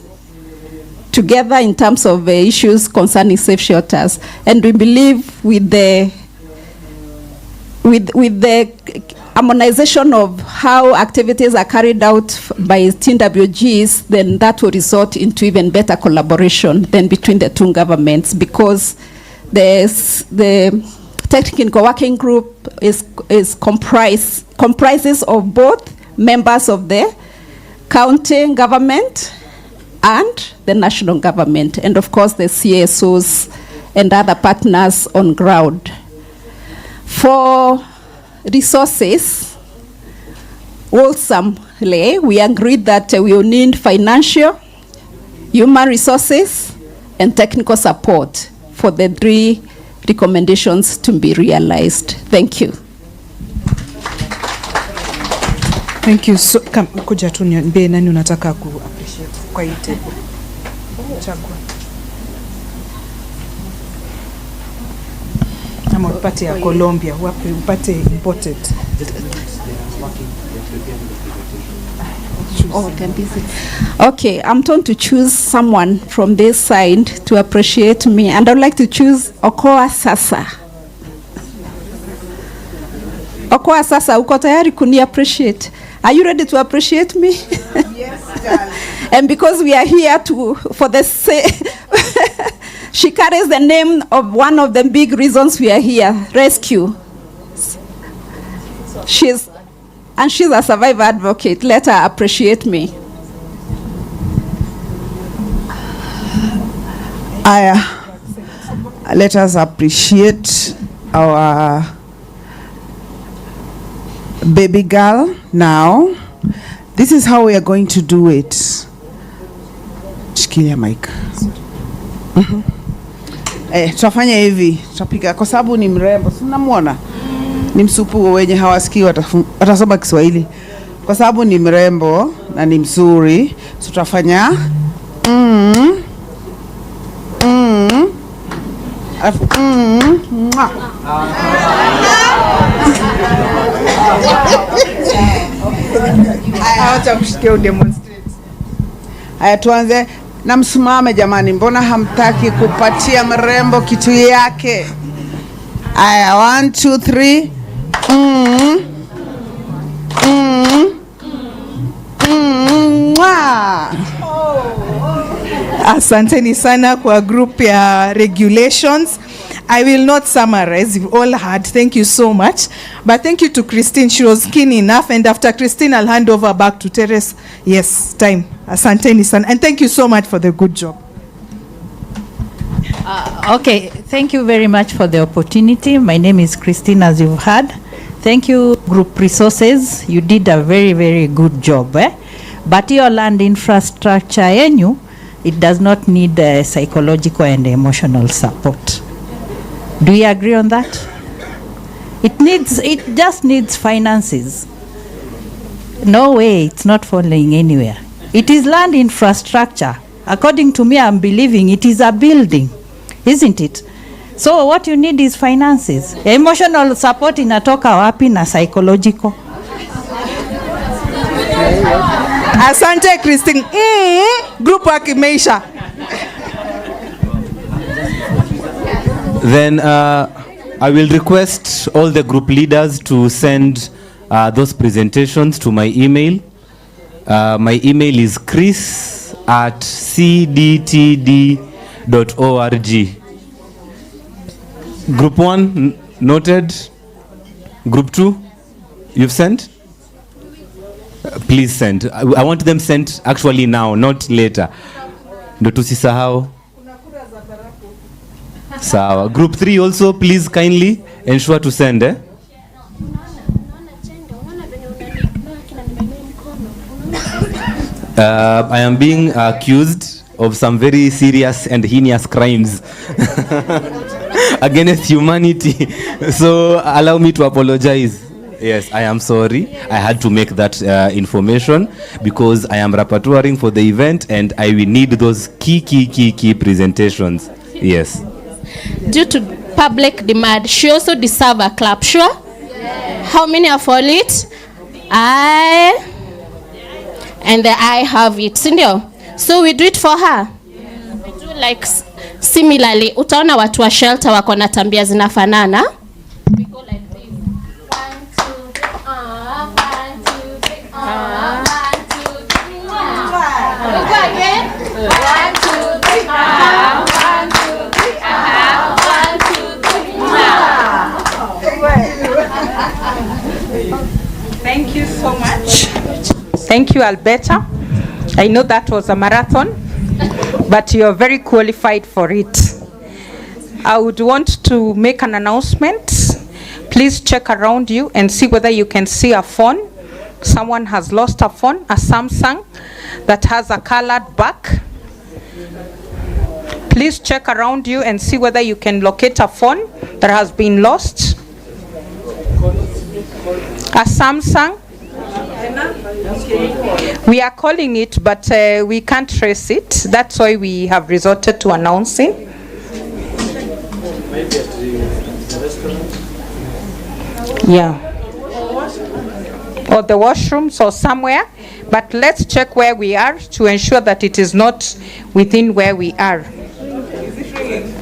together in terms of issues concerning safe shelters. And we believe with the harmonization of how activities are carried out by TWGs, then that will result into even better collaboration than between the two governments, because the technical working group comprises of both members of the county government and the national government, and of course the CSOs and other partners on ground. For resources, wholesomely, we agreed that we will need financial, human resources, and technical support for the 3 recommendations to be realized. Thank you. Thank you. So, kuja tu niambie nani unataka ku appreciate kwa hii table. Chagua. Ama upate ya Colombia, wapi upate imported. Oh, okay, I'm told to choose someone from this side to appreciate me, and I'd like to choose Okoa Sasa. Okoa Sasa, uko tayari kuni appreciate? Are you ready to appreciate me? Yes, darling. And because we are here for the she carries the name of one of the big reasons we are here, rescue. She's a survivor advocate. Let her appreciate me. Let us appreciate our baby girl now. This is how we are going to do it. Shikilia mic. Tutafanya hivi, tutapiga kwa sababu ni mrembo. Si mnamuona? Ni msupu wenye hawasikii watasoma Kiswahili. Kwa sababu ni mrembo na ni mzuri, tutafanya Acha mshike udemonstrate. Haya, tuanze na msimame jamani, mbona hamtaki kupatia mrembo kitu yake? Haya, 1 2 3. Asanteni sana kwa group ya regulations. I will not summarize, you've all heard. Thank you so much. But thank you to Christine, she was keen enough. And after Christine, I'll hand over back to Teres. Yes, time. Asanteni sana. And thank you so much for the good job. Okay, thank you very much for the opportunity. My name is Christine, as you've heard. Thank you, Group Resources. You did a very, very good job. But your land infrastructure, it does not need psychological and emotional support. Do you agree on that? It just needs finances. No way, it's not falling anywhere. It is land infrastructure. According to me, I'm believing it is a building, isn't it? So what you need is finances. Emotional support inatoka wapi na psychological? Asante Christine. Group work imeisha. Then I will request all the group leaders to send those presentations to my email. My email is chris@cdtd.org. Group 1 noted. Group 2, you've sent? Please send. I want them sent actually now, not later. Ndo tusisahau. Sawa. Group 3 also, please kindly ensure to send. I am being accused of some very serious and heinous crimes against humanity. So allow me to apologize. Yes, I am sorry. I had to make that information because I am rapporteuring for the event and I will need those key presentations. Yes. Due to public demand, she also deserves a clap, sure? Yes. How many are for it? I and the I have it, sindio? So we do it for her. We do like similarly. Utaona watu wa shelter wako na tambia zinafanana. We go like this. 1 2 3 1 2 3 1 2 3 we go again. 1 2 3 1 2 3 1 2 3 Thank you so much. Thank you, Alberta. I know that was a marathon, but you're very qualified for it. I would want to make an announcement. Please check around you and see whether you can see a phone. Someone has lost a phone, a Samsung that has a colored back. Please check around you and see whether you can locate a phone that has been lost. A Samsung. We are calling it, but we can't trace it. That's why we have resorted to announcing. Maybe at the restaurant. Yeah. Or the washrooms or somewhere. But let's check where we are to ensure that it is not within where we are.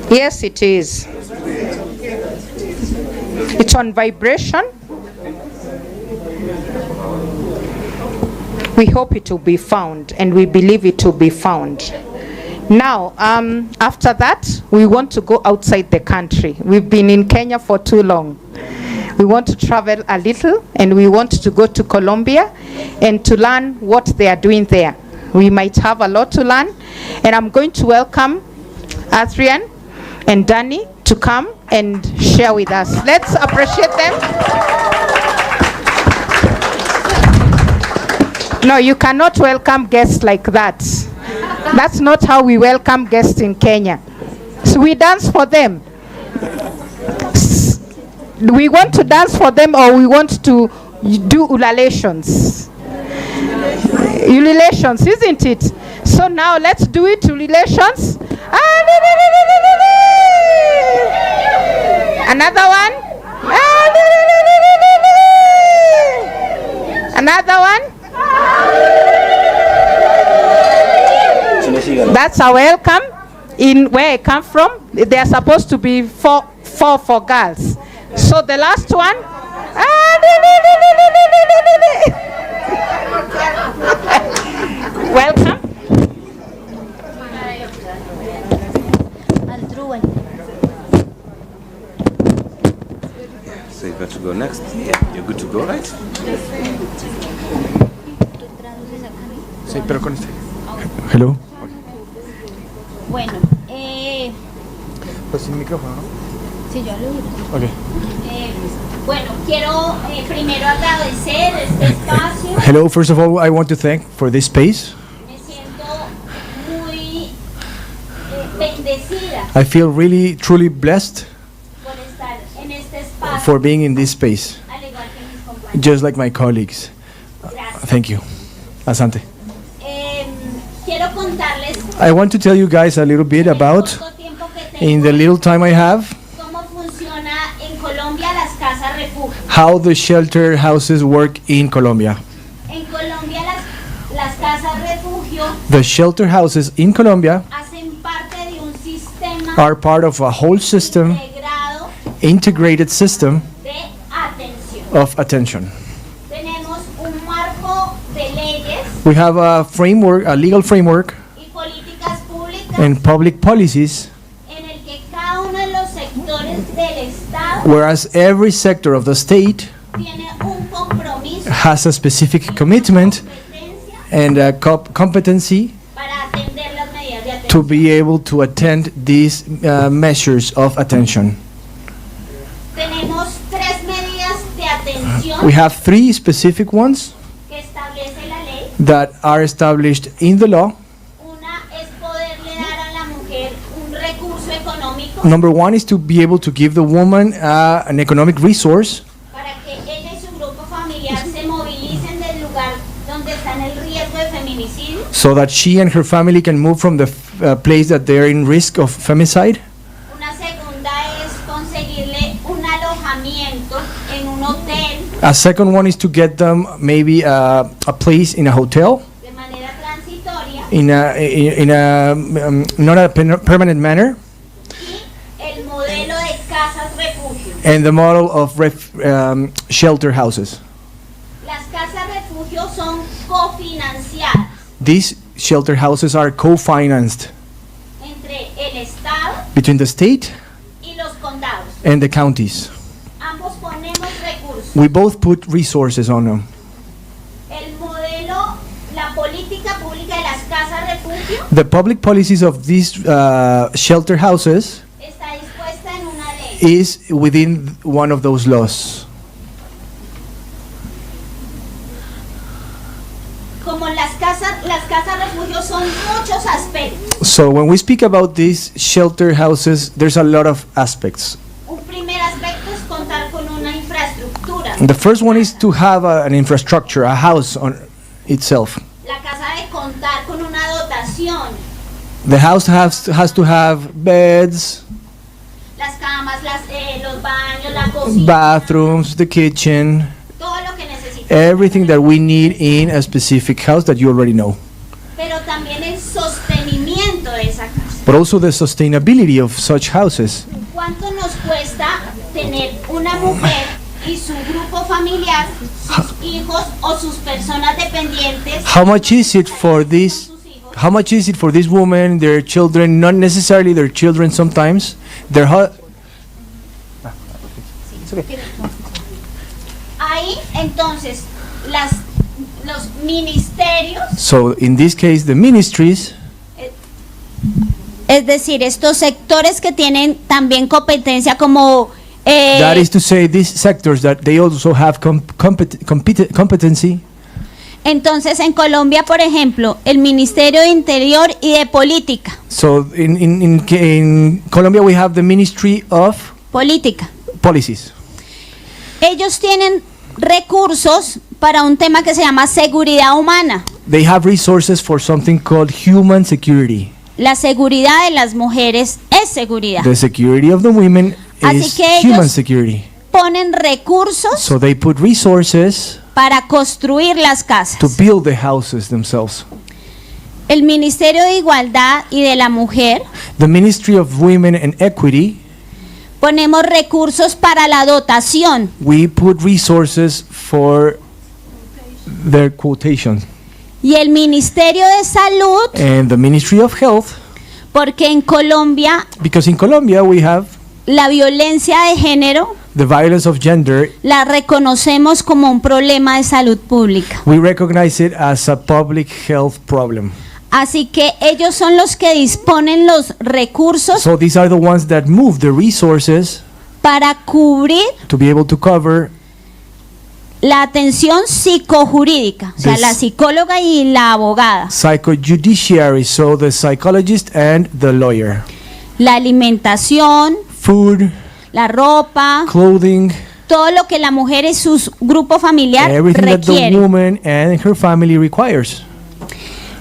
Yes, it is. It's on vibration. We hope it will be found, and we believe it will be found. Now, after that, we want to go outside the country. We've been in Kenya for too long. We want to travel a little, and we want to go to Colombia and to learn what they are doing there. We might have a lot to learn, and I'm going to welcome Adrian and Danny to come and share with us. Let's appreciate them. No, you cannot welcome guests like that. That's not how we welcome guests in Kenya. So we dance for them. We want to dance for them, or we want to do ululations. Ululations, isn't it? So now let's do it, ululations. Another one. Another one. That's our welcome. In where I come from, they are supposed to be four for girls. So the last one. Welcome. So you got to go next. Yeah, you're good to go, right? Sí, pero con este. Hello. Bueno, Pues sin micrófono, ¿no? sí, yo lo Okay. Bueno, quiero primero agradecer este espacio. Hello, first of all, I want to thank for this space. Me siento muy bendecida I feel really, truly blessed por estar en este espacio. for being in this space, Al igual que mis compañeros. just like my colleagues. Thank you. Asante. Quiero contarles I want to tell you guys a little bit about, in the little time I have, cómo funciona en Colombia las casas refugio. how the shelter houses work in Colombia. En Colombia las casas refugio The shelter houses in Colombia hacen parte de un sistema are part of a whole system, integrado integrated system de atención. of attention. Tenemos un marco de leyes We have a framework, a legal framework, y políticas públicas and public policies, en el que cada uno de los sectores del Estado whereas every sector of the state tiene un compromiso has a specific commitment and a competency para atender las medidas de atención. to be able to attend these measures of attention. Tenemos tres medidas de atención We have three specific ones que establece la ley. that are established in the law. Una es poderle dar a la mujer un recurso económico Number one is to be able to give the woman an economic resource para que ella y su grupo familiar se movilicen del lugar donde está en el riesgo de feminicidio. so that she and her family can move from the place that they're in risk of femicide. Una segunda es conseguirle un alojamiento en un hotel A second one is to get them maybe a place in a hotel de manera transitoria. in a not a permanent manner, El modelo de casas refugio. and the model of shelter houses. Las casas refugio son cofinanciadas These shelter houses are co-financed entre el Estado between the state y los condados. and the counties. Ambos ponemos recursos. We both put resources on them. El modelo, la política pública de las casas refugio The public policies of these shelter houses está dispuesta en una ley. is within one of those laws. Como las casas refugio son muchos aspectos. So when we speak about these shelter houses, there's a lot of aspects. Un primer aspecto es contar con una infraestructura estructura. The first one is to have an infrastructure, a house on itself. La casa de contar con una dotación. The house has to have beds, Las camas, los baños, la cocina. bathrooms, the kitchen, Todo lo que necesitamos. everything that we need in a specific house that you already know. Pero también el sostenimiento de esa casa. But also the sustainability of such houses. ¿Cuánto nos cuesta tener una mujer y su grupo familiar, sus hijos o sus personas dependientes? How much is it for this? How much is it for this woman, their children, not necessarily their children sometimes, their Ahí entonces los ministerios, So in this case, the ministries, es decir, estos sectores que tienen también competencia como that is to say, these sectors that they also have competency. entonces en Colombia, por ejemplo, el Ministerio de Interior y de Política. So in Colombia, we have the Ministry of Política. Policies. Ellos tienen recursos para un tema que se llama seguridad humana. They have resources for something called human security. La seguridad de las mujeres es seguridad. The security of the women Así is que ellos human security. Ponen recursos So they put resources para construir las casas. to build the houses themselves. El Ministerio de Igualdad y de la Mujer The Ministry of Women and Equity, ponemos recursos para la dotación. we put resources for their quotation. Y el Ministerio de Salud, And the Ministry of Health, porque en Colombia because in Colombia we have la violencia de género the violence of gender, la reconocemos como un problema de salud pública. we recognize it as a public health problem. Así que ellos son los que disponen los recursos So these are the ones that move the resources para cubrir to be able to cover la atención psicojurídica, o sea, This- la psicóloga y la abogada, psychojudiciary, so the psychologist and the lawyer. la alimentación, Food, la ropa, clothing, todo lo que la mujer y su grupo familiar everything that the requiere. woman and her family requires.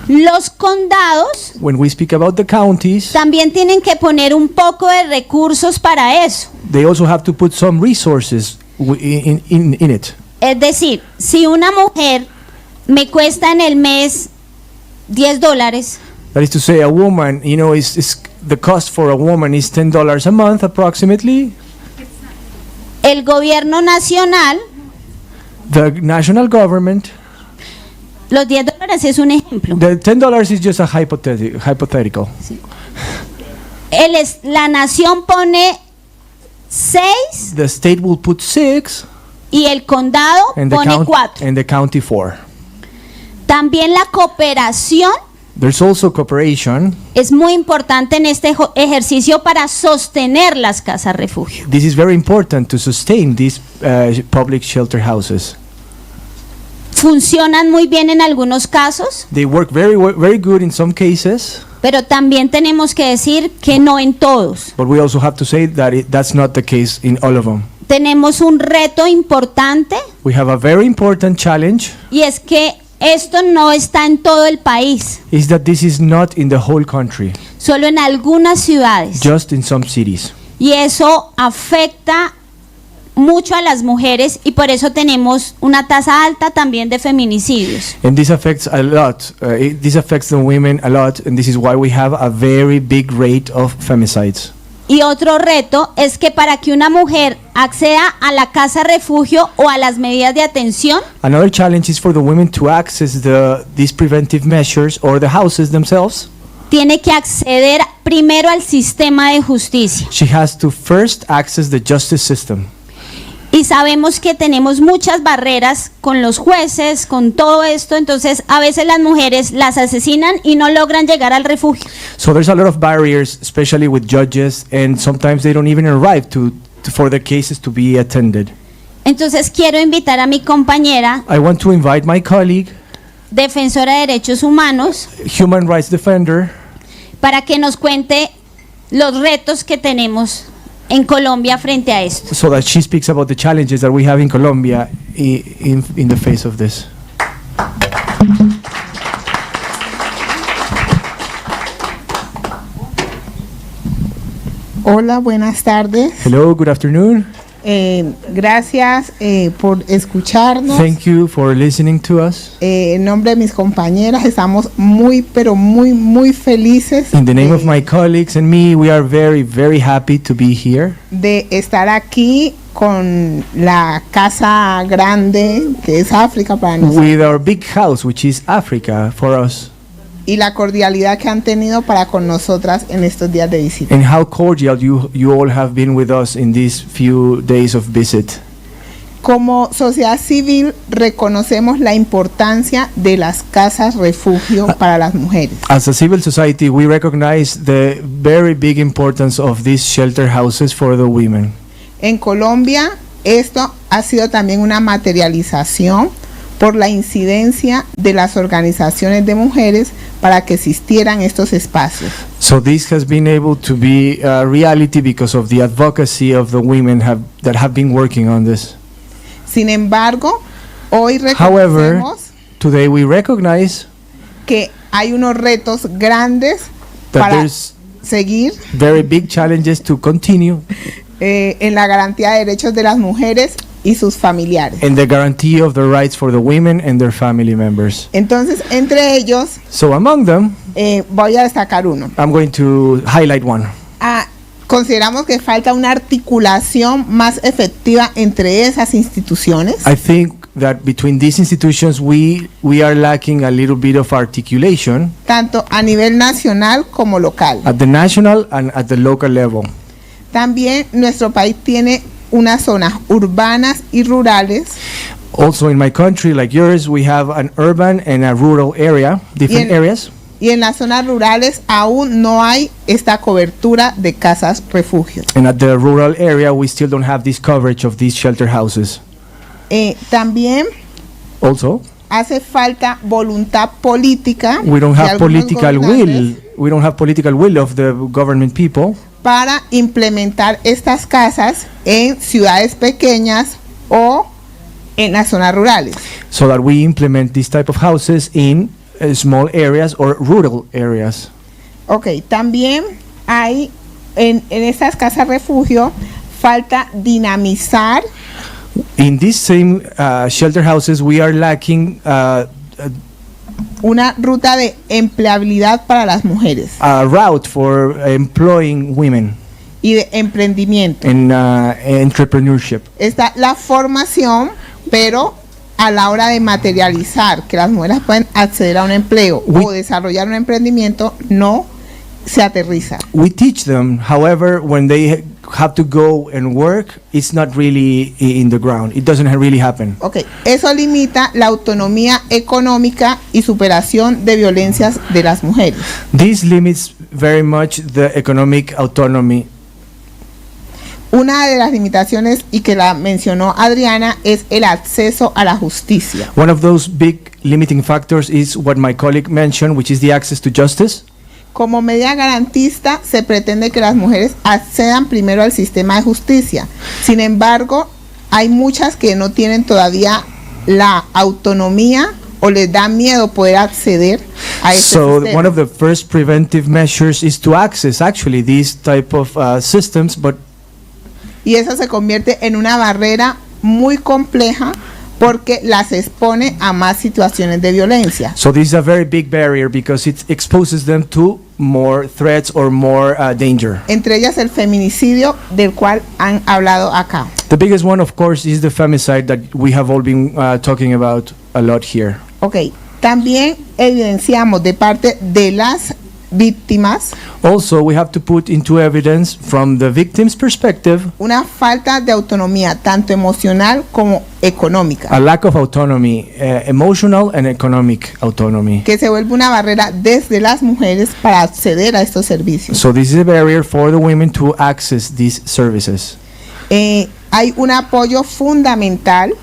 Los condados When we speak about the counties, también tienen que poner un poco de recursos para eso. they also have to put some resources in it. Es decir, si una mujer me cuesta en el mes $10, That is to say, a woman, you know, is the cost for a woman is $10 a month approximately. el gobierno nacional, The national government, los $10 es un ejemplo. the $10 is just a hypothetical. La nación pone 6 The state will put 6 y el condado and the, pone 4. and the county 4. También la cooperación There's also cooperation. es muy importante en este ejercicio para sostener las casas refugio. This is very important to sustain these public shelter houses. Funcionan muy bien en algunos casos, They work very good in some cases, pero también tenemos que decir que no en todos. but we also have to say that that's not the case in all of them. Tenemos un reto importante We have a very important challenge, y es que esto no está en todo el país, is that this is not in the whole country, solo en algunas ciudades. just in some cities. Y eso afecta mucho a las mujeres y por eso tenemos una tasa alta también de feminicidios. And this affects a lot. This affects the women a lot, and this is why we have a very big rate of femicides. Y otro reto es que para que una mujer acceda a la casa refugio o a las medidas de atención, Another challenge is for the women to access these preventive measures or the houses themselves. tiene que acceder primero al sistema de justicia. She has to first access the justice system. Y sabemos que tenemos muchas barreras con los jueces, con todo esto, entonces a veces las mujeres las asesinan y no logran llegar al refugio. So there's a lot of barriers, especially with judges, and sometimes they don't even arrive for their cases to be attended. Entonces quiero invitar a mi compañera, I want to invite my colleague, defensora de derechos humanos, human rights defender, para que nos cuente los retos que tenemos en Colombia frente a esto. so that she speaks about the challenges that we have in Colombia in the face of this. Hola, buenas tardes. Hello, good afternoon. Gracias por escucharnos. Thank you for listening to us. En nombre de mis compañeras, estamos muy, pero muy, muy felices In the name of my colleagues and me, we are very, very happy to be here. de estar aquí con la casa grande que es África para nosotros With our big house, which is Africa for us, y la cordialidad que han tenido para con nosotras en estos días de visita. and how cordial you all have been with us in these few days of visit. Como sociedad civil reconocemos la importancia de las casas refugio para las mujeres. As a civil society, we recognize the very big importance of these shelter houses for the women. En Colombia, esto ha sido también una materialización por la incidencia de las organizaciones de mujeres para que existieran estos espacios. So this has been able to be a reality because of the advocacy of the women that have been working on this. Sin embargo, hoy However, reconocemos today we recognize que hay unos retos grandes that para there's seguir very big challenges to continue en la garantía de derechos de las mujeres y sus familiares. in the guarantee of the rights for the women and their family members. Entonces, entre ellos, So among them, voy a destacar uno. I'm going to highlight one. Consideramos que falta una articulación más efectiva entre esas instituciones. I think that between these institutions we are lacking a little bit of articulation Tanto a nivel nacional como local. at the national and at the local level. También nuestro país tiene unas zonas urbanas y rurales. Also in my country, like yours, we have an urban and a rural area, different areas. Y en las zonas rurales aún no hay esta cobertura de casas refugio. And at the rural area, we still don't have this coverage of these shelter houses. También Also, hace falta voluntad política we don't de have algunos political gobernantes will. We don't have political will of the government people para implementar estas casas en ciudades pequeñas o en las zonas rurales. so that we implement these type of houses in small areas or rural areas. Ok, también hay en estas casas refugio falta dinamizar In these same shelter houses, we are lacking una ruta de empleabilidad para las mujeres a route for employing women y de emprendimiento. in entrepreneurship. Está la formación, pero a la hora de materializar que las mujeres pueden acceder a un empleo o desarrollar un emprendimiento, no se aterriza. We teach them, however, when they have to go and work, it's not really in the ground. It doesn't really happen. Okay, eso limita la autonomía económica y superación de violencias de las mujeres. This limits very much the economic autonomy. Una de las limitaciones, y que la mencionó Adriana, es el acceso a la justicia. One of those big limiting factors is what my colleague mentioned, which is the access to justice. Como medida garantista, se pretende que las mujeres accedan primero al sistema de justicia. Sin embargo, hay muchas que no tienen todavía la autonomía o les da miedo poder acceder a este So sistema. one of the first preventive measures is to access actually these type of systems, but Y eso se convierte en una barrera muy compleja porque las expone a más situaciones de violencia. so this is a very big barrier because it exposes them to more threats or more danger. Entre ellas el feminicidio, del cual han hablado acá. The biggest one, of course, is the femicide that we have all been talking about a lot here. Ok, también evidenciamos de parte de las víctimas Also, we have to put into evidence from the victim's perspective una falta de autonomía tanto emocional como económica, a lack of autonomy, emotional and economic autonomy. que se vuelve una barrera desde las mujeres para acceder a estos servicios. So this is a barrier for the women to access these services. Hay un apoyo fundamental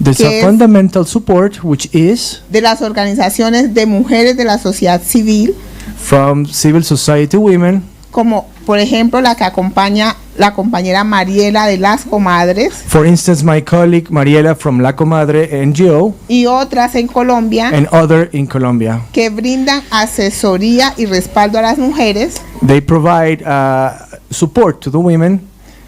There's que a es fundamental support, which is de las organizaciones de mujeres de la sociedad civil, from civil society women, como por ejemplo, la que acompaña la compañera Mariela de las Comadres. For instance, my colleague Mariela from La Comadre NGO. Y otras en Colombia. And other in Colombia. Que brindan asesoría y respaldo a las mujeres. They provide support to the women.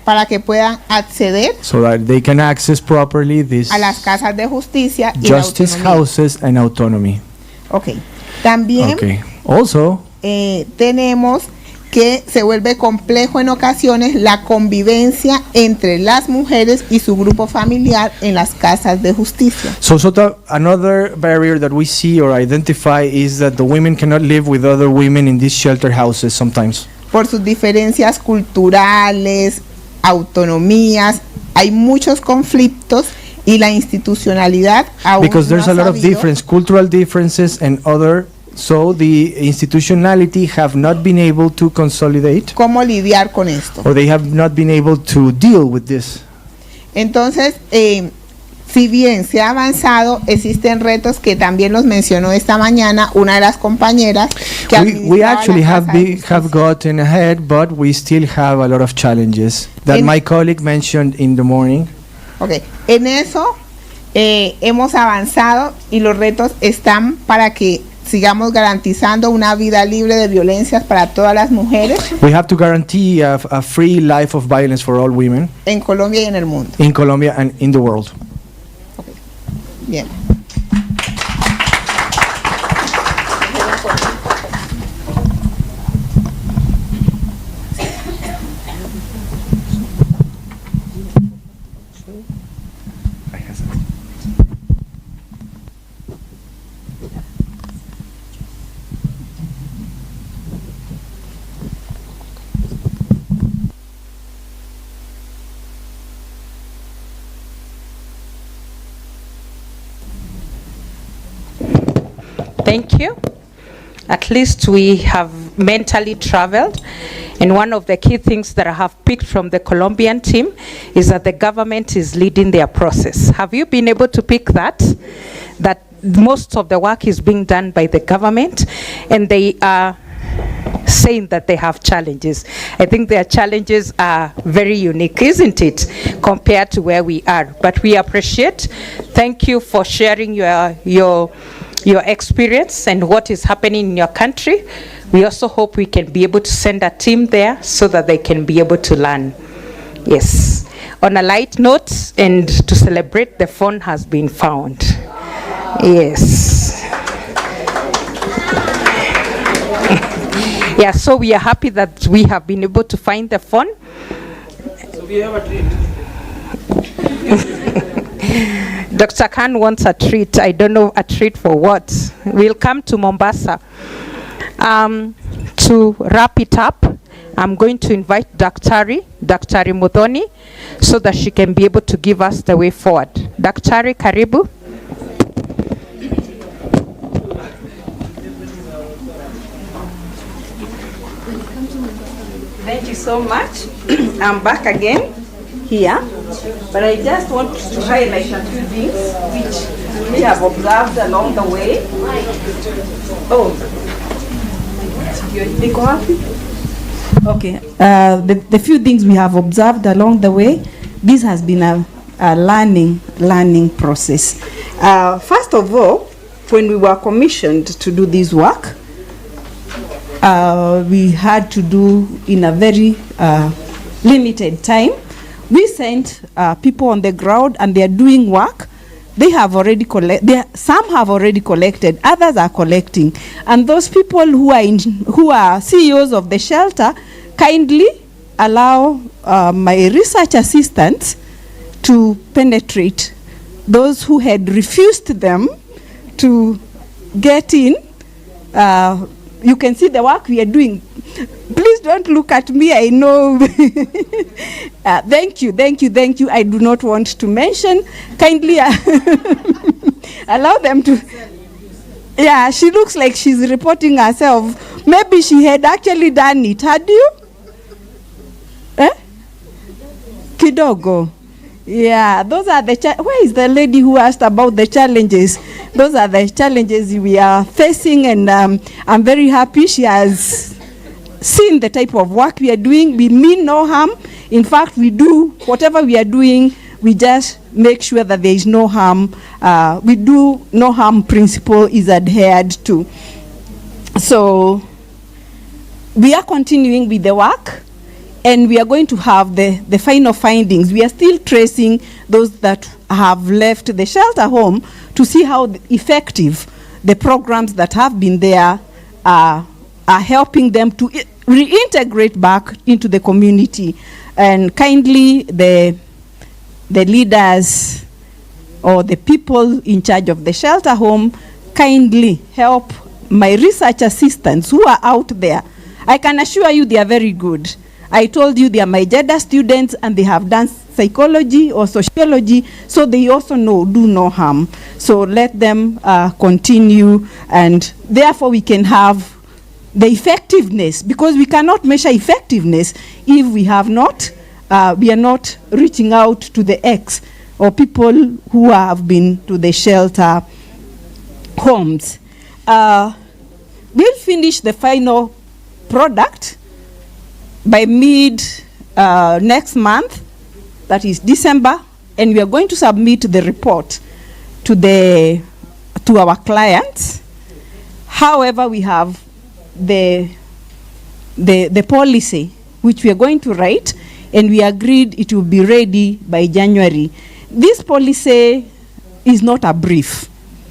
Para que puedan acceder. So that they can access properly these a las casas de justicia y justice houses and autonomy. Okay. También. Okay. Also. Tenemos que se vuelve complejo en ocasiones la convivencia entre las mujeres y su grupo familiar en las casas de justicia. So another barrier that we see or identify is that the women cannot live with other women in these shelter houses sometimes. Por sus diferencias culturales, autonomías, hay muchos conflictos y la institucionalidad aún because there's no a lot of difference, cultural differences and other. So the institutionality have not been able to consolidate. ¿Cómo lidiar con esto? Or they have not been able to deal with this. Entonces, si bien se ha avanzado, existen retos que también los mencionó esta mañana una de las compañeras que we actually have gotten ahead, but we still have a lot of challenges that my colleague mentioned in the morning. Okay, en eso hemos avanzado y los retos están para que sigamos garantizando una vida libre de violencias para todas las mujeres. We have to guarantee a free life of violence for all women. En Colombia y en el mundo. In Colombia and in the world. Okay. Bien. Thank you. At least we have mentally traveled. And one of the key things that I have picked from the Colombian team is that the government is leading their process. Have you been able to pick that? That most of the work is being done by the government, and they are saying that they have challenges. I think their challenges are very unique, isn't it, compared to where we are? But we appreciate. Thank you for sharing your experience and what is happening in your country. We also hope we can be able to send a team there so that they can be able to learn. Yes. On a light note, and to celebrate, the phone has been found. Yes. Yeah, so we are happy that we have been able to find the phone. So we have a treat. Dr. Khan wants a treat. I don't know a treat for what. We'll come to Mombasa. To wrap it up, I'm going to invite Dr. Muthoni so that she can be able to give us the way forward. Dr. Karibu. Thank you so much. I'm back again here, but I just want to highlight a few things which we have observed along the way. Okay, the few things we have observed along the way, this has been a learning process. First of all, when we were commissioned to do this work, we had to do in a very limited time. We sent people on the ground and they are doing work. They have already some have already collected, others are collecting. And those people who are CEOs of the shelter kindly allow my research assistants to penetrate those who had refused them to get in. You can see the work we are doing. Please don't look at me, I know. Thank you. I do not want to mention. Kindly allow them to. Yeah, she looks like she's reporting herself. Maybe she had actually done it. Had you? Kidogo. Yeah, those are the where is the lady who asked about the challenges? Those are the challenges we are facing, and I'm very happy she has seen the type of work we are doing. We mean no harm. In fact, we do whatever we are doing, we just make sure that there is no harm. We do no harm principle is adhered to. So we are continuing with the work, and we are going to have the final findings. We are still tracing those that have left the shelter home to see how effective the programs that have been there are helping them to reintegrate back into the community. And kindly, the leaders or the people in charge of the shelter home kindly help my research assistants who are out there. I can assure you they are very good. I told you they are my gender students and they have done psychology or sociology, so they also do no harm. So let them continue, and therefore we can have the effectiveness, because we cannot measure effectiveness if we have not, we are not reaching out to the ex or people who have been to the shelter homes. We'll finish the final product by mid next month, that is December, and we are going to submit the report to our clients. However, we have the policy which we are going to write, and we agreed it will be ready by January. This policy is not a brief.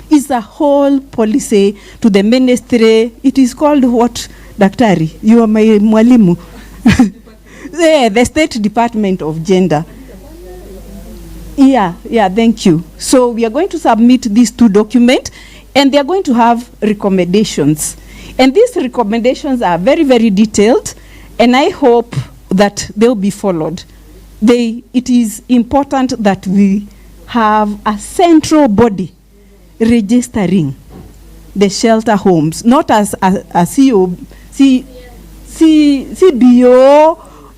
It's a whole policy to the ministry. It is called what, Daktari? You are my mwalimu. The State Department of Gender. Yeah, thank you. So we are going to submit these two documents, and they are going to have recommendations. And these recommendations are very, very detailed, and I hope that they'll be followed. It is important that we have a central body registering the shelter homes, not as a CBO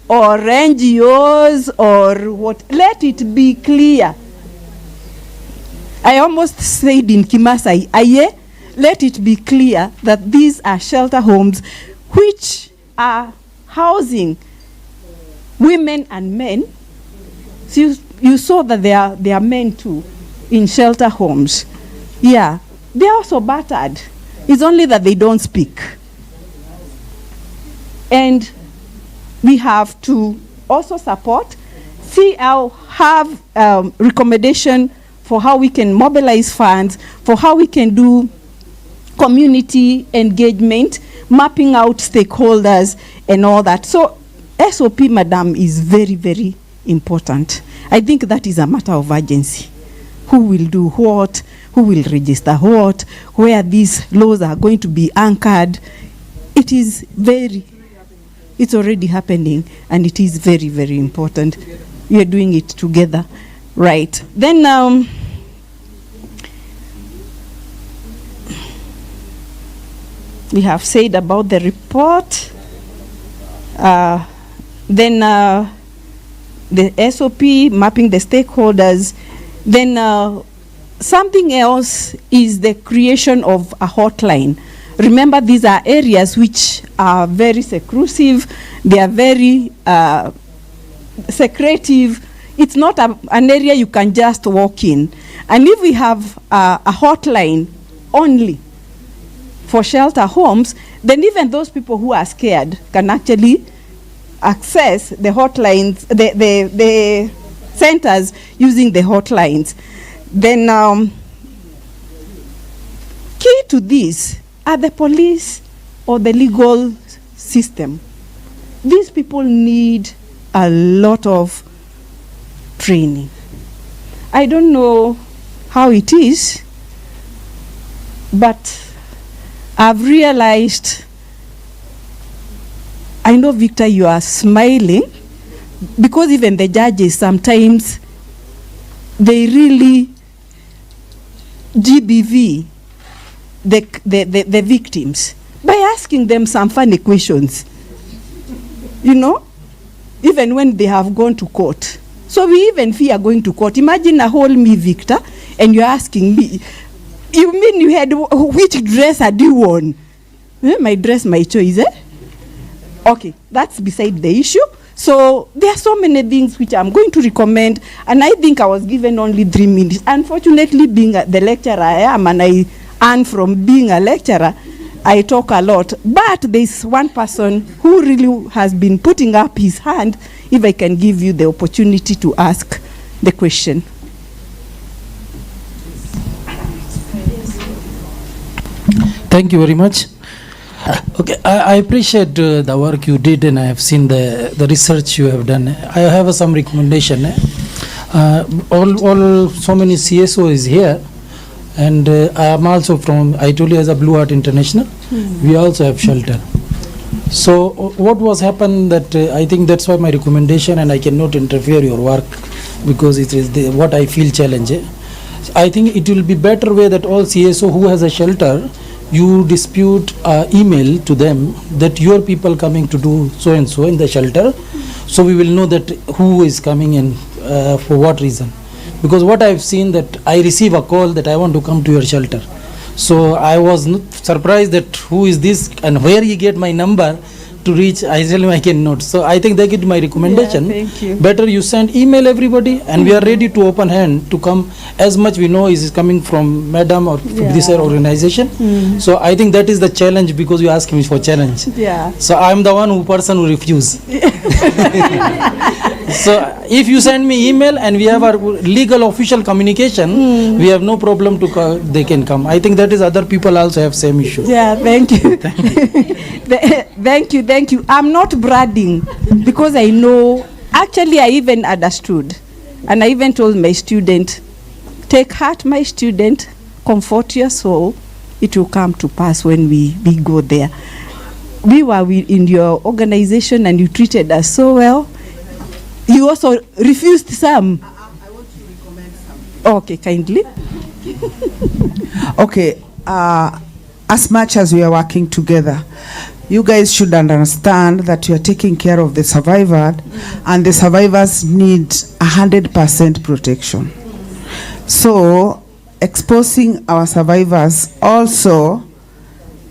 or NGOs or what. Let it be clear. I almost said in Kimasai, aye, let it be clear that these are shelter homes which are housing women and men. So you saw that there are men too in shelter homes. Yeah, they are also battered. It's only that they don't speak. And we have to also support, have recommendation for how we can mobilize funds, for how we can do community engagement, mapping out stakeholders and all that. So SOP, madam, is very, very important. I think that is a matter of urgency. Who will do what? Who will register what? Where these laws are going to be anchored? It's already happening, and it is very, very important. We are doing it together, right? Then we have said about the report. Then the SOP, mapping the stakeholders. Then something else is the creation of a hotline. Remember, these are areas which are very seclusive. They are very secretive. It's not an area you can just walk in. And if we have a hotline only for shelter homes, then even those people who are scared can actually access the hotlines, the centers using the hotlines. Then key to this are the police or the legal system. These people need a lot of training. I don't know how it is, but I've realized, I know, Victor, you are smiling, because even the judges sometimes, they really GBV the victims by asking them some funny questions, even when they have gone to court. So we even fear going to court. Imagine a whole me, Victor, and you're asking me, you mean you had, which dress had you worn? My dress, my choice, Okay, that's beside the issue. So there are so many things which I'm going to recommend, and I think I was given only 3 minutes. Unfortunately, being the lecturer I am, and I earn from being a lecturer, I talk a lot. But there's one person who really has been putting up his hand, if I can give you the opportunity to ask the question. Thank you very much. Okay, I appreciate the work you did, and I have seen the research you have done. I have some recommendation. So many CSO is here, and I am also from, I told you, as a Blue Heart International. We also have shelter. So what was happened that I think that's why my recommendation, and I cannot interfere your work because it is what I feel challenge. I think it will be better way that all CSO who has a shelter, you dispute email to them that your people coming to do so and so in the shelter, so we will know that who is coming and for what reason. Because what I've seen that I receive a call that I want to come to your shelter, so I was surprised that who is this and where he get my number to reach. I tell him I cannot. So I think they get my recommendation. Yeah, thank you. Better you send email everybody, and we are ready to open hand to come as much we know is coming from madam or this organization. So I think that is the challenge, because you ask me for challenge. Yeah. So I'm the person who refuse. So if you send me email and we have our legal official communication, we have no problem to they can come. I think that is other people also have same issue. Yeah, thank you. Thank you. I'm not bragging because I know, actually I even understood, and I even told my student, take heart, my student, comfort your soul, it will come to pass when we go there. We were in your organization and you treated us so well. You also refused some. I want to recommend some. Okay, kindly. Okay, as much as we are working together, you guys should understand that you are taking care of the survivor, and the survivors need 100% protection. So exposing our survivors also,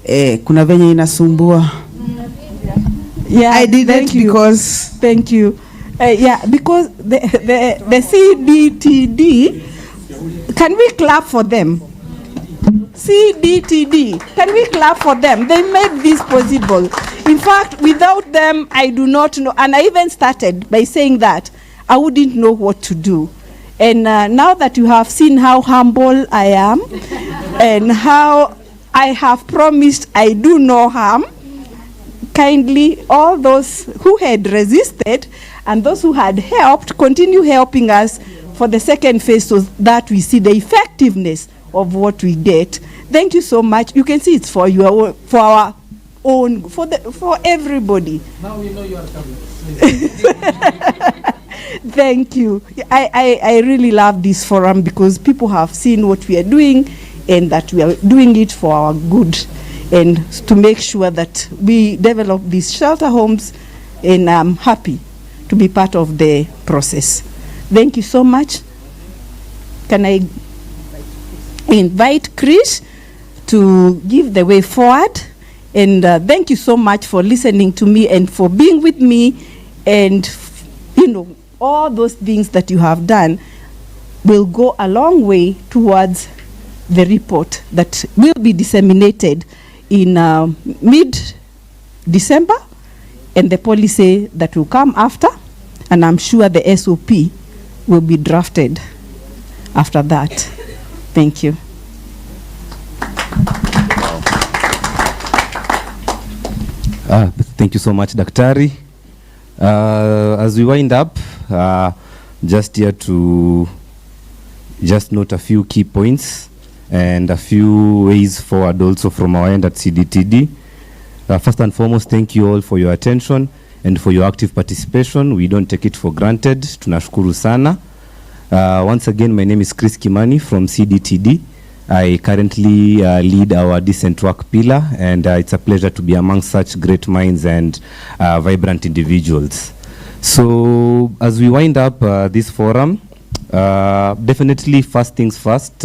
kuna venye inasumbua. Yeah, I did it because thank you. Yeah, because the CDTD, can we clap for them? CDTD, can we clap for them? They made this possible. In fact, without them, I do not know. And I even started by saying that I wouldn't know what to do. And now that you have seen how humble I am and how I have promised I do no harm, kindly, all those who had resisted and those who had helped, continue helping us for the second phase, so that we see the effectiveness of what we get. Thank you so much. You can see it's for your own, for our own, for everybody. Now we know you are coming. Thank you. I really love this forum because people have seen what we are doing and that we are doing it for our good and to make sure that we develop these shelter homes, and I'm happy to be part of the process. Thank you so much. Can I invite Chris to give the way forward? And thank you so much for listening to me and for being with me, and all those things that you have done will go a long way towards the report that will be disseminated in mid-December, and the policy that will come after, and I'm sure the SOP will be drafted after that. Thank you. Thank you so much, Daktari. As we wind up, just here to just note a few key points and a few ways forward also from our end at CDTD. First and foremost, thank you all for your attention and for your active participation. We don't take it for granted. Tunashukuru sana. Once again, my name is Chris Kimani from CDTD. I currently lead our decent work pillar, and it's a pleasure to be among such great minds and vibrant individuals. So as we wind up this forum, definitely first things first,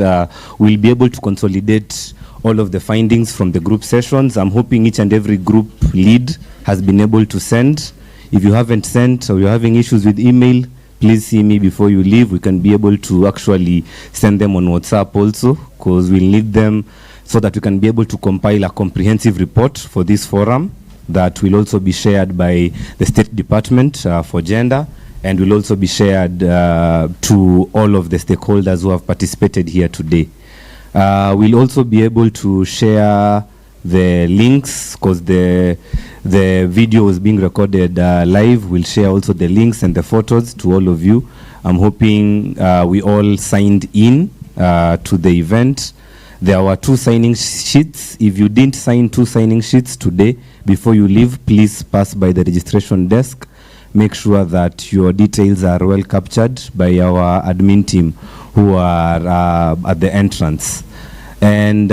we'll be able to consolidate all of the findings from the group sessions. I'm hoping each and every group lead has been able to send. If you haven't sent or you're having issues with email, please see me before you leave. We can be able to actually send them on WhatsApp also, because we'll need them so that we can be able to compile a comprehensive report for this forum that will also be shared by the State Department for Gender, and will also be shared to all of the stakeholders who have participated here today. We'll also be able to share the links, because the video is being recorded live. We'll share also the links and the photos to all of you. I'm hoping we all signed in to the event. There were 2 signing sheets. If you didn't sign 2 signing sheets today, before you leave, please pass by the registration desk. Make sure that your details are well captured by our admin team who are at the entrance. And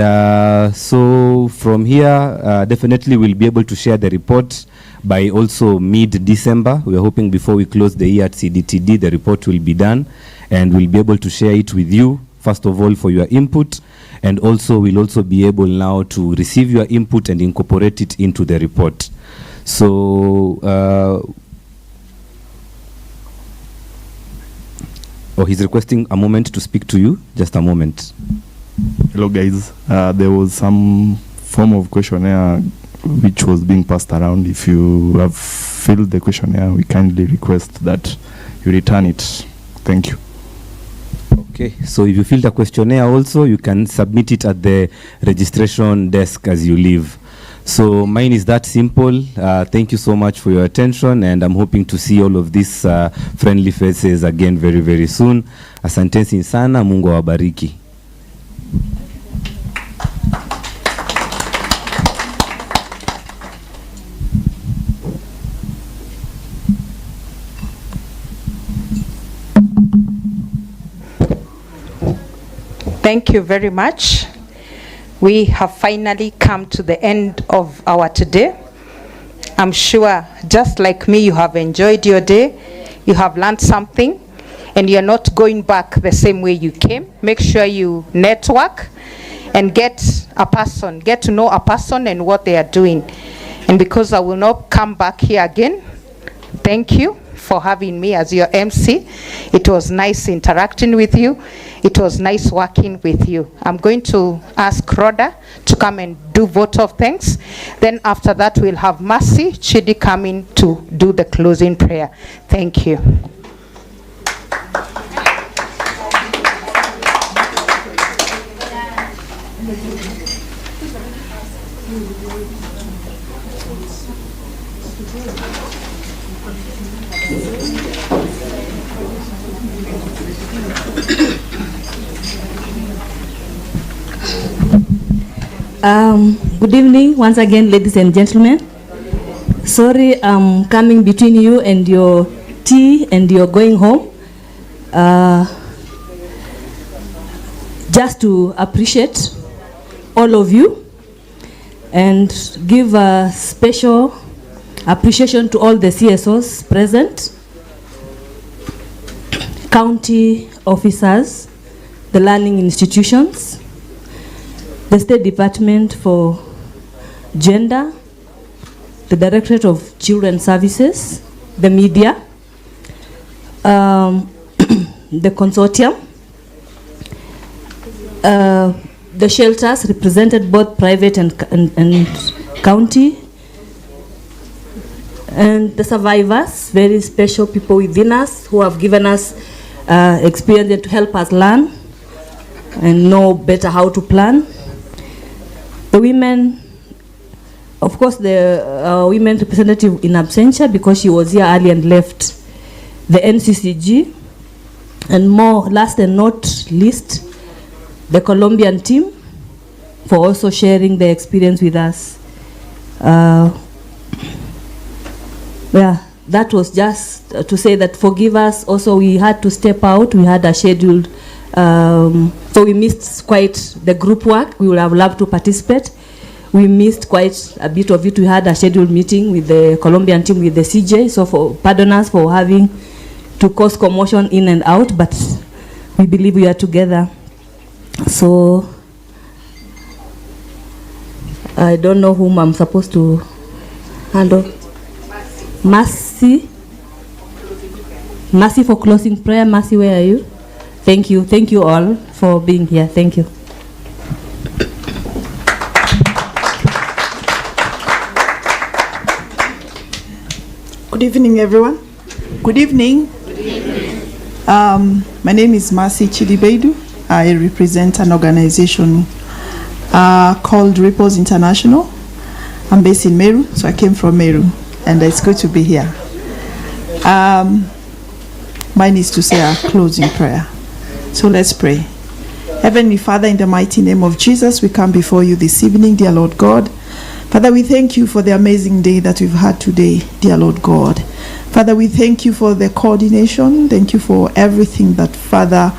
so from here, definitely we'll be able to share the report by also mid-December. We're hoping before we close the year at CDTD, the report will be done, and we'll be able to share it with you, first of all, for your input, and also we'll also be able now to receive your input and incorporate it into the report. So, he's requesting a moment to speak to you. Just a moment. Hello guys, there was some form of questionnaire which was being passed around. If you have filled the questionnaire, we kindly request that you return it. Thank you. Okay, so if you fill the questionnaire also, you can submit it at the registration desk as you leave. So mine is that simple. Thank you so much for your attention, and I'm hoping to see all of these friendly faces again very, very soon. Asanteni sana, Mungu awabariki. Thank you very much. We have finally come to the end of our today. I'm sure, just like me, you have enjoyed your day, you have learned something, and you're not going back the same way you came. Make sure you network and get to know a person and what they are doing. And because I will not come back here again, thank you for having me as your MC. It was nice interacting with you. It was nice working with you. I'm going to ask Rhoda to come and do vote of thanks. Then after that, we'll have Mercy Chidi coming to do the closing prayer. Thank you. Good evening once again, ladies and gentlemen. Sorry I'm coming between you and your tea and your going home. Just to appreciate all of you and give a special appreciation to all the CSOs present, county officers, the learning institutions, the State Department for Gender, the Directorate of Children Services, the media, the Consortium, the shelters represented both private and county, and the survivors, very special people within us who have given us experience and to help us learn and know better how to plan. The women, of course, the women representative in absentia because she was here early and left. The NCCG, and more last and not least, the Colombian team for also sharing their experience with us. Yeah, that was just to say that forgive us. Also, we had to step out. We had a scheduled, so we missed quite the group work. We would have loved to participate. We missed quite a bit of it. We had a scheduled meeting with the Colombian team, with the CJ. So pardon us for having to cause commotion in and out, but we believe we are together. So I don't know whom I'm supposed to handle. Mercy. Mercy for closing prayer. Mercy, where are you? Thank you. Thank you all for being here. Thank you. Good evening, everyone. Good evening. My name is Mercy Chidibeidu. I represent an organization called Ripples International. I'm based in Meru, so I came from Meru, and it's good to be here. Mine is to say a closing prayer. So let's pray. Heavenly Father, in the mighty name of Jesus, we come before you this evening, dear Lord God. Father, we thank you for the amazing day that we've had today, dear Lord God. Father, we thank you for the coordination. Thank you for everything that, Father,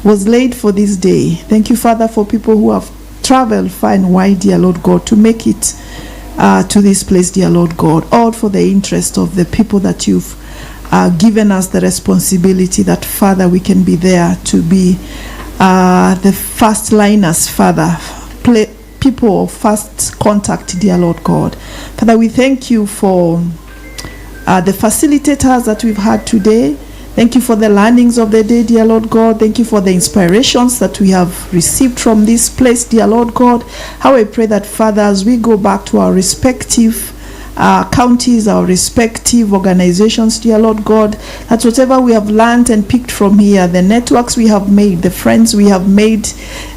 was laid for this day. Thank you, Father, for people who have traveled far and wide, dear Lord God, to make it to this place, dear Lord God, all for the interest of the people that you've given us the responsibility that, Father, we can be there to be the first liners, Father, people of first contact, dear Lord God. Father, we thank you for the facilitators that we've had today. Thank you for the learnings of the day, dear Lord God. Thank you for the inspirations that we have received from this place, dear Lord God. How I pray that, Father, as we go back to our respective counties, our respective organizations, dear Lord God, that whatever we have learned and picked from here, the networks we have made, the friends we have made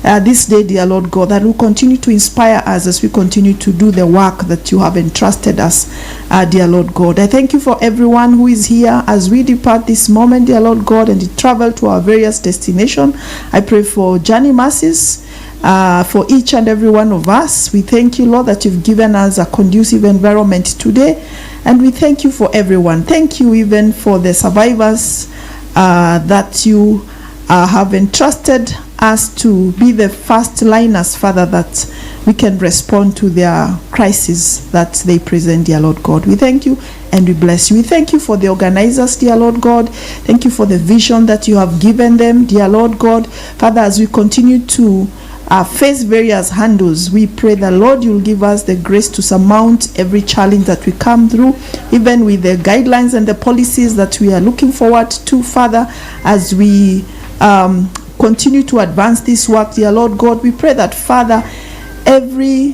this day, dear Lord God, that will continue to inspire us as we continue to do the work that you have entrusted us, dear Lord God. I thank you for everyone who is here as we depart this moment, dear Lord God, and travel to our various destinations. I pray for journey mercies for each and every one of us. We thank you, Lord, that you've given us a conducive environment today, and we thank you for everyone. Thank you even for the survivors that you have entrusted us to be the first liners, Father, that we can respond to their crisis that they present, dear Lord God. We thank you and we bless you. We thank you for the organizers, dear Lord God. Thank you for the vision that you have given them, dear Lord God. Father, as we continue to face various handles, we pray that, Lord, you'll give us the grace to surmount every challenge that we come through, even with the guidelines and the policies that we are looking forward to, Father, as we continue to advance this work, dear Lord God. We pray that, Father, every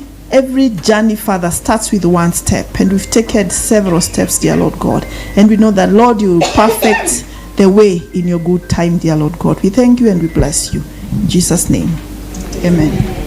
journey, Father, starts with one step, and we've taken several steps, dear Lord God, and we know that, Lord, you will perfect the way in your good time, dear Lord God. We thank you and we bless you. In Jesus' name. Amen.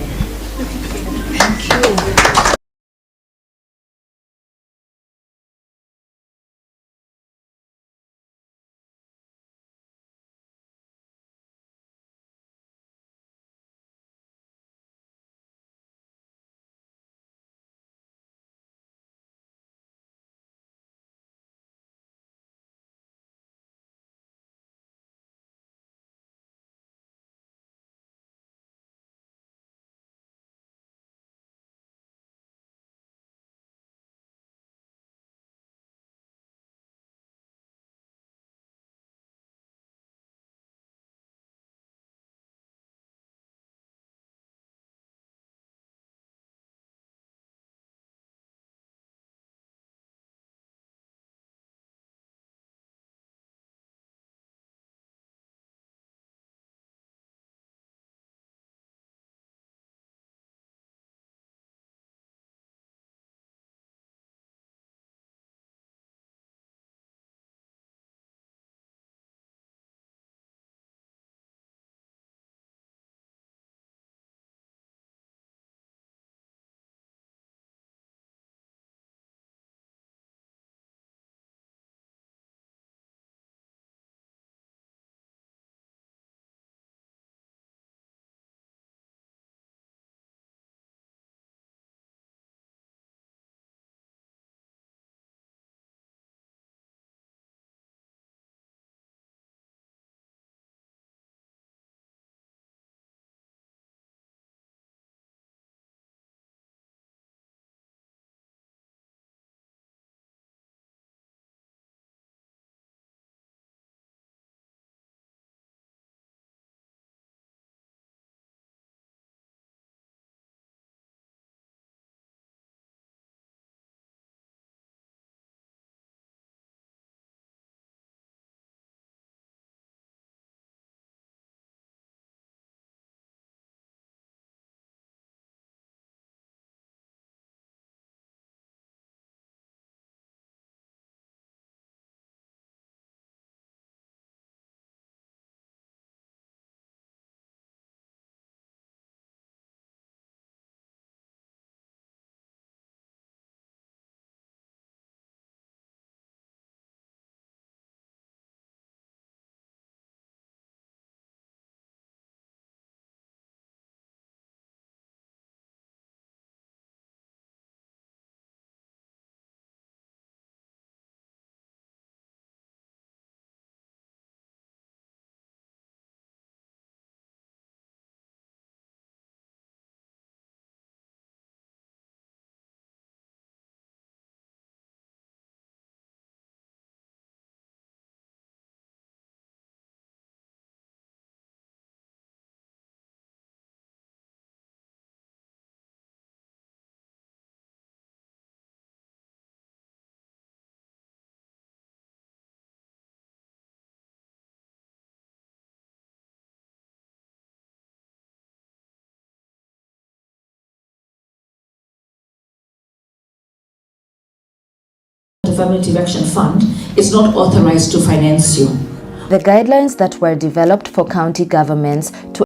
Affirmative Action Fund is not authorized to finance you. The guidelines that were developed for county governments to